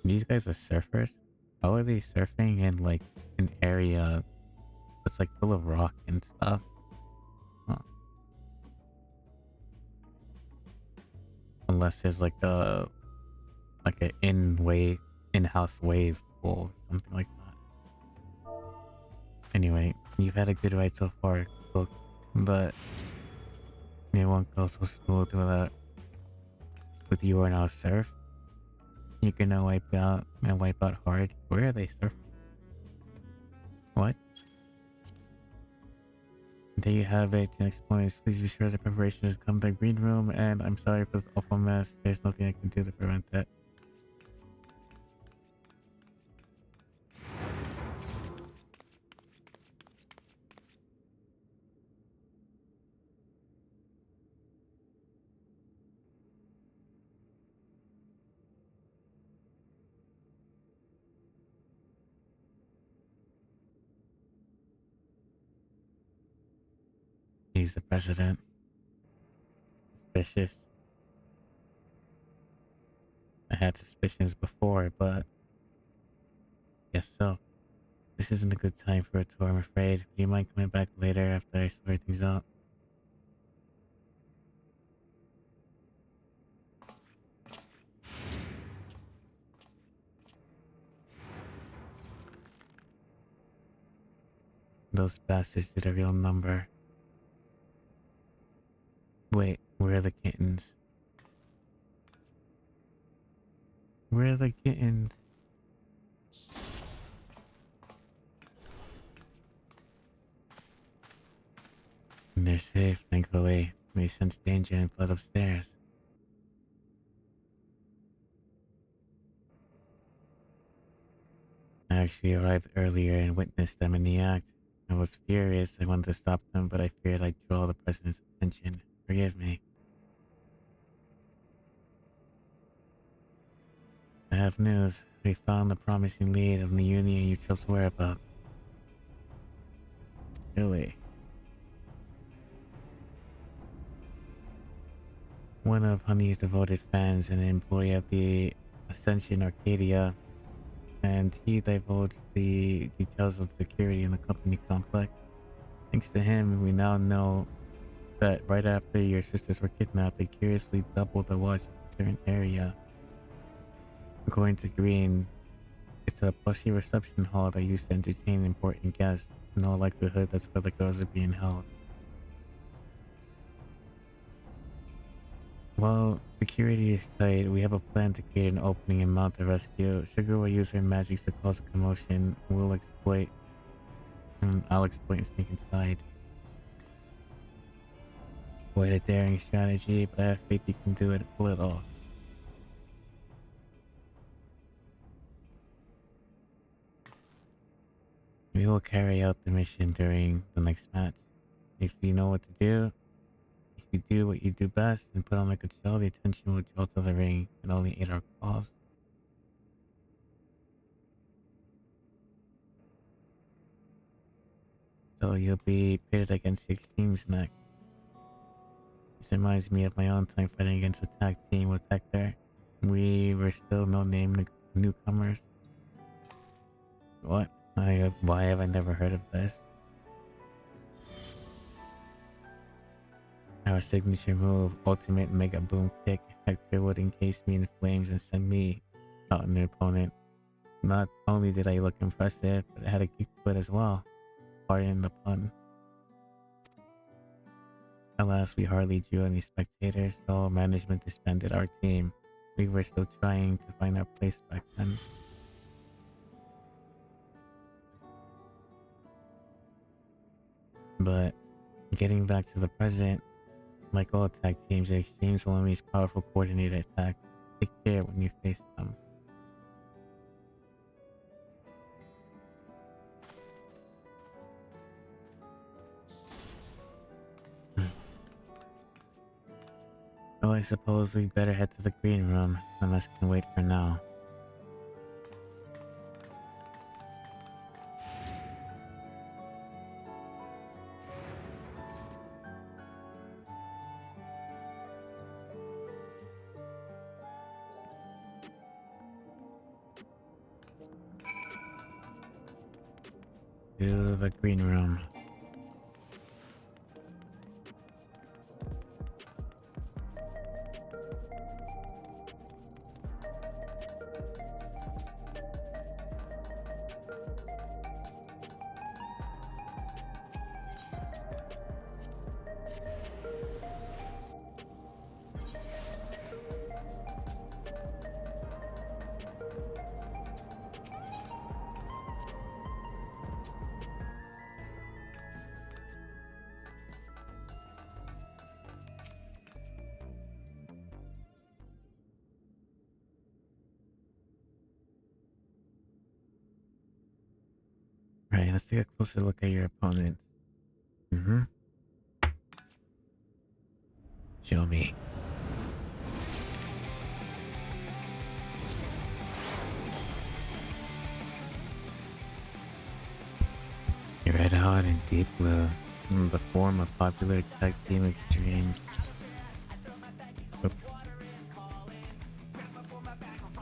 These guys are surfers? How are they surfing in like an area that's like full of rock and stuff? Huh. Unless there's like a in-house wave pool or something like that. Anyway, you've had a good ride so far, Cook, but it won't go so smooth with you and our surf. You're gonna wipe out hard. Where are they surfing? What? There you have it. Next point is please be sure the preparations come to the green room, and I'm sorry for this awful mess. There's nothing I can do to prevent that. He's the president. Suspicious. I had suspicions before, but guess so. This isn't a good time for a tour, I'm afraid. Do you mind coming back later after I sort things out? Those bastards did a real number. Wait, where are the kittens? Where are the kittens? They're safe, thankfully. They sense danger and fled upstairs. I actually arrived earlier and witnessed them in the act. I was furious. I wanted to stop them, but I feared I'd draw the president's attention. Forgive me. I have news. We found the promising lead of the Union and Utrope's whereabouts. Really? One of Honey's devoted fans and an employee of the Ascension Arcadia, and he divulged the details of security in the company complex. Thanks to him, we now know that right after your sisters were kidnapped, they curiously doubled the watch in a certain area. According to Green, it's a plushy reception hall that used to entertain important guests. In all likelihood, that's where the girls are being held. Well, security is tight. We have a plan to create an opening and mount a rescue. Sugar will use her magics to cause a commotion. I'll exploit and sneak inside. Quite a daring strategy, but I have faith you can do it. Pull it off. We will carry out the mission during the next match. If you know what to do, if you do what you do best and put on a good show, the attention will draw to the ring and only aid our cause. So you'll be pitted against the Extremes next. This reminds me of my own time fighting against a tag team with Hector. We were still no-name newcomers. What? Why have I never heard of this? Our signature move, ultimate mega boom kick. Hector would encase me in flames and send me out on the opponent. Not only did I look impressive, but it had a kick to it as well. Pardon the pun. Alas, we hardly drew any spectators, so management disbanded our team. We were still trying to find our place back then. But getting back to the present, like all tag teams, the Extremes will unleash powerful coordinated attacks. Take care when you face them. So I suppose we better head to the green room, unless it can wait for now. To the green room. Right, let's take a closer look at your opponent. Show me. Red Hot and Deep Blue, the form of popular tag team extremes. Oops.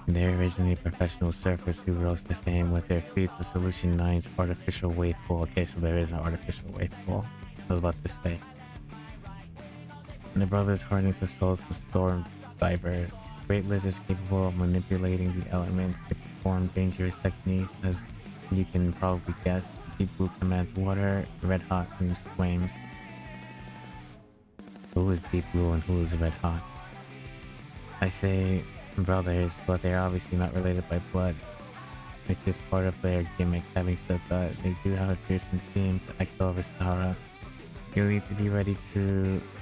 They're originally professional surfers who rose to fame with their feats of Solution 9's artificial wave pool. Okay, so there is an artificial wave pool. I was about to say. And the brothers harness the souls from storm divers, great lizards capable of manipulating the elements to perform dangerous techniques. As you can probably guess, Deep Blue commands water, Red Hot means flames. Who is Deep Blue and who is Red Hot? I say brothers, but they're obviously not related by blood. It's just part of their gimmick. Having said that, they do have a fearsome team to echo over Sahara. You'll need to be ready for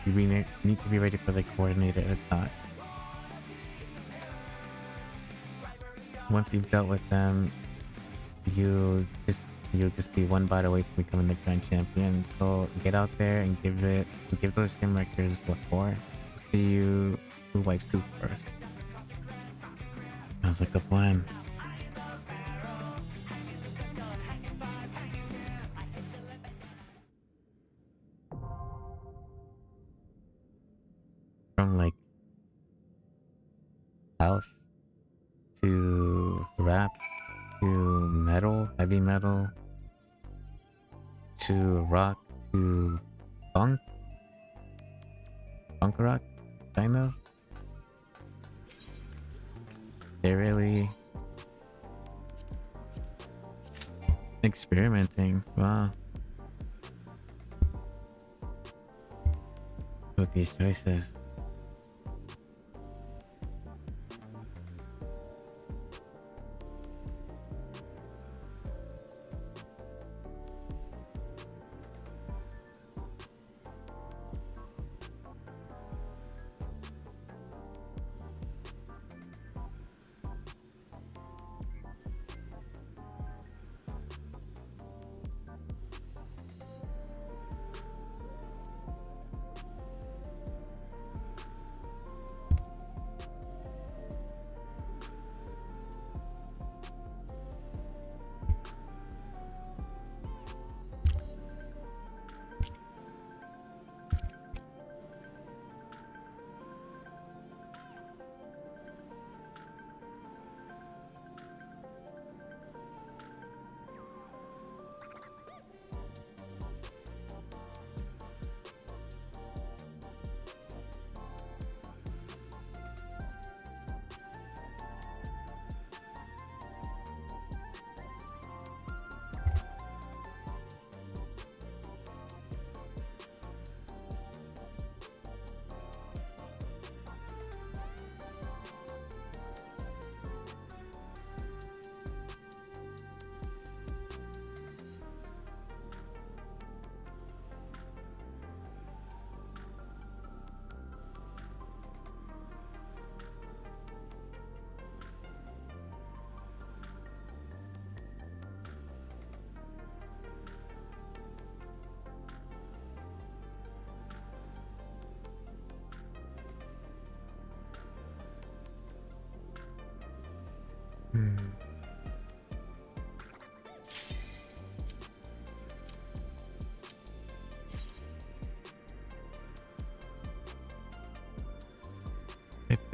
the coordinated attack. Once you've dealt with them, you'll just be one bite away from becoming the grand champion. So get out there and give those gym wreckers what for. See who wipes who first. Sounds like a plan. From like house to rap to metal, heavy metal to rock to punk rock, kind of. They're really experimenting. Wow. With these choices.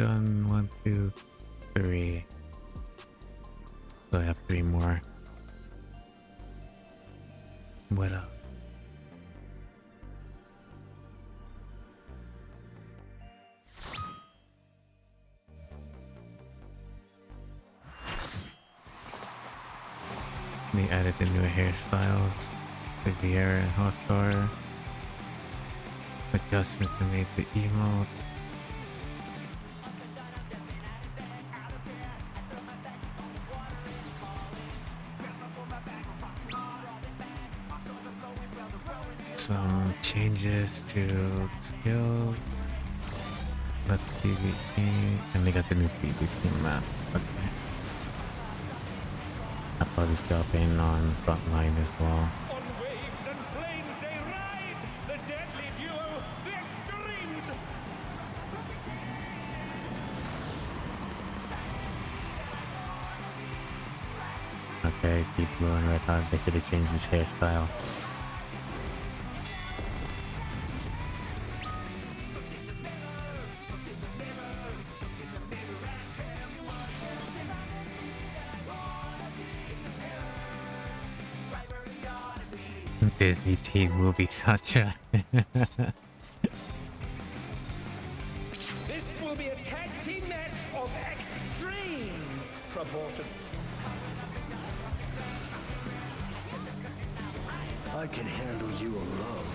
done 1, 2, 3. So I have 3 more. What else? They added the new hairstyles, the Viera and Hawthor. Adjustments are made to emote. Some changes to skills. That's PvP, and they got the new PvP map. Okay. I'll probably drop in on Frontline as well. On waves and flames they ride! The deadly duo, the extremes! Okay, Deep Blue and Red Hot, they should have changed his hairstyle. Disney teen movie soundtrack. This will be a tag team match of extreme proportions. I can handle you alone.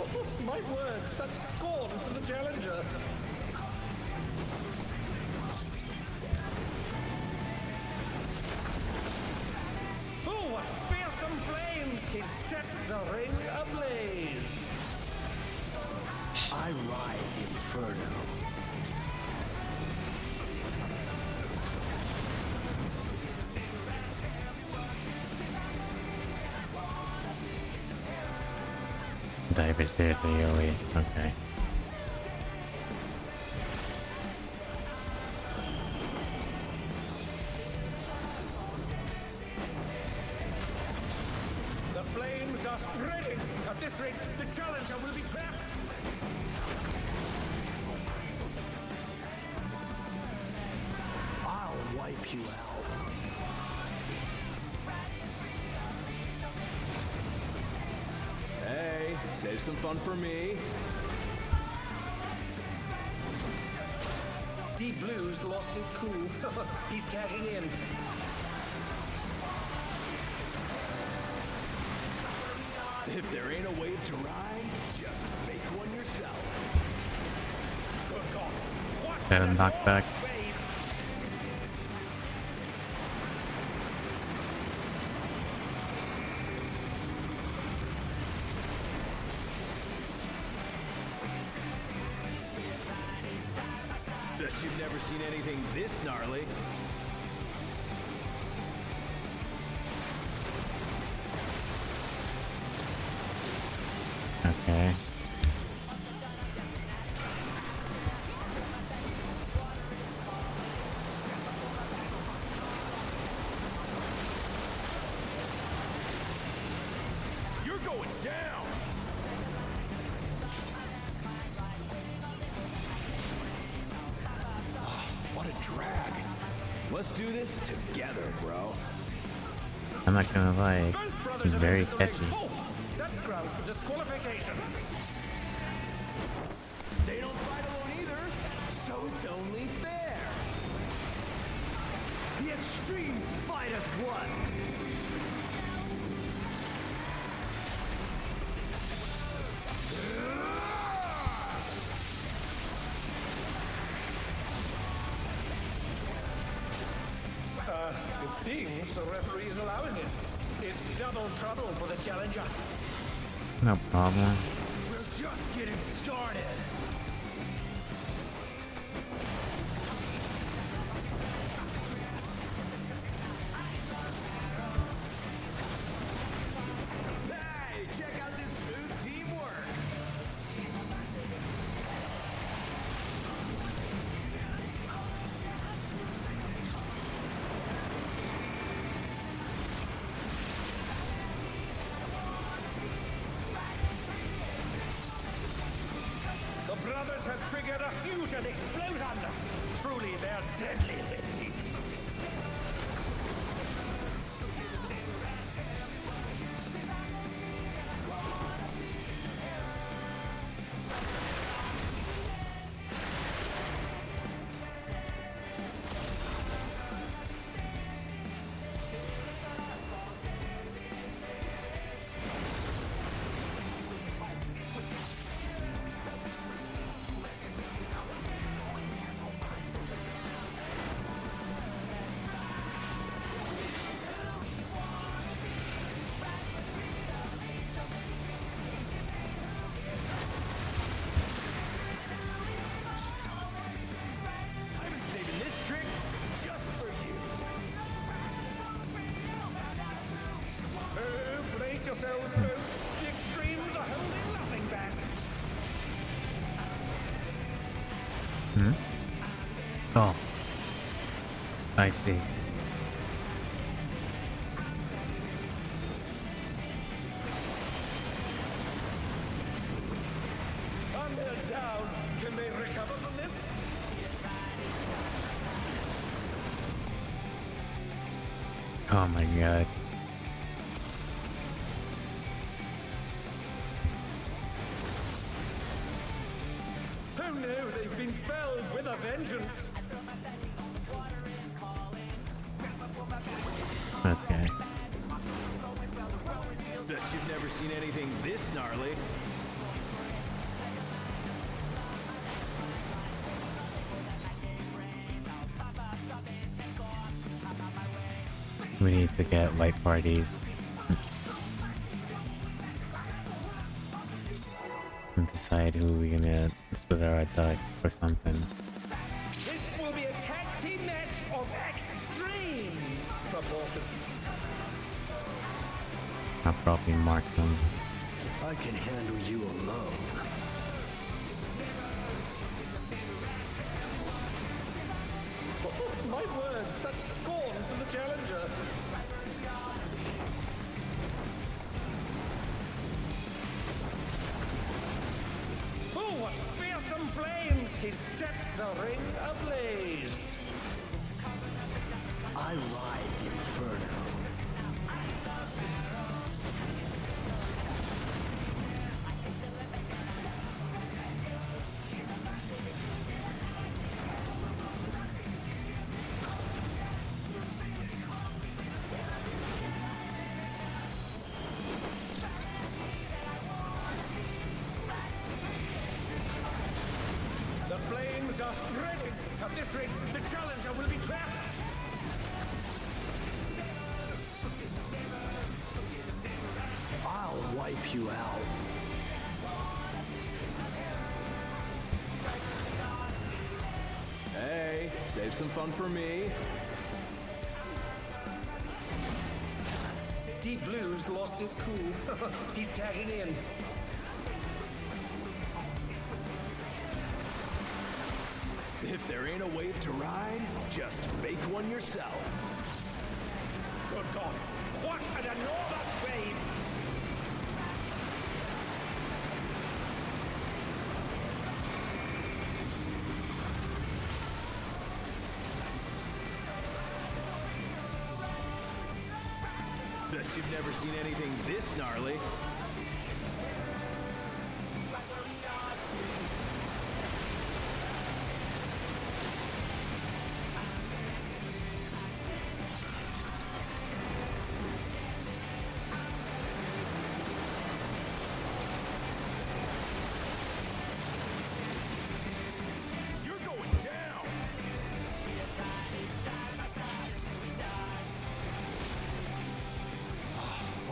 Oh, my word, such scorn for the challenger. Oh, what fearsome flames! He set the ring ablaze. I ride Inferno. Divers, there's AoE. Okay. The flames are spreading. At this rate, the challenger will be trapped. I'll wipe you out. Hey, save some fun for me. Deep Blue's lost his cool. He's tagging in. If there ain't a wave to ride, just make one yourself. Good gods. What Got a knockback. Bet you've never seen anything this gnarly. Okay. You're going down! What a drag. Let's do this together, bro. I'm not gonna lie, it's very catchy. That's grounds for disqualification. They don't fight alone either, so it's only fair. The extremes fight as one. It seems the referee is allowing it. It's double trouble for the challenger. No problem. We're just getting started. Hey, check out this smooth teamwork. triggered a fusion explosion! Truly, they're deadly indeed. Yourselves, folks. The extremes are holding nothing back. Oh. I see. And they're down. Can they recover from this? Oh my god. Oh no, they've been felled with a vengeance. Okay. Bet you've never seen anything this gnarly. We need to get light parties. And decide who we're gonna split our attack or something. This will be a tag team match of extreme proportions. I'll probably mark them. I can handle you alone. Oh, my word, such scorn for the challenger. Oh, what fearsome flames! He set the ring ablaze. I ride the inferno. The flames are spreading. At this rate, the challenger will be trapped. I'll wipe you out. Hey, save some fun for me. Deep Blue's lost his cool. He's tagging in. If there ain't a wave to ride, just make one yourself. Good gods, what an enormous wave! Bet you've never seen anything this gnarly. You're going down!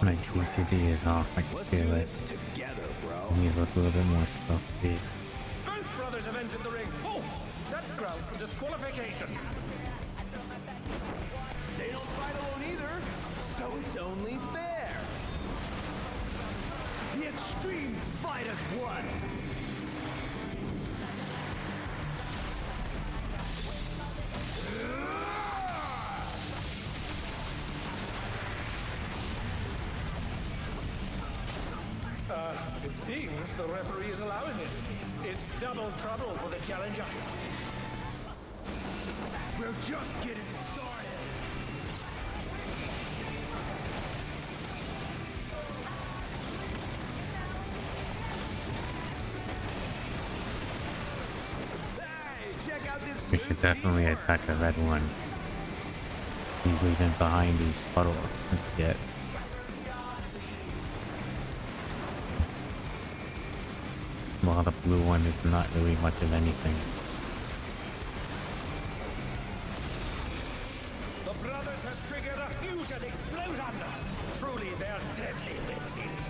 My GCD is off. I can feel it. Together, bro. I need to look a little bit more spell speed. Both brothers have entered the ring. Oh, that's grounds for disqualification. They don't fight alone either, so it's only fair. The extremes fight as one. It seems the referee is allowing it. It's double trouble for the challenger. We're just getting started. Check out this. We should definitely attack the red one. He's leaving behind these puddles yet. While the blue one is not really much of anything. The brothers have triggered a fusion explosion! Truly, they're deadly weapons.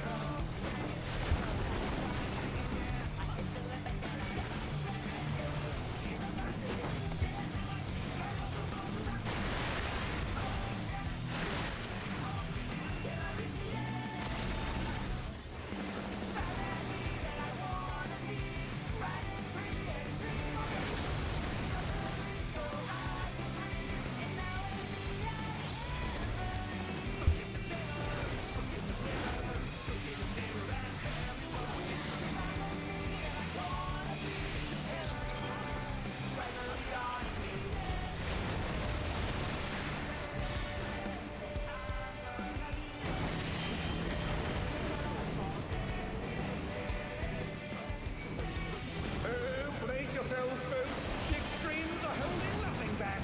Yourselves, folks. The extremes are holding nothing back.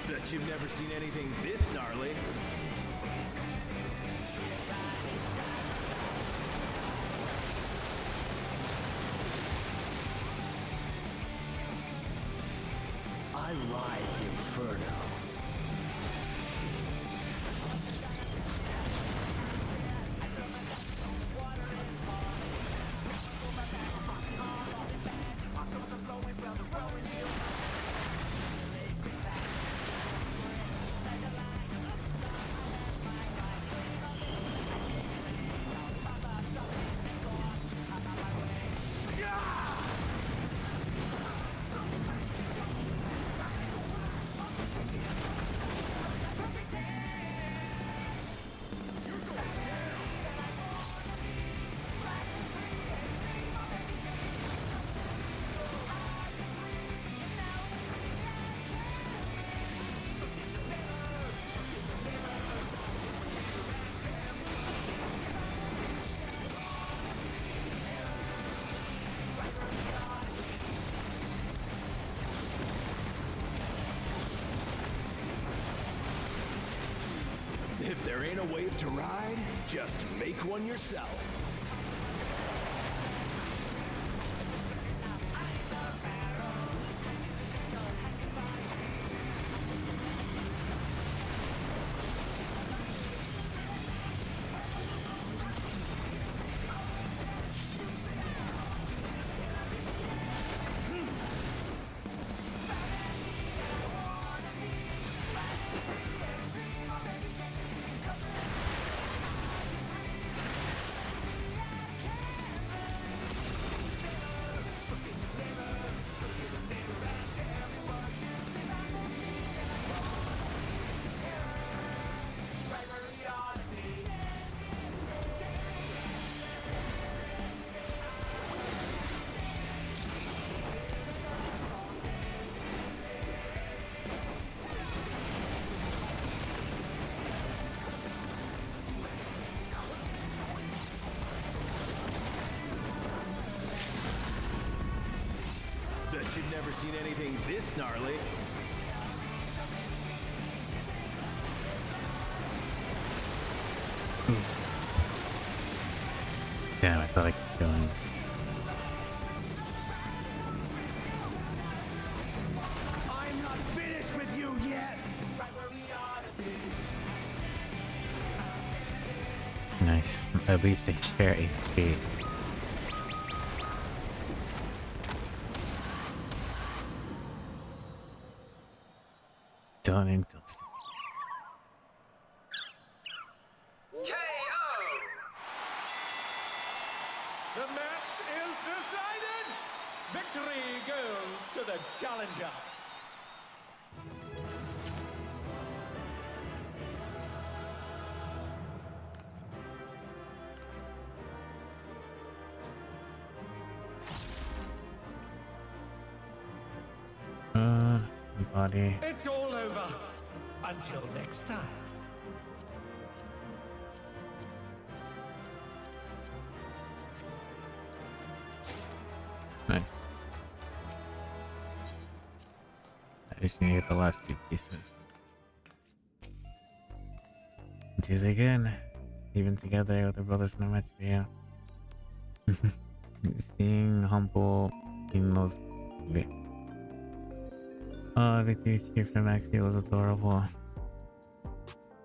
Bet you've never seen anything this gnarly. I ride the Inferno. If there ain't a wave to ride, just make one yourself. Bet you've never seen anything this gnarly. Damn, I thought I kept going. at least they share HP. Done and dusted. The match is decided! Victory goes to the challenger! Body. It's all over. Until next time. Nice. I just need to get the last two pieces. Do it again. Even together with the brothers no match for you. Seeing humble in those. Oh, Victory's here from Maxie was adorable.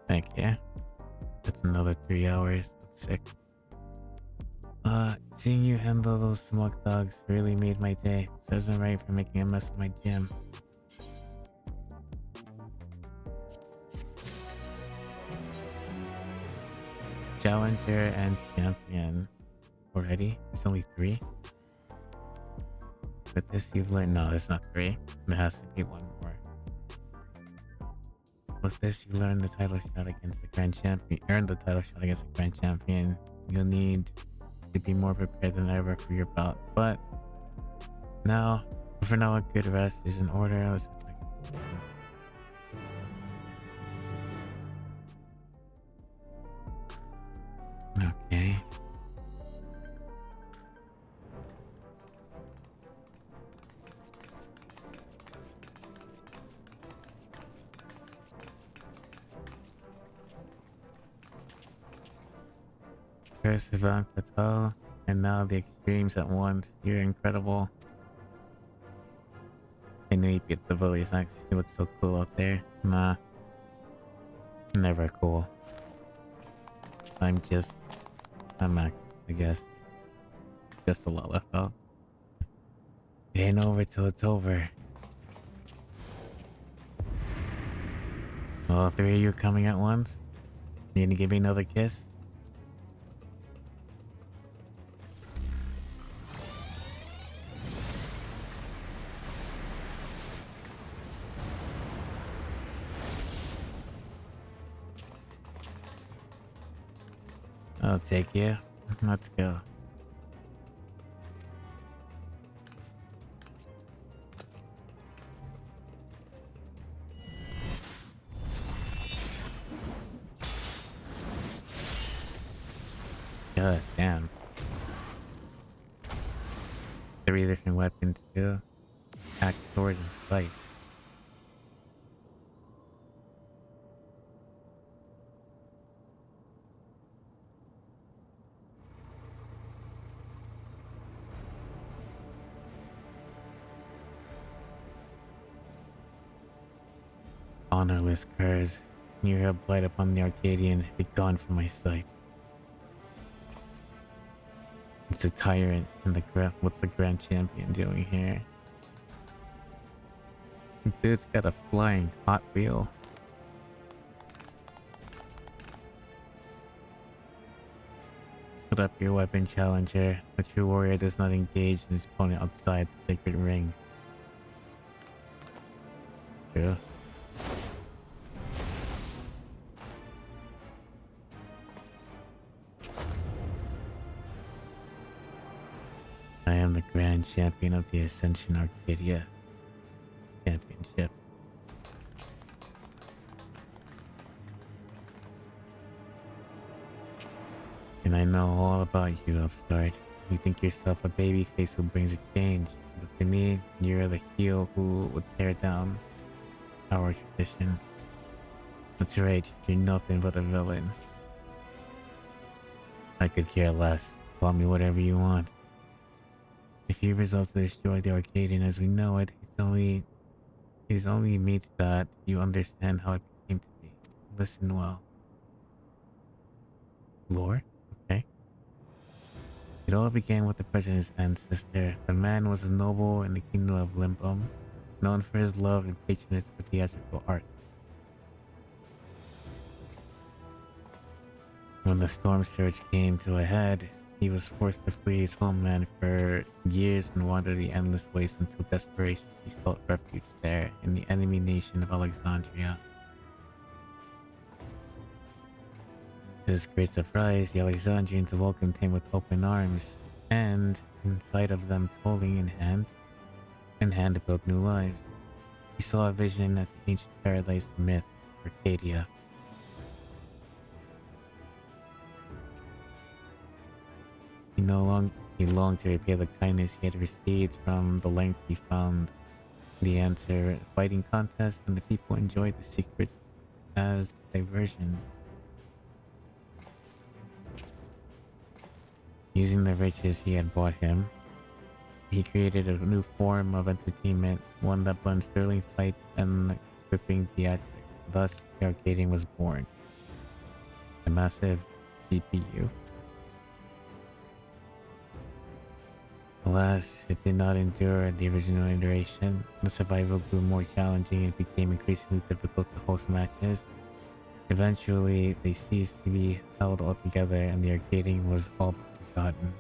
Thank you. That's another 3 hours. That's sick. Seeing you handle those smug dogs really made my day. Serves them right for making a mess of my gym. Challenger and champion. Already? There's only 3? With this you've learned— no, there's not 3. There has to be 1 more. With this you learn the title shot against the Grand Champion. Earn the title shot against the Grand Champion. You'll need to be more prepared than ever for your bout. But for now, a good rest is in order. Let's okay. Curse Savant Plateau, and now the extremes at once. You're incredible. I knew you beat the bullies. Actually, you look so cool out there. Nah. Never cool. I'm Max, I guess. Just a lot left out. It ain't over till it's over. All 3 of you coming at once? You gonna give me another kiss? I'll take you. Let's go. God damn. 3 different weapons too. Axe, sword, and fight. Honorless curs, you have blight upon the Arcadian, be gone from my sight. It's a tyrant and what's the Grand Champion doing here? Dude's got a flying Hot Wheel. Put up your weapon, challenger. A true warrior does not engage in his opponent outside the sacred ring. True. I am the Grand Champion of the Ascension Arcadia Championship. And I know all about you, upstart. You think yourself a babyface who brings a change, but to me, you're the heel who would tear down our traditions. That's right, you're nothing but a villain. I could care less. Call me whatever you want. If you resolve to destroy the Arcadian as we know it, it's only meet that you understand how it came to be. Listen well. Lore? Okay. It all began with the president's ancestor. The man was a noble in the kingdom of Limbum, known for his love and patronage for theatrical art. When the storm surge came to a head, he was forced to flee his homeland for years and wander the endless waste until desperation he sought refuge there in the enemy nation of Alexandria. To his great surprise, the Alexandrians welcomed him with open arms, and, in sight of them toiling in hand to build new lives, he saw a vision at the ancient paradise myth, Arcadia. He longed to repay the kindness he had received from the length he found the answer fighting contest, and the people enjoyed the secrets as diversion. Using the riches he had bought him, he created a new form of entertainment, one that blends thrilling fight and gripping theatrics. Thus, the Arcadian was born. A massive GPU. Alas, it did not endure the original iteration. The survival grew more challenging and became increasingly difficult to host matches. Eventually, they ceased to be held altogether and the Arcadian was all but forgotten.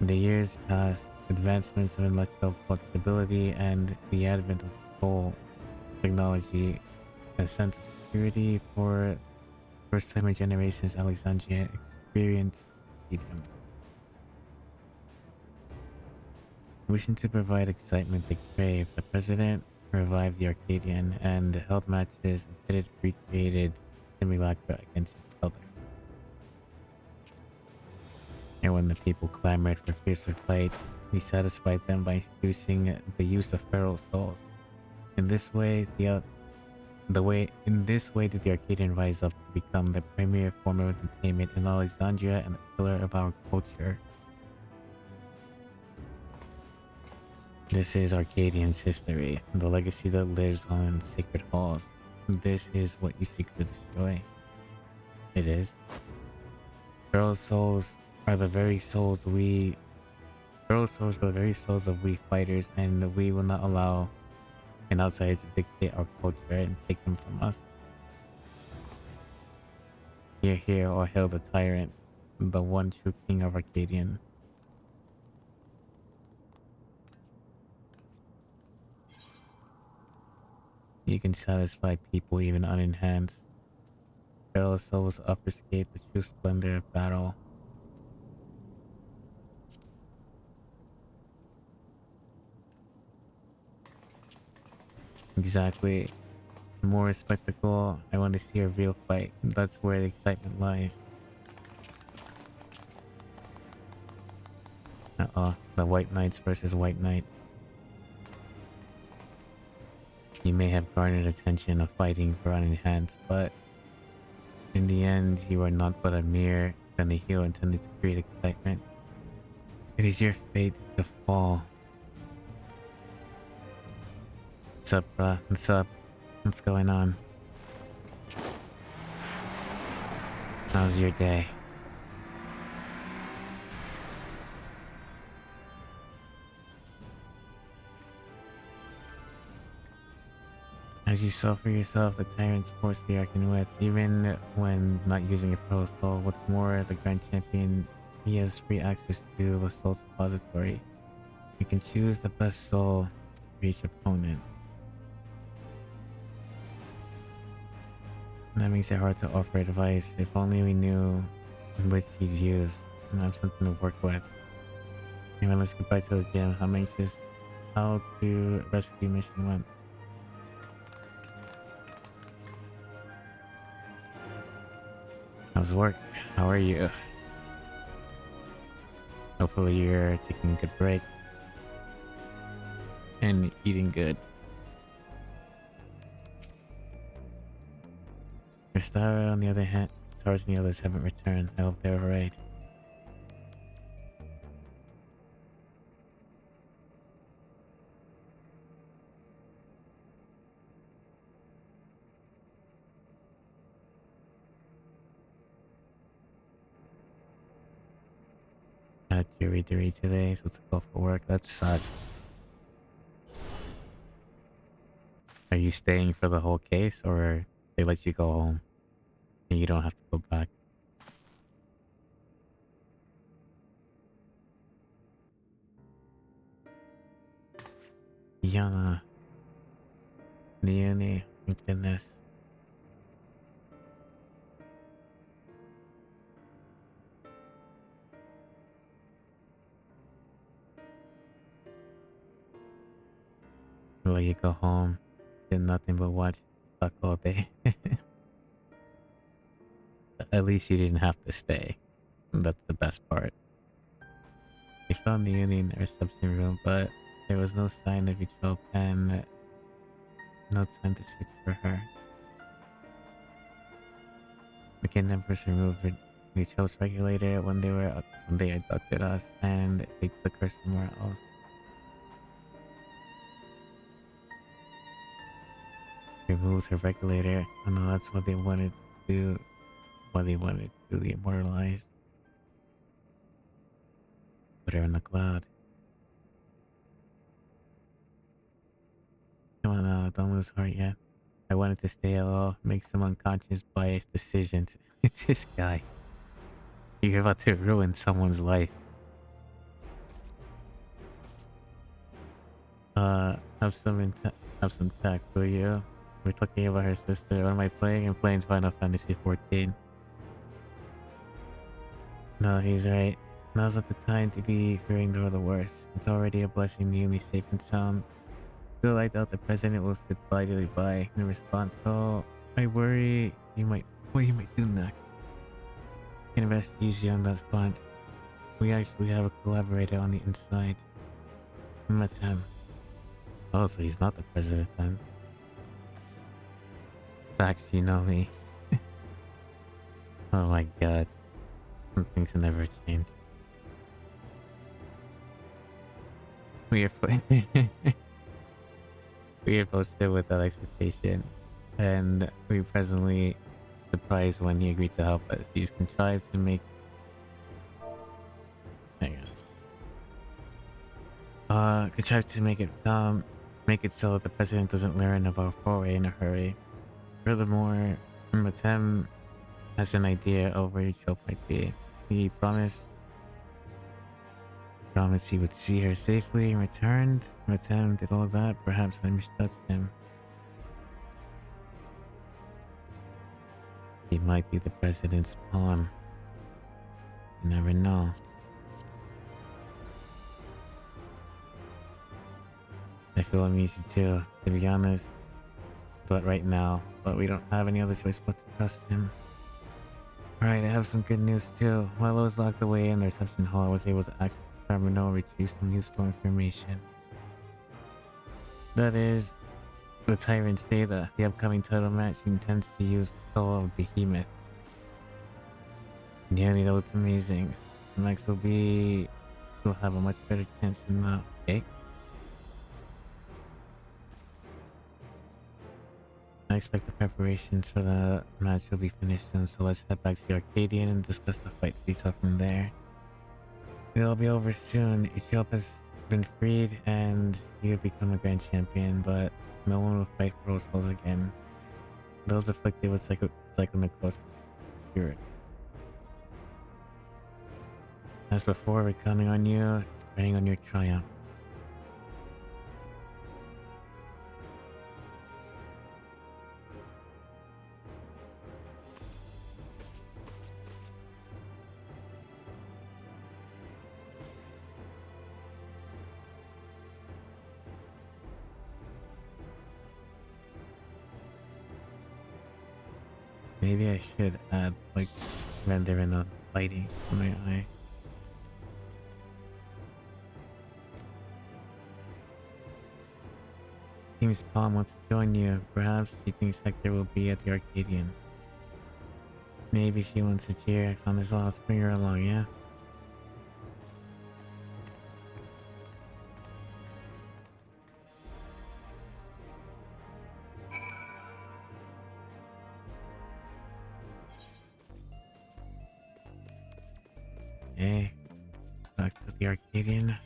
In the years passed, advancements of intellectual stability and the advent of soul technology, a sense of security for first time in generations Alexandria experienced freedom. Wishing to provide excitement they craved, the president revived the Arcadian and held matches and pitted recreated simulacra against each other. And when the people clamored for fiercer fights, he satisfied them by introducing the use of feral souls. In this way, did the Arcadian rise up to become the premier form of entertainment in Alexandria and the pillar of our culture. This is Arcadian's history, the legacy that lives on sacred halls. This is what you seek to destroy. It is. Feral souls are the very souls of we fighters, and we will not allow an outsider to dictate our culture and take them from us. Hear, or hail the tyrant, the one true king of Arcadian. You can satisfy people even unenhanced. Feral souls obfuscate the true splendor of battle. Exactly. More spectacle. I want to see a real fight. That's where the excitement lies. The White Knights versus White Knights. You may have garnered attention of fighting for unenhanced, but in the end, you are not but a mere friendly hero intended to create excitement. It is your fate to fall. What's up, bruh? What's up? What's going on? How's your day? As you saw for yourself, the tyrant's force we reckon with, even when not using a pro soul. What's more, the Grand Champion, he has free access to the soul suppository. You can choose the best soul for each opponent. That makes it hard to offer advice. If only we knew which he'd use and have something to work with. Anyway, let's get back to the gym. I'm anxious how to rescue mission went. How's work? How are you? Hopefully you're taking a good break and eating good. Restara, on the other hand, Stars and the others haven't returned. I hope they're alright. at jury duty today, so to go for work. That sucks. Are you staying for the whole case, or they let you go home and you don't have to go back? Yana. Leonie, my goodness. Let you go home. Did nothing but watch TikTok all day. At least you didn't have to stay. That's the best part. They found the uni in the reception room, but there was no sign of Ichop and no time to search for her. The kidnappers removed Ichop's regulator when they abducted us, and they took her somewhere else. Removed her regulator. I know that's what they wanted to do. What they wanted to do, the immortalized. Put her in the cloud. Come on now, don't lose heart yet. I wanted to stay low, make some unconscious biased decisions. This guy. You're about to ruin someone's life. Have some tact, will you? We're talking about her sister. What am I playing? I'm playing Final Fantasy XIV. No, he's right. Now's not the time to be fearing the worst. It's already a blessing the only safe and sound. Still, I doubt the president will sit idly by in response, so I worry what he might do next. Can rest easy on that front. We actually have a collaborator on the inside. Met him. Oh, so he's not the president then. Facts, you know me. Oh my god. Some things never change. We are posted with that expectation, and we presently surprised when he agreed to help us. He's contrived to make... Hang on. Contrived to make it so that the president doesn't learn about foray in a hurry. Furthermore, Matem has an idea of where Ichop might be. He promised he would see her safely and returned. Matem did all that. Perhaps I misjudged him. He might be the president's pawn. You never know. I feel uneasy too, to be honest. But we don't have any other choice but to trust him. Alright, I have some good news too. While I was locked away in the reception hall, I was able to access the terminal and retrieve some useful information. That is, the Tyrant's data. The upcoming title match intends to use the soul of Behemoth. Yeah, you know what's amazing? Max will have a much better chance than that. Okay? I expect the preparations for the match will be finished soon, so let's head back to the Arcadian and discuss the fight face-off from there. It'll be over soon. Ichop has been freed and he'll become a grand champion, but no one will fight for those souls again. Those afflicted with psychonecrosis spirit. As before, we're counting on you, praying on your triumph. Maybe I should add, like, render in the lighting in my eye. Seems Palm wants to join you. Perhaps she thinks Hector will be at the Arcadian. Maybe she wants to cheer X on as well. Let's bring her along, yeah? Hey. Back to the Arcadian.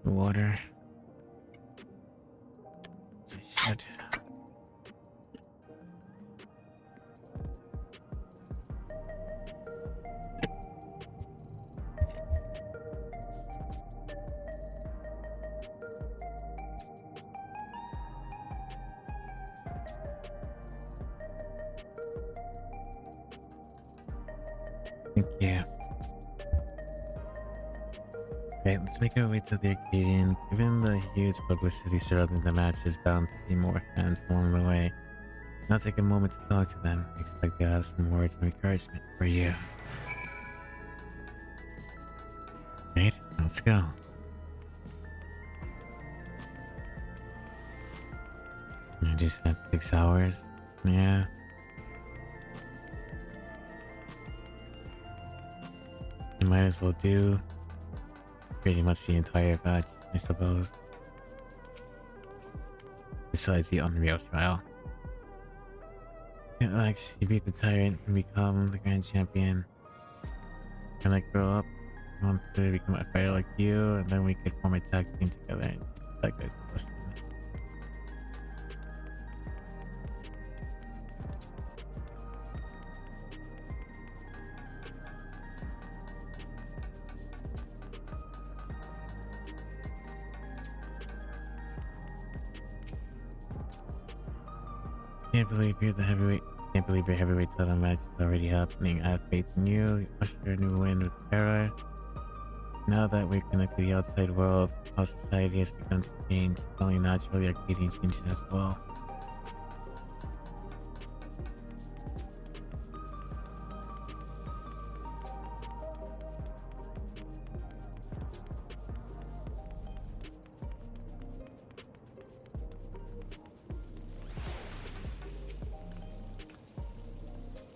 Water. As I should. Thank you. Right, let's make our way to the Arcadian. Given the huge publicity surrounding the match, there's bound to be more fans along the way. Now take a moment to talk to them. I expect they'll have some words of encouragement for you. Right, let's go. I just had 6 hours. Yeah. You might as well do pretty much the entire batch, I suppose. Besides the Unreal trial. Yeah, Alex, you beat the tyrant and become the grand champion. Can I grow up? I want to become a fighter like you, and then we could form a tag team together and that guy's awesome. Can't believe you're the heavyweight. Can't believe your heavyweight title match is already happening. I have faith in you. You usher a new win with Terra. Now that we're connected to the outside world, how society has begun to change. Only naturally, Arcadian changes as well.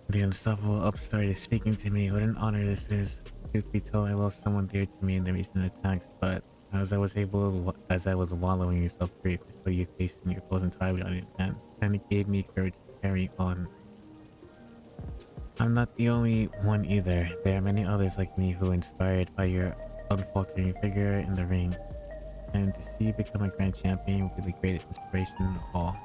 The unstoppable upstart is speaking to me. What an honor this is. Truth be told, I lost someone dear to me in the recent attacks, but as I was wallowing in self-grief, I saw you facing your foes entirely on your hands, and it gave me courage to carry on. I'm not the only one either. There are many others like me who are inspired by your unfaltering figure in the ring, and to see you become a grand champion will be the greatest inspiration of all.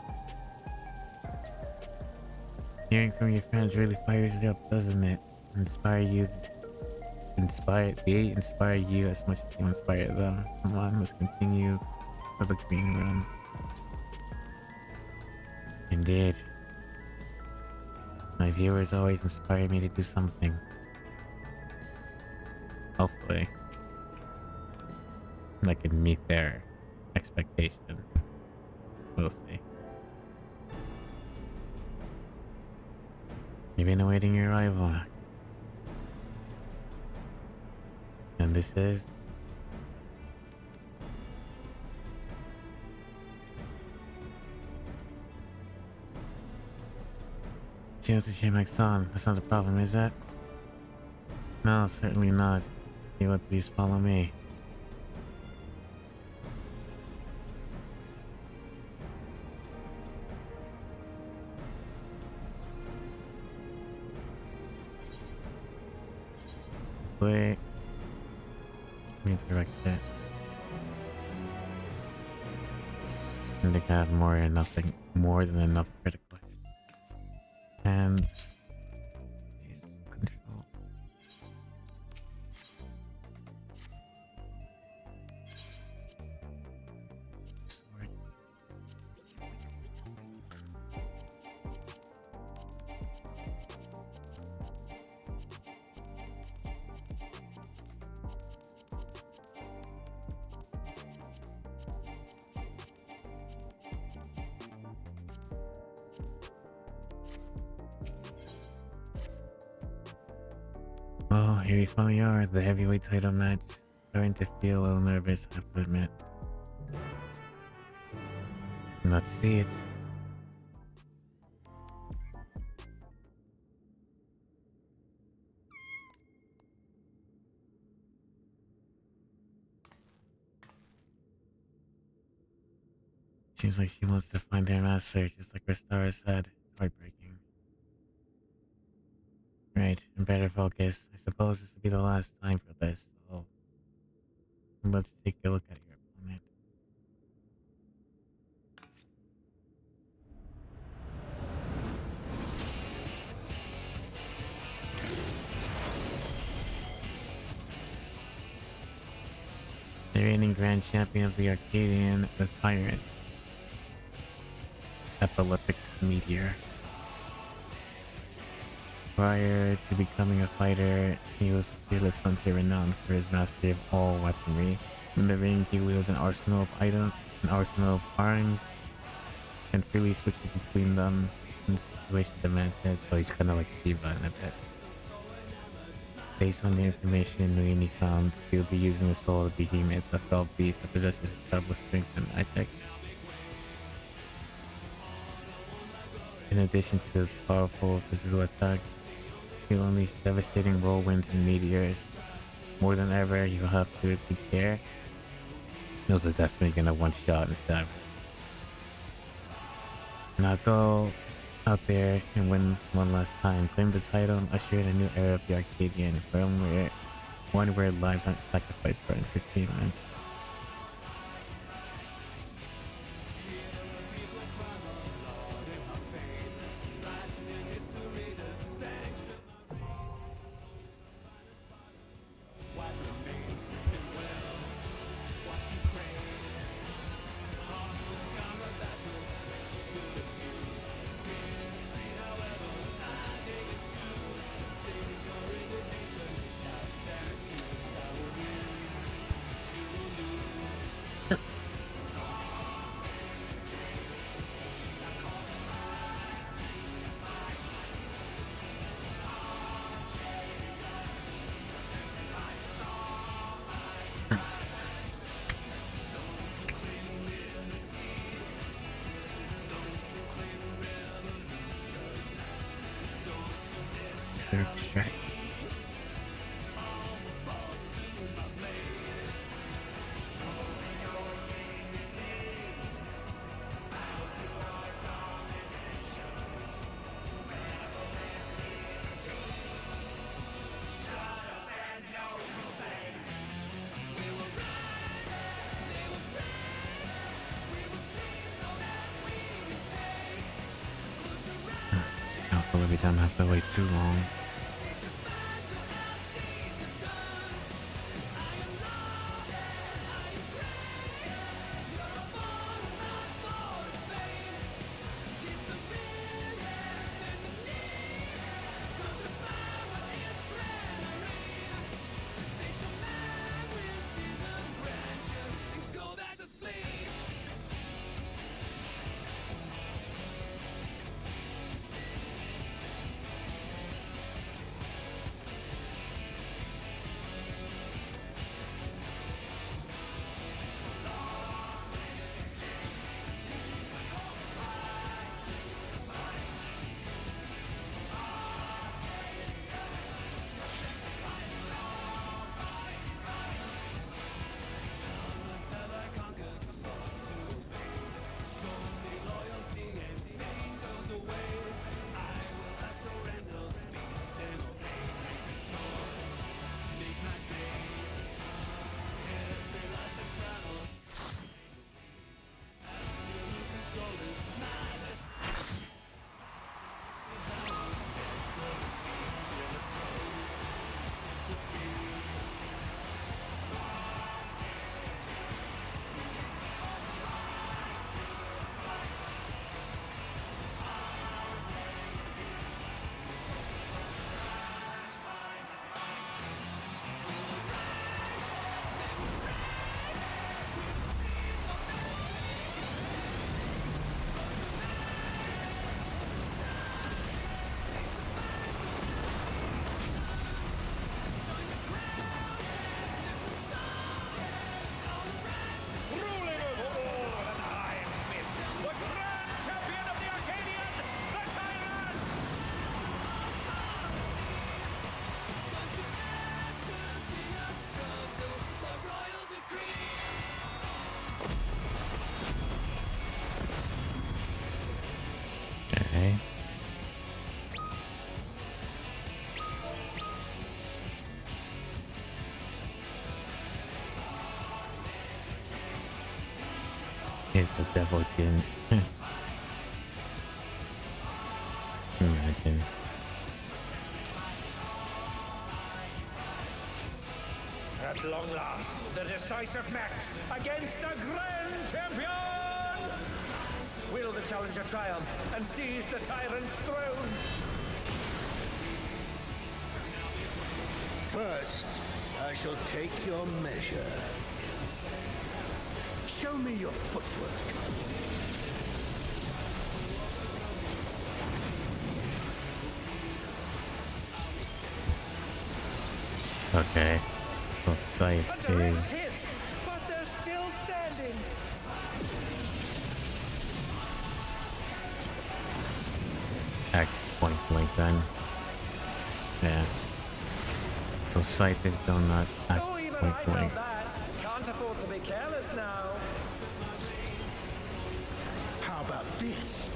Hearing from your fans really fires you up, doesn't it? They inspire you as much as you inspire them. Come on, let's continue for the green room. Indeed. My viewers always inspire me to do something. Hopefully, I can meet their expectation. We'll see. You've been awaiting your arrival. And this is... That's not a problem, is it? No, certainly not. You would please follow me. Wait. Let me direct it. I think I have more than enough critical. And control. Sword. Oh, here we finally are, the heavyweight title match. Starting to feel a little nervous, I have to admit. Let's see it. Seems like she wants to find their master, just like Restara said. It's heartbreaking. Right, and better focus. I suppose this will be the last time for this, so let's take a look at your opponent. The reigning Grand Champion of the Arcadian, the Tyrant. Epileptic Meteor. Prior to becoming a fighter, he was a fearless hunter renowned for his mastery of all weaponry. In the ring, he wields an arsenal of arms, and freely switches between them in situations demanded, so he's kind of like Shiva in a bit. Based on the information Noini found, he'll be using the soul of the Behemoth, a fell beast that possesses incredible strength and magic. In addition to his powerful physical attack, he'll unleash devastating whirlwinds and meteors. More than ever, you'll have to take care. Those are definitely gonna one-shot and stab. Now go out there and win one last time. Claim the title and usher in a new era of the Arcadian, one where lives aren't sacrificed for entertainment. Extract. Alpha every time I have to wait too long. is the devil kin. Imagine. At long last, the decisive match against the Grand Champion! Will the challenger triumph and seize the tyrant's throne? First, I shall take your measure. Show me your footwork. Okay. So sight is Hit, but they're still standing. X point blank then. Yeah. So sight is done not at point blank. Can't afford to be careless now. How about this?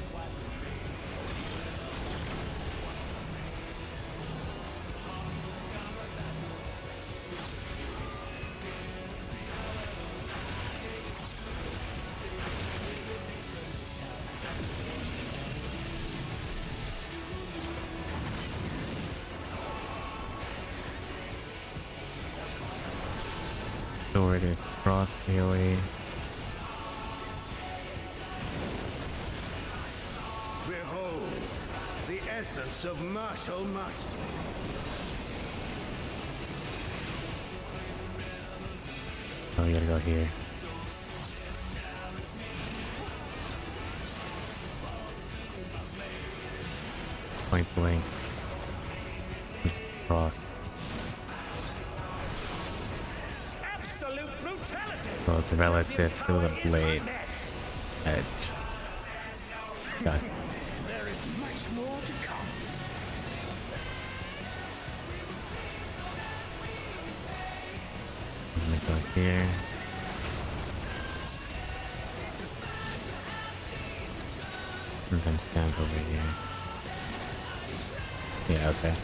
Sword is cross melee. Behold, the essence of martial mastery. Oh, we gotta go here. Point blank. It's cross. Absolute brutality. So it's relative to the blade edge. Gotcha. There is much more to come. I'm gonna go here. And then stand over here. Yeah, okay.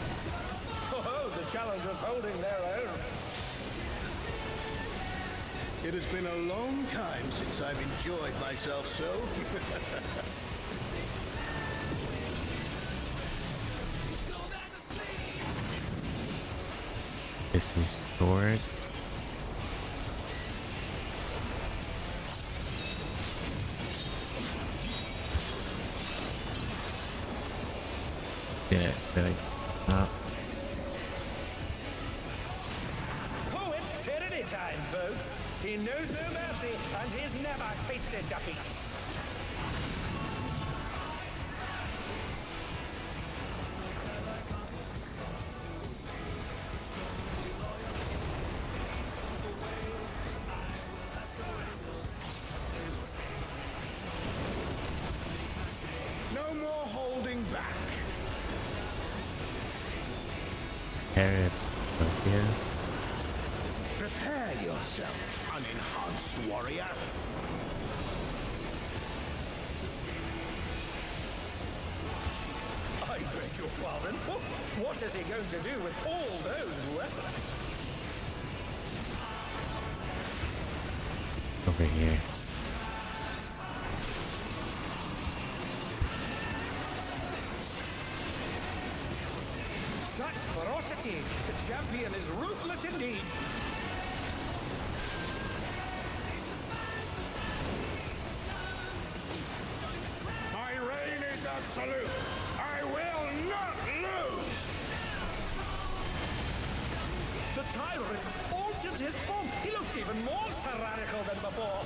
Oh, the challengers holding their own. It has been a long time since I've enjoyed myself so. This is sword. Yeah, no. Oh, it's tyranny time, folks. He knows no mercy, and he's never tasted defeat. No more holding back. Carrot over here. Prepare yourself, unenhanced warrior. I beg your pardon. What is he going to do with all those weapons? Over here. Such ferocity! The champion is ruthless indeed! My reign is absolute. I will not lose. The tyrant altered his form. He looks even more tyrannical than before.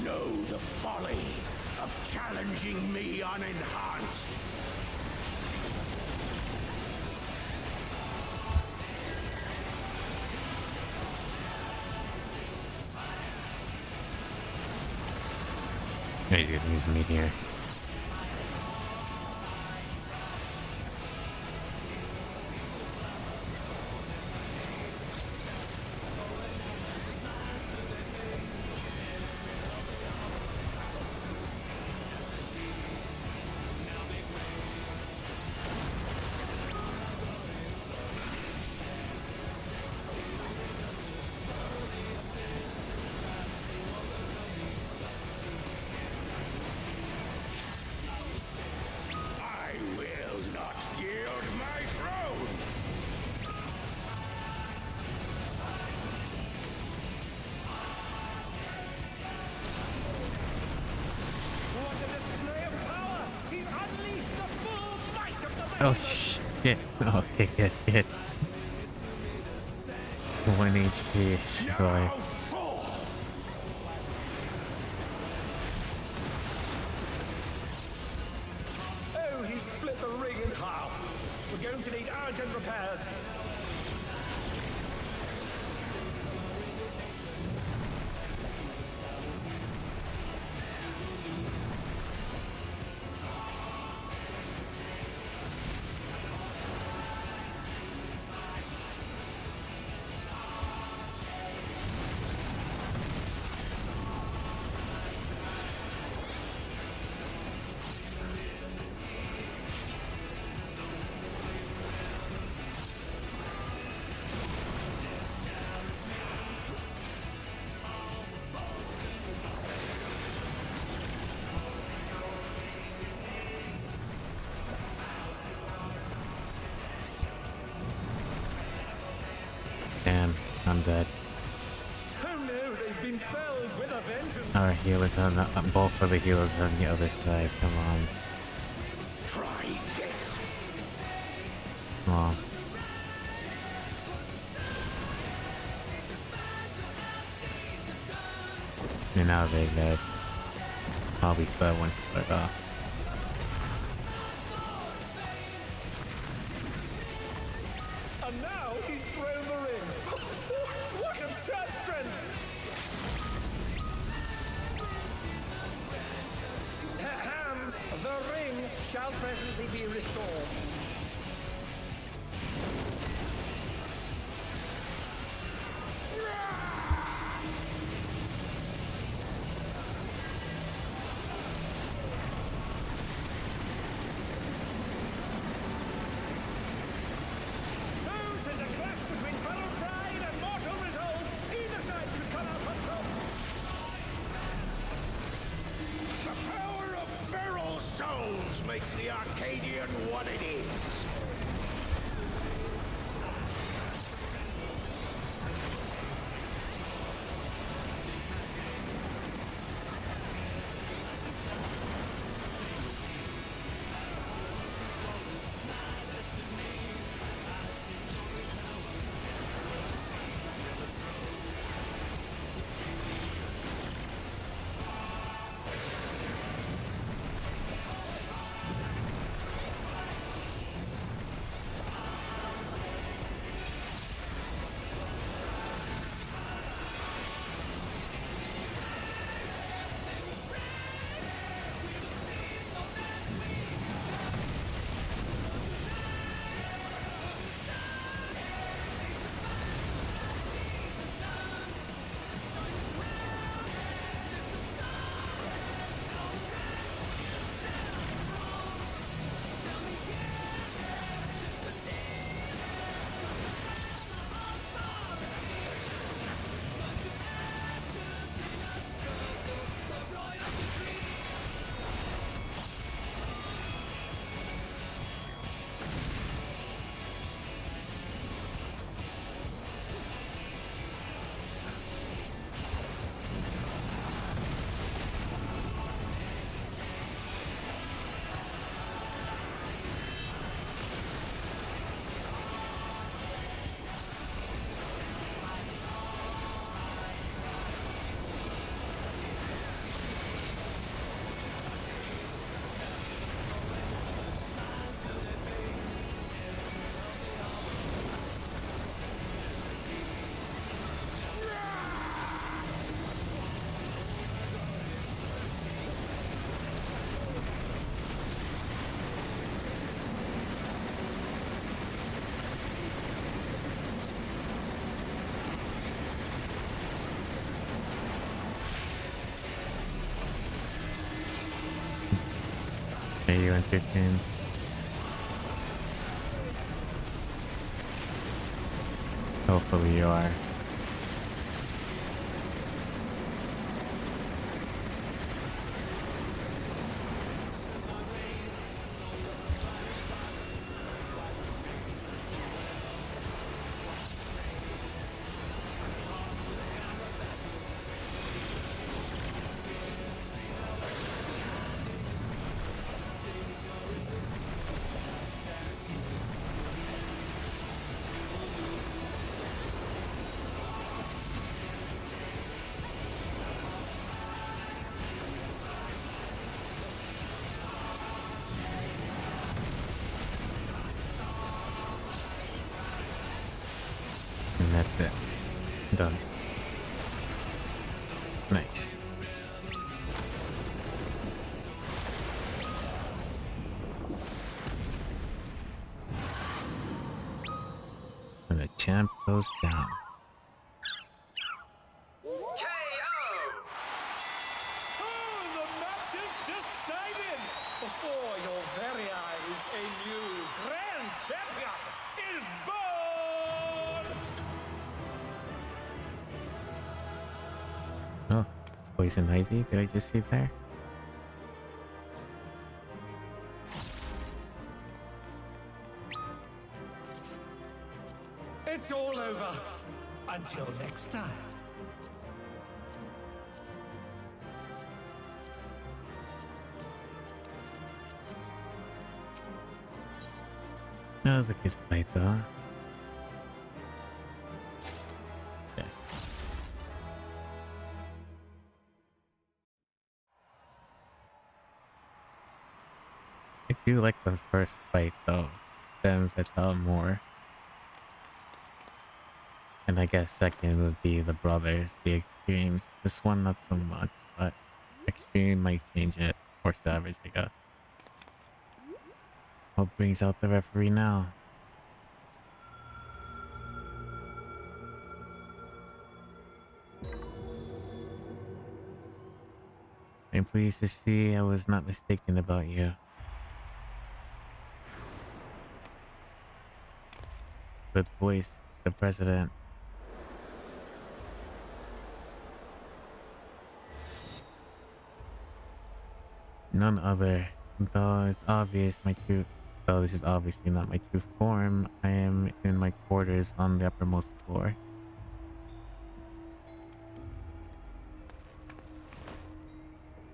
Know the folly of challenging me unenhanced. Hey, dude, use me here. Oh shit. Okay, good. 1 HP, boy. Oh, he split the ring in half. We're going to need urgent repairs. Damn, I'm dead. Oh no, they've been felled with a vengeance. Our healers on the, both of the healers on the other side. Come on. Try this. Come on. And now they're dead. I'll be still one foot off. And now he's thrown the ring. What absurd strength! Ahem. The ring shall presently be restored. Makes the Arcadian what it is. Are you entertained? Hopefully you are. And that's it. Done. Nice. And the champ goes down. The match is decided! Before your very eyes, a new grand champion is born! Oh, poison ivy, did I just see there? It's all over. Until next time. That was a good fight though. Okay. I do like the first fight though. Then Vital more. And I guess second would be the brothers, the extremes. This one not so much, but extreme might change it. Or savage, I guess. What brings out the referee now? I'm pleased to see I was not mistaken about you. Good voice, the president. None other. Though it's obvious my true... Though this is obviously not my true form, I am in my quarters on the uppermost floor.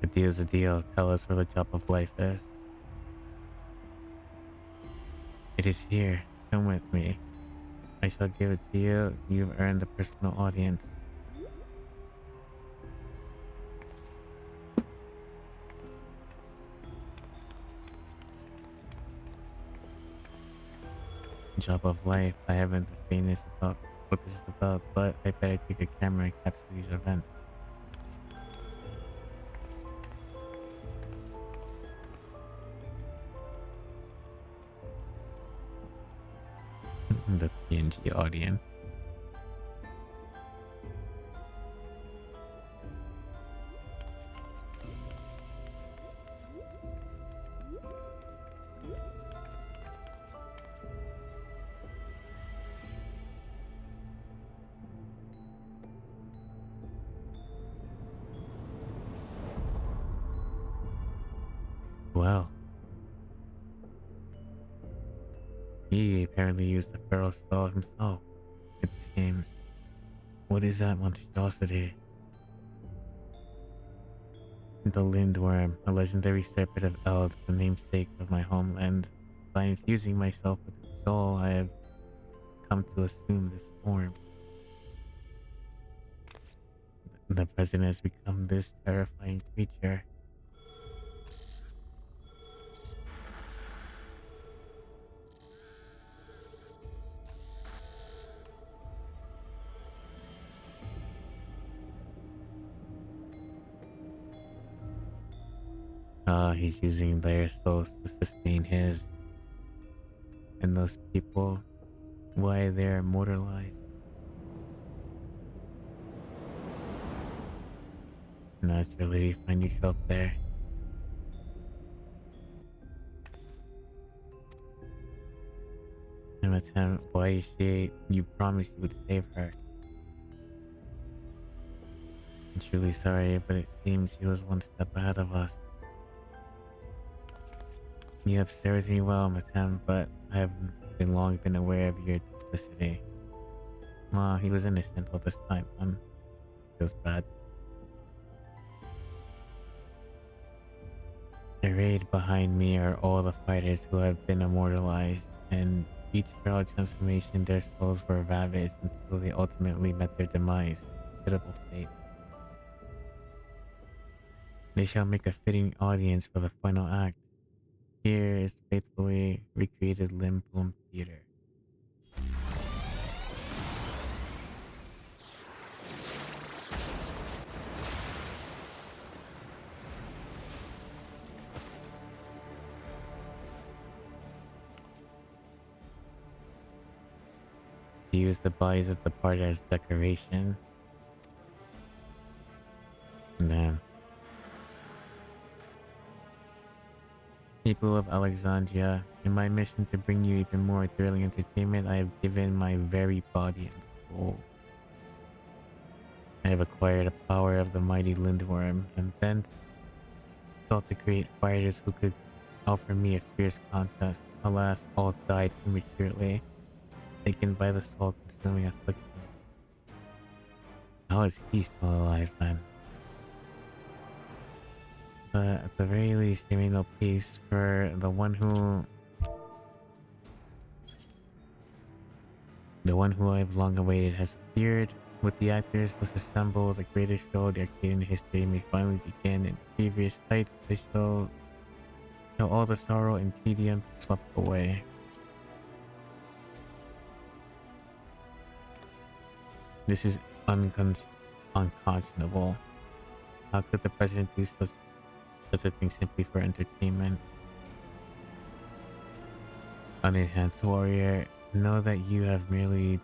A deal's a deal. Tell us where the drop of life is. It is here. Come with me. I shall give it to you. You've earned a personal audience. Job of life. I haven't the faintest about what this is about, but I better take a camera and capture these events. The PNG audience. Wow. He apparently used the Pharaoh Saw himself, it seems. What is that monstrosity? The Lindworm, a legendary serpent of Eld, the namesake of my homeland. By infusing myself with its soul, I have come to assume this form. The president has become this terrifying creature. He's using their souls to sustain his. And those people, why they're immortalized. Naturally, find yourself there. And why is she? You promised you would save her. I'm truly sorry, but it seems he was one step ahead of us. You have served me well, Matem, but I have long been aware of your duplicity. Well, he was innocent all this time, feels bad. Arrayed behind me are all the fighters who have been immortalized, and each feral transformation their souls were ravaged until they ultimately met their demise. Pitiful fate. They shall make a fitting audience for the final act. Here is faithfully recreated Limb Bloom Theater. to use the bodies of the party as decoration. Damn. People of Alexandria, in my mission to bring you even more thrilling entertainment, I have given my very body and soul. I have acquired the power of the mighty Lindworm, and thence sought to create fighters who could offer me a fierce contest. Alas, all died prematurely, taken by the soul-consuming affliction. How is he still alive then? But at the very least, there may no peace, for the one who I've long awaited has appeared. With the actors thus assembled, the greatest show the Arcadian history may finally begin. In previous heights, they show all the sorrow and tedium swept away. This is unconscionable. How could the president do such a thing simply for entertainment? Unenhanced warrior, know that you have merely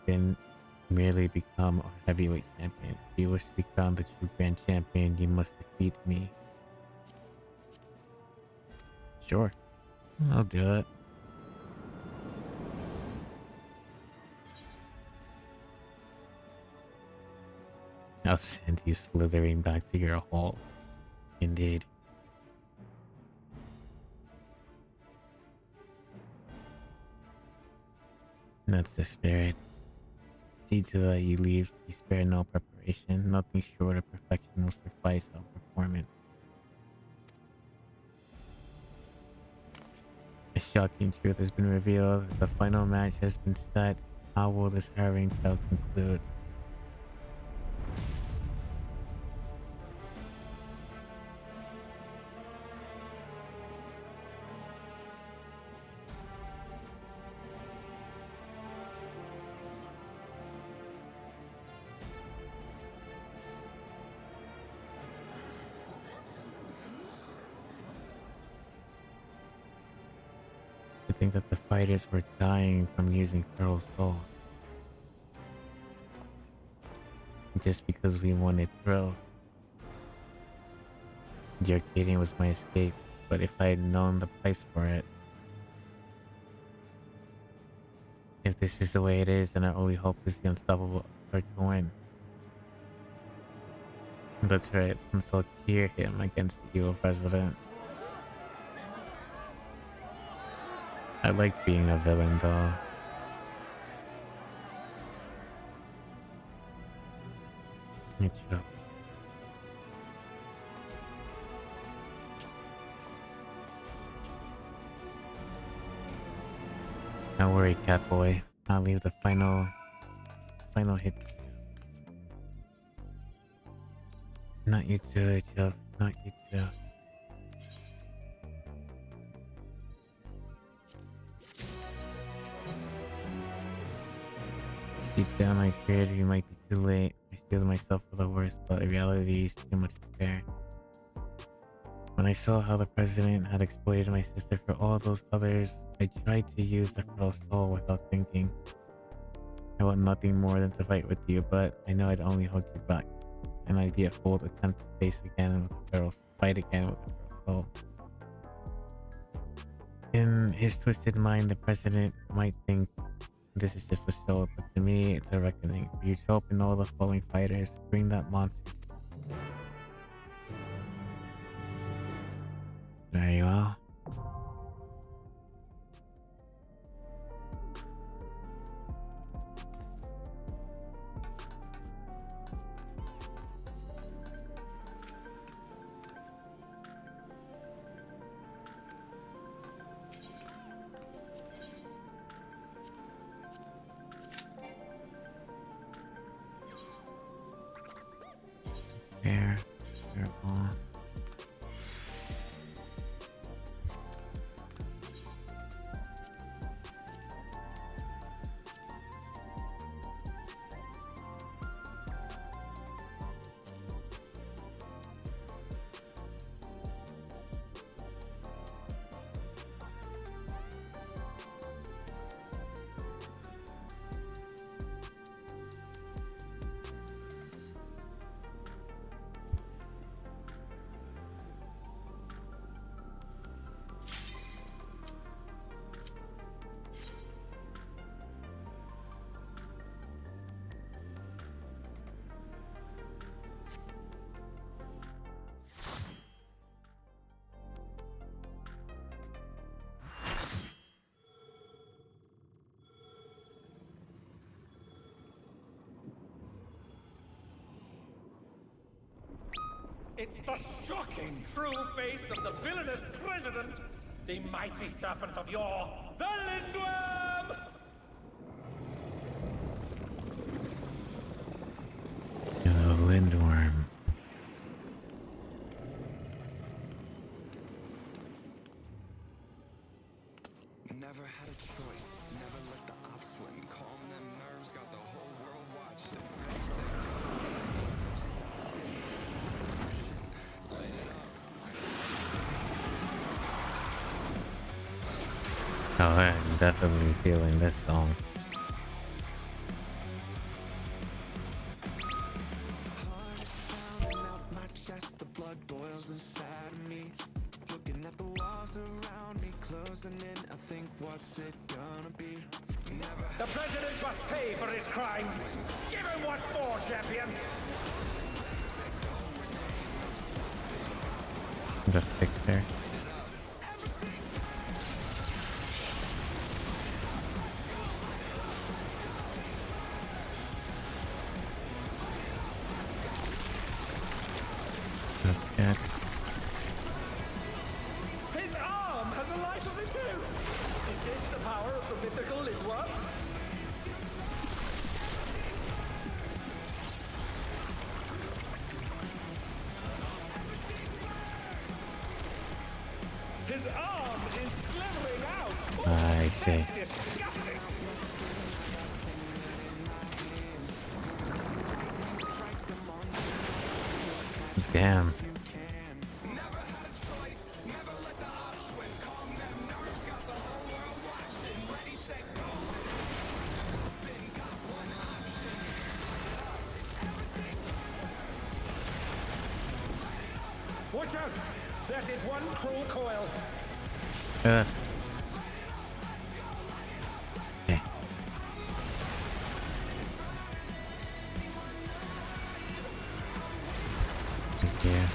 become a heavyweight champion. If you wish to be crowned the true grand champion, you must defeat me. Sure, I'll do it. I'll send you slithering back to your hole. Indeed. That's the spirit. See to that you leave, you spare no preparation. Nothing short of perfection will suffice our performance. A shocking truth has been revealed. The final match has been set. How will this harrowing tale conclude? To think that the fighters were dying from using feral souls. Just because we wanted thrills. The Arcadian was my escape, but if I had known the price for it. If this is the way it is, then our only hope is the unstoppable effort to win. That's right, and so cheer him against the evil president. I liked being a villain though. It's up. Don't worry, Catboy. I'll leave the final hit. Not you too, Jeff. Not you too. Deep down, I feared we might be too late. I steeled myself for the worst, but the reality is too much to bear. When I saw how the president had exploited my sister for all those others, I tried to use the feral soul without thinking. I want nothing more than to fight with you, but I know I'd only hold you back, and I'd be a fool to attempt to fight again with the feral soul. In his twisted mind, the president might think this is just a show, but to me, it's a reckoning. You show up in all the falling fighters, bring that monster. Very well. There. Careful. It's the shocking true face of the villainous president, the mighty serpent of yore, the Lindworm! Lindworm. Never had a choice. Never let the upswing calm them nerves. Got the whole world watching. Ready, set, go. Light it up. Oh, I'm definitely feeling this song. The president must pay for his crimes. Give him what for, champion. The fixer. Okay. His arm has a life of its own. Is this the power of the mythical Lindworm? His arm is slithering out. I see. That's disgusting. Damn. Watch out! That is one cruel coil. Okay. Yeah.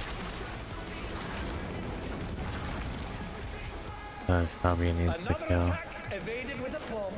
That's probably an insta Another kill. attack evaded with aplomb.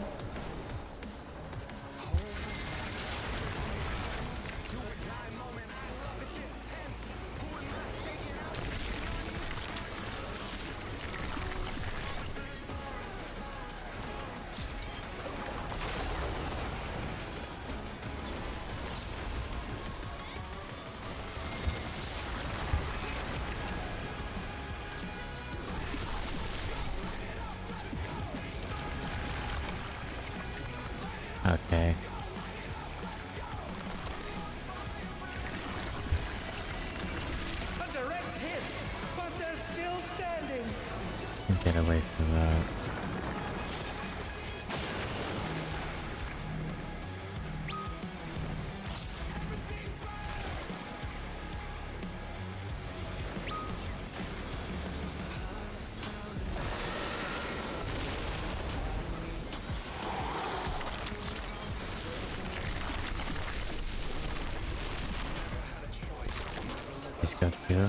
Okay. A direct hit, but they're still standing. Get away from that. He's got two.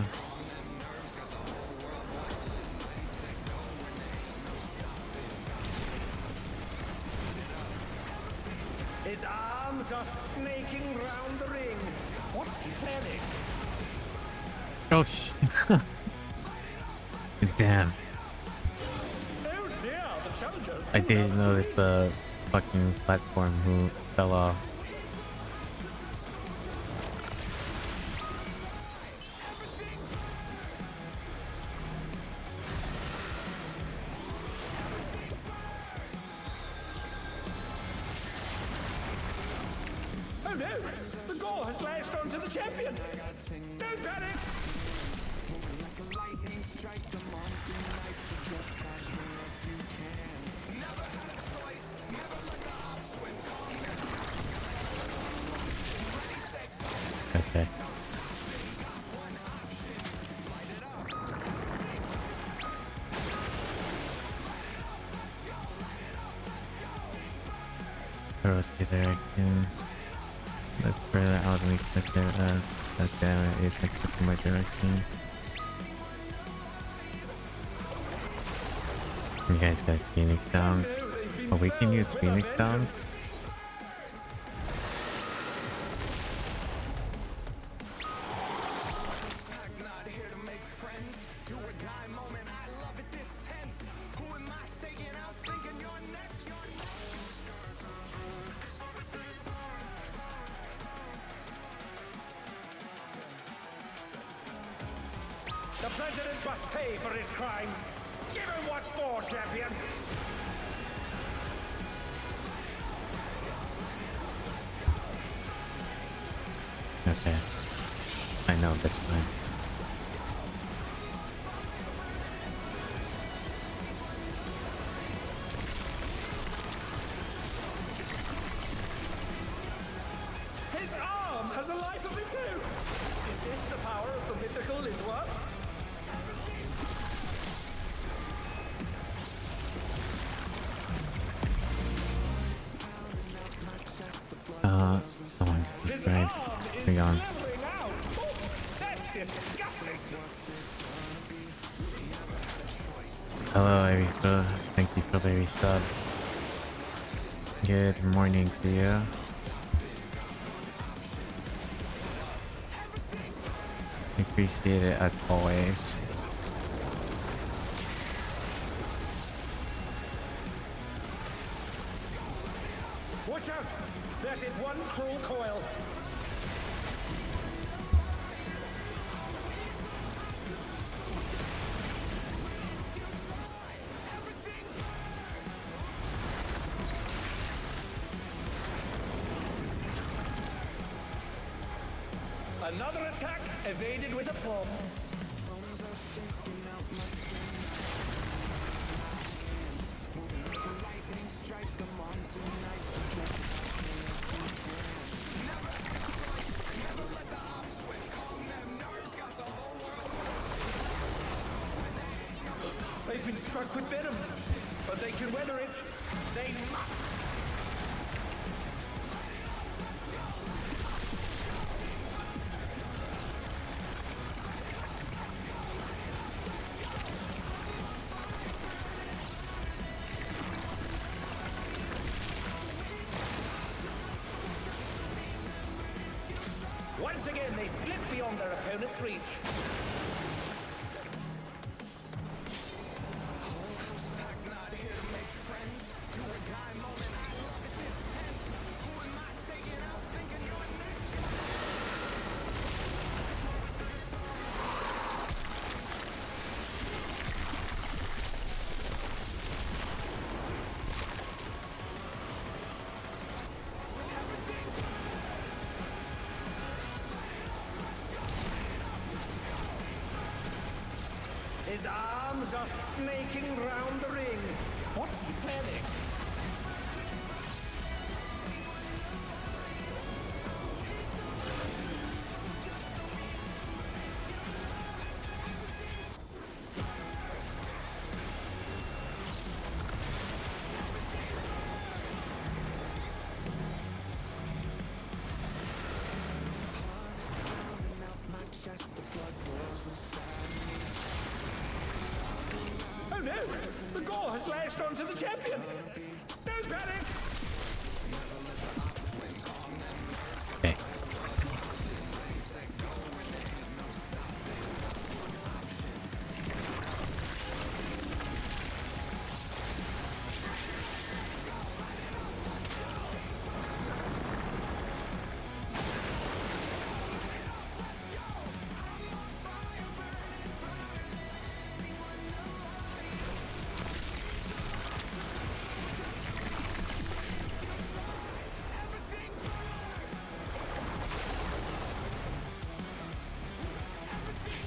His arms are snaking round the ring. What's he planning? Oh shit. Damn. Oh dear, the challengers. I didn't notice the fucking platform who fell off. Oh no! The gore has lashed onto the champion! Don't panic! Okay. Ferocity direction. Let's spread it out and expect it. That's damn it. It's expecting my direction. You guys got Phoenix down. Oh, we can use Phoenix down. The president must pay for his crimes. Give him what for, champion. Okay. I know this time. His arm has a life of its own. Is this the power of the mythical Lindworm? Someone just destroyed. Hang on. That's disgusting. Hello, Arifa. Thank you for the resub. Good morning to you. Appreciate it as always. Watch out! That is one cruel coil. Another attack evaded with aplomb. They've been struck with venom, but they can weather it. They must. Once again, they slip beyond their opponent's reach. His arms are snaking round the ring. What's he planning? Oh no! The gore has lashed onto the champion! Don't panic! Okay.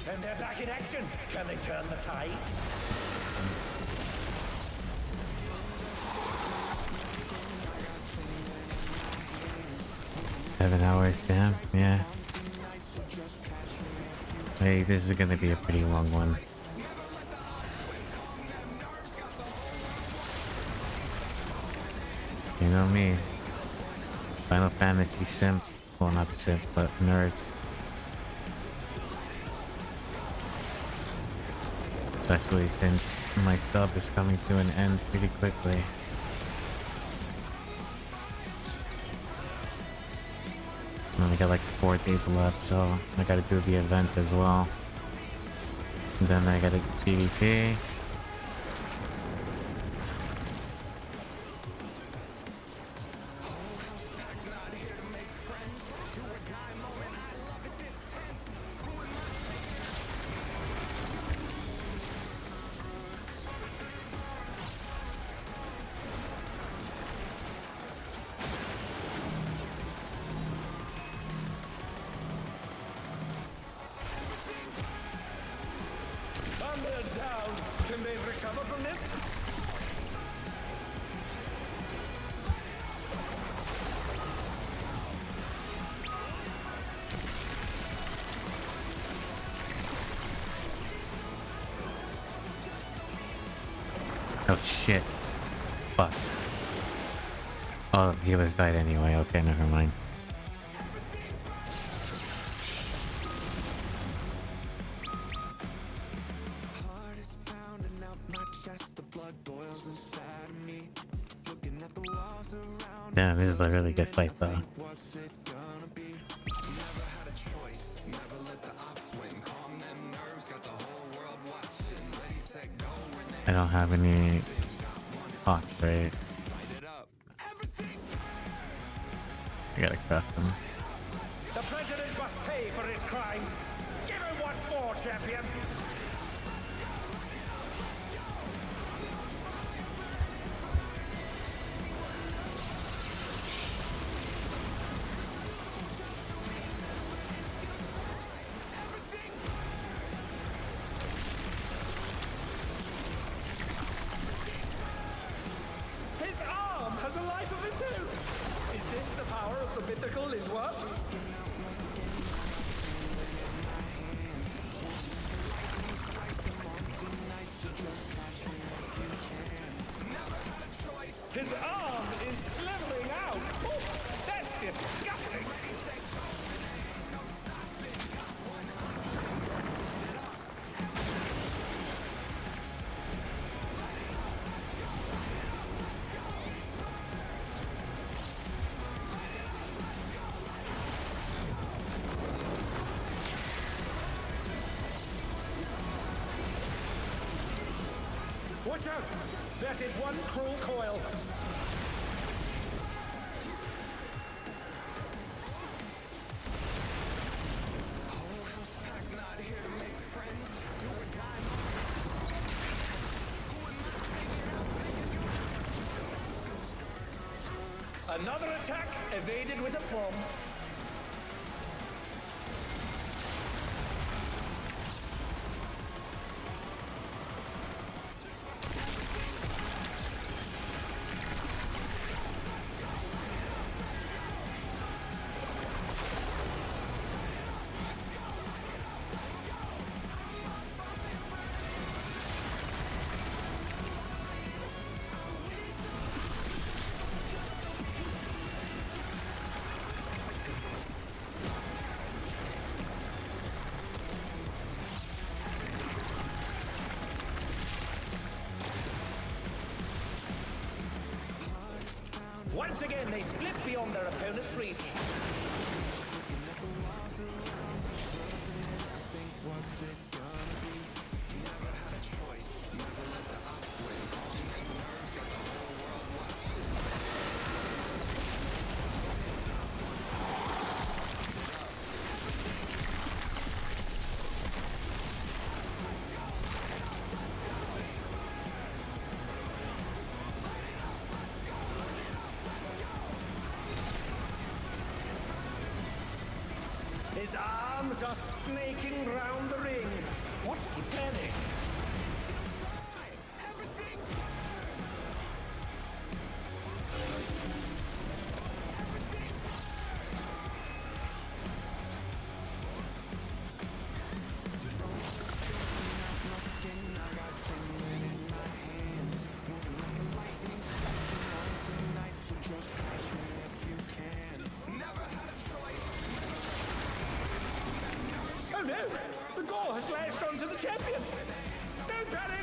And they're back in action! Can they turn the tide? Seven hours, damn, yeah. Hey, this is gonna be a pretty long one. You know me. Final Fantasy simp. Well, not simp, but nerd. Especially since my sub is coming to an end pretty quickly. I only got like 4 days left, so I gotta do the event as well. And then I gotta PvP. from this? Oh shit. Fuck. Oh, the healers died anyway. Okay, never mind. Damn, this is a really good fight though. I don't have any pots, right? I gotta craft them. The president must pay for his crimes. Give him what for, champion. His arm has a life of its own. Is this the power of the mythical in work? His arm is slithering out. Oh, that's disgusting. Watch out! That is one cruel coil. Another attack evaded with aplomb. Once again, they slip beyond their opponent's reach. His arms are snaking round the ring. What's he planning? Oh no! The gore has lashed onto the champion! Don't panic!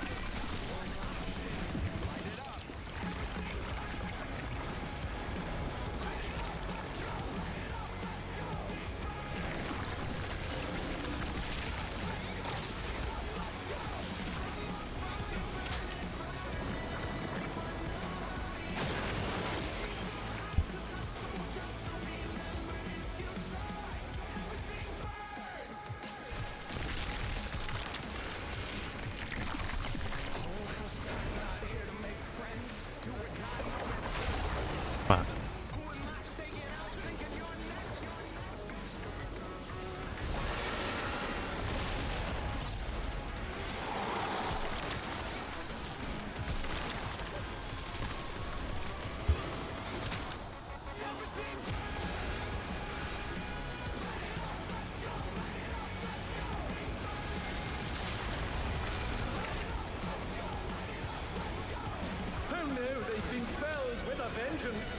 vengeance!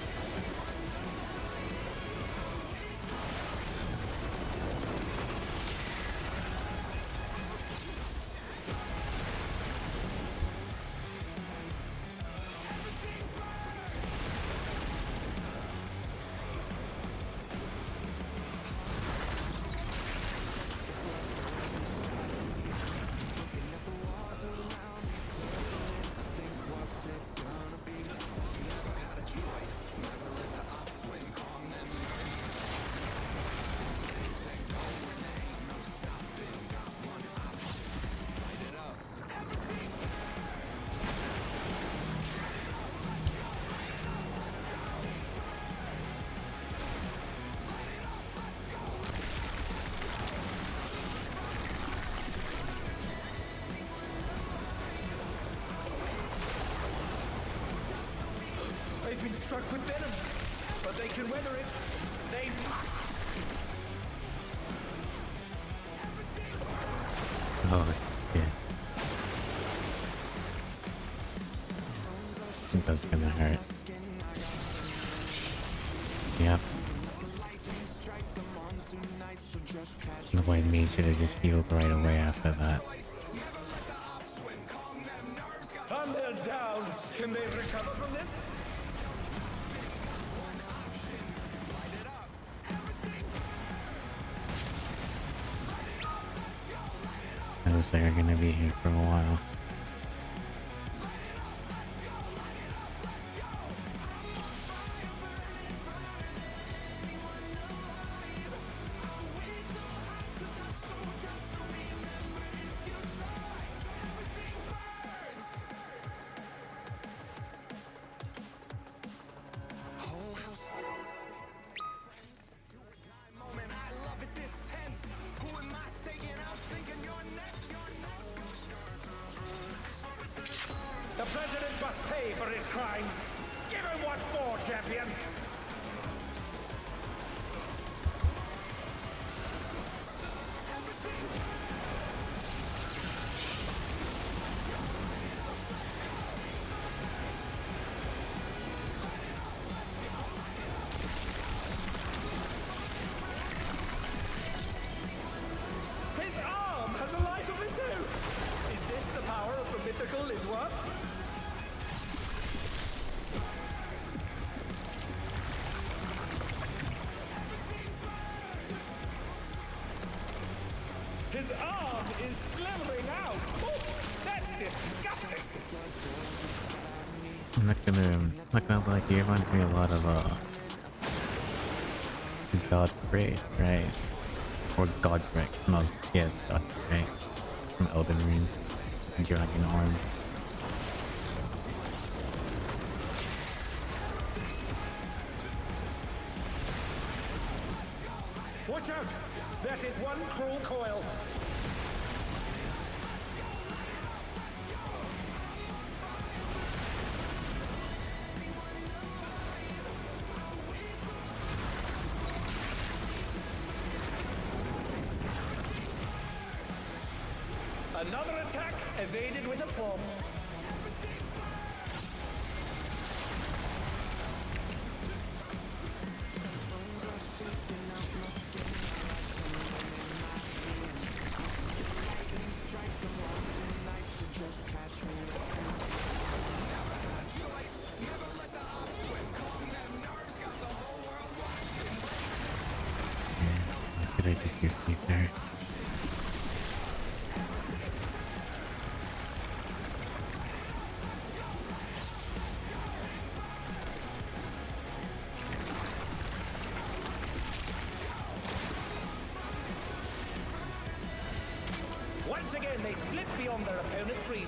They've been struck with venom, but they can weather it. They must. Oh, yeah. I think that's gonna hurt. Yep. The white mage should have just healed right away after that. And they're down. Can they recover from this? It looks like they're gonna be here for a while. The president must pay for his crimes. Give him what for, champion. His arm has a life of its own. Is this the power of the mythical Linwa? His arm is slithering out. Oh, that's disgusting. I'm not gonna lie, he reminds me a lot of Godfrey, right? Or Godric. No, yes, Godfrey, right? From Elden Ring. Dragon arm. Watch out! That is one cruel coil. Another attack evaded with aplomb. Could I just use sleep there? Once again, they slip beyond their opponent's reach.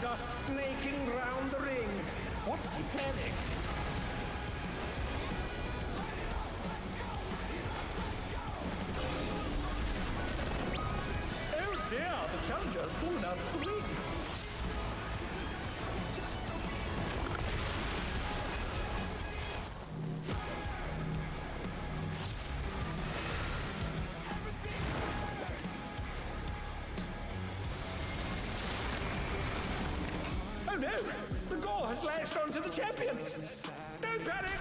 clouds are snaking round the ring. What's he planning? Oh dear, the challenger's fallen out of the ring. Oh no! The gore has latched onto the champion! Don't panic!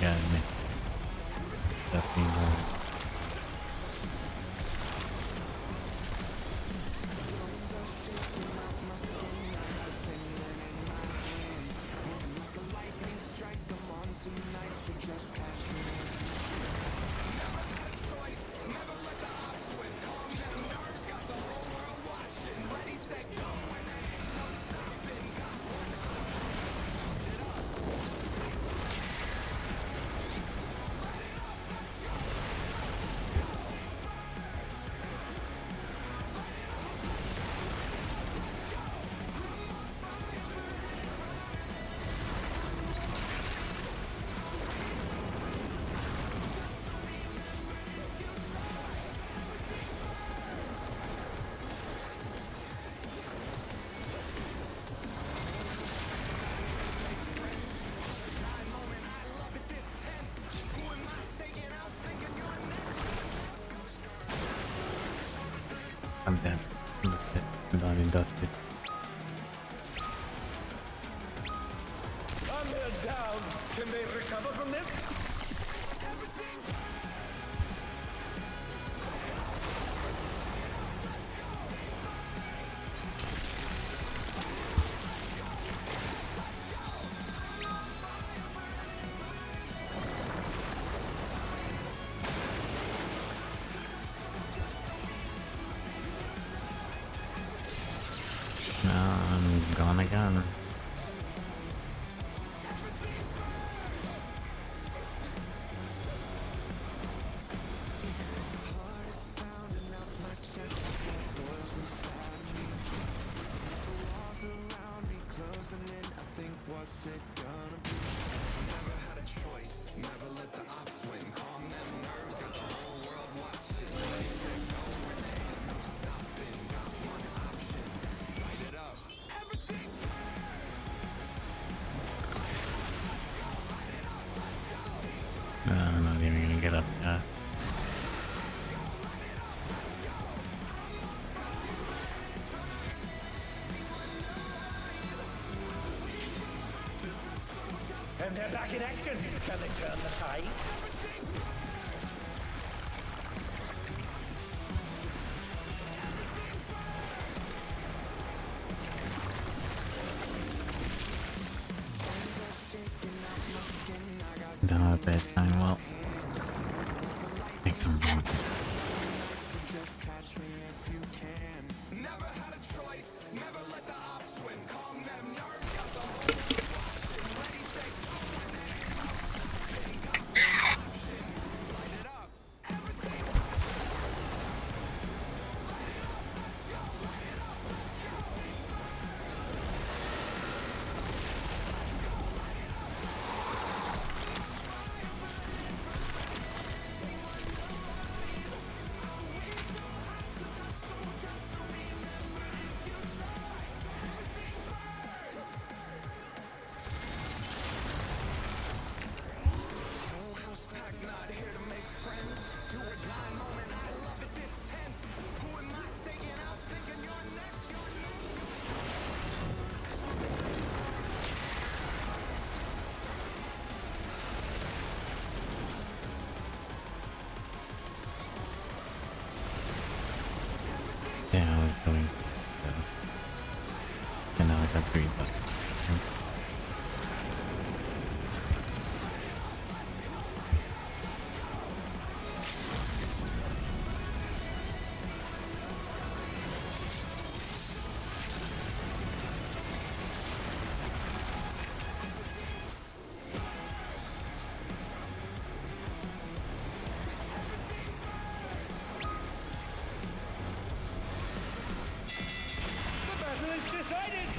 Got me. Definitely more. I'm dead. I'm done and dusted. And they're down. Can they recover from this? I'm gone again. I'm not even gonna get up yet. And they're back in action. Can they turn the tide? Don't have a bad time. Well, make some more. killing those. And now I got 3 left. The battle is decided!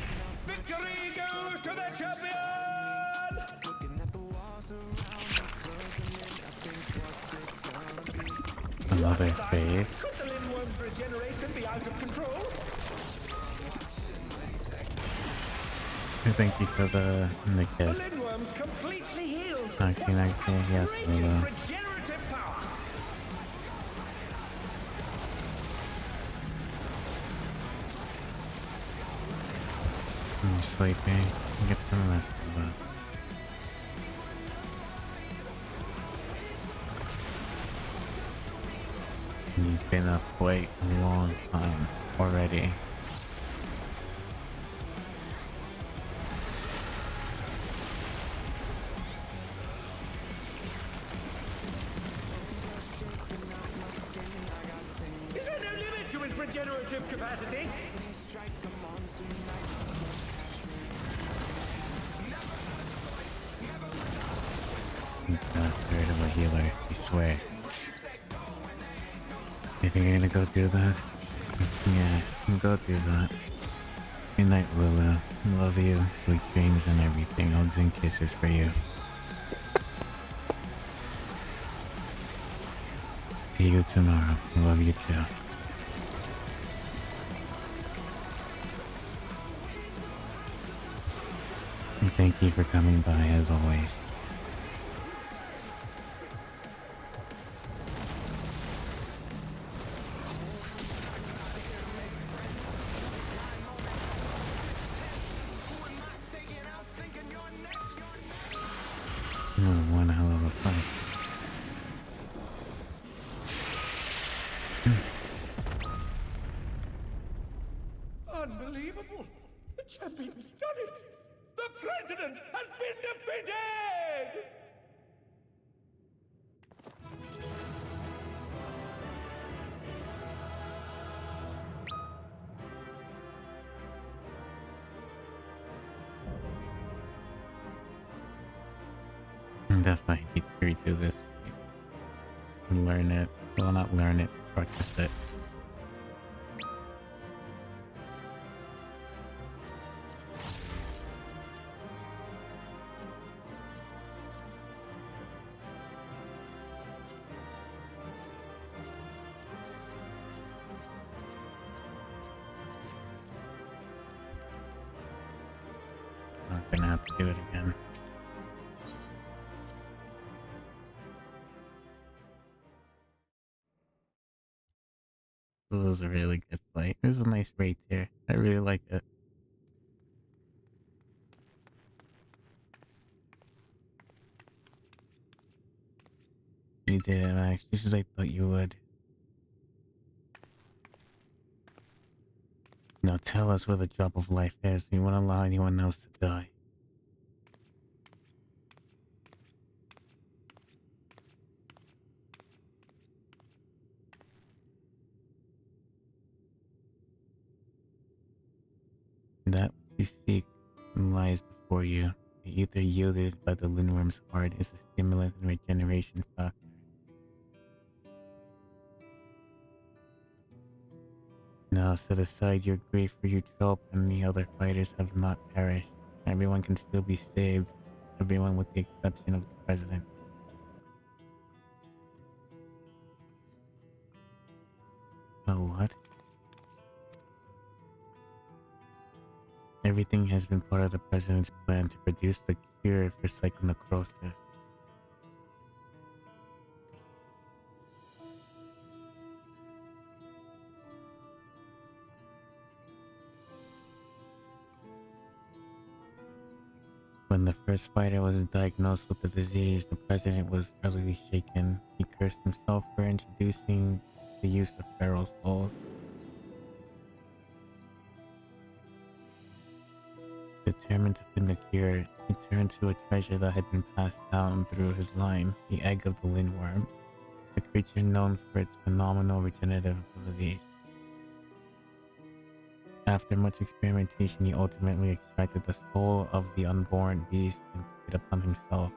Victory goes to the champion! Another phase. Could the Lindworm's regeneration be out of control? Thank you for the The kiss. Lindworm's completely healed. Actually, yes, Regenerative power. I'm sleepy. Get some rest of that. You've been up quite a long time already. Is there no limit to its regenerative capacity? You bastard of a healer, I swear. You think you're gonna go do that? Yeah, go do that. Good night, Lulu. Love you. Sweet dreams and everything. Hugs and kisses for you. See you tomorrow. Love you too. And thank you for coming by as always. Oh, one hell of a fight. Unbelievable! The champion's done it! The president has been defeated! Definitely need to redo this. And learn it. Well, not learn it, practice it. Not gonna have to do it again. It was a really good fight. It was a nice raid tier. I really like it. You did it, Max, just as I thought you would. Now tell us where the drop of life is. We won't allow anyone else to die. That which you seek lies before you. The ether yielded by the Lindworm's heart is a stimulant and regeneration factor. Now set aside your grief, for you trope and the other fighters have not perished. Everyone can still be saved. Everyone with the exception of the president. Oh, what? Everything has been part of the president's plan to produce the cure for psychonecrosis. When the first fighter was diagnosed with the disease, the president was utterly shaken. He cursed himself for introducing the use of feral souls. Determined to find the cure, he turned to a treasure that had been passed down through his line, the egg of the lindworm, a creature known for its phenomenal regenerative abilities. After much experimentation, he ultimately extracted the soul of the unborn beast and took it upon himself.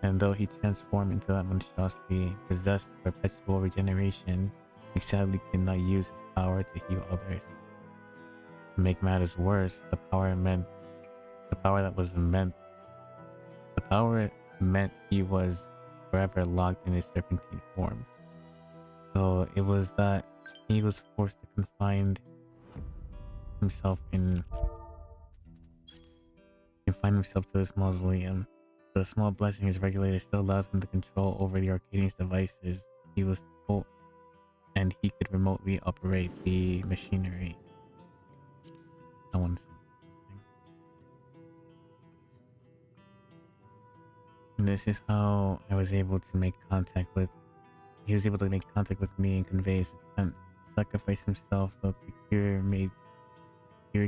And though he transformed into that monstrosity, possessed perpetual regeneration, he sadly could not use his power to heal others. To make matters worse, the power meant he was forever locked in his serpentine form. So it was that he was forced to confine himself to this mausoleum. But a small blessing his regulator still allowed him the control over the Arcadian's devices. He was told, and he could remotely operate the machinery. I want to say something. And this is how I was able to make contact with. He was able to make contact with me and convey his intent, sacrifice himself so that the cure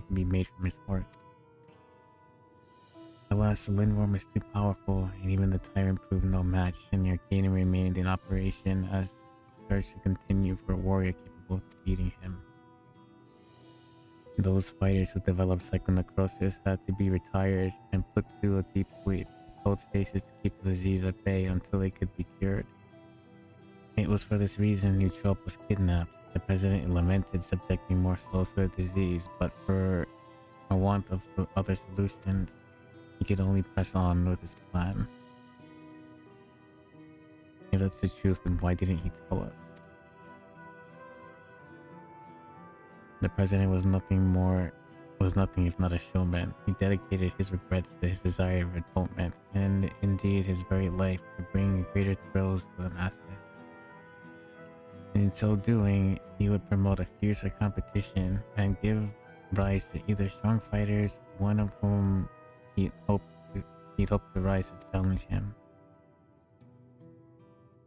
can be made from his heart. Alas, the lindworm was too powerful, and even the tyrant proved no match, and the Arcadian remained in operation as search to continue for a warrior capable of defeating him. Those fighters who developed psychonecrosis had to be retired and put to a deep sleep, cold stasis to keep the disease at bay until they could be cured. It was for this reason Neutrope was kidnapped. The president lamented subjecting more souls to the disease, but for a want of other solutions, he could only press on with his plan. If that's the truth, then why didn't he tell us? The president was nothing if not a showman. He dedicated his regrets to his desire of atonement, and indeed his very life to bring greater thrills to the masses. In so doing, he would promote a fiercer competition and give rise to either strong fighters, one of whom he'd hoped to rise to challenge him.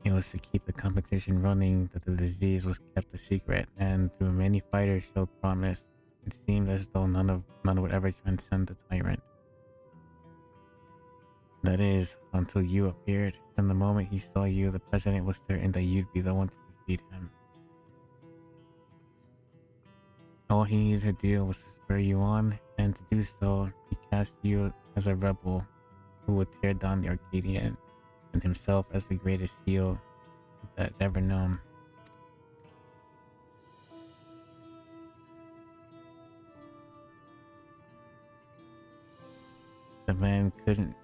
It was to keep the competition running that the disease was kept a secret, and though many fighters showed promise, it seemed as though none would ever transcend the tyrant. That is, until you appeared. From the moment he saw you, the president was certain that you'd be the one to defeat him. All he needed to do was to spur you on, and to do so, he cast you as a rebel who would tear down the Arcadian, and himself as the greatest heel that ever known. The man couldn't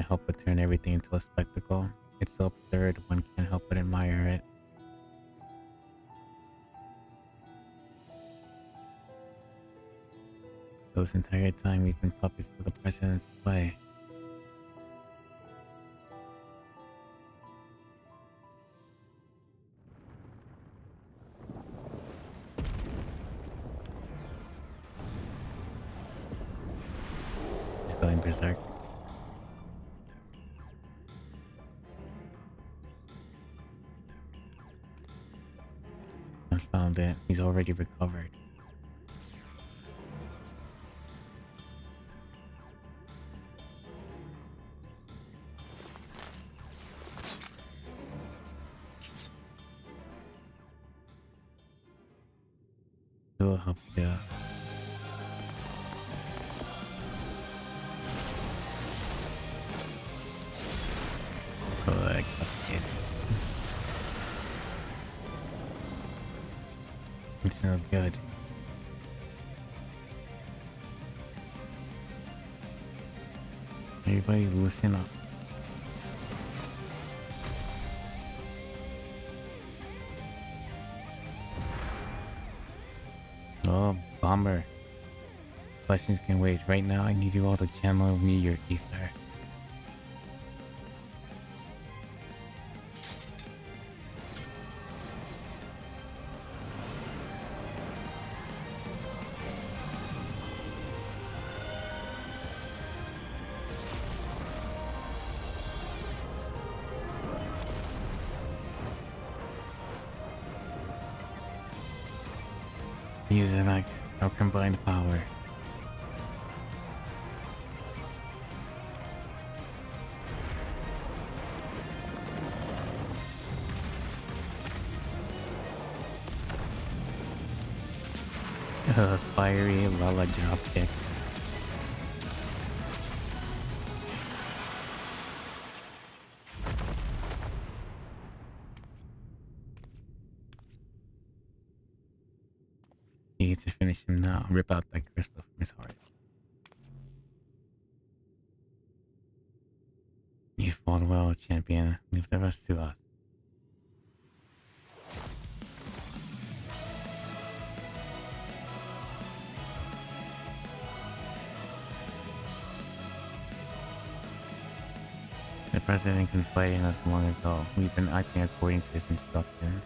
help but turn everything into a spectacle. It's so absurd, one can't help but admire it. This entire time we've been puppets to the president's play. He's going berserk. I found it. He's already recovered. It'll help, yeah. Like, okay. It's not good. Everybody listen up. Oh, bomber. Questions can wait. Right now, I need you all to channel me your ether. Use our combined power. Fiery Lala dropkick. You need to finish him now. Rip out that crystal from his heart. You fought well, champion. Leave the rest to us. The president confided in us long ago. We've been acting according to his instructions.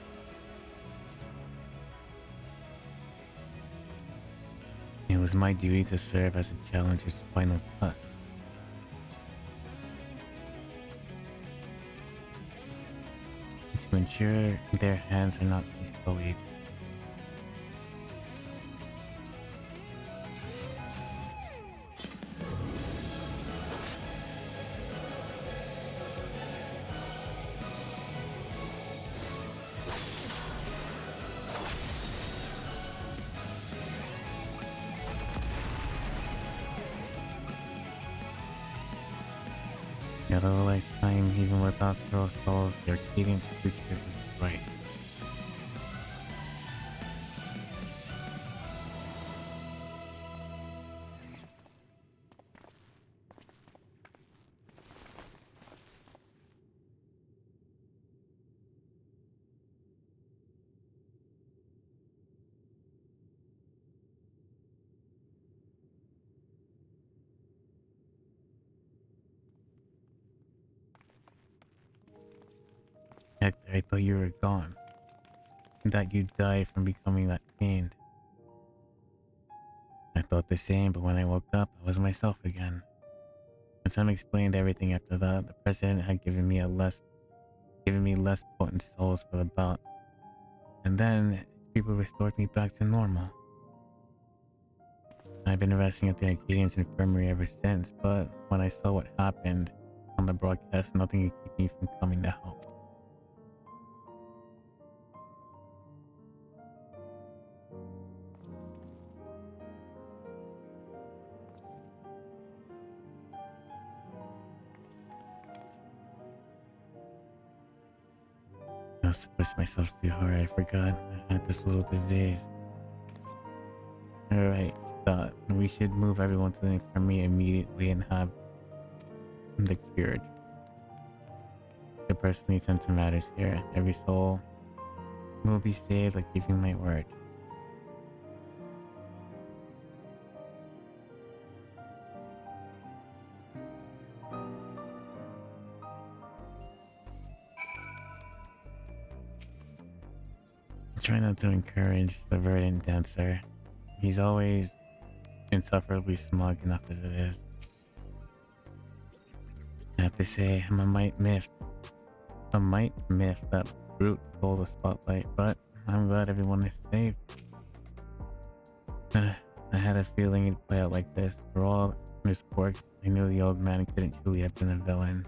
It was my duty to serve as a challenger's final test. To ensure their hands are not sullied. Yet a lifetime, even without those souls, the Arcadian's future is bright. Heck, I thought you were gone. That you died from becoming that fiend. I thought the same, but when I woke up, I was myself again. When Sam explained everything after that, the president had given me less potent souls for the bout. And then, people restored me back to normal. I've been resting at the Arcadian's infirmary ever since, but when I saw what happened on the broadcast, nothing could keep me from coming to help. I must have pushed myself too hard. I forgot I had this little disease. Alright, thought we should move everyone to the infirmary immediately and have them cured. I personally tend to matters here. Every soul will be saved, like giving my word. Try not to encourage the verdant dancer. He's always insufferably smug enough as it is. I have to say, I'm a mite miffed that Brute stole the spotlight, but I'm glad everyone is safe. I had a feeling it'd play out like this. For all his quirks, I knew the old man couldn't truly have been a villain.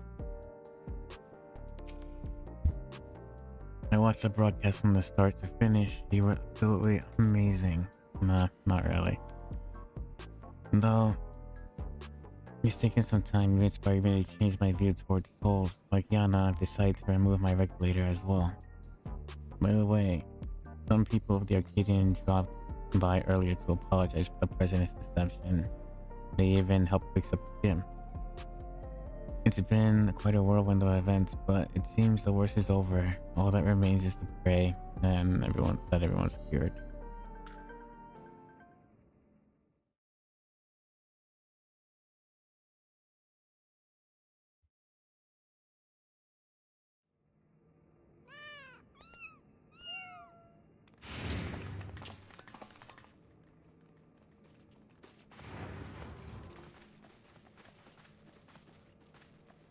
I watched the broadcast from the start to finish. You were absolutely amazing. Nah, not really. Though, it's taken some time. You inspired me to change my view towards souls. Like Yana, I've decided to remove my regulator as well. By the way, some people of the Arcadian dropped by earlier to apologize for the president's deception. They even helped fix up the gym. It's been quite a whirlwind of events, but it seems the worst is over. All that remains is to pray and everyone's cured.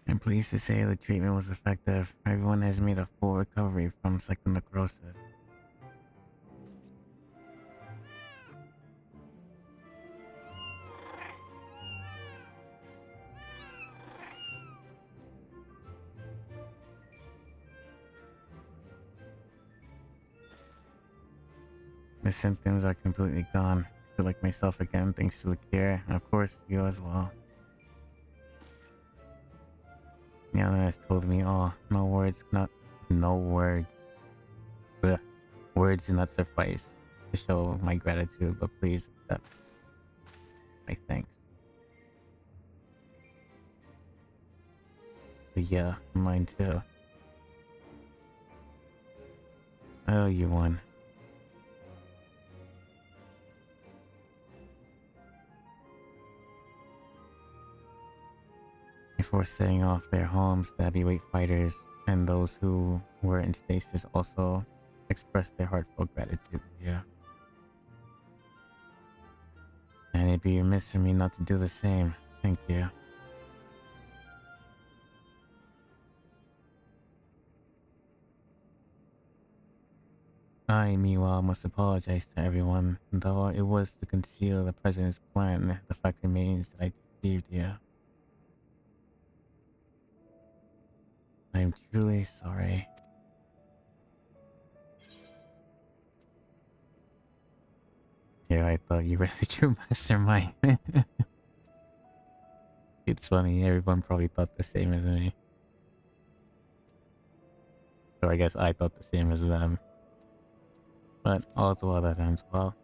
I'm pleased to say the treatment was effective. Everyone has made a full recovery from psychonecrosis. The symptoms are completely gone. feel like myself again thanks to the care, and of course you as well. Yana has told me, oh, no words do not suffice to show my gratitude, but please accept my thanks. But yeah, mine too. Oh, you won. Before setting off their homes, the heavyweight fighters and those who were in stasis also expressed their heartfelt gratitude to you. And it'd be remiss for me not to do the same. Thank you. I, meanwhile, must apologize to everyone. Though it was to conceal the President's plan, the fact remains that I deceived you. I am truly sorry. Yeah, I thought you were the true mastermind. It's funny, everyone probably thought the same as me. Or I guess I thought the same as them. But all's well that ends well.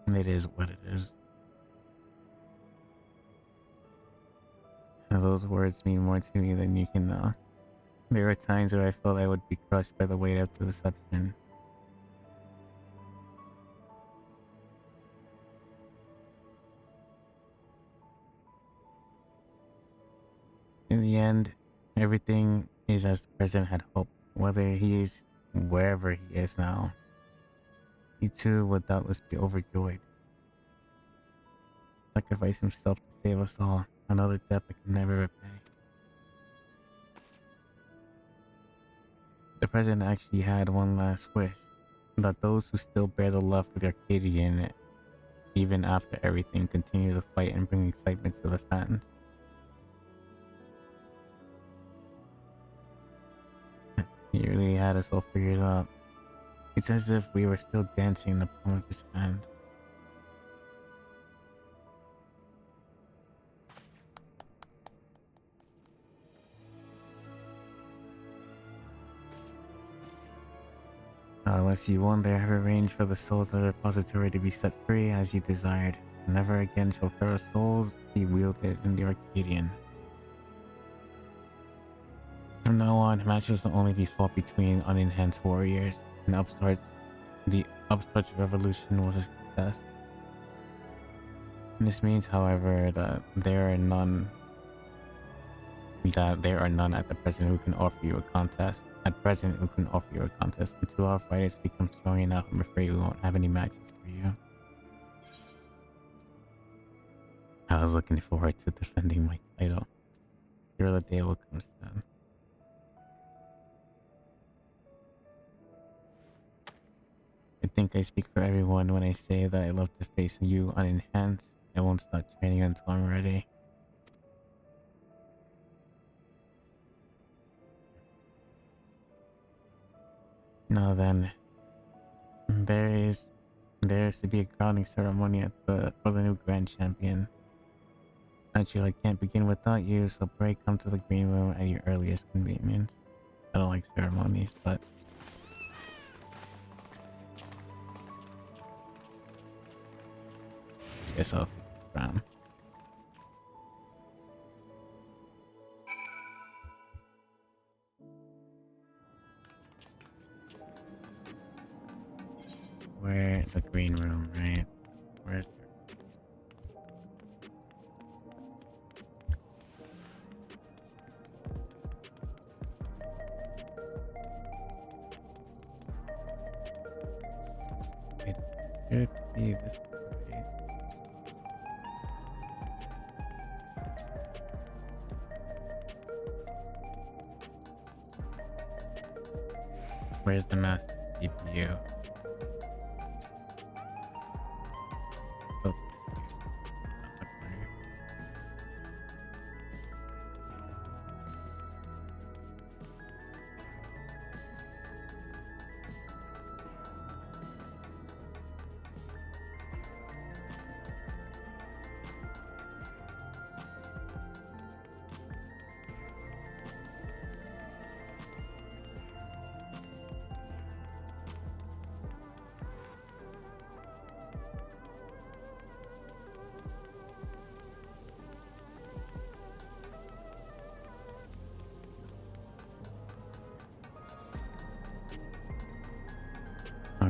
It is what it is. And those words mean more to me than you can know. There are times where I felt I would be crushed by the weight of the deception. In the end, everything is as the President had hoped. Whether he is wherever he is now, he too would doubtless be overjoyed. Sacrifice himself to save us all. Another debt I can never repay. The President actually had one last wish. That those who still bear the love for the Arcadian, even after everything, continue to fight and bring excitement to the fans. He really had us all figured out. It's as if we were still dancing in the palm of his hand. Unless you won there, have arranged for the souls of the repository to be set free as you desired. Never again shall Pharaoh's souls be wielded in the Arcadian. From now on, matches will only be fought between unenhanced warriors, and the upstart's revolution was a success. This means, however, that there are none at the present who can offer you a contest. Until our fighters become strong enough, I'm afraid we won't have any matches for you. I was looking forward to defending my title. Sure, the day will come soon. I think I speak for everyone when I say that I love to face you unenhanced. I won't stop training until I'm ready. Now then, there's to be a crowning ceremony for the new Grand Champion. Actually, I can't begin without you, so pray come to the green room at your earliest convenience. I don't like ceremonies, but I guess I'll take the crown. Where the green room, right? Where's the it should be this way. Where's the master CPU?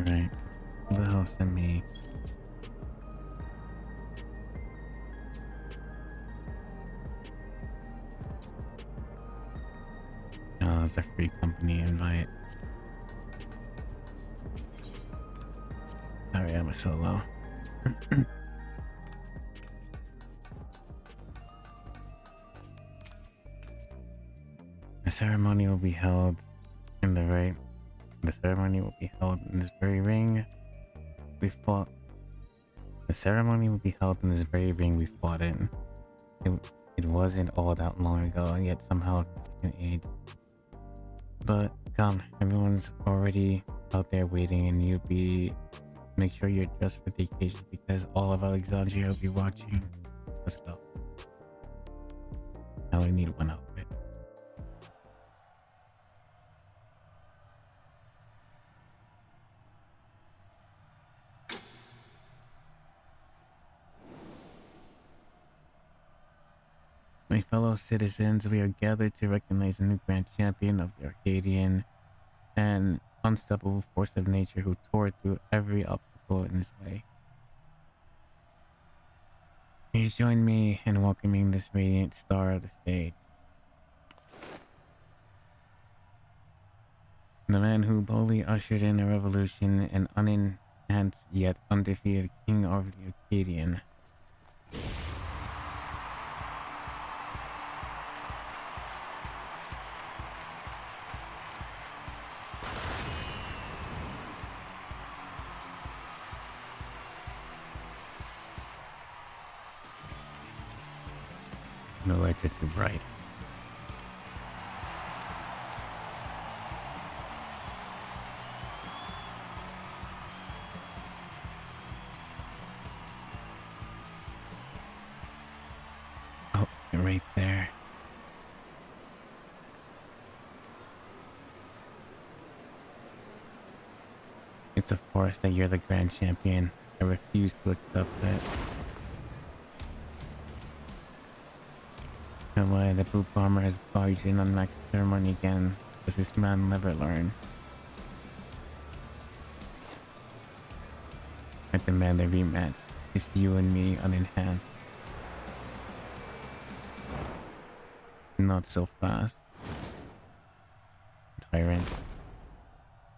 Alright. Who the hell sent me? Oh, it's a free company invite. Sorry, I'm a solo. The ceremony will be held in the right. The ceremony will be held in this very ring we fought. The ceremony will be held in this very ring we fought in. It wasn't all that long ago, and yet somehow it's an age. But come, everyone's already out there waiting, and make sure you're dressed for the occasion because all of Alexandria will be watching. Let's go. I only need one outfit. My fellow citizens, we are gathered to recognize a new grand champion of the Arcadian, an unstoppable force of nature who tore through every obstacle in his way. Please join me in welcoming this radiant star of the stage. The man who boldly ushered in a revolution, an unenhanced yet undefeated king of the Arcadian. The lights are too bright. Oh, right there. It's a force that you're the grand champion. I refuse to accept that. And why the blue bomber has barged in on Max's ceremony again? Does this man never learn? I demand a rematch. Just you and me unenhanced. Not so fast. Tyrant.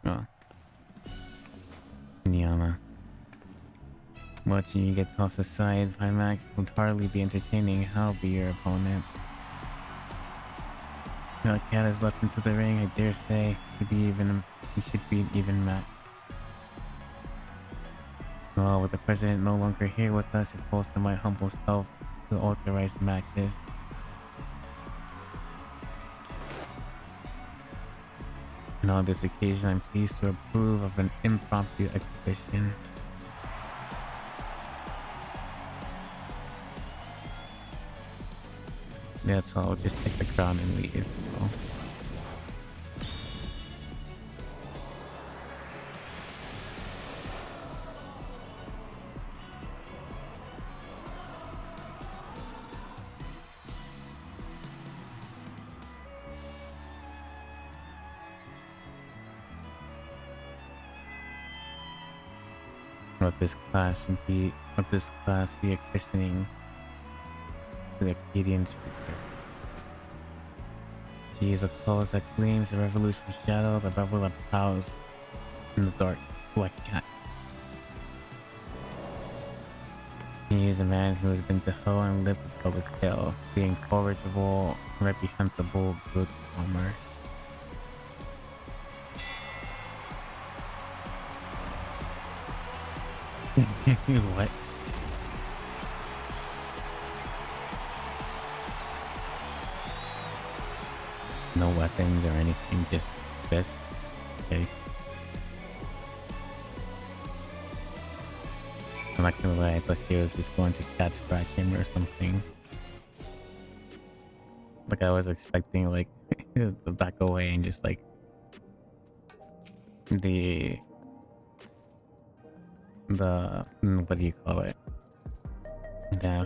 Oh. Niana. Watching you get tossed aside by Max would hardly be entertaining. I'll be your opponent. Now Cat has leapt into the ring, I dare say. He should be an even match. Well, with the president no longer here with us, it falls to my humble self to authorize matches. And on this occasion, I'm pleased to approve of an impromptu exhibition. That's all, just take the crown and leave. So. Let this class be a christening to the Arcadian's future. She is a cause that gleams, the revolution's shadow, the rebel that prowls in the dark like cat. He is a man who has been to hell and lived to tell the tale, the incorrigible, reprehensible good farmer. What? No weapons or anything, just this? Okay. I'm not gonna lie, I thought she was just going to cat scratch him or something. Like I was expecting like to back away and just like the what do you call it? Yeah.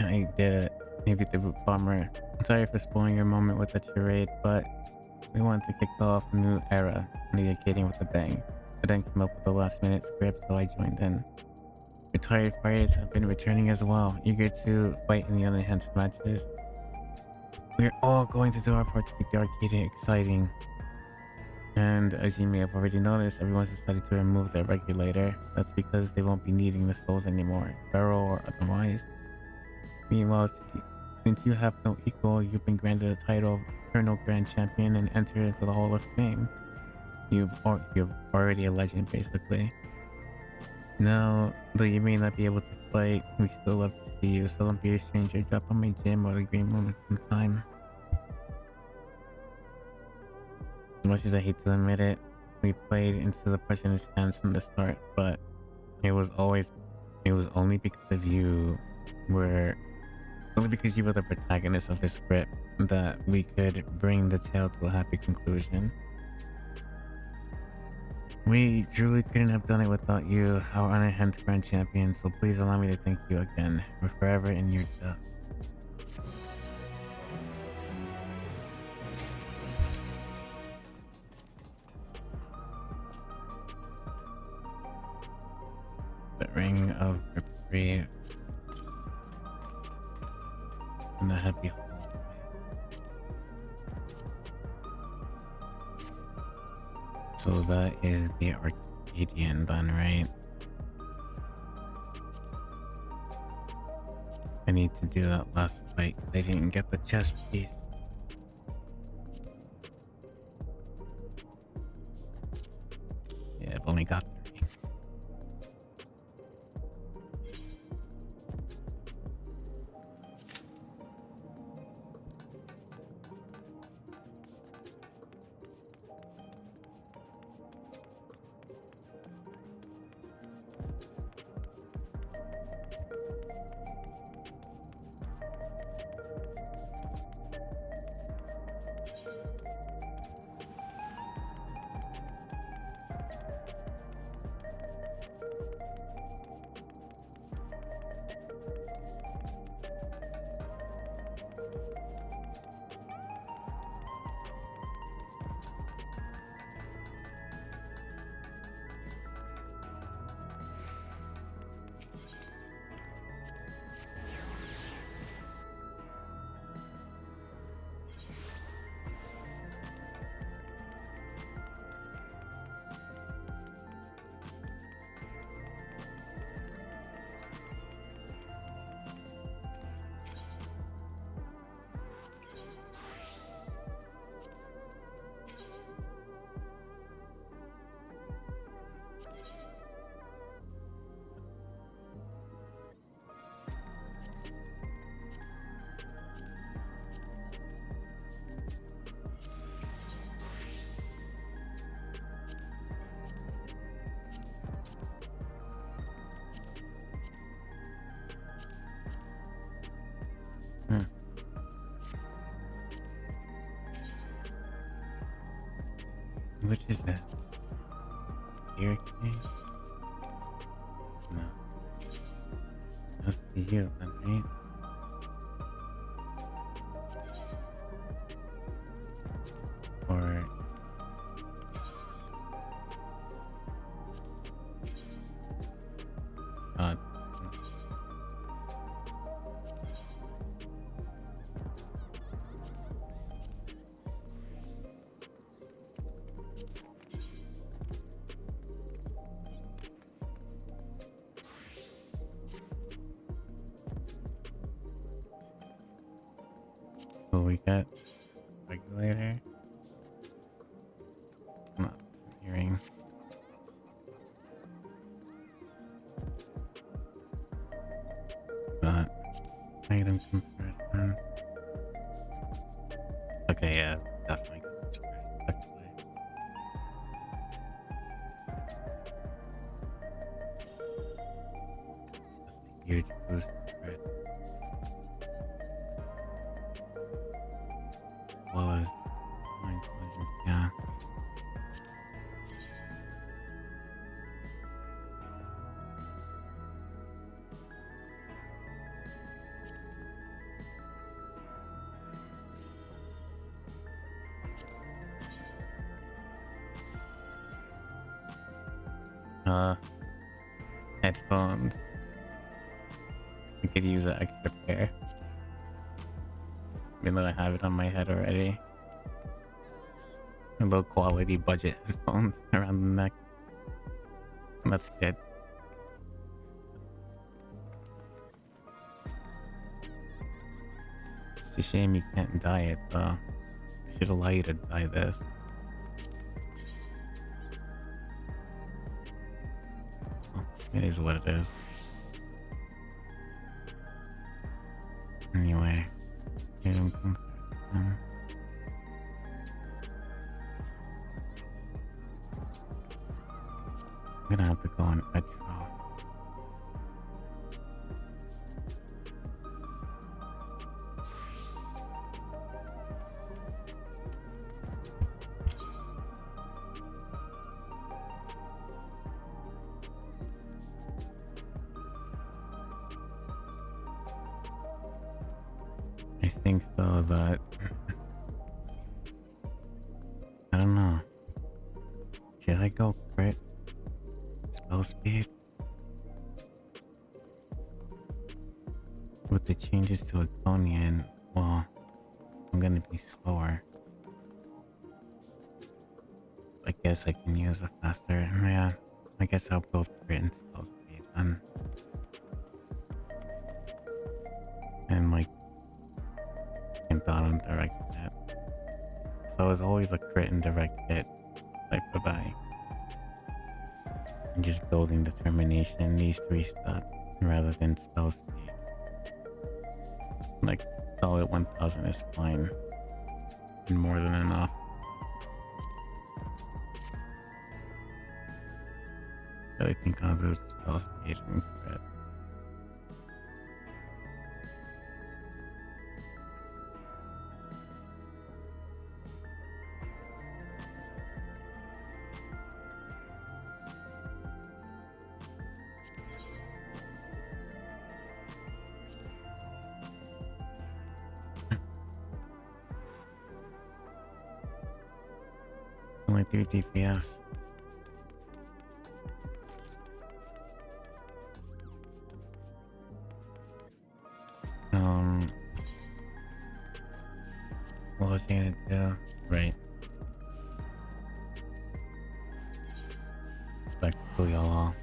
I did it. Maybe the root bomber. I'm sorry for spoiling your moment with the charade, but We wanted to kick off a new era in the Arcadian with a bang. I then came up with a last-minute script, so I joined in. Retired fighters have been returning as well, eager to fight in the unenhanced matches. We're all going to do our part to keep the Arcadian exciting. And as you may have already noticed, everyone's decided to remove their regulator. That's because they won't be needing the souls anymore, feral or otherwise. Meanwhile, since you have no equal, you've been granted the title of Eternal Grand Champion and entered into the Hall of Fame. You're already a legend, basically. Now, though you may not be able to fight, we still love to see you, so don't be a stranger. Drop on my gym or the green room at some time. As much as I hate to admit it, we played into the prisoner's hands from the start, but it was only because you were the protagonist of the script that we could bring the tale to a happy conclusion. We truly couldn't have done it without you, our unenhanced grand champion, so please allow me to thank you again. We're forever in your debt. The Ring of Reprieve and the Happy Hall. So that is the Arcadian done, right? I need to do that last fight because I didn't get the chest piece. Yeah, I've only got 3. Which is that? Here, King? No. Must be you, then, right? Or... Oh, we got regulator. Not hearing. But item comparison. Okay, yeah, definitely get this first. Actually. That's a huge boost for it. Well as my intelligence, yeah. headphones. I could use an extra pair. Even though I have it on my head already. A low quality budget headphones around the neck. That's good. It's a shame you can't dye it though. I should allow you to dye this. Oh, it is what it is. Anyway. I'm gonna have to go on Edge. I think though that I don't know. Should I go crit spell speed? With the changes to Iconian, well, I'm gonna be slower. I guess I can use a faster. Yeah, I guess I'll go crit and spell speed then. And like and thought on direct hit. So it's always a crit and direct hit type of die. I'm just building determination, these 3 stats, rather than spell speed. Like, solid 1000 is fine. And more than enough. So I think I'll do spell speed and crit. Only 3 DPS. What was he gonna do? Right. Back to kill y'all all.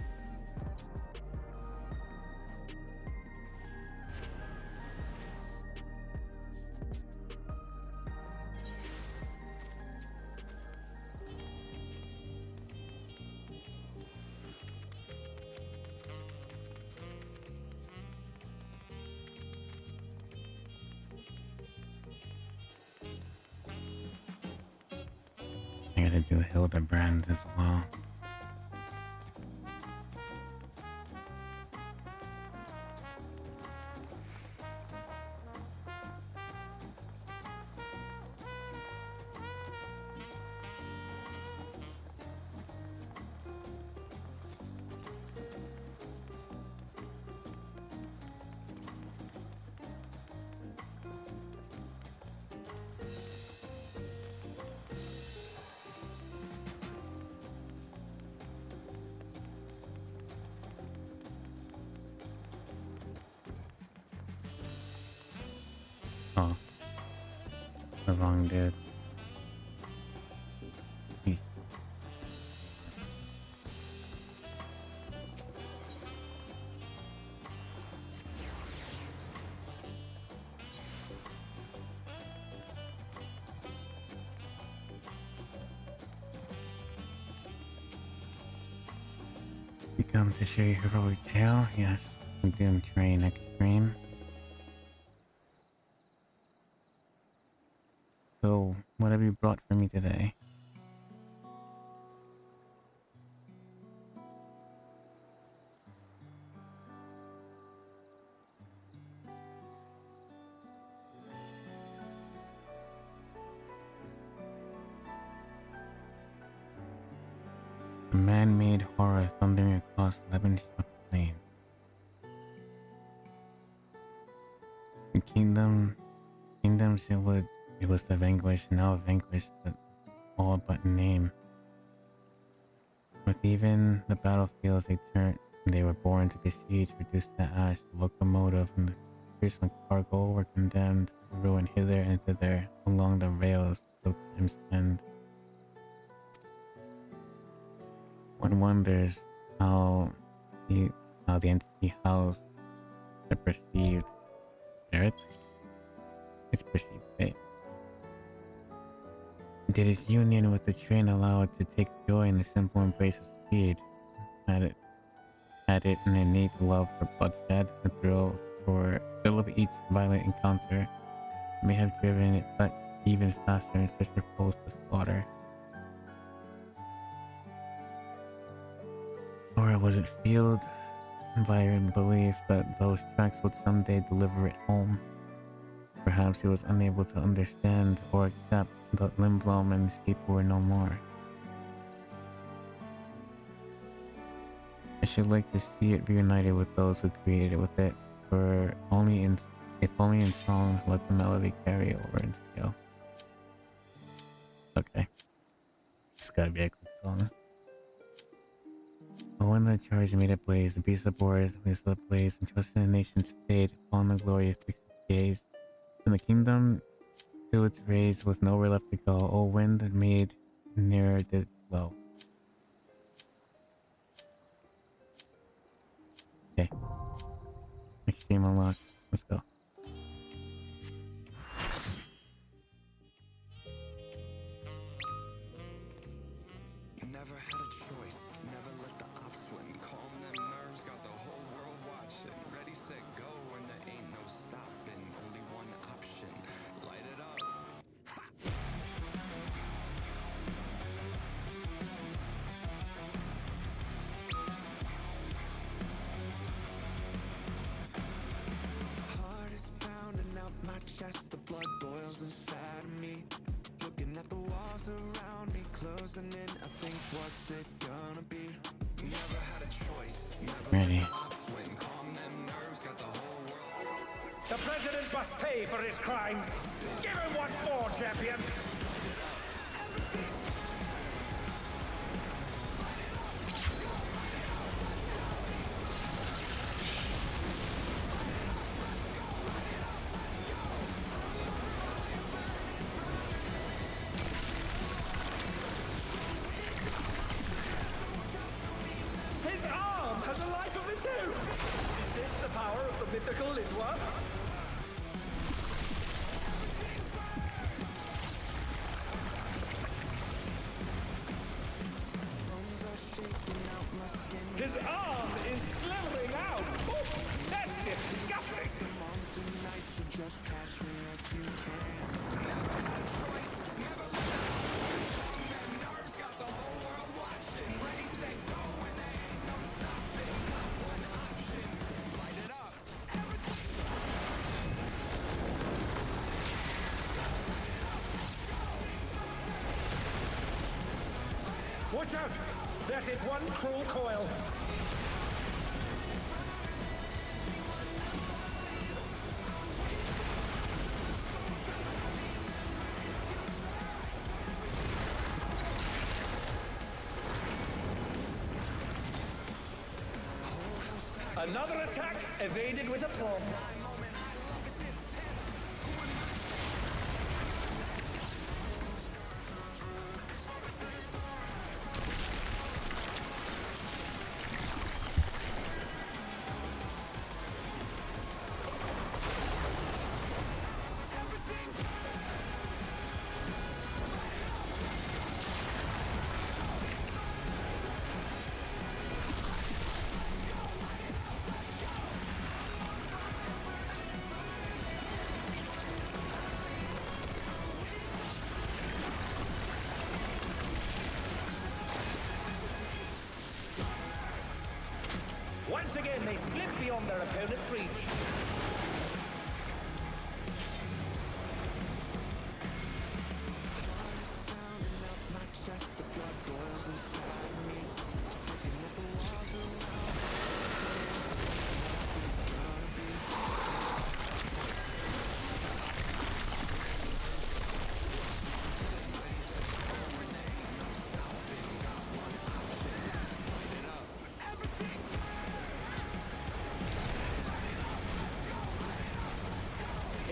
I gotta do Hildebrand as well. Oh. The wrong dude. He's... You come to share your heroic tale? Yes. Doom Train Extreme. So, what have you brought for me today? A man-made horror thundering across 11-foot plain. The kingdoms it was the vanquished, now vanquished, but all but name. With even the battlefields they were born to besiege, reduced to ash, the locomotive and the fearsome cargo were condemned to ruin hither and thither along the rails till time's end. One wonders how the entity housed the perceived spirit, its perceived fate. Did its union with the train allow it to take joy in the simple embrace of speed? Had it an innate love for bloodshed, a thrill of each violent encounter may have driven it but even faster in such repose to slaughter? Or was it fueled by a belief that those tracks would someday deliver it home? Perhaps it was unable to understand or accept that Lindblom and his people were no more. I should like to see it reunited with those who created it with it, if only in song, let the melody carry over in scale. Okay. It's gotta be a quick song. But when the charge made it blaze, the beast aboard was the blaze and trusted the nation's fade upon the glory of fixed gaze. From the kingdom to its rays with nowhere left to go, O wind that made nearer did it slow. Okay. Extreme unlock. Let's go. Never had a choice, never let the ops win. Calm them nerves, got the whole world watching. Ready, set, go, and there ain't no stopping. Only one option, light it up. Heart is pounding out my chest, the blood boils inside of me. Looking at the walls around me, closing in, I think what's it gonna be? Never had a choice, never Ready. win. Calm them nerves, got the whole world. The president must pay for his crimes. Give him what for, champion! His arm has a life of its own! Is this the power of the mythical Lindwa? His arm is slithering out! Oh, that's disgusting! Just catch me if you can. Never had a choice, never let the nerves, got the whole world watching. Ready, set, go, and there ain't no stopping. Got one option, light it up. Watch out! That is one cruel coil. Another attack evaded with aplomb. Once again, they slip beyond their opponent's reach.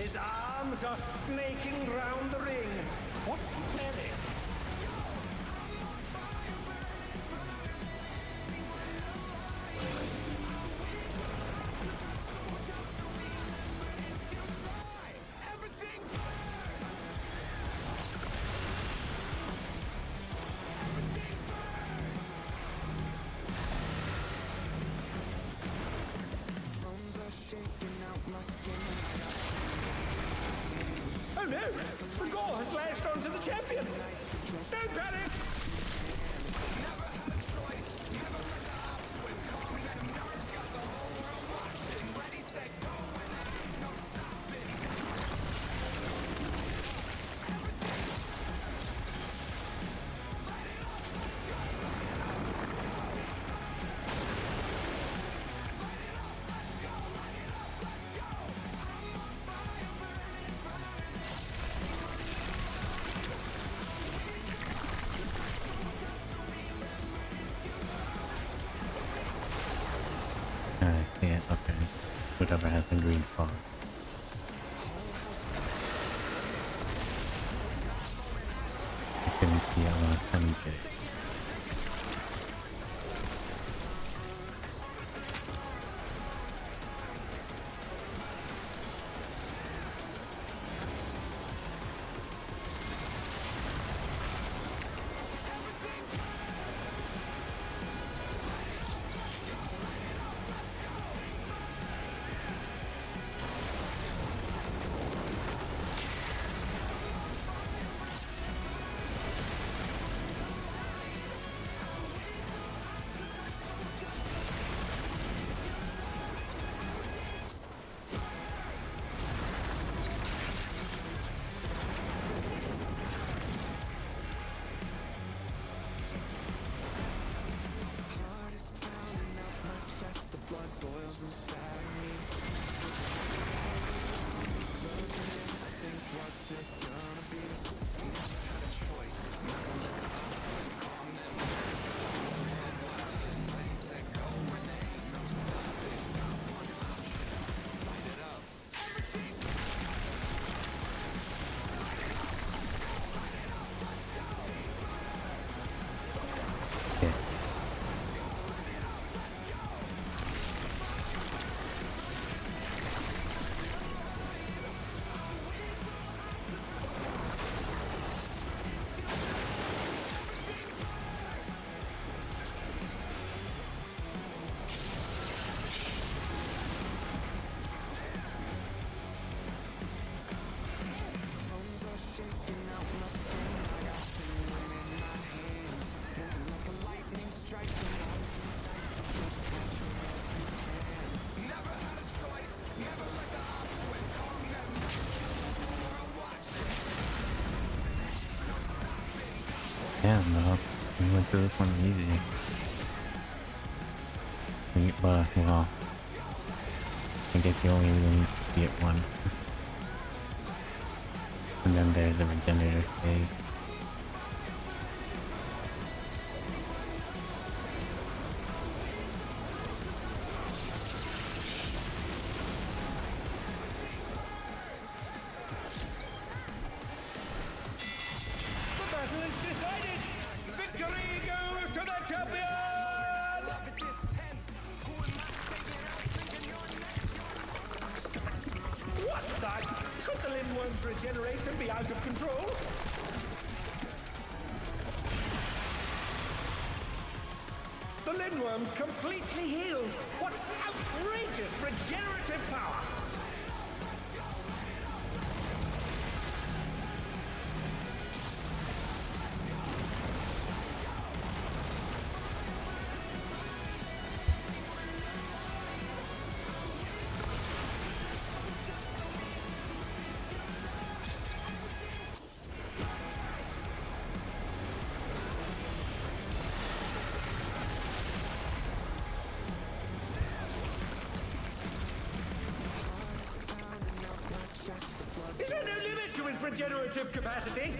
His arms are snaking round the ring. What's he planning? Oh no! The gore has lashed onto the champion! Don't panic! I see it, okay. Whatever has the green fog. I couldn't see it last time you did it. Damn, though. We went through this one easy. Well, I guess you only really need to see it once. And then there's a regenerator phase. The battle is decided! Victory goes to the champion! What the? Could the Lindworm's regeneration be out of control? The Lindworm's completely healed! What outrageous regenerative power! Is there no limit to his regenerative capacity?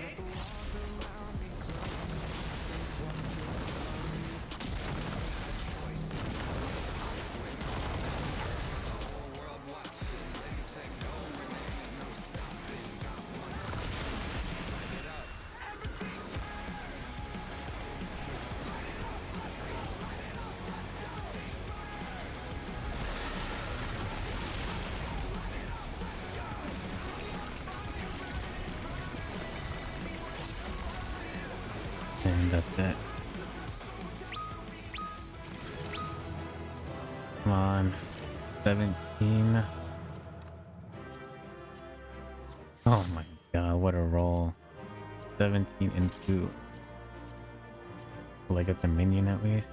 And that's it. Come on. 17. Oh my god, what a roll. 17 and 2. Will I get the minion at least?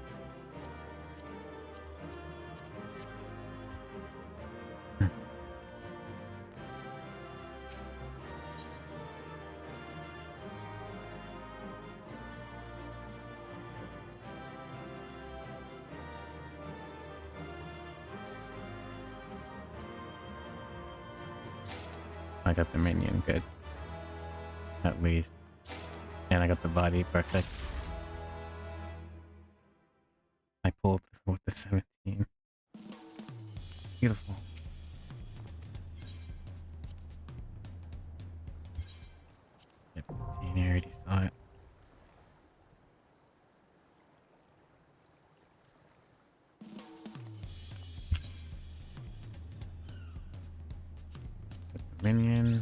I got the minion, good. At least. And I got the body, perfect. I pulled through with the 17. Beautiful. Yep, 15, I already saw it. Minion.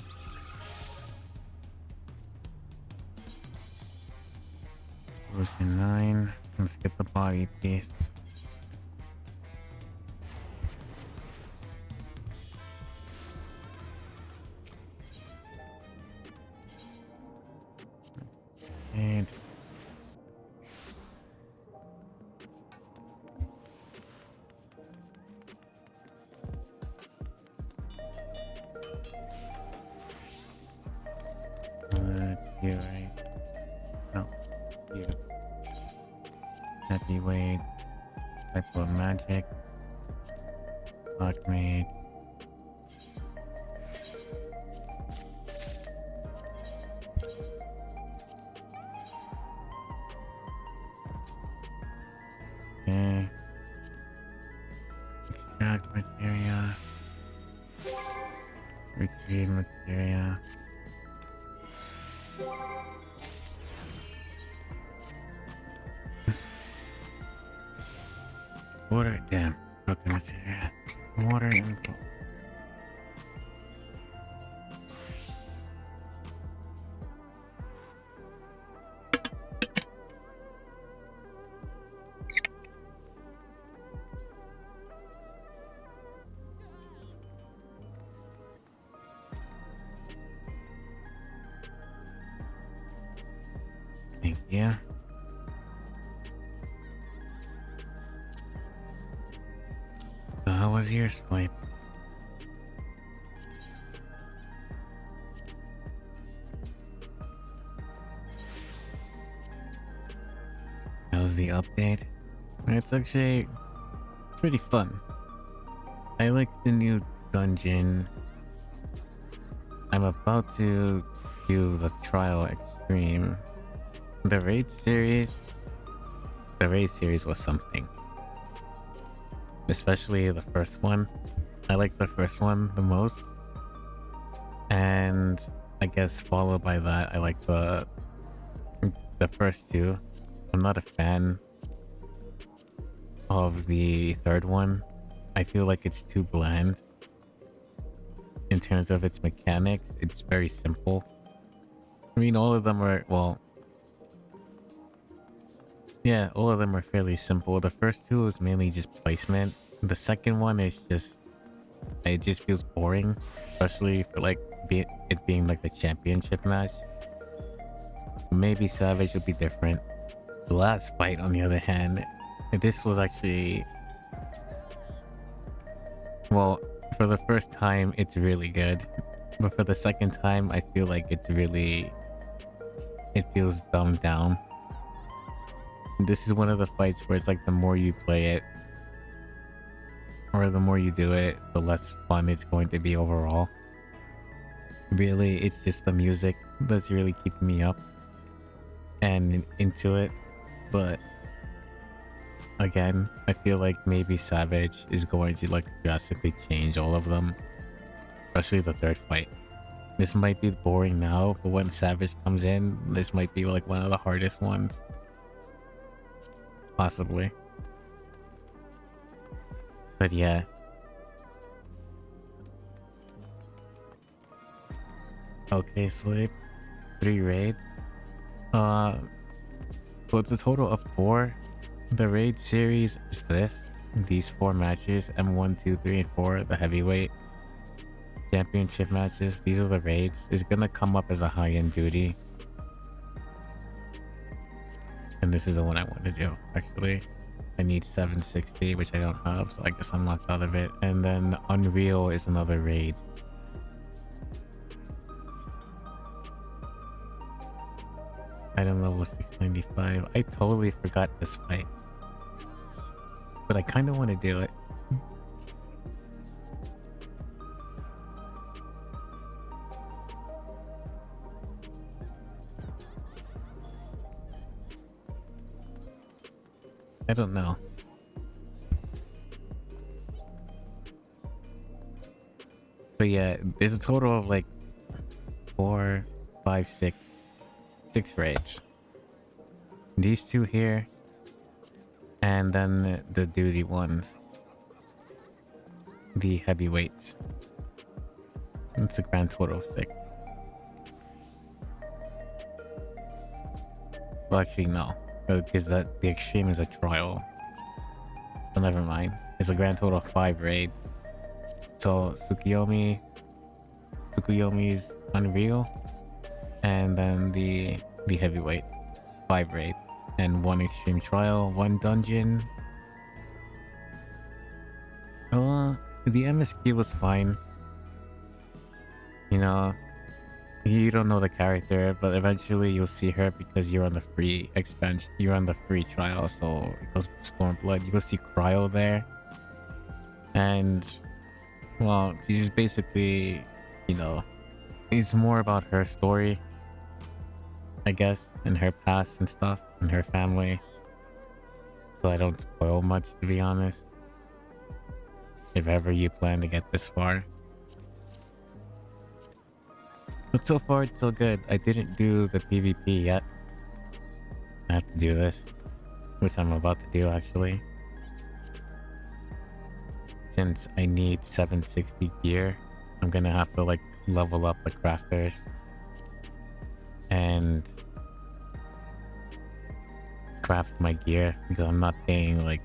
Potion 9. Let's get the body piece. And you, right? No, you. Heavyweight. Type of magic. Black mage. Okay. Extract materia. Retrieve materia. Water, damn. Broken materia. Water and gold. Thank you. So how was your sleep? How's the update? It's actually pretty fun. I like the new dungeon. I'm about to do the trial extreme. The raid series was something. Especially the first one. I like the first one the most. And I guess followed by that, I like the first two. I'm not a fan of the third one. I feel like it's too bland. In terms of its mechanics, it's very simple. I mean, all of them are, well, yeah, all of them are fairly simple. The first two is mainly just placement. The second one is just, it just feels boring, especially for like it being like the championship match. Maybe Savage would be different. The last fight, on the other hand, this was actually, well, for the first time, it's really good. But for the second time, I feel like it's really, it feels dumbed down. This is one of the fights where it's like the more you play it, or the more you do it, the less fun it's going to be overall. Really, it's just the music that's really keeping me up and into it. But again, I feel like maybe Savage is going to like drastically change all of them, especially the third fight. This might be boring now, but when Savage comes in, this might be like one of the hardest ones. Possibly. But yeah. Okay, sleep. 3 raids. So it's a total of 4. The raid series is this. These 4 matches, M1, 2, 3, and 4, the heavyweight championship matches. These are the raids. It's gonna come up as a high-end duty. And this is the one I want to do, actually. I need 760, which I don't have, so I guess I'm locked out of it. And then Unreal is another raid. Item level 695. I totally forgot this fight. But I kind of want to do it. I don't know. But yeah, there's a total of like 4, 5, 6 raids. These 2 here, and then the duty ones, the heavyweights. It's a grand total of 6. Well, actually no, because the extreme is a trial. So never mind. It's a grand total of 5 raid. So Tsukuyomi's Unreal, and then the heavyweight 5 raid, and 1 extreme trial, 1 dungeon. The MSQ was fine. You know, you don't know the character, but eventually you'll see her because you're on the free expansion. You're on the free trial, so it goes with Stormblood. You will see Cryo there, and well, she's basically, you know, it's more about her story, I guess, and her past and stuff, and her family. So I don't spoil much, to be honest. If ever you plan to get this far. But so far, it's so good. I didn't do the PvP yet. I have to do this, which I'm about to do, actually. Since I need 760 gear, I'm gonna have to like level up the crafters and craft my gear, because I'm not paying like,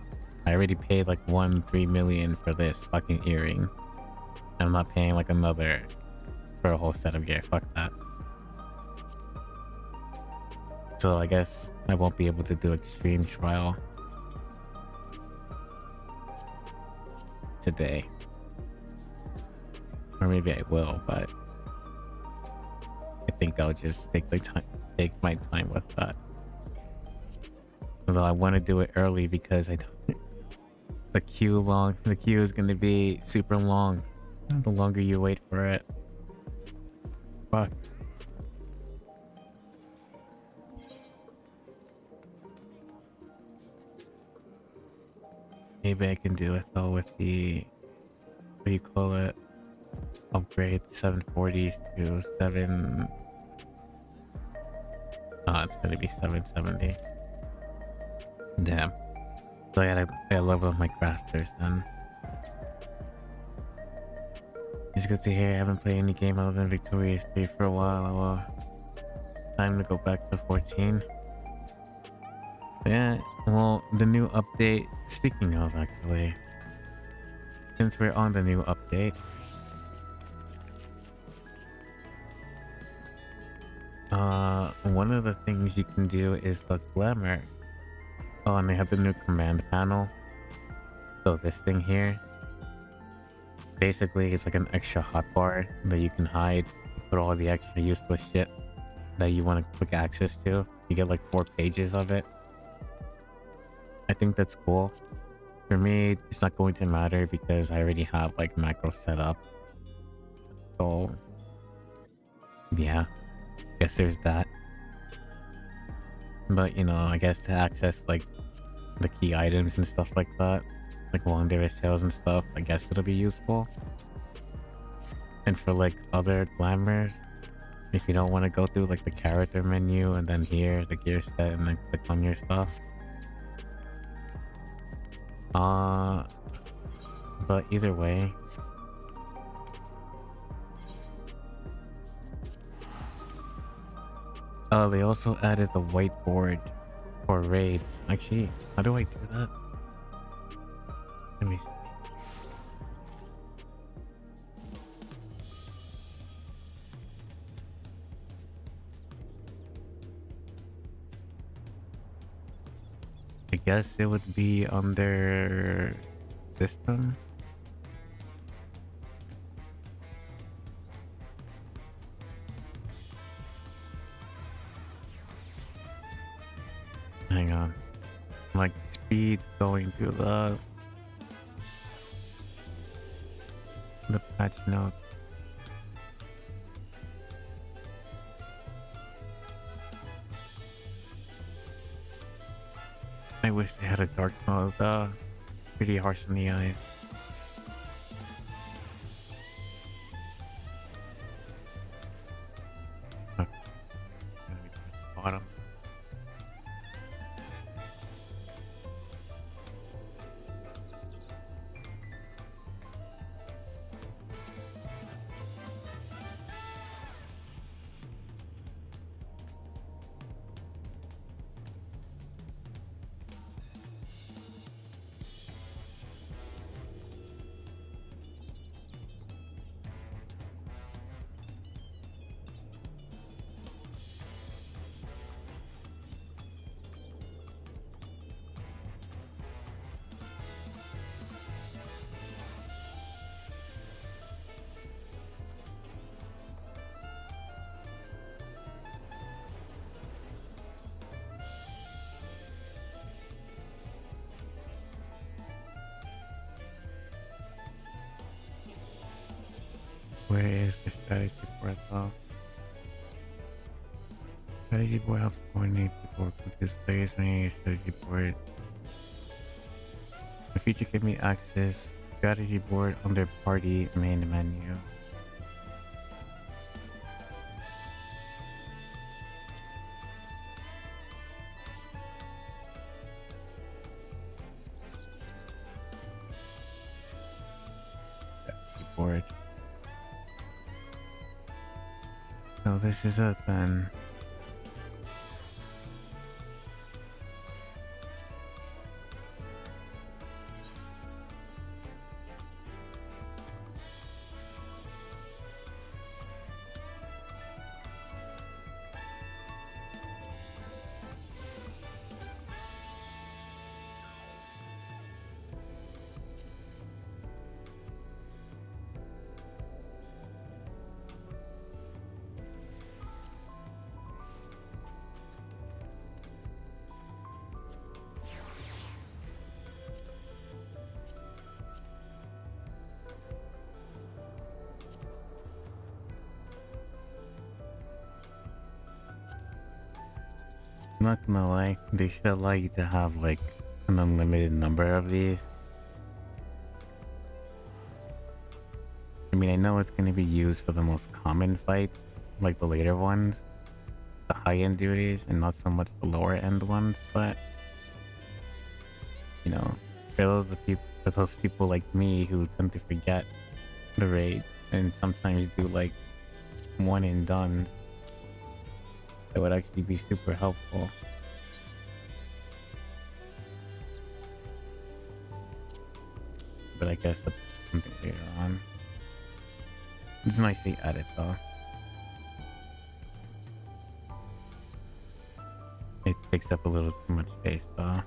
I already paid like 3 million for this fucking earring. I'm not paying like another for a whole set of gear. Fuck that. So I guess I won't be able to do extreme trial today, or maybe I will, but I think I'll just take my time with that. Although I want to do it early because the queue is going to be super long the longer you wait for it. Fuck. Maybe I can do it though with the, what do you call it, upgrade 740s to 7. Oh, it's gonna be 770. Damn. So I gotta level up my crafters then. It's good to hear. I haven't played any game other than Victorious 3 for a while. Time to go back to 14. Yeah, well, the new update, speaking of, actually, since we're on the new update, one of the things you can do is the glamour. Oh, and they have the new command panel. So this thing here, basically it's like an extra hotbar that you can hide, put all the extra useless shit that you want quick access to. You get like 4 pages of it. I think that's cool. For me, it's not going to matter because I already have like macro set up. So yeah, guess there's that. But you know, I guess to access like the key items and stuff like that, like Wandera sales and stuff, I guess it'll be useful. And for like other glamours, if you don't want to go through like the character menu and then here the gear set and then click on your stuff. But either way, they also added the whiteboard for raids. Actually, how do I do that? Let me see. I guess it would be on their system. Hang on. Like speed going through the patch notes. I wish they had a dark mode, pretty harsh on the eyes. Okay. Let me press the bottom. Where is the strategy board though? Strategy board helps coordinate people with displays me strategy board. The feature give me access strategy board under party main menu. Strategy board. So this is it then. I'm not gonna lie, they should allow you to have like an unlimited number of these. I mean, I know it's gonna be used for the most common fights, like the later ones, the high-end duties, and not so much the lower-end ones, but you know, for those people like me who tend to forget the raids and sometimes do like one and done, that would actually be super helpful. But I guess that's something later on. It's nice they add it though. It takes up a little too much space though.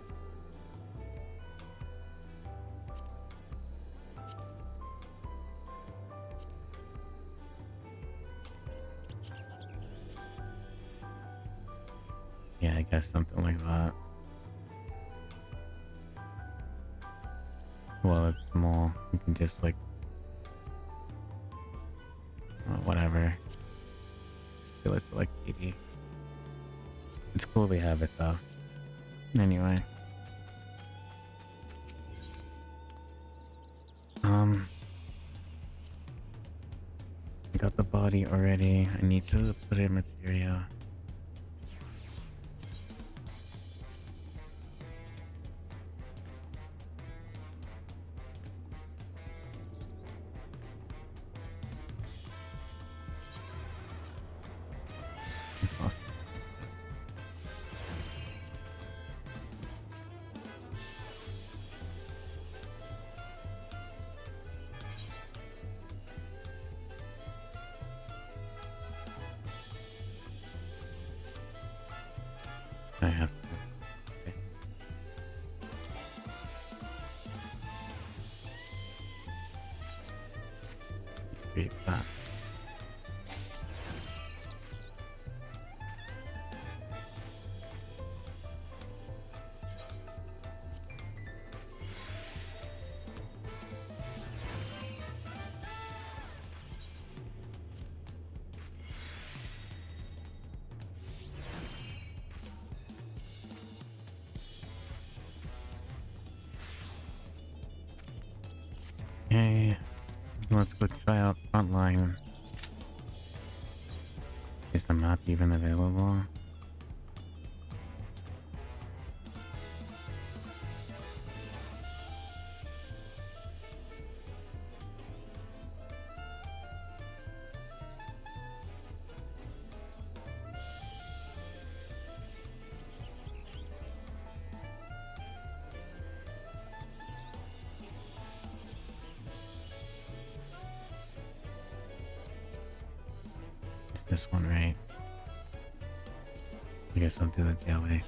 Yeah, I guess something like that. Well, it's small. You can just like, whatever. Scale it to like 80. It's cool they have it though. Anyway. I got the body already. I need to put in material. I have to. Okay. Read that. Okay, let's go try out Frontline. Is the map even available? This one, right? I guess I'll do the DLA.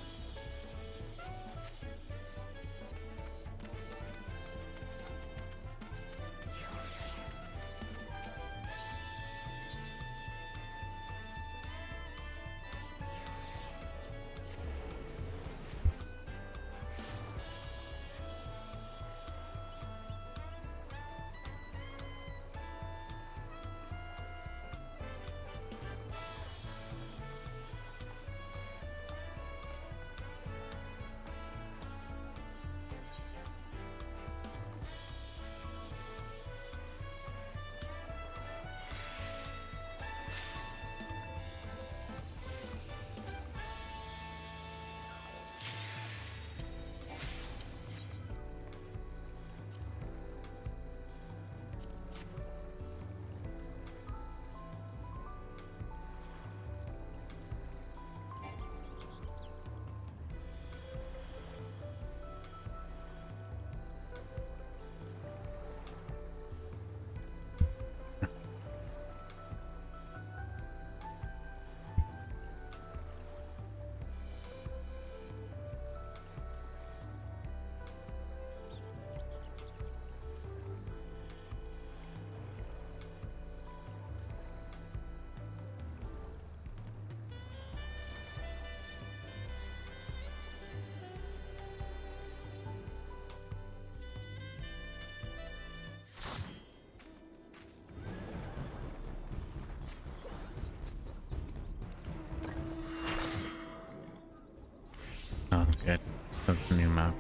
Oh, good. That's the new map.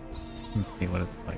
Let's see what it's like.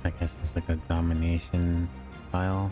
I guess it's like a domination style.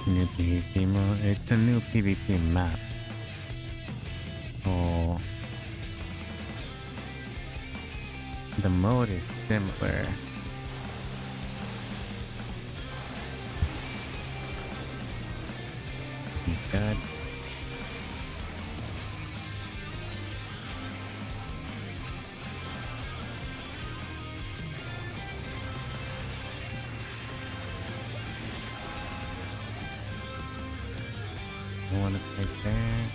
New PvP mode. It's a new PvP map. Oh, the mode is similar. He's dead. I want to take there.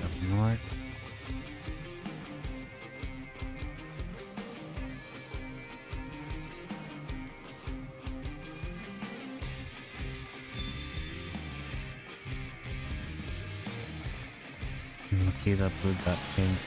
Up north. Lucky that blue got changed.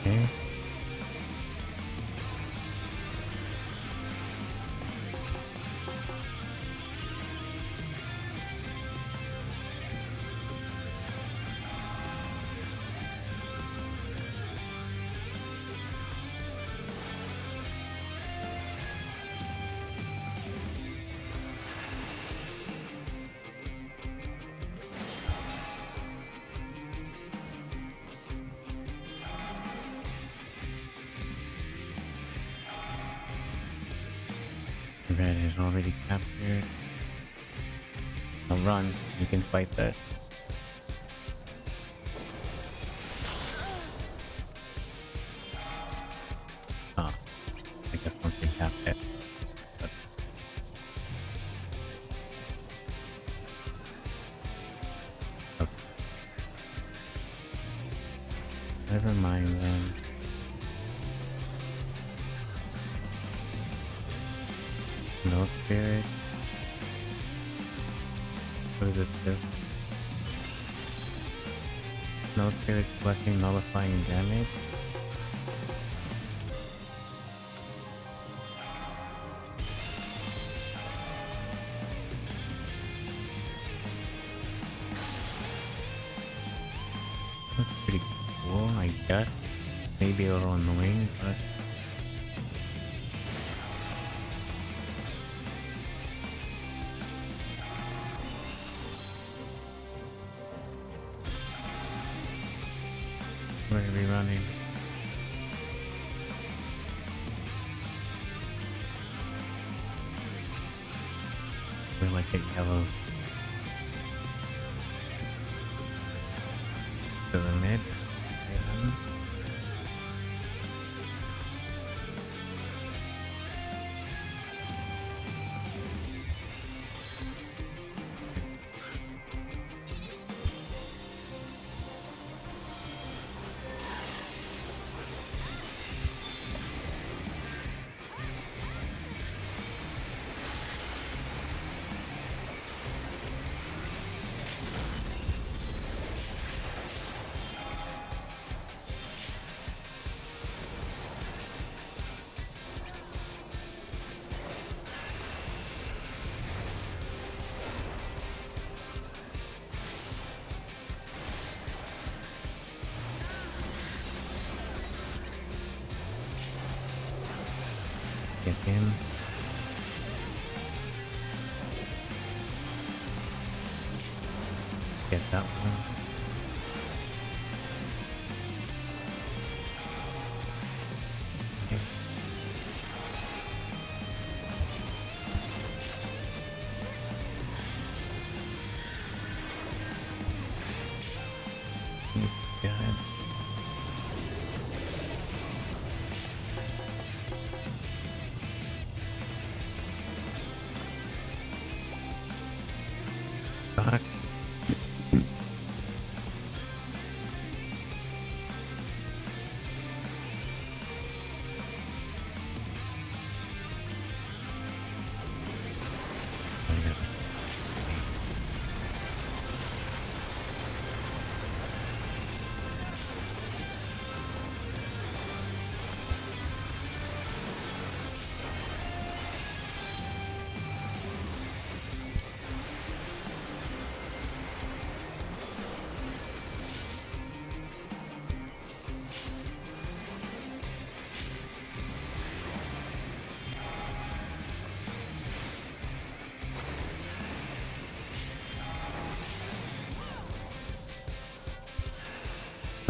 Okay. Red is already captured. Now run, you can fight this. Ah, I guess once they cap it. But... okay. Never mind then. No spirit. What does this do? No spirit's blessing nullifying damage. That's pretty cool, I guess. Maybe a little annoying, but where are we running? We're like at yellows. To the mid. And get him. Get that one. Okay. He's dead. Fuck.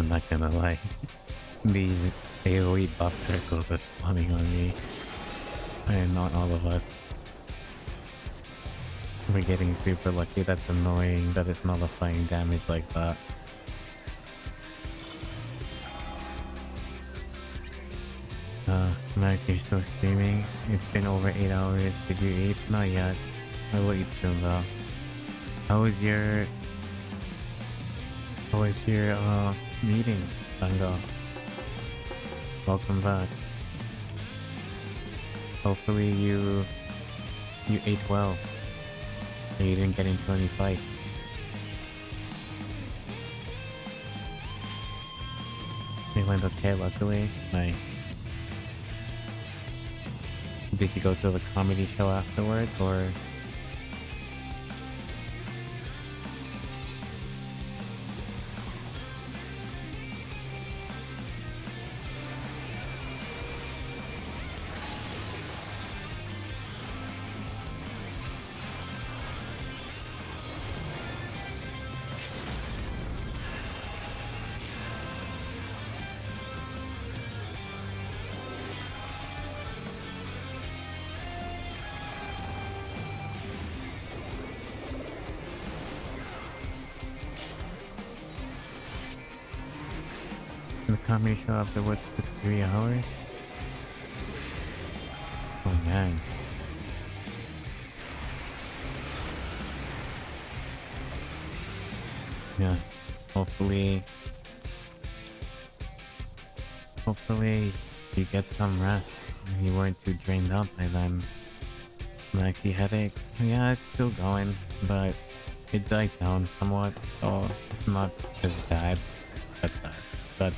I'm not gonna lie. These AoE buff circles are spawning on me. And not all of us. We're getting super lucky. That's annoying that it's nullifying damage like that. Max, you're still streaming? It's been over 8 hours. Did you eat? Not yet. I will eat soon though. How was your meeting, Tango? Welcome back. Hopefully you ate well. And you didn't get into any fight. They went okay, luckily. Nice. Did you go to the comedy show afterwards, or? Comedy show afterwards for 3 hours? Oh man. Yeah, hopefully you get some rest. You weren't too drained out by then. Maxi headache? Yeah, it's still going, but it died down somewhat, so it's not as bad. That's bad. That's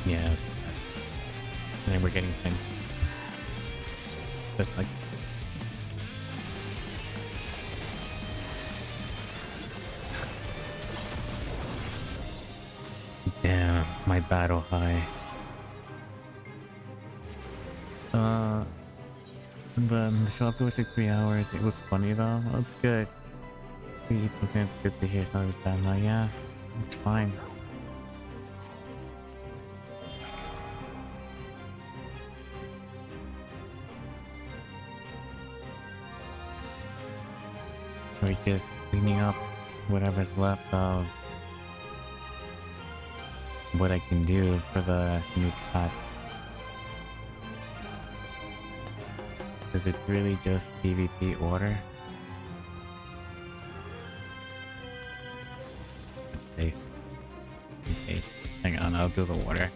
yeah, that's bad. And then we're getting pinned. Just like damn, my battle high. The show afterwards took 3 hours. It was funny though. That's good. Sometimes it's good to hear something bad now. Yeah, it's fine. We're just cleaning up whatever's left of what I can do for the new pack. Because it's really just PvP order. Okay. Okay. Hang on, I'll do the water.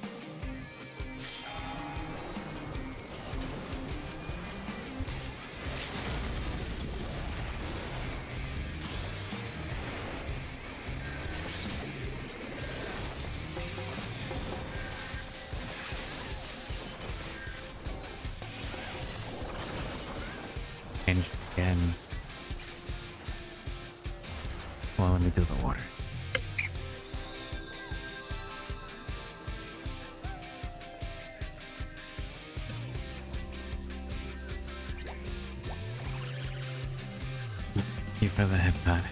Again. Well, let me do the water. Thank you for the headpad.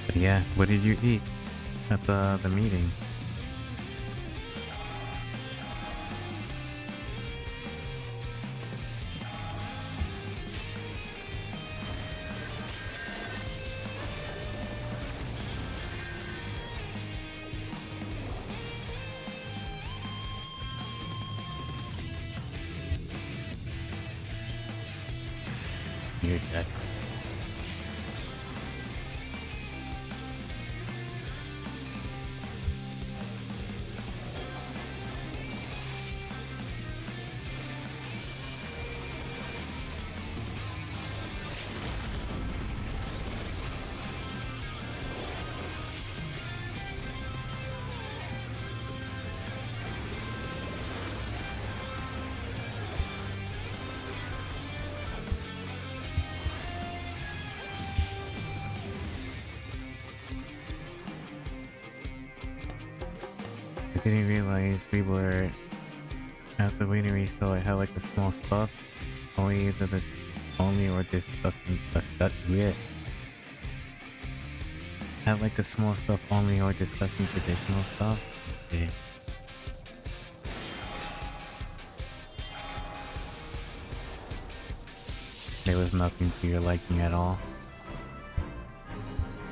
But yeah, what did you eat at the meeting? You're dead. didn't realize we were at the winery, so I had like a small stuff. Only or this doesn't discuss yeah. Had like a small stuff only or discussing traditional stuff. Yeah. There was nothing to your liking at all.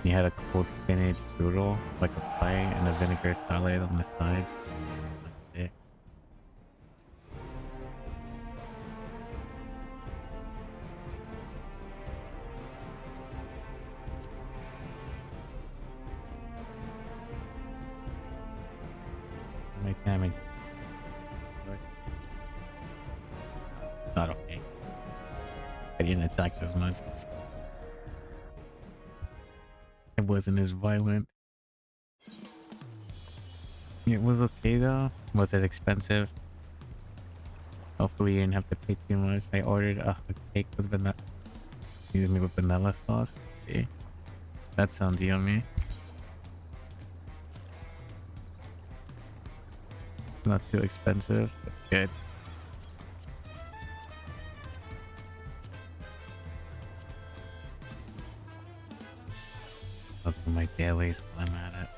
You had a cold spinach strudel, like a pie, and a vinegar salad on the side. That's it. My damage. Not okay. I didn't attack as much. It wasn't as violent. It was okay though. Was it expensive? Hopefully you didn't have to pay too much. I ordered a cake with vanilla. Excuse me, with vanilla sauce. Let's see. That sounds yummy. Not too expensive. That's good. I'll do my dailies while I'm at it.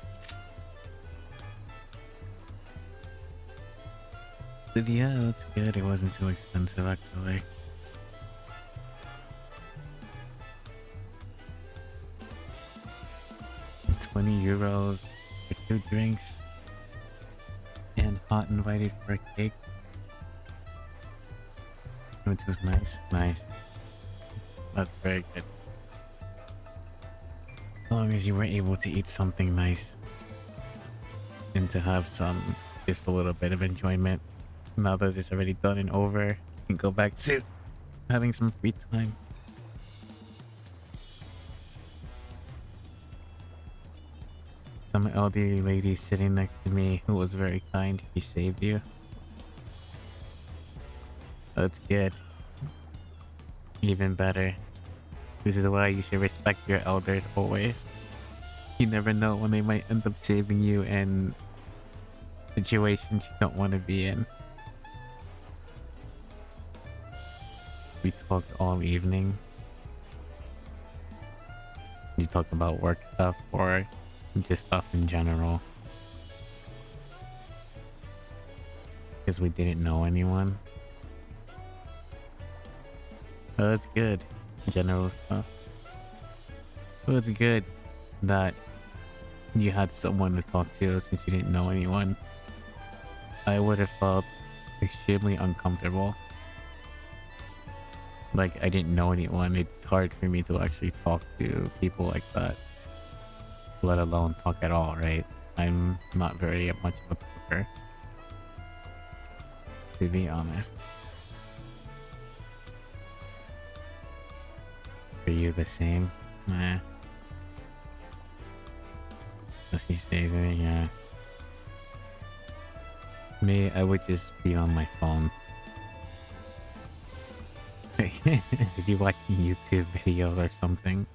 But yeah, that's good. It wasn't too expensive actually. €20 for 2 drinks. And hot invited for a cake. Which was nice. Nice. That's very good. As long as you were able to eat something nice. And to have just a little bit of enjoyment. Now that it's already done and over, you can go back to having some free time. Some elderly lady sitting next to me who was very kind. She saved you. That's good. Even better. This is why you should respect your elders always. You never know when they might end up saving you in situations you don't want to be in. We talked all evening. You talked about work stuff or just stuff in general. Because we didn't know anyone. Oh, that's good. General stuff. Oh, it's good that you had someone to talk to since you didn't know anyone. I would have felt extremely uncomfortable. Like I didn't know anyone. It's hard for me to actually talk to people like that. Let alone talk at all, right? I'm not very much of a talker, to be honest. Are you the same? Nah. Does he say that? Yeah. Me, I would just be on my phone. If you're watching YouTube videos or something.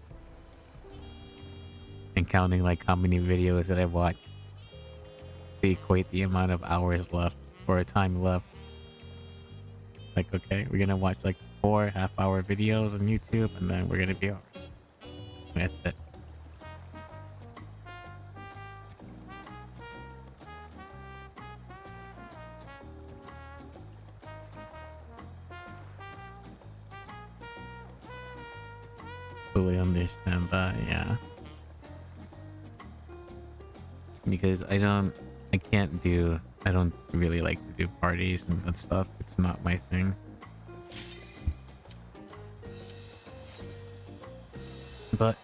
And counting like how many videos that I watch to equate the amount of hours left or time left. Like, okay, we're gonna watch like 4 half-hour videos on YouTube and then we're gonna be alright. That's it. Fully understand that, yeah. Because I don't really like to do parties and that stuff. It's not my thing. But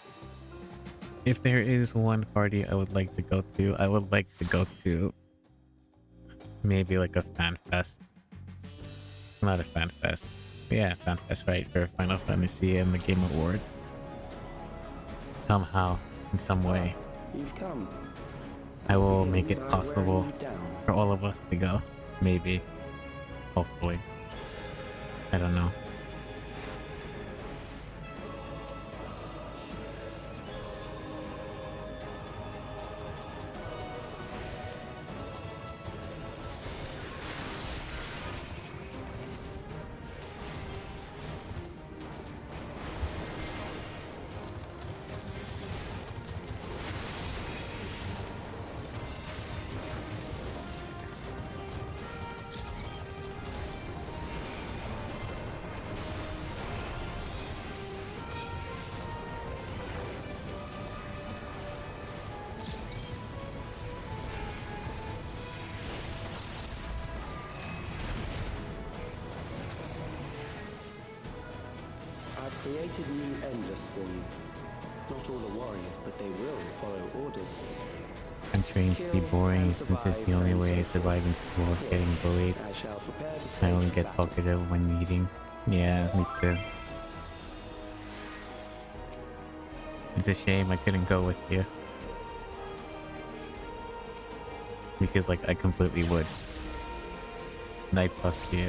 if there is one party I would like to go to, I would like to go to maybe like a fan fest. Not a fan fest. Yeah, fan fest, right, for Final Fantasy and the Game Award. Somehow, in some way. You've come. I will make it possible for all of us to go. Maybe. Hopefully. I don't know. created new endless for you. Not all are warriors, but they will follow orders. I'm trained to be boring since it's the only way I survive in school, getting bullied. I shall prepare the I stage only for get battle. talkative when meeting. Yeah, me too. It's a shame I couldn't go with you. Because, like, I completely would. Night fuck you.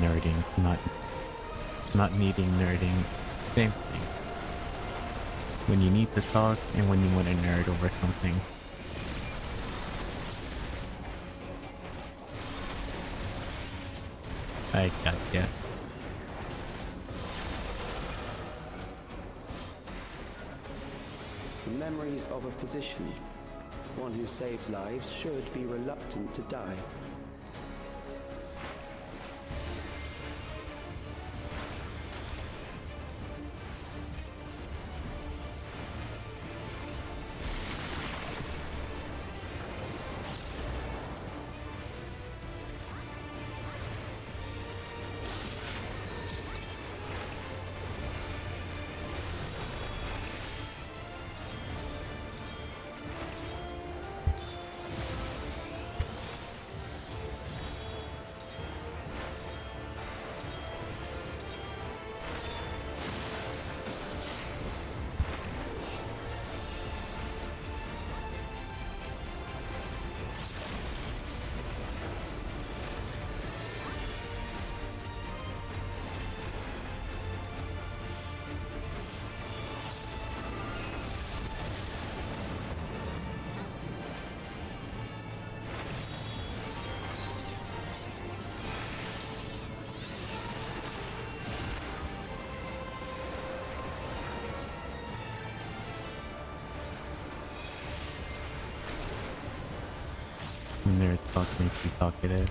Nerding, not needing nerding. Same thing. When you need to talk and when you want to nerd over something. I gotcha. The memories of a physician. One who saves lives should be reluctant to die. Nerd talk makes you talkative.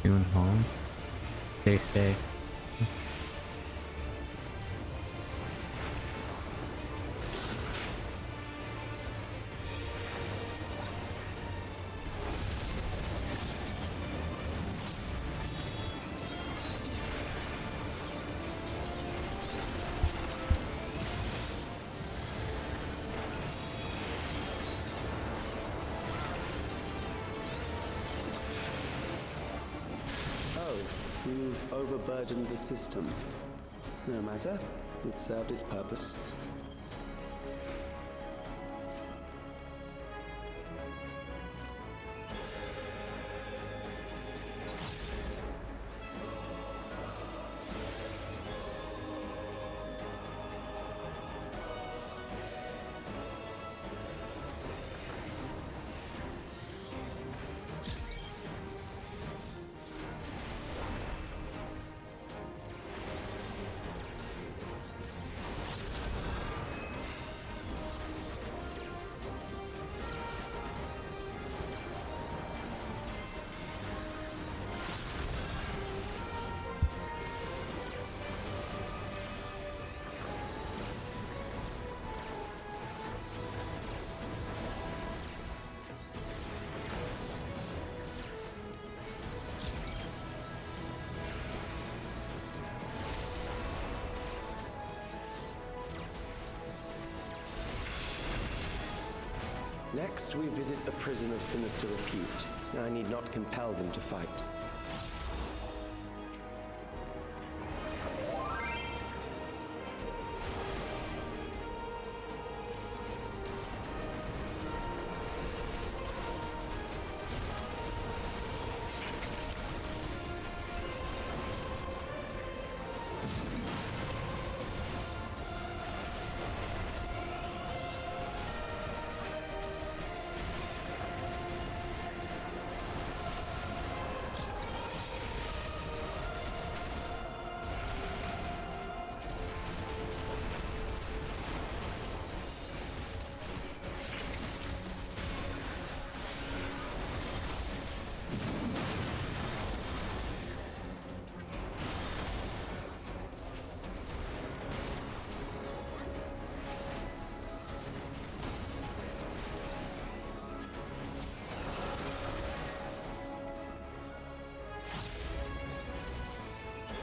Soon home. Stay safe. You've overburdened the system. No matter, it served its purpose. Next, we visit a prison of sinister repute. I need not compel them to fight.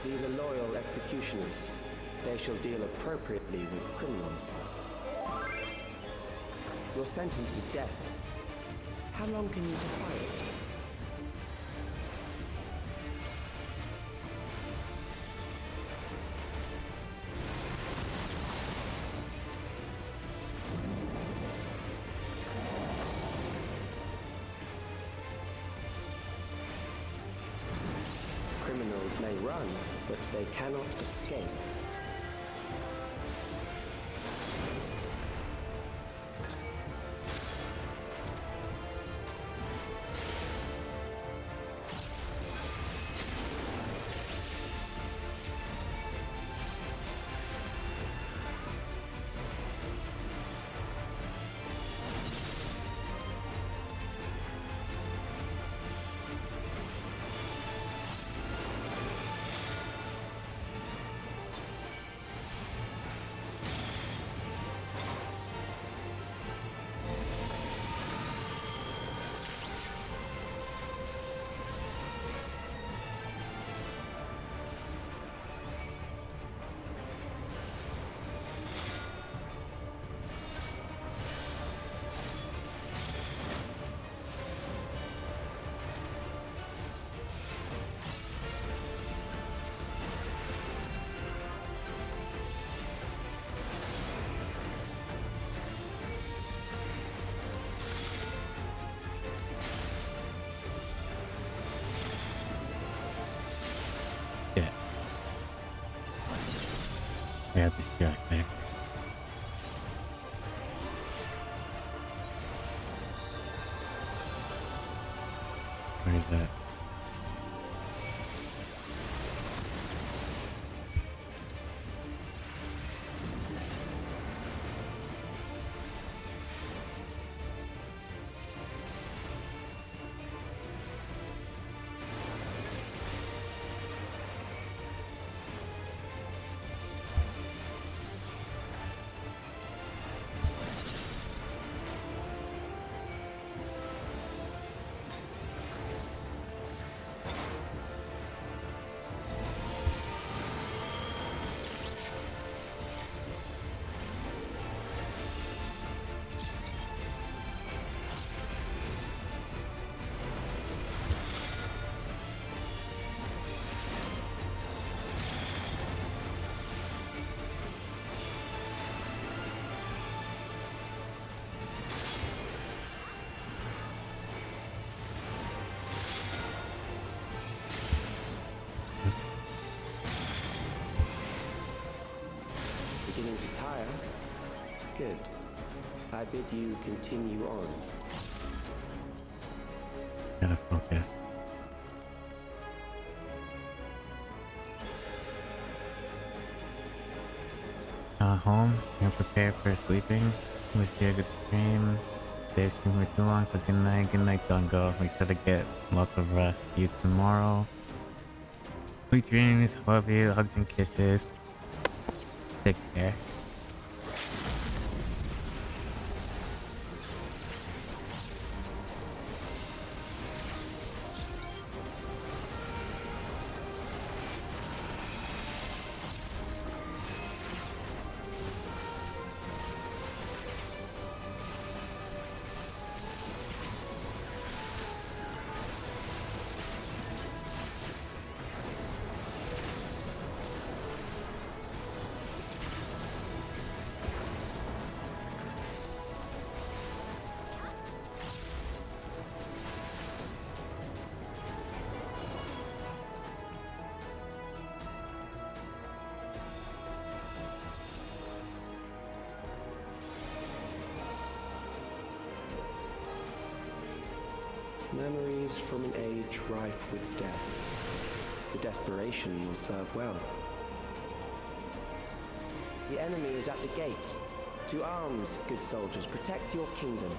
These are loyal executioners. They shall deal appropriately with criminals. Your sentence is death. How long can you defy it? Criminals may run, but they cannot escape. I got distracted. Where is that? Beginning to tire? Good. I bid you continue on. Gotta focus. Home. You're prepared for sleeping. Wish you a good stream. Today's stream for too long, so good night, don't go. Make sure to get lots of rest. See you tomorrow. Sweet dreams, love you, hugs and kisses. Take care. Memories from an age rife with death. The desperation will serve well. The enemy is at the gate. To arms, good soldiers, protect your kingdom.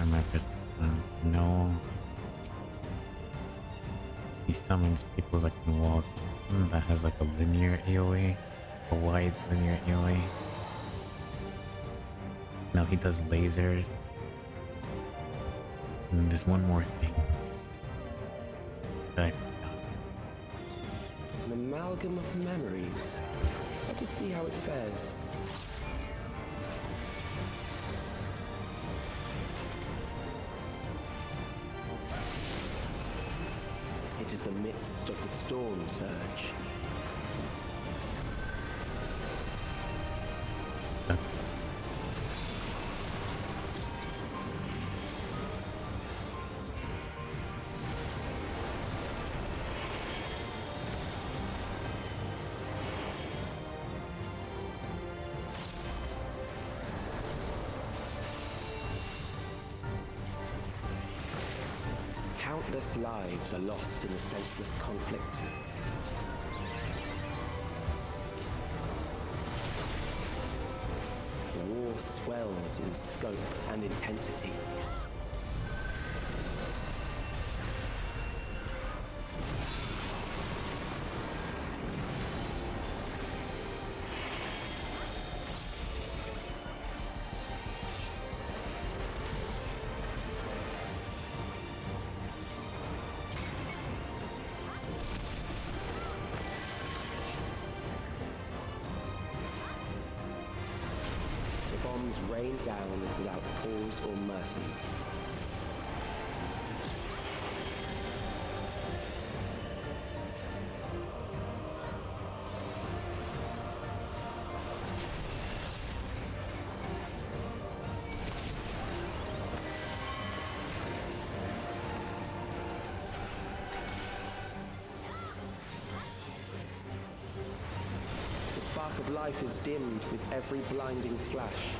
remember. No. He summons people that can walk. That has like a linear AoE. A wide linear AoE. Now he does lasers. And there's one more thing. That I forgot. An amalgam of memories. Let us see how it fares. It is the midst of the storm surge. Countless lives are lost in the senseless conflict. The war swells in scope and intensity. Bombs rain down without pause or mercy. The spark of life is dimmed with every blinding flash.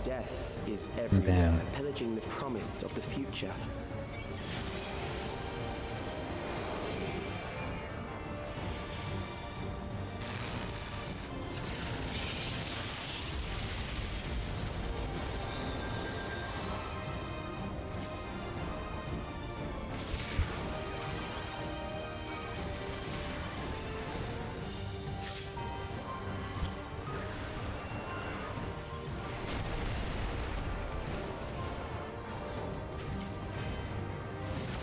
Death is everywhere, pillaging the promise of the future.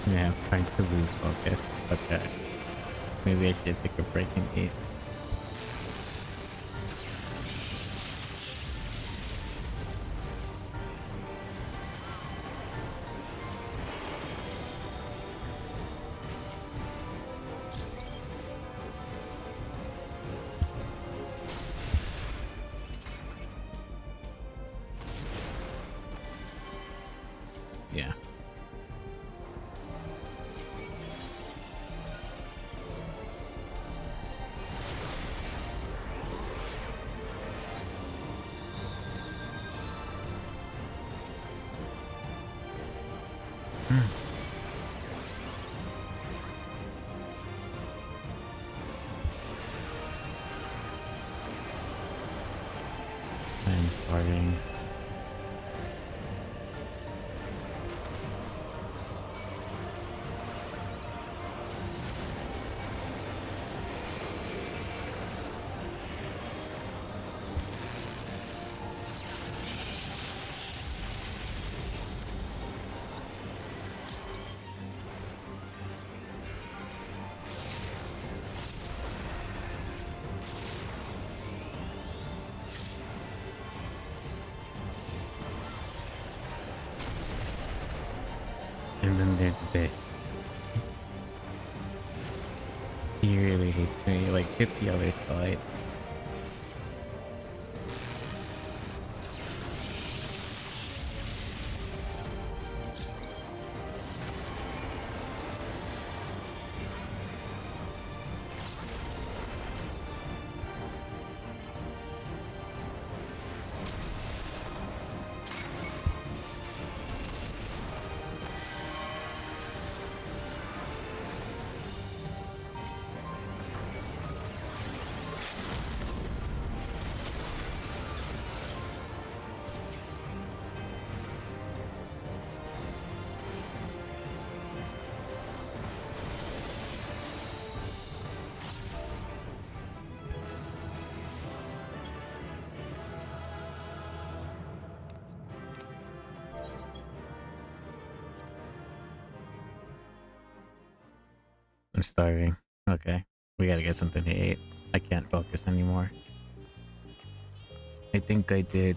Yeah, I'm starting to lose focus. Okay. Maybe I should take a break and eat. Yeah. I'm starting. And then there's this. He really hates me, like 50 other side. I'm starving. Okay. We gotta get something to eat. I can't focus anymore. I think I did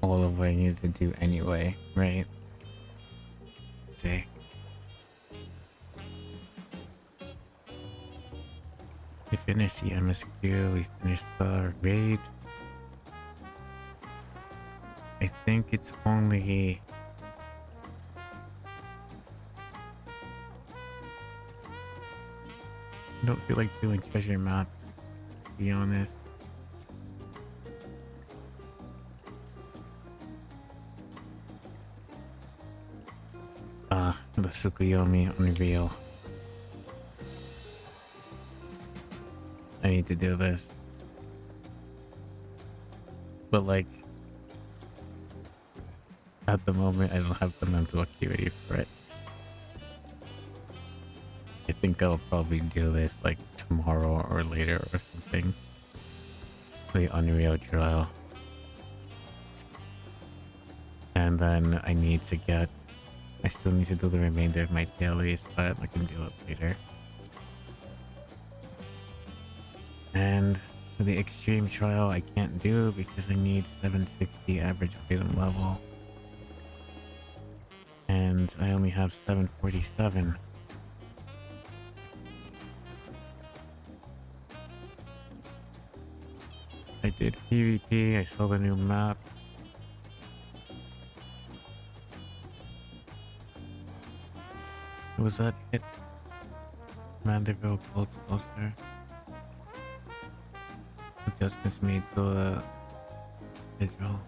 all of what I needed to do anyway, right? Let's see. We finished the MSQ, we finished the raid. I think it's only... I don't feel like doing treasure maps, to be honest. The Tsukuyomi Unreal. I need to do this. But like, at the moment I don't have the mental acuity for it. I think I'll probably do this like tomorrow or later or something. The Unreal trial. And then I need to get... I still need to do the remainder of my dailies, but I can do it later. And the extreme trial I can't do because I need 760 average item level. And I only have 747. I did PvP, I saw the new map. Was that it? Manderville Cold Closer. Adjustments made to the schedule.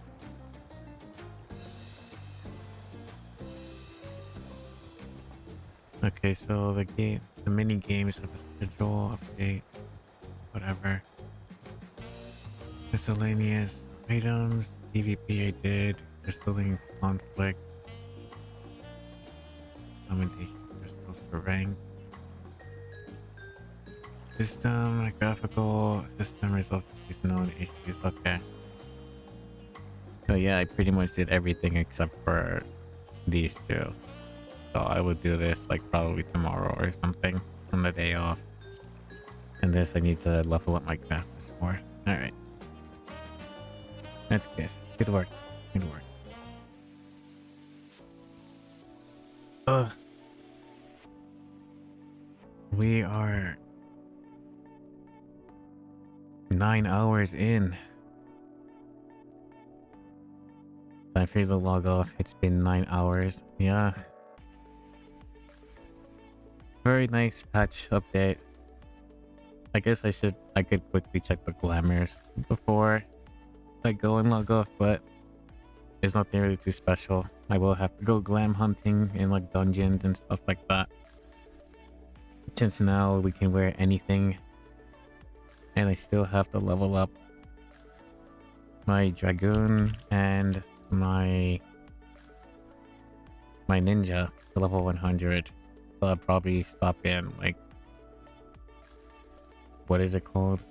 Okay, so the mini games have a schedule update, whatever. Miscellaneous items, PvP I did, crystalline conflict, commentation crystals for rank. System, graphical system results is known issues. Okay. So yeah, I pretty much did everything except for these two. So I would do this like probably tomorrow or something on the day off. And this I need to level up my classes for. Alright. That's good. Good work. Good work. Ugh. We are 9 hours in. Time for you to log off. It's been 9 hours. Yeah. Very nice patch update. I guess I could quickly check the glamours before I go and log off, but there's nothing really too special. I will have to go glam hunting in like dungeons and stuff like that. Since now we can wear anything. And I still have to level up my Dragoon and my Ninja to level 100. So I'll probably stop in like... What is it called?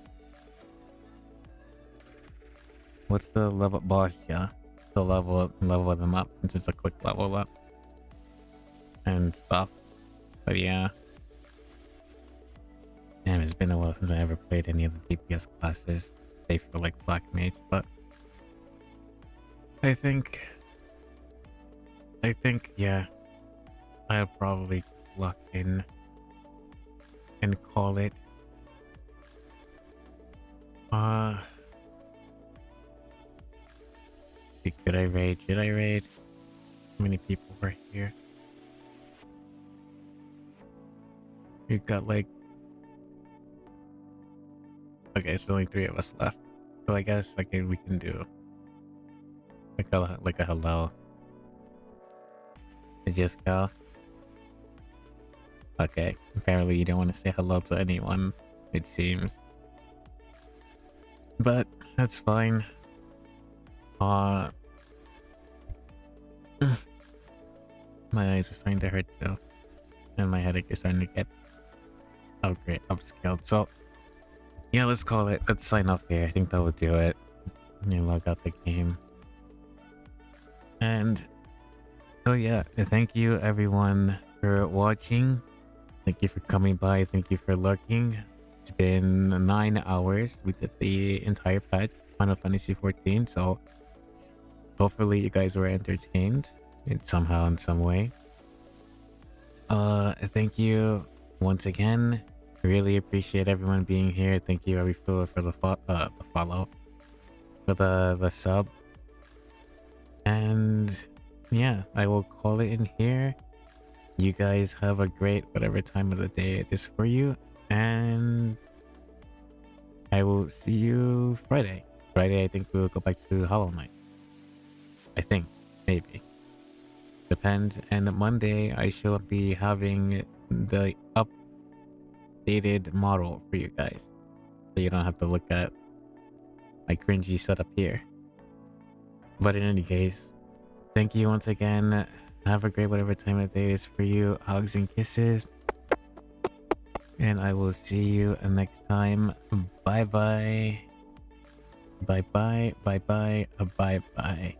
What's the level boss? Yeah. To level them up since it's a quick level up. And stuff. But yeah. Damn, it's been a while since I ever played any of the DPS classes, save for like Black Mage, but I think, yeah, I'll probably just lock in and call it. Could I raid? Should I raid? How many people were here? We've got like... Okay, so only 3 of us left. So I guess like we can do like a hello. Just go. Okay, apparently you don't want to say hello to anyone, it seems. But that's fine. My eyes are starting to hurt too. And my headache is starting to get upscaled. So yeah, let's call it. Let's sign off here. I think that will do it. You log out the game. And so yeah, thank you everyone for watching. Thank you for coming by. Thank you for lurking. It's been 9 hours. We did the entire patch, Final Fantasy 14. So hopefully you guys were entertained in somehow, in some way. Thank you once again. Really appreciate everyone being here. Thank you, Arifua, for the follow, for the sub. And yeah, I will call it in here. You guys have a great whatever time of the day it is for you, and I will see you Friday. Friday, I think we'll go back to Hollow Knight. I think, maybe. Depends. And Monday, I shall be having the updated model for you guys, so you don't have to look at my cringy setup here. But in any case, thank you once again. Have a great whatever time of day is for you. Hugs and kisses. And I will see you next time. Bye bye. Bye bye. Bye bye. Bye bye.